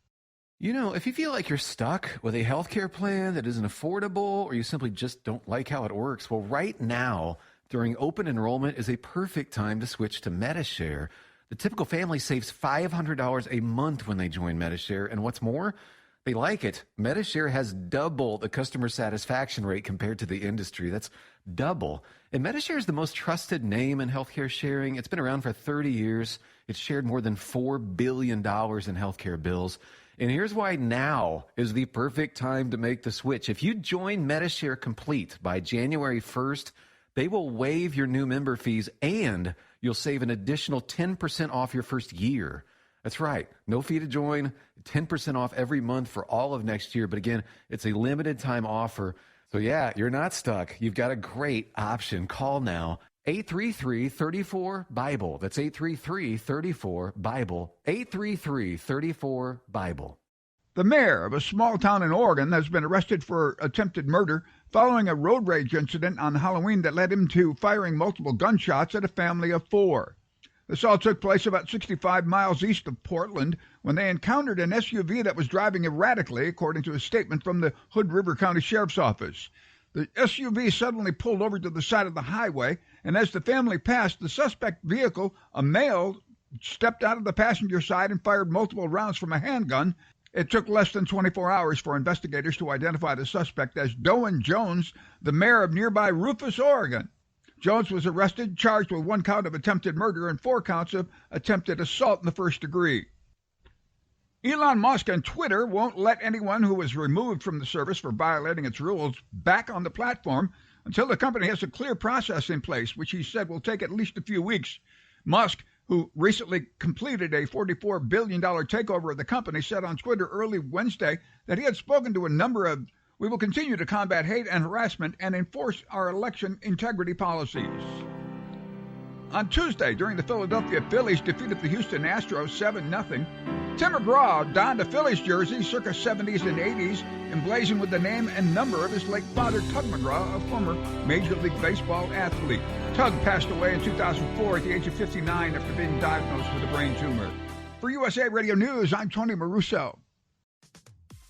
You know, if you feel like you're stuck with a healthcare plan that isn't affordable or you simply just don't like how it works, well, right now, during open enrollment is a perfect time to switch to Medi-Share. The typical family saves $500 a month when they join Medi-Share, and what's more, they like it. Medi-Share has double the customer satisfaction rate compared to the industry. That's double. And Medi-Share is the most trusted name in healthcare sharing. It's been around for 30 years. It's shared more than $4 billion in healthcare bills. And here's why now is the perfect time to make the switch. If you join Medi-Share Complete by January 1st, they will waive your new member fees and you'll save an additional 10% off your first year. That's right. No fee to join, 10% off every month for all of next year. But again, it's a limited time offer. So yeah, you're not stuck. You've got a great option. Call now. 833-34-BIBLE. That's 833-34-BIBLE. 833-34-BIBLE. The mayor of a small town in Oregon has been arrested for attempted murder following a road rage incident on Halloween that led him to firing multiple gunshots at a family of 4. This all took place about 65 miles east of Portland when they encountered an SUV that was driving erratically, according to a statement from the Hood River County Sheriff's Office. The SUV suddenly pulled over to the side of the highway, and as the family passed the suspect vehicle, a male stepped out of the passenger side and fired multiple rounds from a handgun. It took less than 24 hours for investigators to identify the suspect as Doan Jones, the mayor of nearby Rufus, Oregon. Jones was arrested, charged with 1 count of attempted murder and 4 counts of attempted assault in the first degree. Elon Musk and Twitter won't let anyone who was removed from the service for violating its rules back on the platform until the company has a clear process in place, which he said will take at least a few weeks. Musk, who recently completed a $44 billion takeover of the company, said on Twitter early Wednesday that he had spoken to a number of "We will continue to combat hate and harassment and enforce our election integrity policies." On Tuesday, during the Philadelphia Phillies defeated the Houston Astros 7-0, Tim McGraw donned a Phillies jersey circa 70s and 80s, emblazoned with the name and number of his late father, Tug McGraw, a former Major League Baseball athlete. Tug passed away in 2004 at the age of 59 after being diagnosed with a brain tumor. For USA Radio News, I'm Tony Maruso.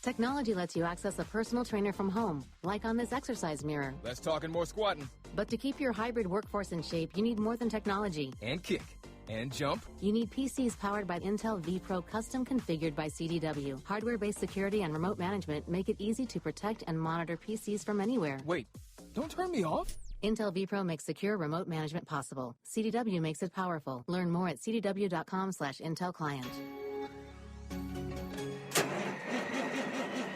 Technology lets you access a personal trainer from home, like on this exercise mirror. Less talking, more squatting. But to keep your hybrid workforce in shape, you need more than technology. And kick. And jump. You need PCs powered by Intel vPro, custom configured by CDW. Hardware-based security and remote management make it easy to protect and monitor PCs from anywhere. Wait, don't turn me off. Intel vPro makes secure remote management possible. CDW makes it powerful. Learn more at cdw.com/Intel client.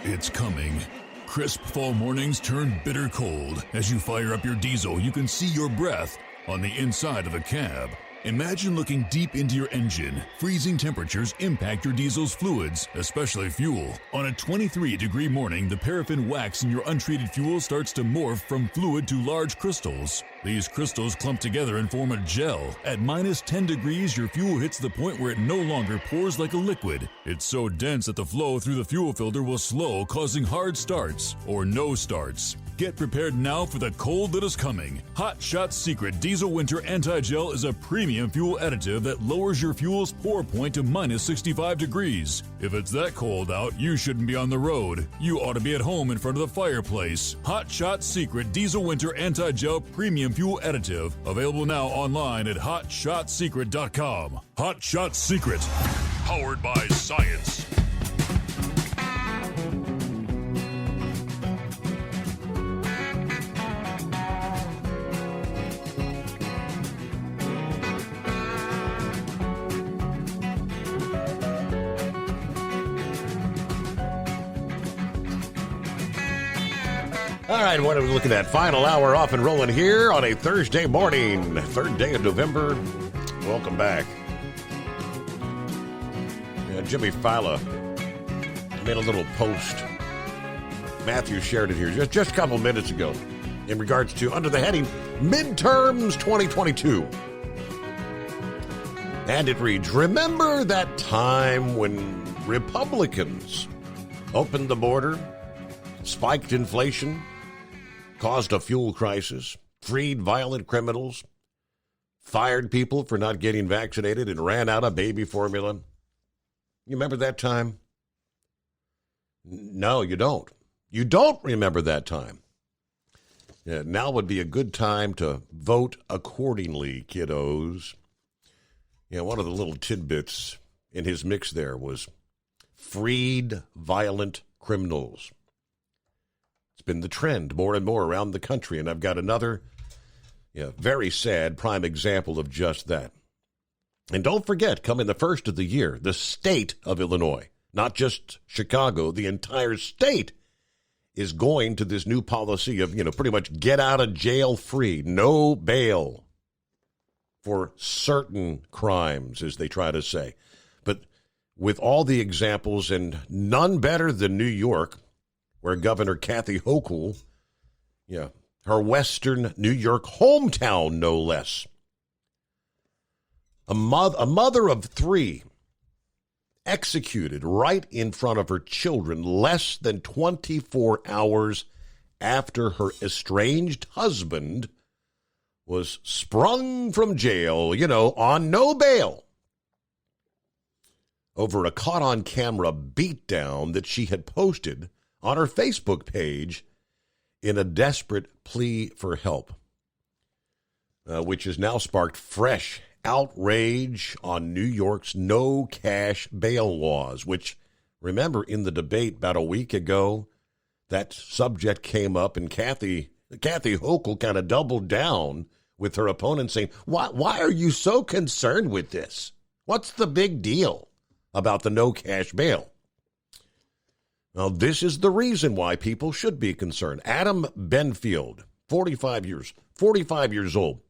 It's coming. Crisp fall mornings turn bitter cold. As you fire up your diesel, you can see your breath on the inside of a cab. Imagine looking deep into your engine. Freezing temperatures impact your diesel's fluids, especially fuel. On a 23-degree morning, the paraffin wax in your untreated fuel starts to morph from fluid to large crystals. These crystals clump together and form a gel. At minus 10 degrees, your fuel hits the point where it no longer pours like a liquid. It's so dense that the flow through the fuel filter will slow, causing hard starts or no starts. Get prepared now for the cold that is coming. Hot Shot Secret Diesel Winter Anti-Gel is a premium fuel additive that lowers your fuel's pour point to minus 65 degrees. If it's that cold out, you shouldn't be on the road. You ought to be at home in front of the fireplace. Hot Shot Secret Diesel Winter Anti-Gel Premium Fuel Additive. Available now online at HotShotSecret.com. Hot Shot Secret. Powered by science. All right, what are we looking at? Final hour off and rolling here on a Thursday morning, third day of November. Welcome back. Yeah, Jimmy Fallon made a little post. Matthew shared it here just a couple minutes ago in regards to, under the heading, Midterms 2022. And it reads, remember that time when Republicans opened the border, spiked inflation, caused a fuel crisis, freed violent criminals, fired people for not getting vaccinated, and ran out of baby formula? You remember that time? No, you don't. You don't remember that time. Yeah, now would be a good time to vote accordingly, kiddos. Yeah, one of the little tidbits in his mix there was freed violent criminals. It's been the trend more and more around the country, and I've got another very sad prime example of just that. And don't forget, coming the first of the year, the state of Illinois, not just Chicago, the entire state is going to this new policy of, pretty much get out of jail free, no bail for certain crimes, as they try to say. But with all the examples, and none better than New York, where Governor Kathy Hochul, her Western New York hometown, no less, a mother of three, executed right in front of her children less than 24 hours after her estranged husband was sprung from jail, on no bail, over a caught-on-camera beatdown that she had posted on her Facebook page in a desperate plea for help, which has now sparked fresh outrage on New York's no-cash bail laws, which, remember, in the debate about a week ago, that subject came up, and Kathy Hochul kind of doubled down with her opponent, saying, why are you so concerned with this? What's the big deal about the no-cash bail? Now, this is the reason why people should be concerned. Adam Benfield, 45 years old,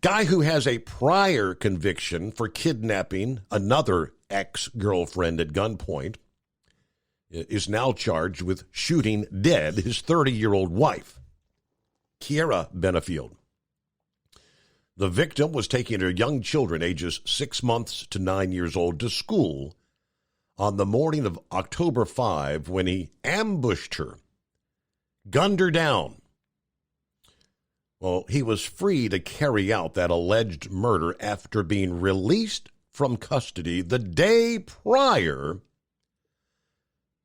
guy who has a prior conviction for kidnapping another ex-girlfriend at gunpoint, is now charged with shooting dead his 30-year-old wife, Kiera Benfield. The victim was taking her young children, ages 6 months to 9 years old, to school on the morning of October 5 when he ambushed her, gunned her down. Well, he was free to carry out that alleged murder after being released from custody the day prior,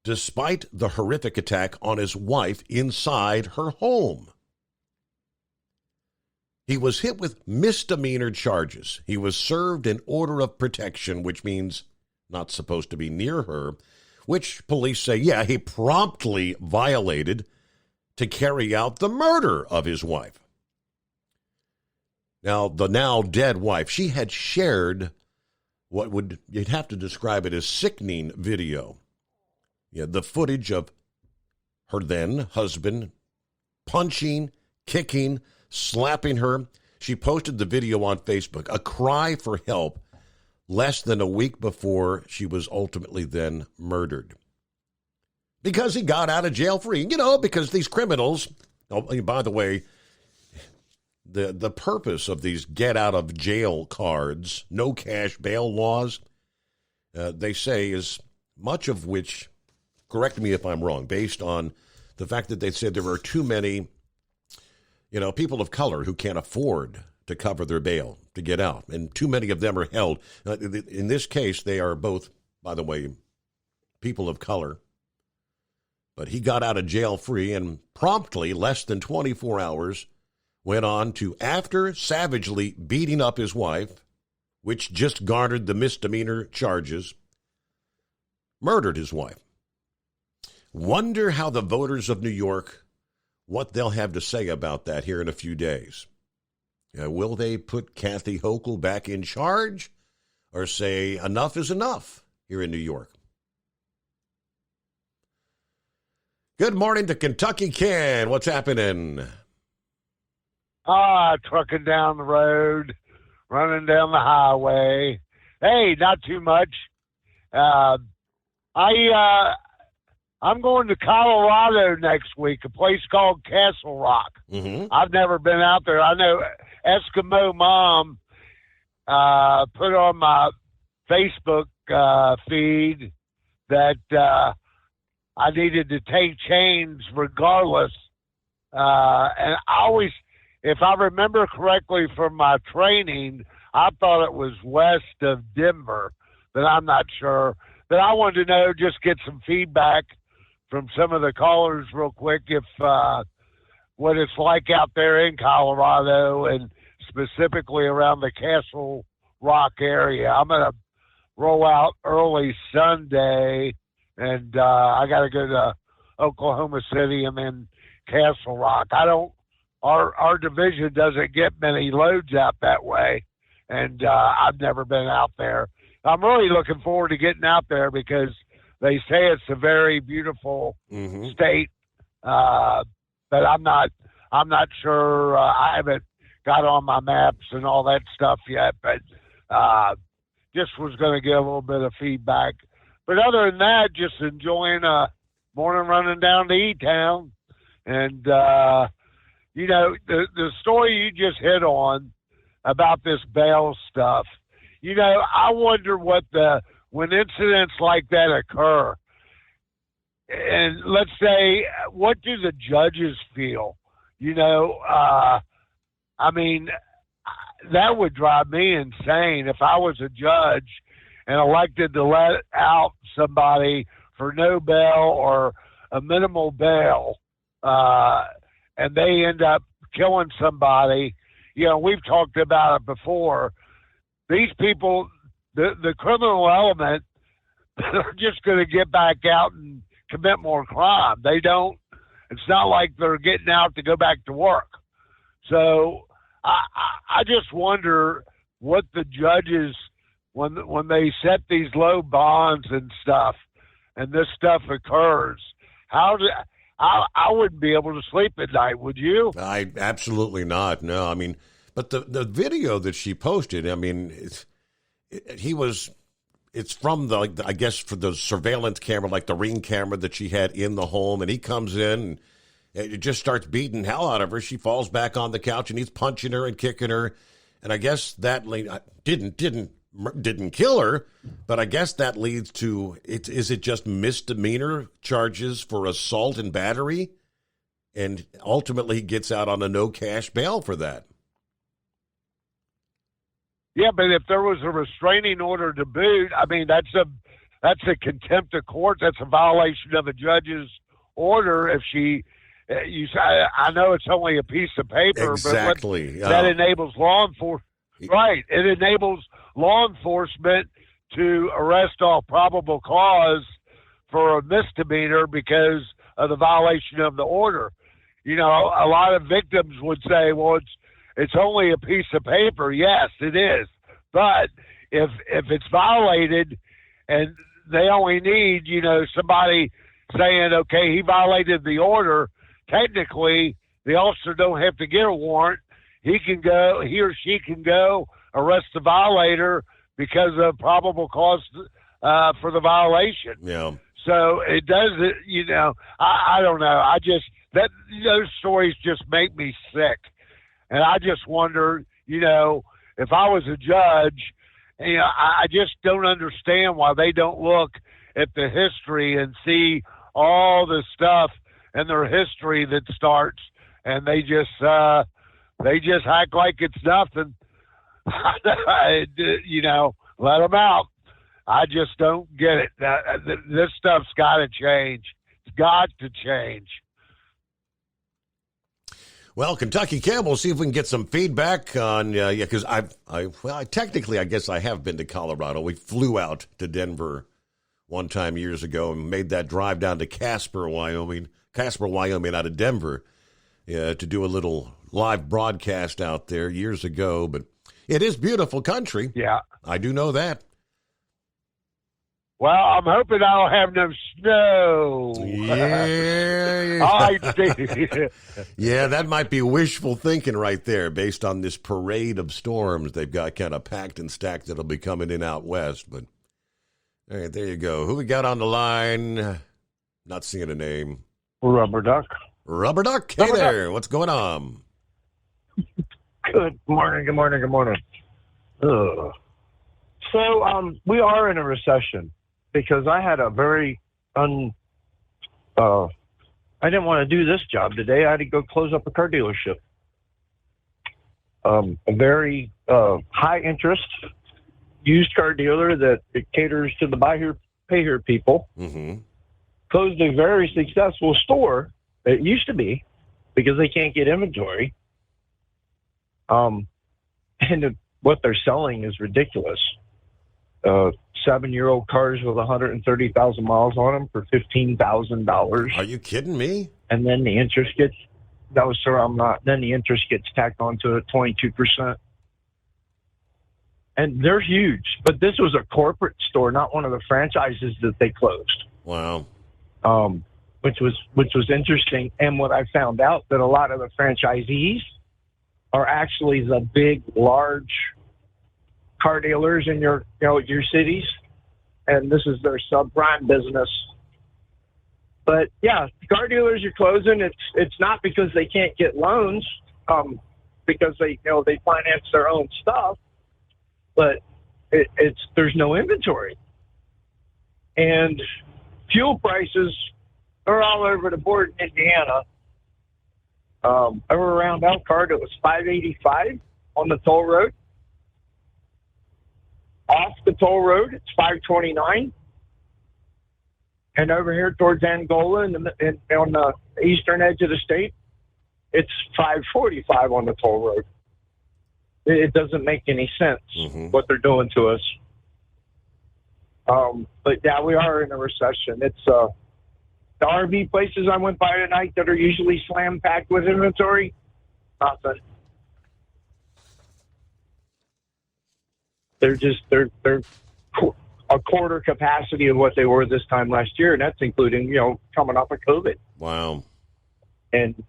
despite the horrific attack on his wife inside her home. He was hit with misdemeanor charges. He was served an order of protection, which means not supposed to be near her, which police say, he promptly violated to carry out the murder of his wife. Now, the now dead wife, she had shared you'd have to describe it as sickening video. The footage of her then husband punching, kicking, slapping her, She posted the video on Facebook, a cry for help, less than a week before she was ultimately then murdered. Because he got out of jail free. Because these criminals, by the way, the purpose of these get out of jail cards, no cash bail laws, they say is much of which, correct me if I'm wrong, based on the fact that they said there are too many people of color who can't afford to cover their bail to get out. And too many of them are held. In this case, they are both, by the way, people of color. But he got out of jail free and promptly, less than 24 hours, went on to, after savagely beating up his wife, which just garnered the misdemeanor charges, murdered his wife. Wonder how the voters of New York, what they'll have to say about that here in a few days. Will they put Kathy Hochul back in charge or say enough is enough here in New York? Good morning to Kentucky Ken. What's happening? Trucking down the road, running down the highway. Hey, not too much. I'm going to Colorado next week, a place called Castle Rock. Mm-hmm. I've never been out there. I know Eskimo Mom put on my Facebook feed that I needed to take chains regardless. And I always, if I remember correctly from my training, I thought it was west of Denver, but I'm not sure. But I wanted to know, just get some feedback from some of the callers real quick, if what it's like out there in Colorado and specifically around the Castle Rock area. I'm going to roll out early Sunday, and I got to go to Oklahoma City and then Castle Rock. Our division doesn't get many loads out that way, and I've never been out there. I'm really looking forward to getting out there because they say it's a very beautiful state, but I'm not sure. I haven't got on my maps and all that stuff yet, but just was going to give a little bit of feedback. But other than that, just enjoying a morning running down to E-Town. And, the story you just hit on about this bail stuff, I wonder when incidents like that occur, and let's say, what do the judges feel? That would drive me insane if I was a judge and elected to let out somebody for no bail or a minimal bail, and they end up killing somebody. We've talked about it before. These people, the criminal element, are just going to get back out and commit more crime. It's not like they're getting out to go back to work. So I just wonder what the judges, when they set these low bonds and stuff, and this stuff occurs, I wouldn't be able to sleep at night. Would you? I absolutely not. No, but the video that she posted, it's from I guess for the surveillance camera, like the Ring camera that she had in the home, and he comes in and it just starts beating hell out of her. She falls back on the couch and he's punching her and kicking her. And I guess that didn't kill her, but I guess that leads to is it just misdemeanor charges for assault and battery? And ultimately he gets out on a no cash bail for that. Yeah, but if there was a restraining order to boot, that's a contempt of court. That's a violation of a judge's order. If I know it's only a piece of paper, exactly. But that enables law enforcement. Right, it enables law enforcement to arrest off probable cause for a misdemeanor because of the violation of the order. A lot of victims would say, "Well, it's only a piece of paper." Yes, it is. But if it's violated and they only need, somebody saying, okay, he violated the order, technically the officer don't have to get a warrant. he or she can go arrest the violator because of probable cause for the violation. Yeah. So it does, I don't know. Those stories just make me sick. And I just wonder, if I was a judge, I just don't understand why they don't look at the history and see all the stuff in their history that starts, and they just act like it's nothing. Let them out. I just don't get it. This stuff's got to change. It's got to change. Well, Kentucky Cab, we'll see if we can get some feedback on, because I technically, I guess I have been to Colorado. We flew out to Denver one time years ago and made that drive down to Casper, Wyoming out of Denver, to do a little live broadcast out there years ago. But it is beautiful country. Yeah. I do know that. Well, I'm hoping I don't have no snow. Yeah. Yeah, that might be wishful thinking right there based on this parade of storms they've got kind of packed and stacked that'll be coming in out west. But, all right, there you go. Who we got on the line? Not seeing a name. Rubber Duck. Rubber Duck. Hey there. What's going on? Good morning. Ugh. So we are in a recession. Because I had a very I didn't want to do this job today. I had to go close up a car dealership. A very high interest used car dealer that it caters to the buy here, pay here people. Mm-hmm. Closed a very successful store. It used to be because they can't get inventory. And what they're selling is ridiculous. 7-year-old cars with 130,000 miles on them for $15,000. Are you kidding me? And then the interest gets, no, sir, I'm not. Then the interest gets tacked onto it, 22%. And they're huge. But this was a corporate store, not one of the franchises that they closed. Wow. Which was interesting. And what I found out that a lot of the franchisees are actually the big, large car dealers in your cities, and this is their subprime business. But yeah, car dealers are closing. It's not because they can't get loans, because they finance their own stuff, but there's no inventory, and fuel prices are all over the board in Indiana. Over around Elkhart, it was $5.85 on the toll road. Off the toll road, it's $5.29, and over here towards Angola and on the eastern edge of the state, it's $5.45 on the toll road. It doesn't make any sense what they're doing to us. But yeah, we are in a recession. It's the RV places I went by tonight that are usually slam packed with inventory, nothing. They're a quarter capacity of what they were this time last year, and that's including, coming off of COVID. Wow. And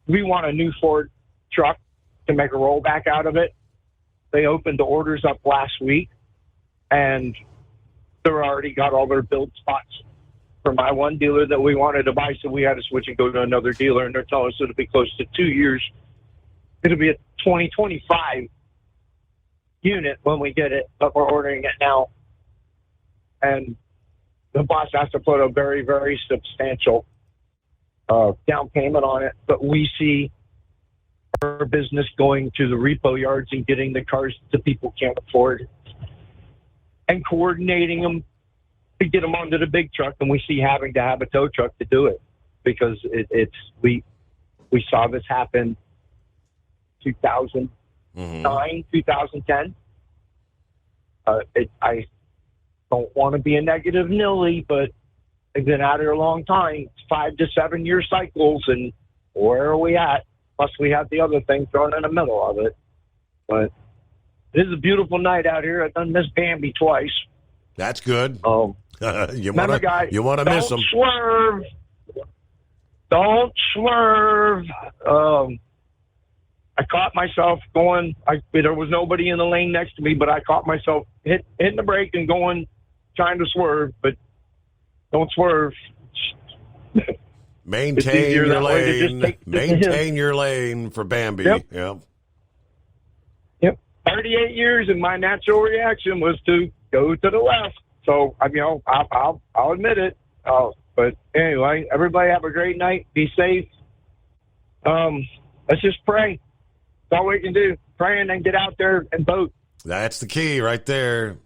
we want a new Ford truck to make a rollback out of it. They opened the orders up last week, and they're already got all their build spots for my one dealer that we wanted to buy, so we had to switch and go to another dealer, and they're telling us it'll be close to 2 years. It'll be a 2025 unit when we get it, but we're ordering it now. And the boss has to put a very, very substantial down payment on it. But we see our business going to the repo yards and getting the cars that people can't afford and coordinating them to get them onto the big truck. And we see having to have a tow truck to do it because we saw this happen 2009, 2010. I don't want to be a negative Nelly, but I've been out here a long time. It's 5 to 7 year cycles, and where are we at? Plus, we have the other thing thrown in the middle of it. But it is a beautiful night out here. I've done missed Bambi twice. That's good. You want to miss them. Don't swerve. I caught myself going. There was nobody in the lane next to me, but I caught myself hitting the brake and going, trying to swerve, but don't swerve. Maintain your lane. Maintain your lane for Bambi. Yep. Yep. 38 years, and my natural reaction was to go to the left. So, I'll admit it. But anyway, everybody have a great night. Be safe. Let's just pray. That's all we can do. Pray and then get out there and vote. That's the key right there.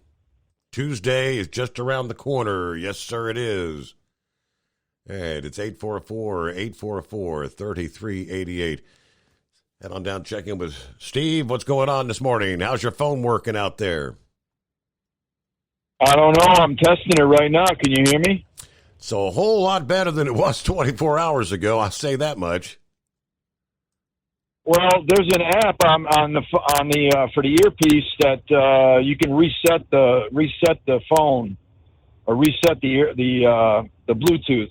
Tuesday is just around the corner. Yes, sir, it is. And it's 844-844-3388. Head on down, check in with Steve. What's going on this morning? How's your phone working out there? I don't know. I'm testing it right now. Can you hear me? It's a whole lot better than it was 24 hours ago. I'll say that much. Well, there's an app on the for the earpiece that you can reset the phone or reset the Bluetooth.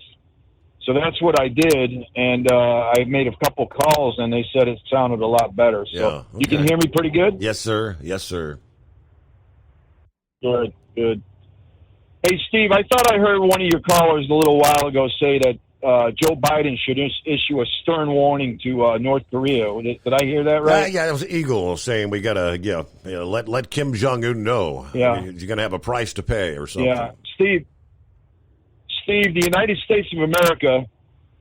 So that's what I did, and I made a couple calls, and they said it sounded a lot better. So yeah, okay. You can hear me pretty good? Yes, sir. Yes, sir. Good. Hey, Steve, I thought I heard one of your callers a little while ago say that Joe Biden should issue a stern warning to North Korea. Did I hear that right? Yeah, it was Eagle saying we got to let Kim Jong-un know. Yeah. You're going to have a price to pay or something. Yeah. Steve, the United States of America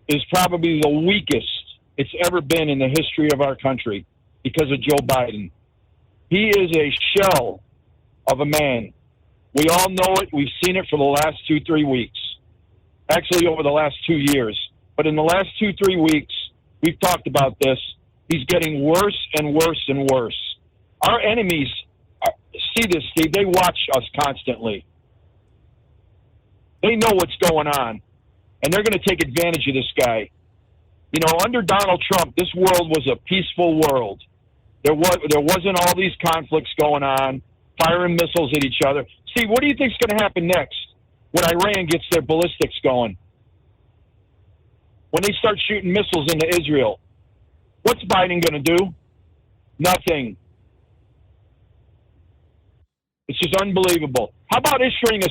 is probably the weakest it's ever been in the history of our country because of Joe Biden. He is a shell of a man. We all know it. We've seen it for the last 2-3 weeks. Actually, over the last 2 years. But in the last 2-3 weeks, we've talked about this. He's getting worse and worse and worse. Our enemies see this, Steve. They watch us constantly. They know what's going on. And they're going to take advantage of this guy. You know, under Donald Trump, this world was a peaceful world. There wasn't all these conflicts going on, firing missiles at each other. Steve, what do you think is going to happen next? When Iran gets their ballistics going, when they start shooting missiles into Israel, what's Biden going to do? Nothing. It's just unbelievable. How about issuing a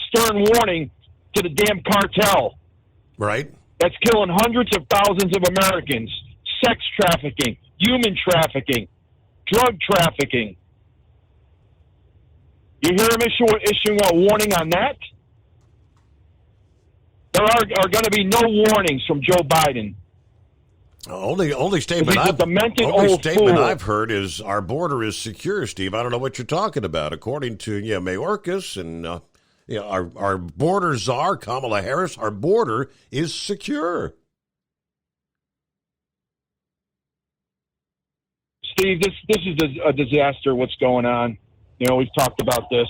stern warning to the damn cartel? Right. That's killing hundreds of thousands of Americans. Sex trafficking, human trafficking, drug trafficking. You hear him issuing a warning on that? There are going to be no warnings from Joe Biden. Only statement I've heard is our border is secure, Steve. I don't know what you're talking about. According to Mayorkas and our border czar, Kamala Harris, our border is secure. Steve, this is a disaster. What's going on? You know, we've talked about this.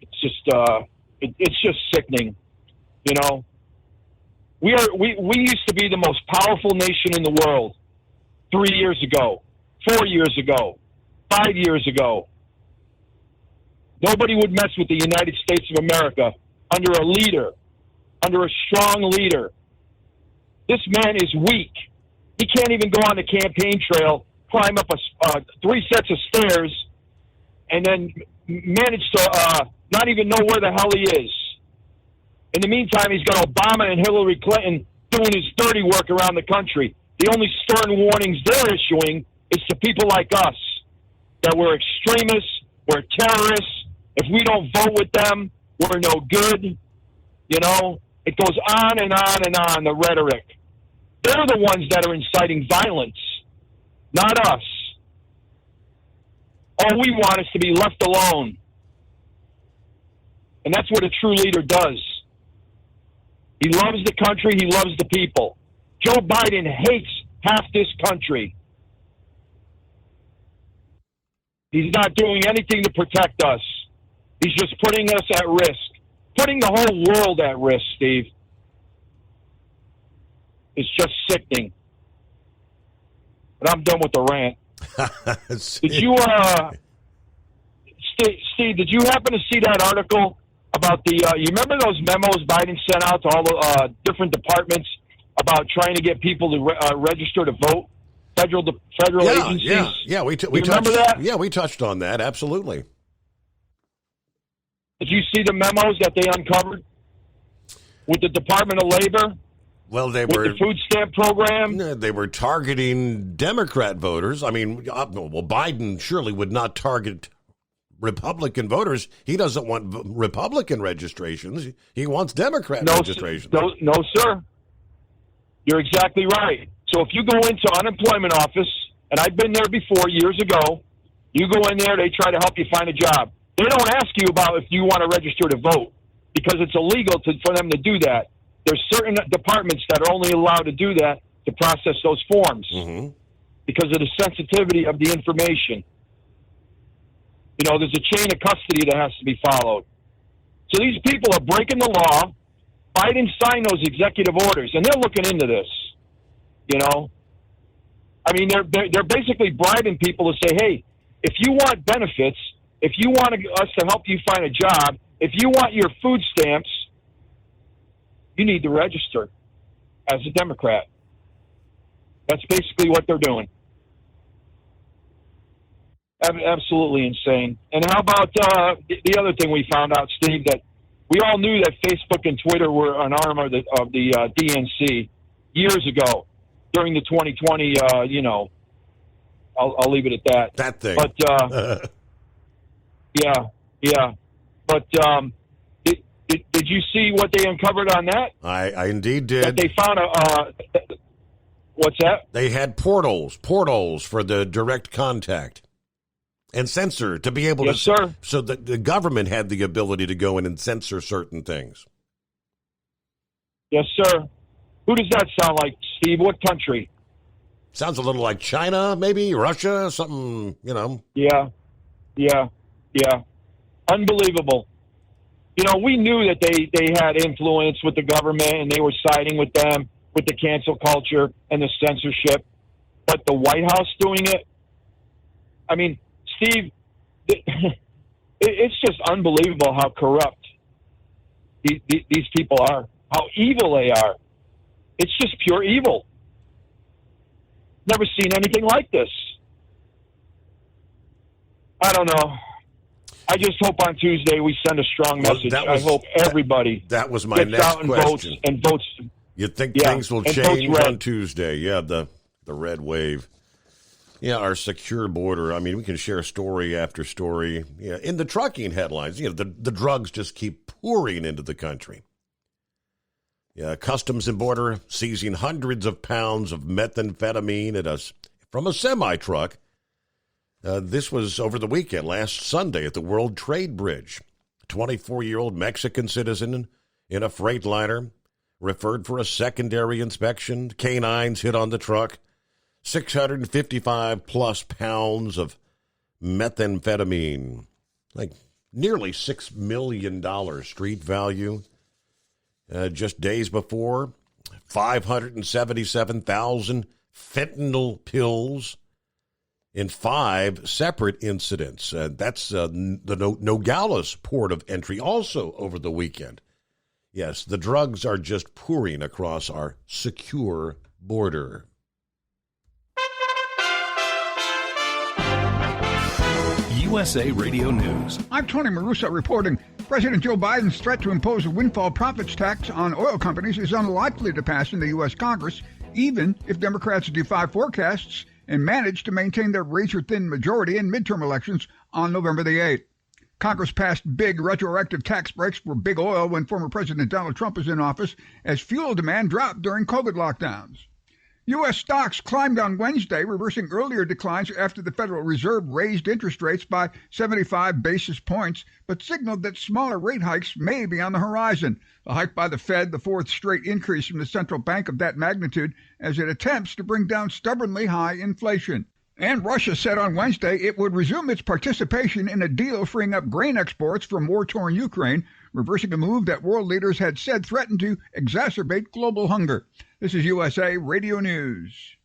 It's just it's just sickening. You know, we used to be the most powerful nation in the world 3 years ago, 4 years ago, 5 years ago. Nobody would mess with the United States of America under a leader, under a strong leader. This man is weak. He can't even go on the campaign trail, climb up 3 sets of stairs, and then manage to not even know where the hell he is. In the meantime, he's got Obama and Hillary Clinton doing his dirty work around the country. The only stern warnings they're issuing is to people like us, that we're extremists, we're terrorists. If we don't vote with them, we're no good. You know, it goes on and on and on, the rhetoric. They're the ones that are inciting violence, not us. All we want is to be left alone. And that's what a true leader does. He loves the country. He loves the people. Joe Biden hates half this country. He's not doing anything to protect us. He's just putting us at risk. Putting the whole world at risk, Steve. It's just sickening. But I'm done with the rant. Did you, Steve, did you happen to see that article about the, you remember those memos Biden sent out to all the different departments about trying to get people to register to vote? federal agencies. Yeah. We remember that? Yeah, we touched on that. Absolutely. Did you see the memos that they uncovered with the Department of Labor? Well, with the food stamp program. They were targeting Democrat voters. I mean, Biden surely would not target Republican voters. He doesn't want Republican registrations. He wants Democrat registrations. No, sir. You're exactly right. So if you go into unemployment office, and I've been there before years ago, you go in there, they try to help you find a job. They don't ask you about if you want to register to vote because it's illegal for them to do that. There's certain departments that are only allowed to do that to process those forms because of the sensitivity of the information. You know, there's a chain of custody that has to be followed. So these people are breaking the law. Biden signed those executive orders, and they're looking into this. You know, I mean, they're basically bribing people to say, hey, if you want benefits, if you want us to help you find a job, if you want your food stamps, you need to register as a Democrat. That's basically what they're doing. Absolutely insane. And how about the other thing we found out, Steve, that we all knew that Facebook and Twitter were an arm of the DNC years ago during the 2020, I'll leave it at that. That thing. But, yeah. But did you see what they uncovered on that? I indeed did. That they found what's that? They had portals for the direct contact and censor to be able to. Sir. So the government had the ability to go in and censor certain things. Yes, sir. Who does that sound like, Steve? What country? Sounds a little like China, maybe Russia, something, you know. Yeah. Unbelievable. You know, we knew that they had influence with the government and they were siding with them, with the cancel culture and the censorship. But the White House doing it, I mean, Steve, it's just unbelievable how corrupt these people are, how evil they are. It's just pure evil. Never seen anything like this. I don't know. I just hope on Tuesday we send a strong message. I hope everybody that was my gets next out and question. votes. You think things will change on Tuesday? Yeah, the red wave. Yeah, our secure border. I mean, we can share story after story. Yeah, in the trucking headlines, you know, the drugs just keep pouring into the country. Yeah, Customs and Border seizing hundreds of pounds of methamphetamine from a semi-truck. This was over the weekend, last Sunday, at the World Trade Bridge. A 24-year-old Mexican citizen in a Freightliner referred for a secondary inspection. Canines hit on the truck. 655-plus pounds of methamphetamine, like nearly $6 million street value. Just days before, 577,000 fentanyl pills in 5 separate incidents. That's the Nogales port of entry also over the weekend. Yes, the drugs are just pouring across our secure border. USA Radio News. I'm Tony Marusa reporting. President Joe Biden's threat to impose a windfall profits tax on oil companies is unlikely to pass in the U.S. Congress, even if Democrats defy forecasts and manage to maintain their razor-thin majority in midterm elections on November the 8th. Congress passed big retroactive tax breaks for big oil when former President Donald Trump was in office as fuel demand dropped during COVID lockdowns. U.S. stocks climbed on Wednesday, reversing earlier declines after the Federal Reserve raised interest rates by 75 basis points, but signaled that smaller rate hikes may be on the horizon. The hike by the Fed, the fourth straight increase from the central bank of that magnitude, as it attempts to bring down stubbornly high inflation. And Russia said on Wednesday it would resume its participation in a deal freeing up grain exports from war-torn Ukraine, reversing a move that world leaders had said threatened to exacerbate global hunger. This is USA Radio News.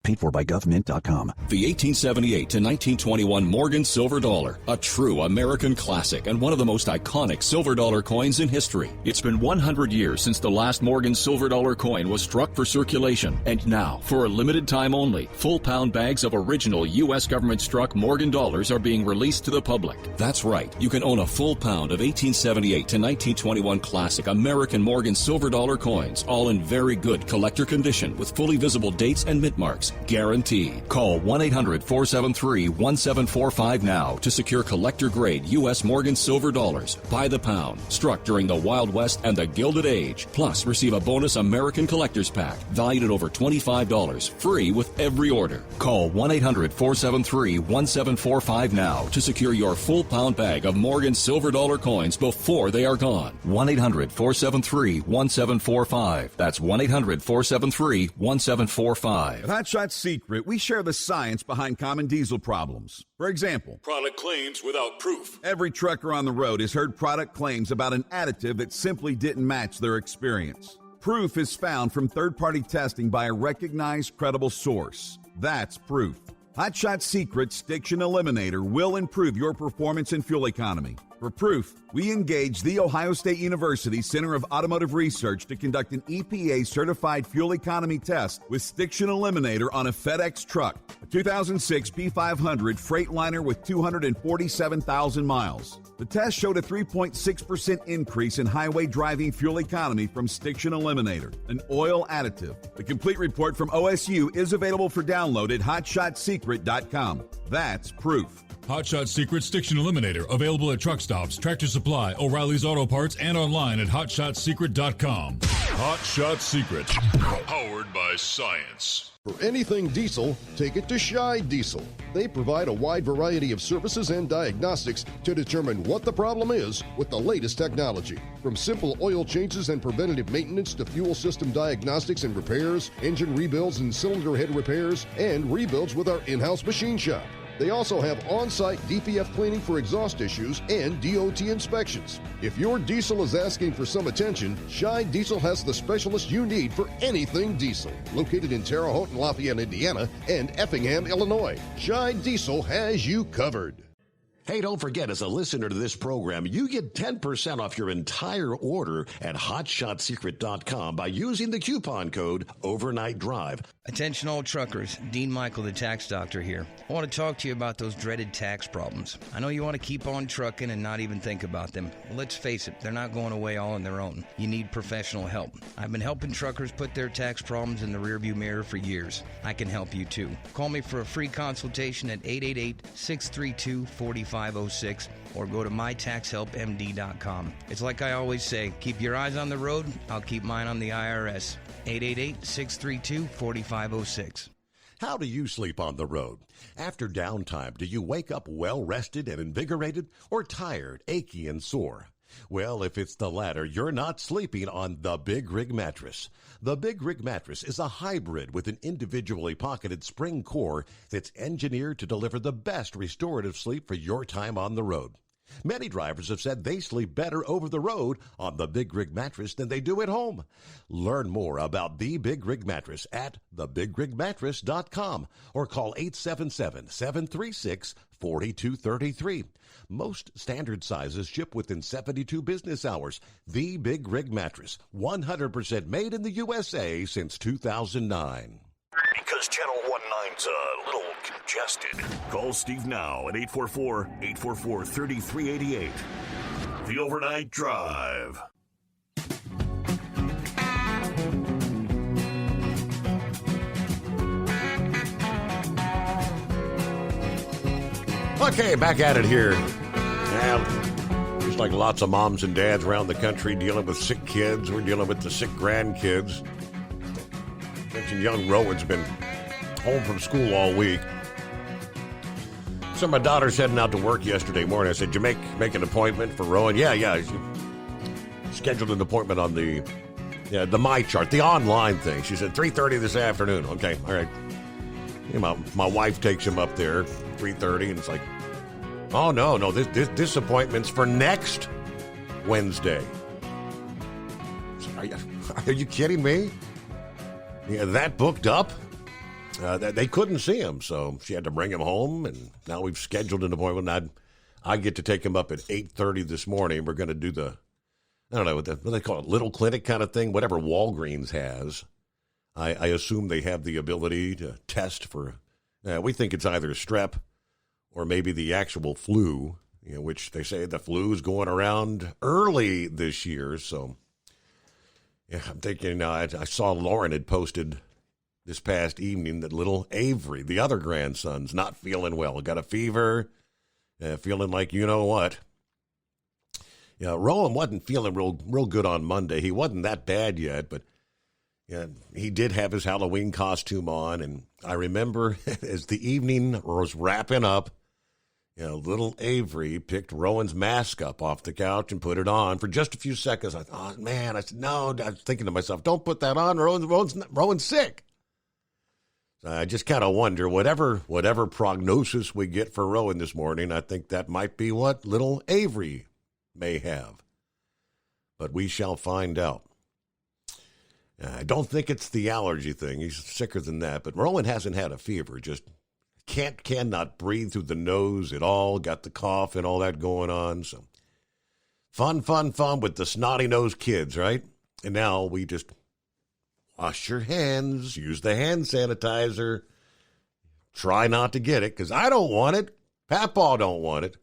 Paid for by GovMint.com. The 1878 to 1921 Morgan Silver Dollar, a true American classic and one of the most iconic silver dollar coins in history. It's been 100 years since the last Morgan Silver Dollar coin was struck for circulation, and now, for a limited time only, full pound bags of original U.S. government struck Morgan dollars are being released to the public. That's right, you can own a full pound of 1878 to 1921 classic American Morgan Silver Dollar coins, all in very good collector condition with fully visible dates and mint marks. Guaranteed. Call 1-800-473-1745 now to secure collector-grade U.S. Morgan Silver Dollars by the pound, struck during the Wild West and the Gilded Age. Plus, receive a bonus American Collector's Pack valued at over $25, free with every order. Call 1-800-473-1745 now to secure your full pound bag of Morgan Silver Dollar coins before they are gone. 1-800-473-1745. That's 1-800-473-1745. At Hot Shot Secret, we share the science behind common diesel problems. For example, product claims without proof. Every trucker on the road has heard product claims about an additive that simply didn't match their experience. Proof is found from third-party testing by a recognized, credible source. That's proof. Hot Shot Secret's Stiction Eliminator will improve your performance and fuel economy. For proof, we engaged the Ohio State University Center of Automotive Research to conduct an EPA-certified fuel economy test with Stiction Eliminator on a FedEx truck, a 2006 P500 Freightliner with 247,000 miles. The test showed a 3.6% increase in highway driving fuel economy from Stiction Eliminator, an oil additive. The complete report from OSU is available for download at hotshotsecret.com. That's proof. Hot Shot Secret Stiction Eliminator, available at truck stops, Tractor Supply, O'Reilly's Auto Parts, and online at hotshotsecret.com. Hot Shot Secret, powered by science. For anything diesel, take it to Shy Diesel. They provide a wide variety of services and diagnostics to determine what the problem is with the latest technology. From simple oil changes and preventative maintenance to fuel system diagnostics and repairs, engine rebuilds and cylinder head repairs, and rebuilds with our in-house machine shop. They also have on-site DPF cleaning for exhaust issues and DOT inspections. If your diesel is asking for some attention, Shy Diesel has the specialist you need for anything diesel. Located in Terre Haute and Lafayette, Indiana, and Effingham, Illinois, Shy Diesel has you covered. Hey, don't forget, as a listener to this program, you get 10% off your entire order at hotshotsecret.com by using the coupon code Overnight Drive. Attention all truckers, Dean Michael, the tax doctor here. I want to talk to you about those dreaded tax problems. I know you want to keep on trucking and not even think about them. Well, let's face it, they're not going away all on their own. You need professional help. I've been helping truckers put their tax problems in the rearview mirror for years. I can help you too. Call me for a free consultation at 888-632-4506 or go to mytaxhelpmd.com. It's like I always say, keep your eyes on the road, I'll keep mine on the IRS. 888-632-4506. How do you sleep on the road? After downtime, do you wake up well-rested and invigorated, or tired, achy, and sore? Well, if it's the latter, you're not sleeping on the Big Rig Mattress. The Big Rig Mattress is a hybrid with an individually pocketed spring core that's engineered to deliver the best restorative sleep for your time on the road. Many drivers have said they sleep better over the road on the Big Rig Mattress than they do at home. Learn more about the Big Rig Mattress at thebigrigmattress.com or call 877-736-4233. Most standard sizes ship within 72 business hours. The Big Rig Mattress, 100% made in the USA since 2009. Because Channel 19's a little congested. Call Steve now at 844-844-3388. The Overnight Drive. Okay, back at it here. Just like lots of moms and dads around the country dealing with sick kids, we're dealing with the sick grandkids. Mentioned young Rowan's been home from school all week. So my daughter's heading out to work yesterday morning. I said, "Did you make an appointment for Rowan?" Yeah. She scheduled an appointment on the MyChart, the online thing. She said 3:30 this afternoon. Okay, all right. You know, my wife takes him up there 3:30, and it's like, oh no, this appointment's for next Wednesday. Are you kidding me? Yeah, that booked up? They couldn't see him, so she had to bring him home, and now we've scheduled an appointment. I get to take him up at 8:30 this morning. We're going to do the, I don't know, what they call it, little clinic kind of thing, whatever Walgreens has. I assume they have the ability to test for, we think it's either strep or maybe the actual flu, which they say the flu is going around early this year. So, yeah, I'm thinking, I saw Lauren had posted this past evening that little Avery, the other grandson's not feeling well. Got a fever, feeling like you know what. Rowan wasn't feeling real good on Monday. He wasn't that bad yet, but he did have his Halloween costume on. And I remember as the evening was wrapping up, little Avery picked Rowan's mask up off the couch and put it on for just a few seconds. I thought, oh, man, I said, no, I was thinking to myself, don't put that on. Rowan's sick. I just kind of wonder, whatever prognosis we get for Rowan this morning, I think that might be what little Avery may have. But we shall find out. I don't think it's the allergy thing. He's sicker than that. But Rowan hasn't had a fever. Just cannot breathe through the nose at all. Got the cough and all that going on. So fun with the snotty-nosed kids, right? And now we just wash your hands, use the hand sanitizer, try not to get it, because I don't want it. Papaw don't want it.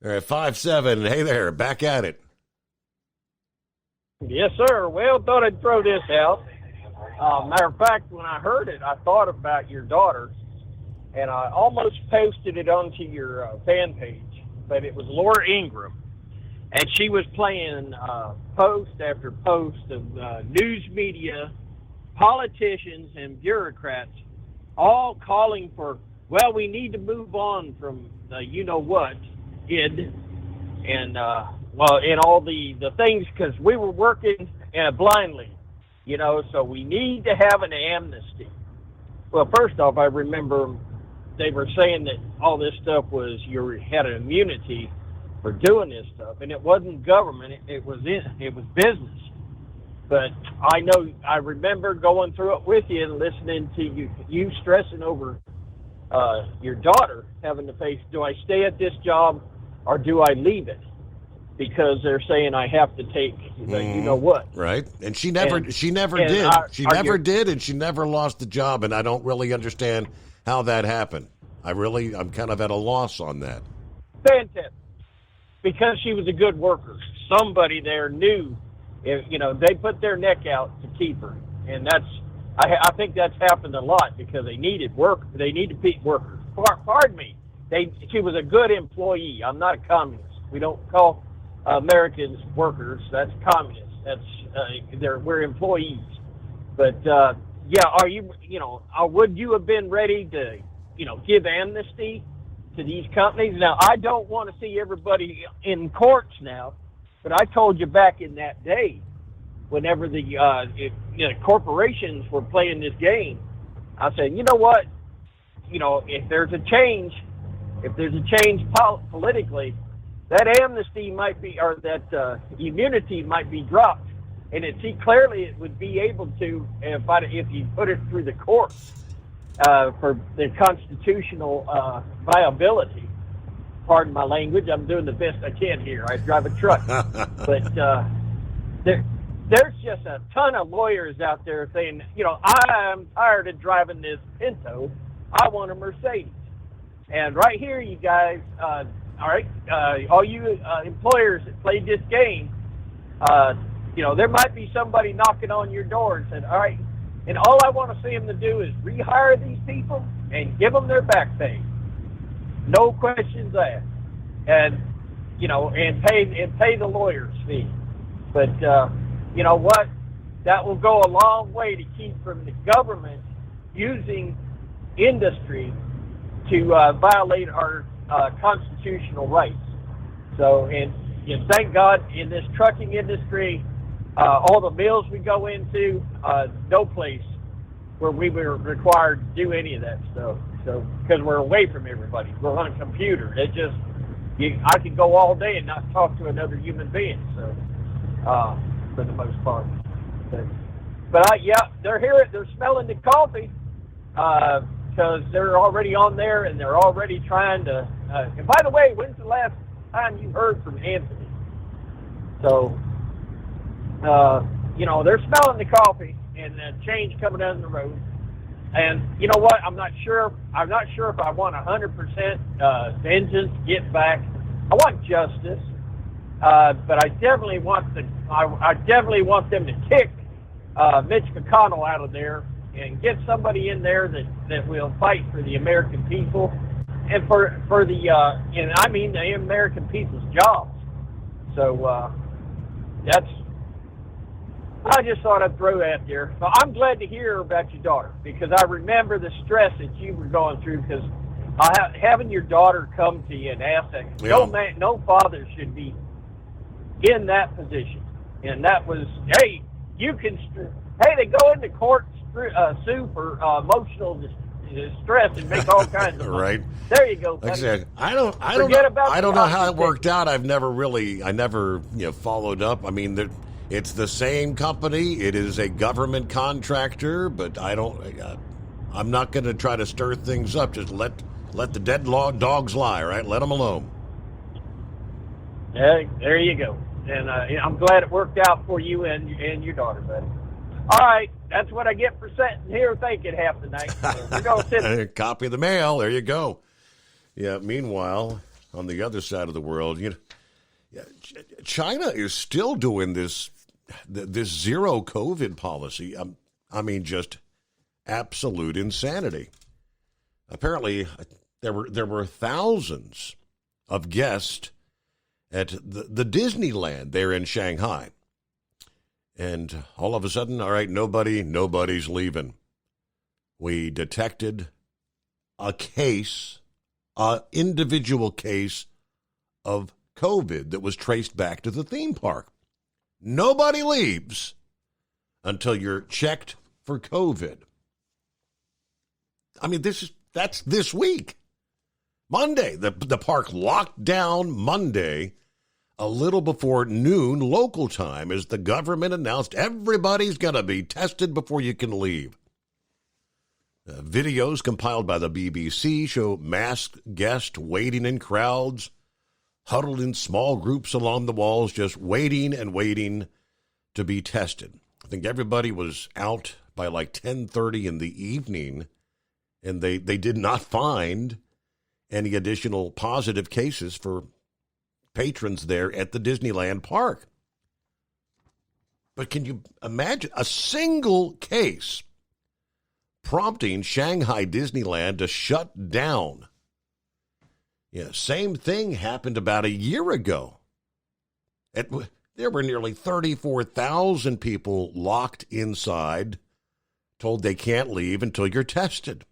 All right, 5-7, hey there, back at it. Yes, sir. Well, thought I'd throw this out. Matter of fact, when I heard it, I thought about your daughter, and I almost posted it onto your fan page, but it was Laura Ingraham. And she was playing post after post of news media, politicians, and bureaucrats all calling for, well, we need to move on from the you-know-what, and all the things, because we were working blindly, so we need to have an amnesty. Well, first off, I remember they were saying that all this stuff was you had an immunity for doing this stuff, and it wasn't government, it was business. But I remember going through it with you and listening to you stressing over your daughter having to face, do I stay at this job or do I leave it? Because they're saying I have to take the you know what. Right. And she never did. She never did, and she never lost the job, and I don't really understand how that happened. I'm kind of at a loss on that. Fantastic. Because she was a good worker. Somebody there knew, they put their neck out to keep her. And I think that's happened a lot because they needed work. They needed workers. Pardon me. She was a good employee. I'm not a communist. We don't call Americans workers. That's communists. We're employees. But, are you, would you have been ready to, give amnesty to these companies? Now, I don't want to see everybody in courts now, but I told you back in that day, whenever the corporations were playing this game, I said, you know what? If there's a change politically, that amnesty might be, or that immunity might be dropped. And clearly it would be able to, if you put it through the courts. For the constitutional viability. Pardon my language. I'm doing the best I can here. I drive a truck. But there's just a ton of lawyers out there saying, I'm tired of driving this Pinto. I want a Mercedes. And right here, you guys, all right, all you employers that played this game, there might be somebody knocking on your door and saying, all right, and all I want to see them to do is rehire these people and give them their back pay. No questions asked. And, and pay the lawyer's fee. But, you know what? That will go a long way to keep from the government using industry to violate our constitutional rights. So, and thank God in this trucking industry, all the mills we go into, no place where we were required to do any of that stuff. So, because we're away from everybody, we're on a computer. I could go all day and not talk to another human being. So, for the most part, but But yeah, they're here. They're smelling the coffee because they're already on there and they're already trying to. And by the way, when's the last time you heard from Anthony? So, they're smelling the coffee and change coming down the road. And you know what? I'm not sure if I want 100% vengeance, get back. I want justice, but I definitely want them to kick Mitch McConnell out of there and get somebody in there that will fight for the American people and for the American people's jobs. So I just thought I'd throw that there. But I'm glad to hear about your daughter because I remember the stress that you were going through because having your daughter come to you and ask that. Yeah. No father should be in that position. And that was, hey, they go into court, sue for emotional distress and make all kinds of money. Right. There you go. Like I said, I don't know how it worked out. I never followed up. I mean, it's the same company. It is a government contractor, but I'm not going to try to stir things up. Just let the dead dogs lie, right? Let them alone. There you go. And I'm glad it worked out for you and your daughter, buddy. All right, that's what I get for sitting here thinking half the night. So we're going to sit. Copy the mail. There you go. Yeah. Meanwhile, on the other side of the world, China is still doing this zero COVID policy. I mean, just absolute insanity. Apparently, there were thousands of guests at the Disneyland there in Shanghai. And all of a sudden, all right, nobody's leaving. We detected an individual case of COVID that was traced back to the theme park. Nobody leaves until you're checked for COVID. I mean, that's this week. Monday, the park locked down Monday a little before noon local time as the government announced everybody's going to be tested before you can leave. Videos compiled by the BBC show masked guests waiting in crowds, huddled in small groups along the walls, just waiting and waiting to be tested. I think everybody was out by like 10:30 in the evening, and they did not find any additional positive cases for patrons there at the Disneyland park. But can you imagine a single case prompting Shanghai Disneyland to shut down? Yeah, same thing happened about a year ago. There were nearly 34,000 people locked inside, told they can't leave until you're tested.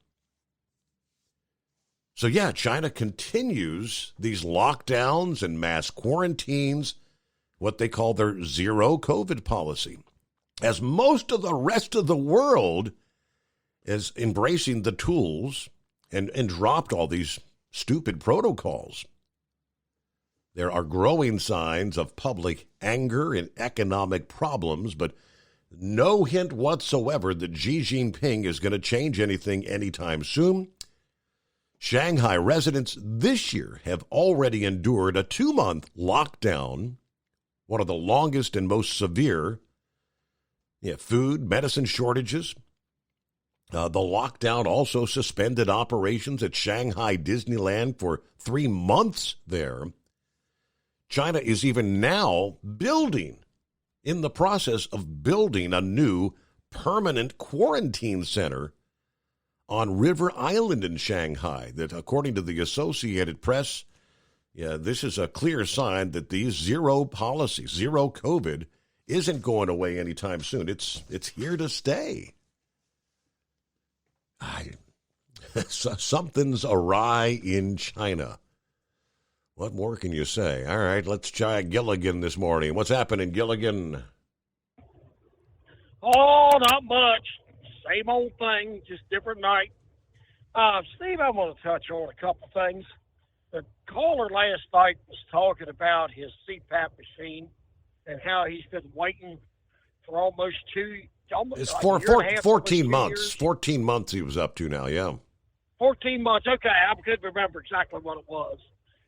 So yeah, China continues these lockdowns and mass quarantines, what they call their zero COVID policy, as most of the rest of the world is embracing the tools and dropped all these stupid protocols. There are growing signs of public anger and economic problems, but no hint whatsoever that Xi Jinping is going to change anything anytime soon. Shanghai residents this year have already endured a 2-month lockdown, one of the longest and most severe. Food, medicine shortages. The lockdown also suspended operations at Shanghai Disneyland for 3 months there. China is even now in the process of building a new permanent quarantine center on River Island in Shanghai that, according to the Associated Press, this is a clear sign that the zero policy, zero COVID, isn't going away anytime soon. It's here to stay. Something's awry in China. What more can you say? All right, let's try Gilligan this morning. What's happening, Gilligan? Oh, not much. Same old thing, just different night. Steve, I want to touch on a couple things. The caller last night was talking about his CPAP machine and how he's been waiting for almost 2 almost It's like a year and a half, 14 almost 2 months. years. 14 months he was up to now, yeah. 14 months. Okay, I couldn't remember exactly what it was.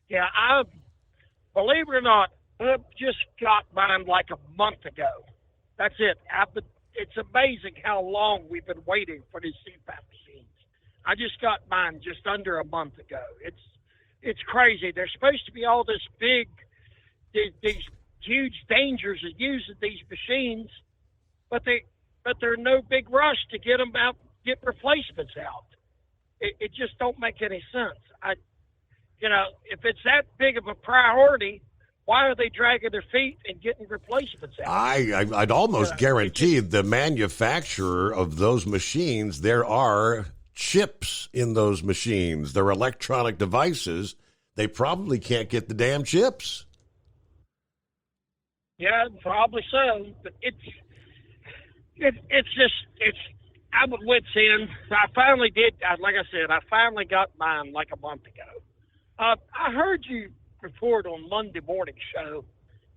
Yeah, I believe it or not, I just got mine like a month ago. That's it. It's amazing how long we've been waiting for these CPAP machines. I just got mine just under a month ago. It's crazy. There's supposed to be all this big, these huge dangers of using these machines, but they're no big rush to get them out, get replacements out. It just don't make any sense. If it's that big of a priority, why are they dragging their feet and getting replacements out? I'd almost guarantee the manufacturer of those machines, there are chips in those machines. They're electronic devices. They probably can't get the damn chips. Yeah, probably so. But I'm at wit's end. I finally did, like I said, I finally got mine like a month ago. I heard you report on Monday morning show.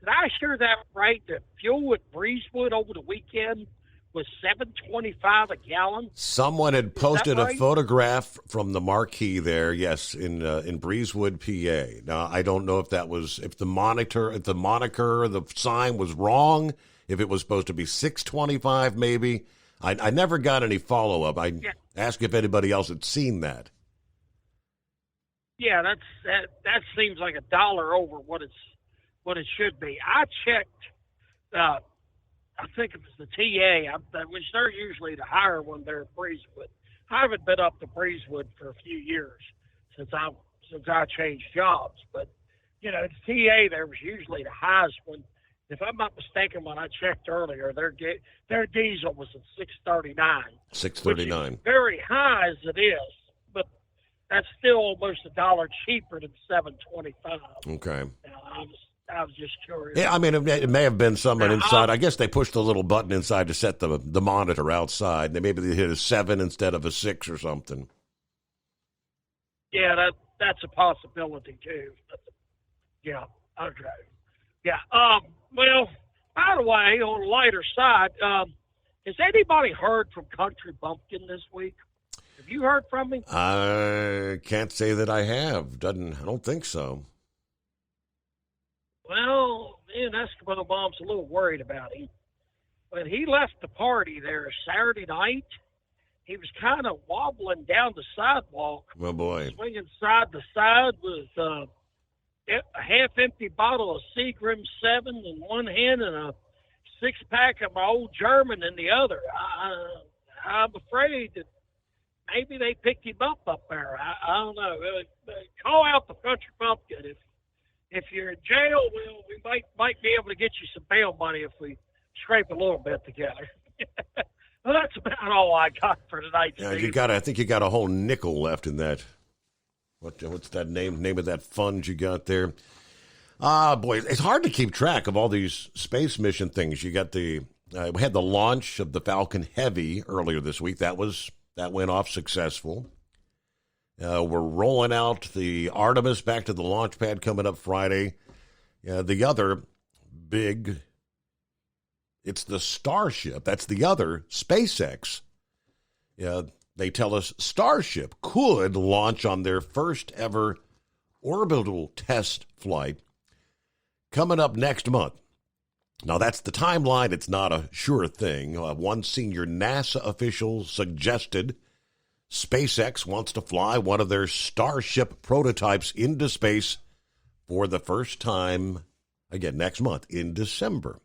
Did I hear that right? That fuel at Breezewood over the weekend was $7.25 a gallon. Someone had posted right? a photograph from the marquee there, yes, in Breezewood, PA. Now I don't know if the moniker, the sign was wrong, if it was supposed to be $6.25 maybe. I never got any follow up. I asked if anybody else had seen that. Yeah, that seems like $1 over what it should be. I checked. I think it was the TA, which they're usually the higher one there at Breezewood. I haven't been up to Breezewood for a few years since I changed jobs, but the TA there was usually the highest one. If I'm not mistaken, when I checked earlier, their diesel was at $6.39. $6.39. Which is very high as it is, but that's still almost $1 cheaper than $7.25. Okay. I was just curious. Yeah, I mean, it may have been someone inside. I guess they pushed the little button inside to set the monitor outside. Maybe they hit a 7 instead of a 6 or something. Yeah, that's a possibility too. Yeah, okay. Yeah. Well, by the way, on the lighter side, has anybody heard from Country Bumpkin this week? Have you heard from him? I can't say that I have. I don't think so. Well, me and Eskimo Mom's a little worried about him. When he left the party there Saturday night, he was kind of wobbling down the sidewalk. Oh, boy. Swinging side to side with a half-empty bottle of Seagram 7 in one hand and a six-pack of my old German in the other. I'm afraid that maybe they picked him up there. I don't know. Call out the Country Bumpkin. If you're in jail, we might be able to get you some bail money if we scrape a little bit together. Well, that's about all I got for tonight. Yeah, Steve. I think you got a whole nickel left in that. What's that name of that fund you got there? Boy, it's hard to keep track of all these space mission things. You got we had the launch of the Falcon Heavy earlier this week. That went off successful. We're rolling out the Artemis back to the launch pad coming up Friday. The other big, it's the Starship. That's the other SpaceX. They tell us Starship could launch on their first ever orbital test flight coming up next month. Now, that's the timeline. It's not a sure thing. One senior NASA official suggested SpaceX wants to fly one of their Starship prototypes into space for the first time, again, next month in December.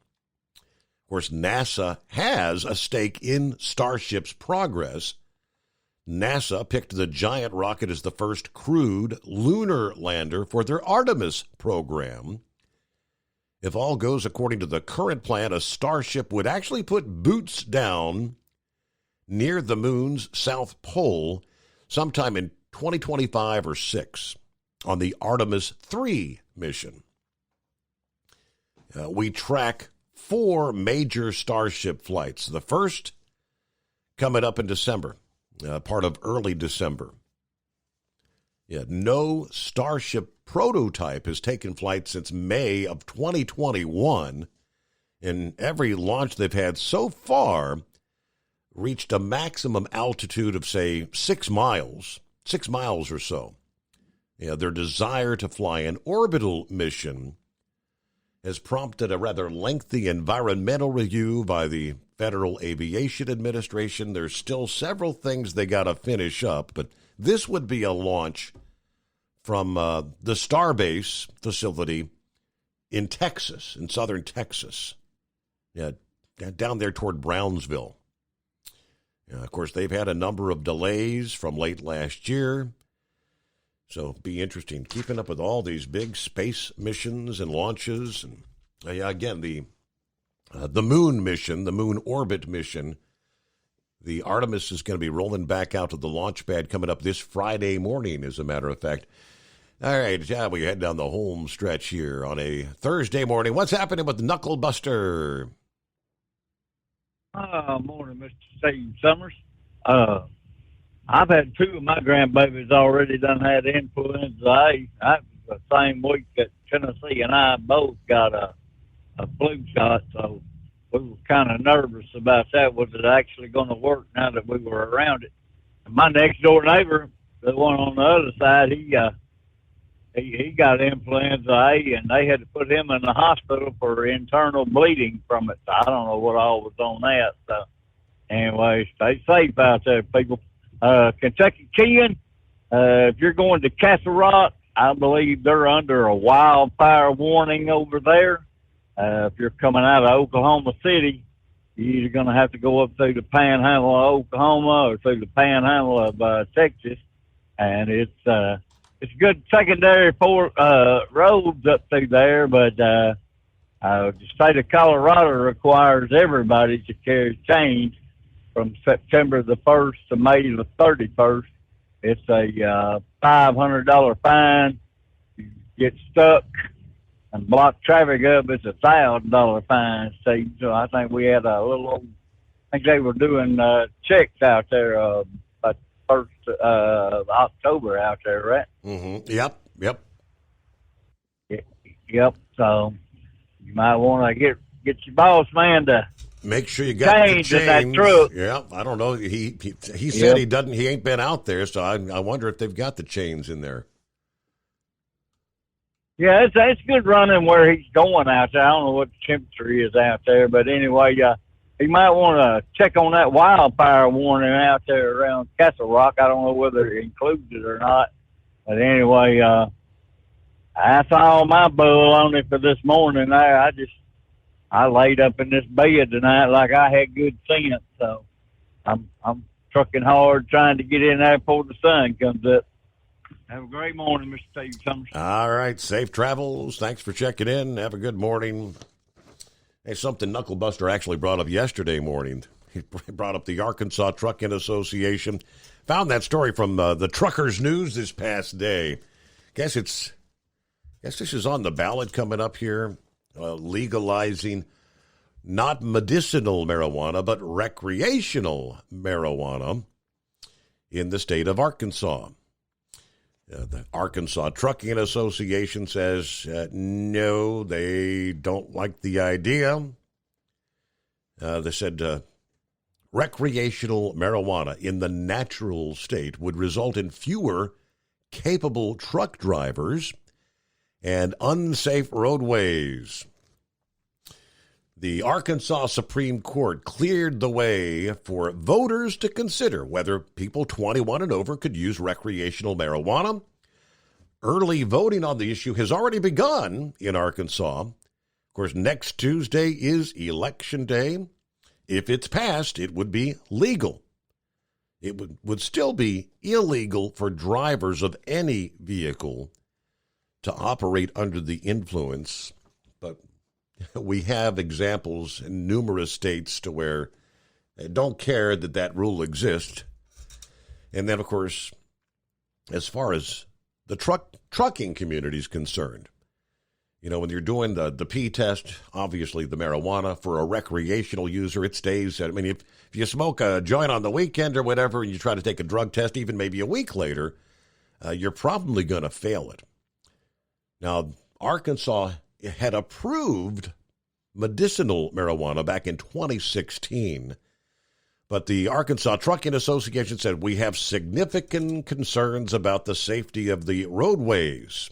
Of course, NASA has a stake in Starship's progress. NASA picked the giant rocket as the first crewed lunar lander for their Artemis program. If all goes according to the current plan, a Starship would actually put boots down near the moon's south pole sometime in 2025 or 6 on the Artemis 3 mission. We track 4 major Starship flights. The first coming up in December, part of early December. No Starship prototype has taken flight since May of 2021. And every launch they've had so far reached a maximum altitude of, say, 6 miles or so. Their desire to fly an orbital mission has prompted a rather lengthy environmental review by the Federal Aviation Administration. There's still several things they got to finish up, but this would be a launch from the Starbase facility in Texas, in southern Texas, down there toward Brownsville. Of course, they've had a number of delays from late last year, so it'll be interesting keeping up with all these big space missions and launches. And again, the moon mission, the moon orbit mission, the Artemis is going to be rolling back out to the launch pad coming up this Friday morning, as a matter of fact. All right, we head down the home stretch here on a Thursday morning. What's happening with Knuckle Buster? Morning, Mr. Steve Summers. I've had 2 of my grandbabies already done had influenza A. That was the same week that Tennessee and I both got a flu shot, so we were kind of nervous about that. Was it actually going to work now that we were around it? And my next door neighbor, the one on the other side, he got influenza A, and they had to put him in the hospital for internal bleeding from it. So I don't know what all was on that. So anyway, stay safe out there, people. Kentucky Ken, if you're going to Castle Rock, I believe they're under a wildfire warning over there. If you're coming out of Oklahoma City, you're either going to have to go up through the panhandle of Oklahoma or through the panhandle of Texas. And it's good secondary roads up through there, but the state of Colorado requires everybody to carry chains from September the 1st to May the 31st. It's a $500 fine. You get stuck and block traffic up, it's a $1,000 fine. So I think we had I think they were doing checks out there about 1st of October out there, right? Mm-hmm. Yep. Yep. So you might want to get your boss man to make sure you got the chains in that truck. Yeah, I don't know. He said he doesn't. He ain't been out there, so I wonder if they've got the chains in there. Yeah, it's good running where he's going out there. I don't know what the temperature is out there, but anyway, he might want to check on that wildfire warning out there around Castle Rock. I don't know whether it includes it or not, but anyway, that's all my bull on it for this morning. I laid up in this bed tonight like I had good sense, so I'm trucking hard trying to get in there before the sun comes up. Have a great morning, Mr. Steve Summers. All right, safe travels. Thanks for checking in. Have a good morning. Hey, something Knuckle Buster actually brought up yesterday morning. He brought up the Arkansas Trucking Association. Found that story from the Truckers News this past day. Guess this is on the ballot coming up here. Legalizing not medicinal marijuana, but recreational marijuana in the state of Arkansas. The Arkansas Trucking Association says no, they don't like the idea. They said recreational marijuana in the natural state would result in fewer capable truck drivers and unsafe roadways. The Arkansas Supreme Court cleared the way for voters to consider whether people 21 and over could use recreational marijuana. Early voting on the issue has already begun in Arkansas. Of course, next Tuesday is Election Day. If it's passed, it would be legal. It would still be illegal for drivers of any vehicle to operate under the influence, but we have examples in numerous states to where they don't care that rule exists. And then, of course, as far as the trucking community is concerned, when you're doing the P test, obviously the marijuana for a recreational user, it stays. I mean, if you smoke a joint on the weekend or whatever, and you try to take a drug test, even maybe a week later, you're probably going to fail it. Now, Arkansas had approved medicinal marijuana back in 2016, But the Arkansas Trucking Association said we have significant concerns about the safety of the roadways,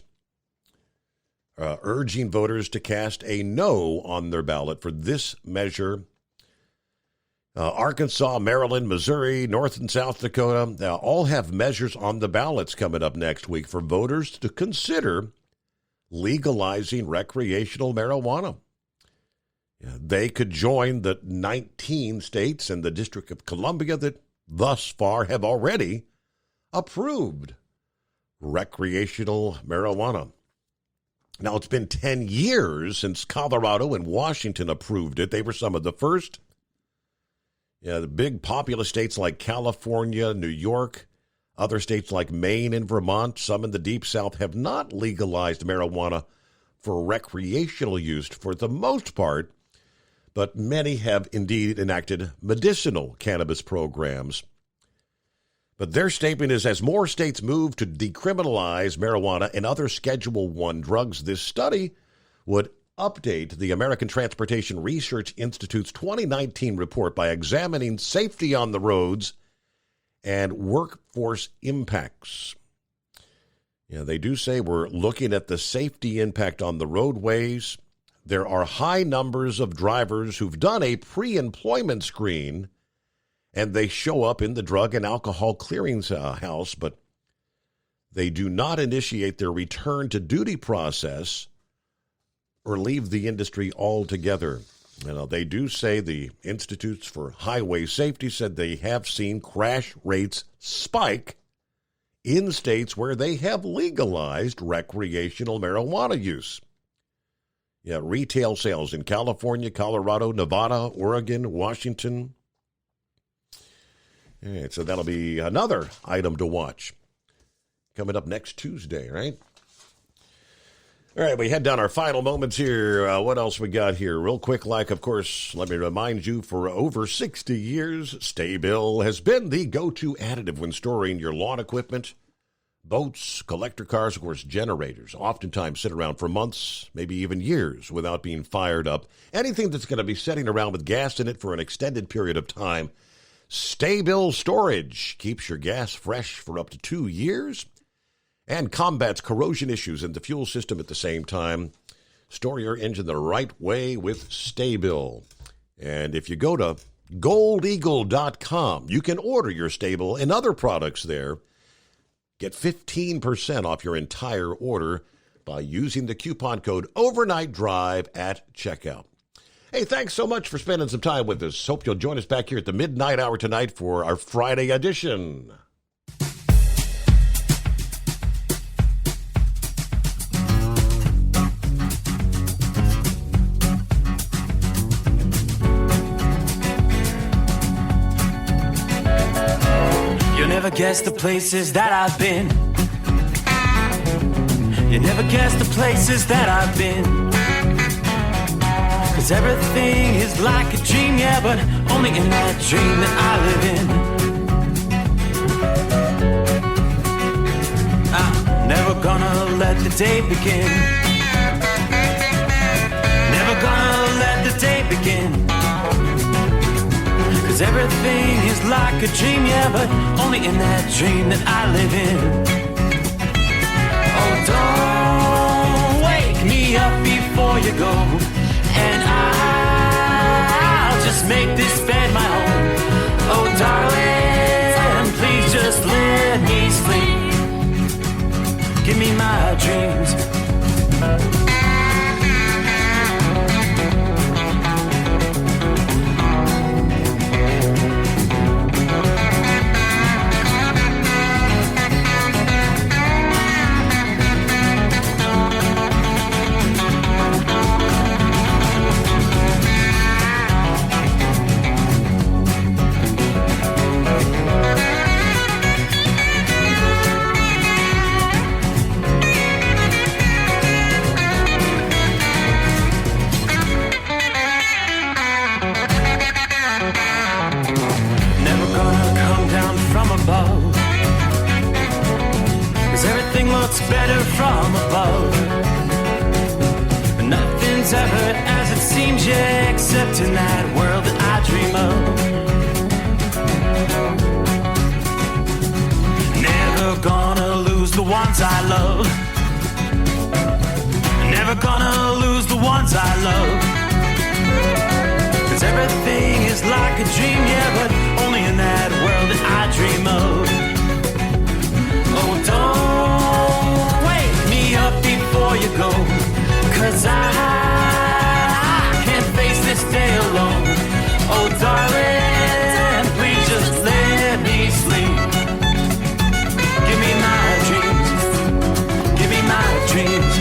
urging voters to cast a no on their ballot for this measure. Arkansas, Maryland, Missouri, North and South Dakota all have measures on the ballots coming up next week for voters to consider legalizing recreational marijuana. They could join the 19 states and the District of Columbia that thus far have already approved recreational marijuana. Now, it's been 10 years since Colorado and Washington approved it. They were some of the first. The big populous states like California, New York, other states like Maine and Vermont, some in the Deep South have not legalized marijuana for recreational use for the most part, but many have indeed enacted medicinal cannabis programs. But their statement is, as more states move to decriminalize marijuana and other Schedule I drugs, this study would update the American Transportation Research Institute's 2019 report by examining safety on the roads and workforce impacts. They do say we're looking at the safety impact on the roadways. There are high numbers of drivers who've done a pre-employment screen, and they show up in the Drug and Alcohol Clearinghouse, but they do not initiate their return to duty process or leave the industry altogether. They do say the Institutes for Highway Safety said they have seen crash rates spike in states where they have legalized recreational marijuana use. Retail sales in California, Colorado, Nevada, Oregon, Washington. All right, so that'll be another item to watch coming up next Tuesday, right? All right, we head down our final moments here. What else we got here? Real quick, of course, let me remind you, for over 60 years, Sta-Bil has been the go-to additive when storing your lawn equipment, boats, collector cars, of course, generators. Oftentimes sit around for months, maybe even years, without being fired up. Anything that's going to be sitting around with gas in it for an extended period of time, Sta-Bil Storage keeps your gas fresh for up to 2 years and combats corrosion issues in the fuel system at the same time. Store your engine the right way with Sta-Bil. And if you go to goldeagle.com, you can order your Sta-Bil and other products there. Get 15% off your entire order by using the coupon code OvernightDrive at checkout. Hey, thanks so much for spending some time with us. Hope you'll join us back here at the midnight hour tonight for our Friday edition. You'll never guess the places that I've been. You never guess the places that I've been. 'Cause everything is like a dream, yeah, but only in that dream that I live in. I'm never gonna let the day begin. Never gonna let the day begin. 'Cause everything is like a dream, yeah, but only in that dream that I live in. Oh, don't wake me up before you go, and I'll just make this bed my home. Oh, darling, please just let me sleep. Give me my dreams. Above. 'Cause everything looks better from above. Nothing's ever as it seems, yeah, except in that world that I dream of. ones I love. Never gonna lose the ones I love. 'Cause everything is like a dream, yeah, but only in that world that I dream of. Oh, don't wake me up before you go, 'cause I can't face this day alone. Oh, darling, please just let me sleep. Give me my dreams. Give me my dreams.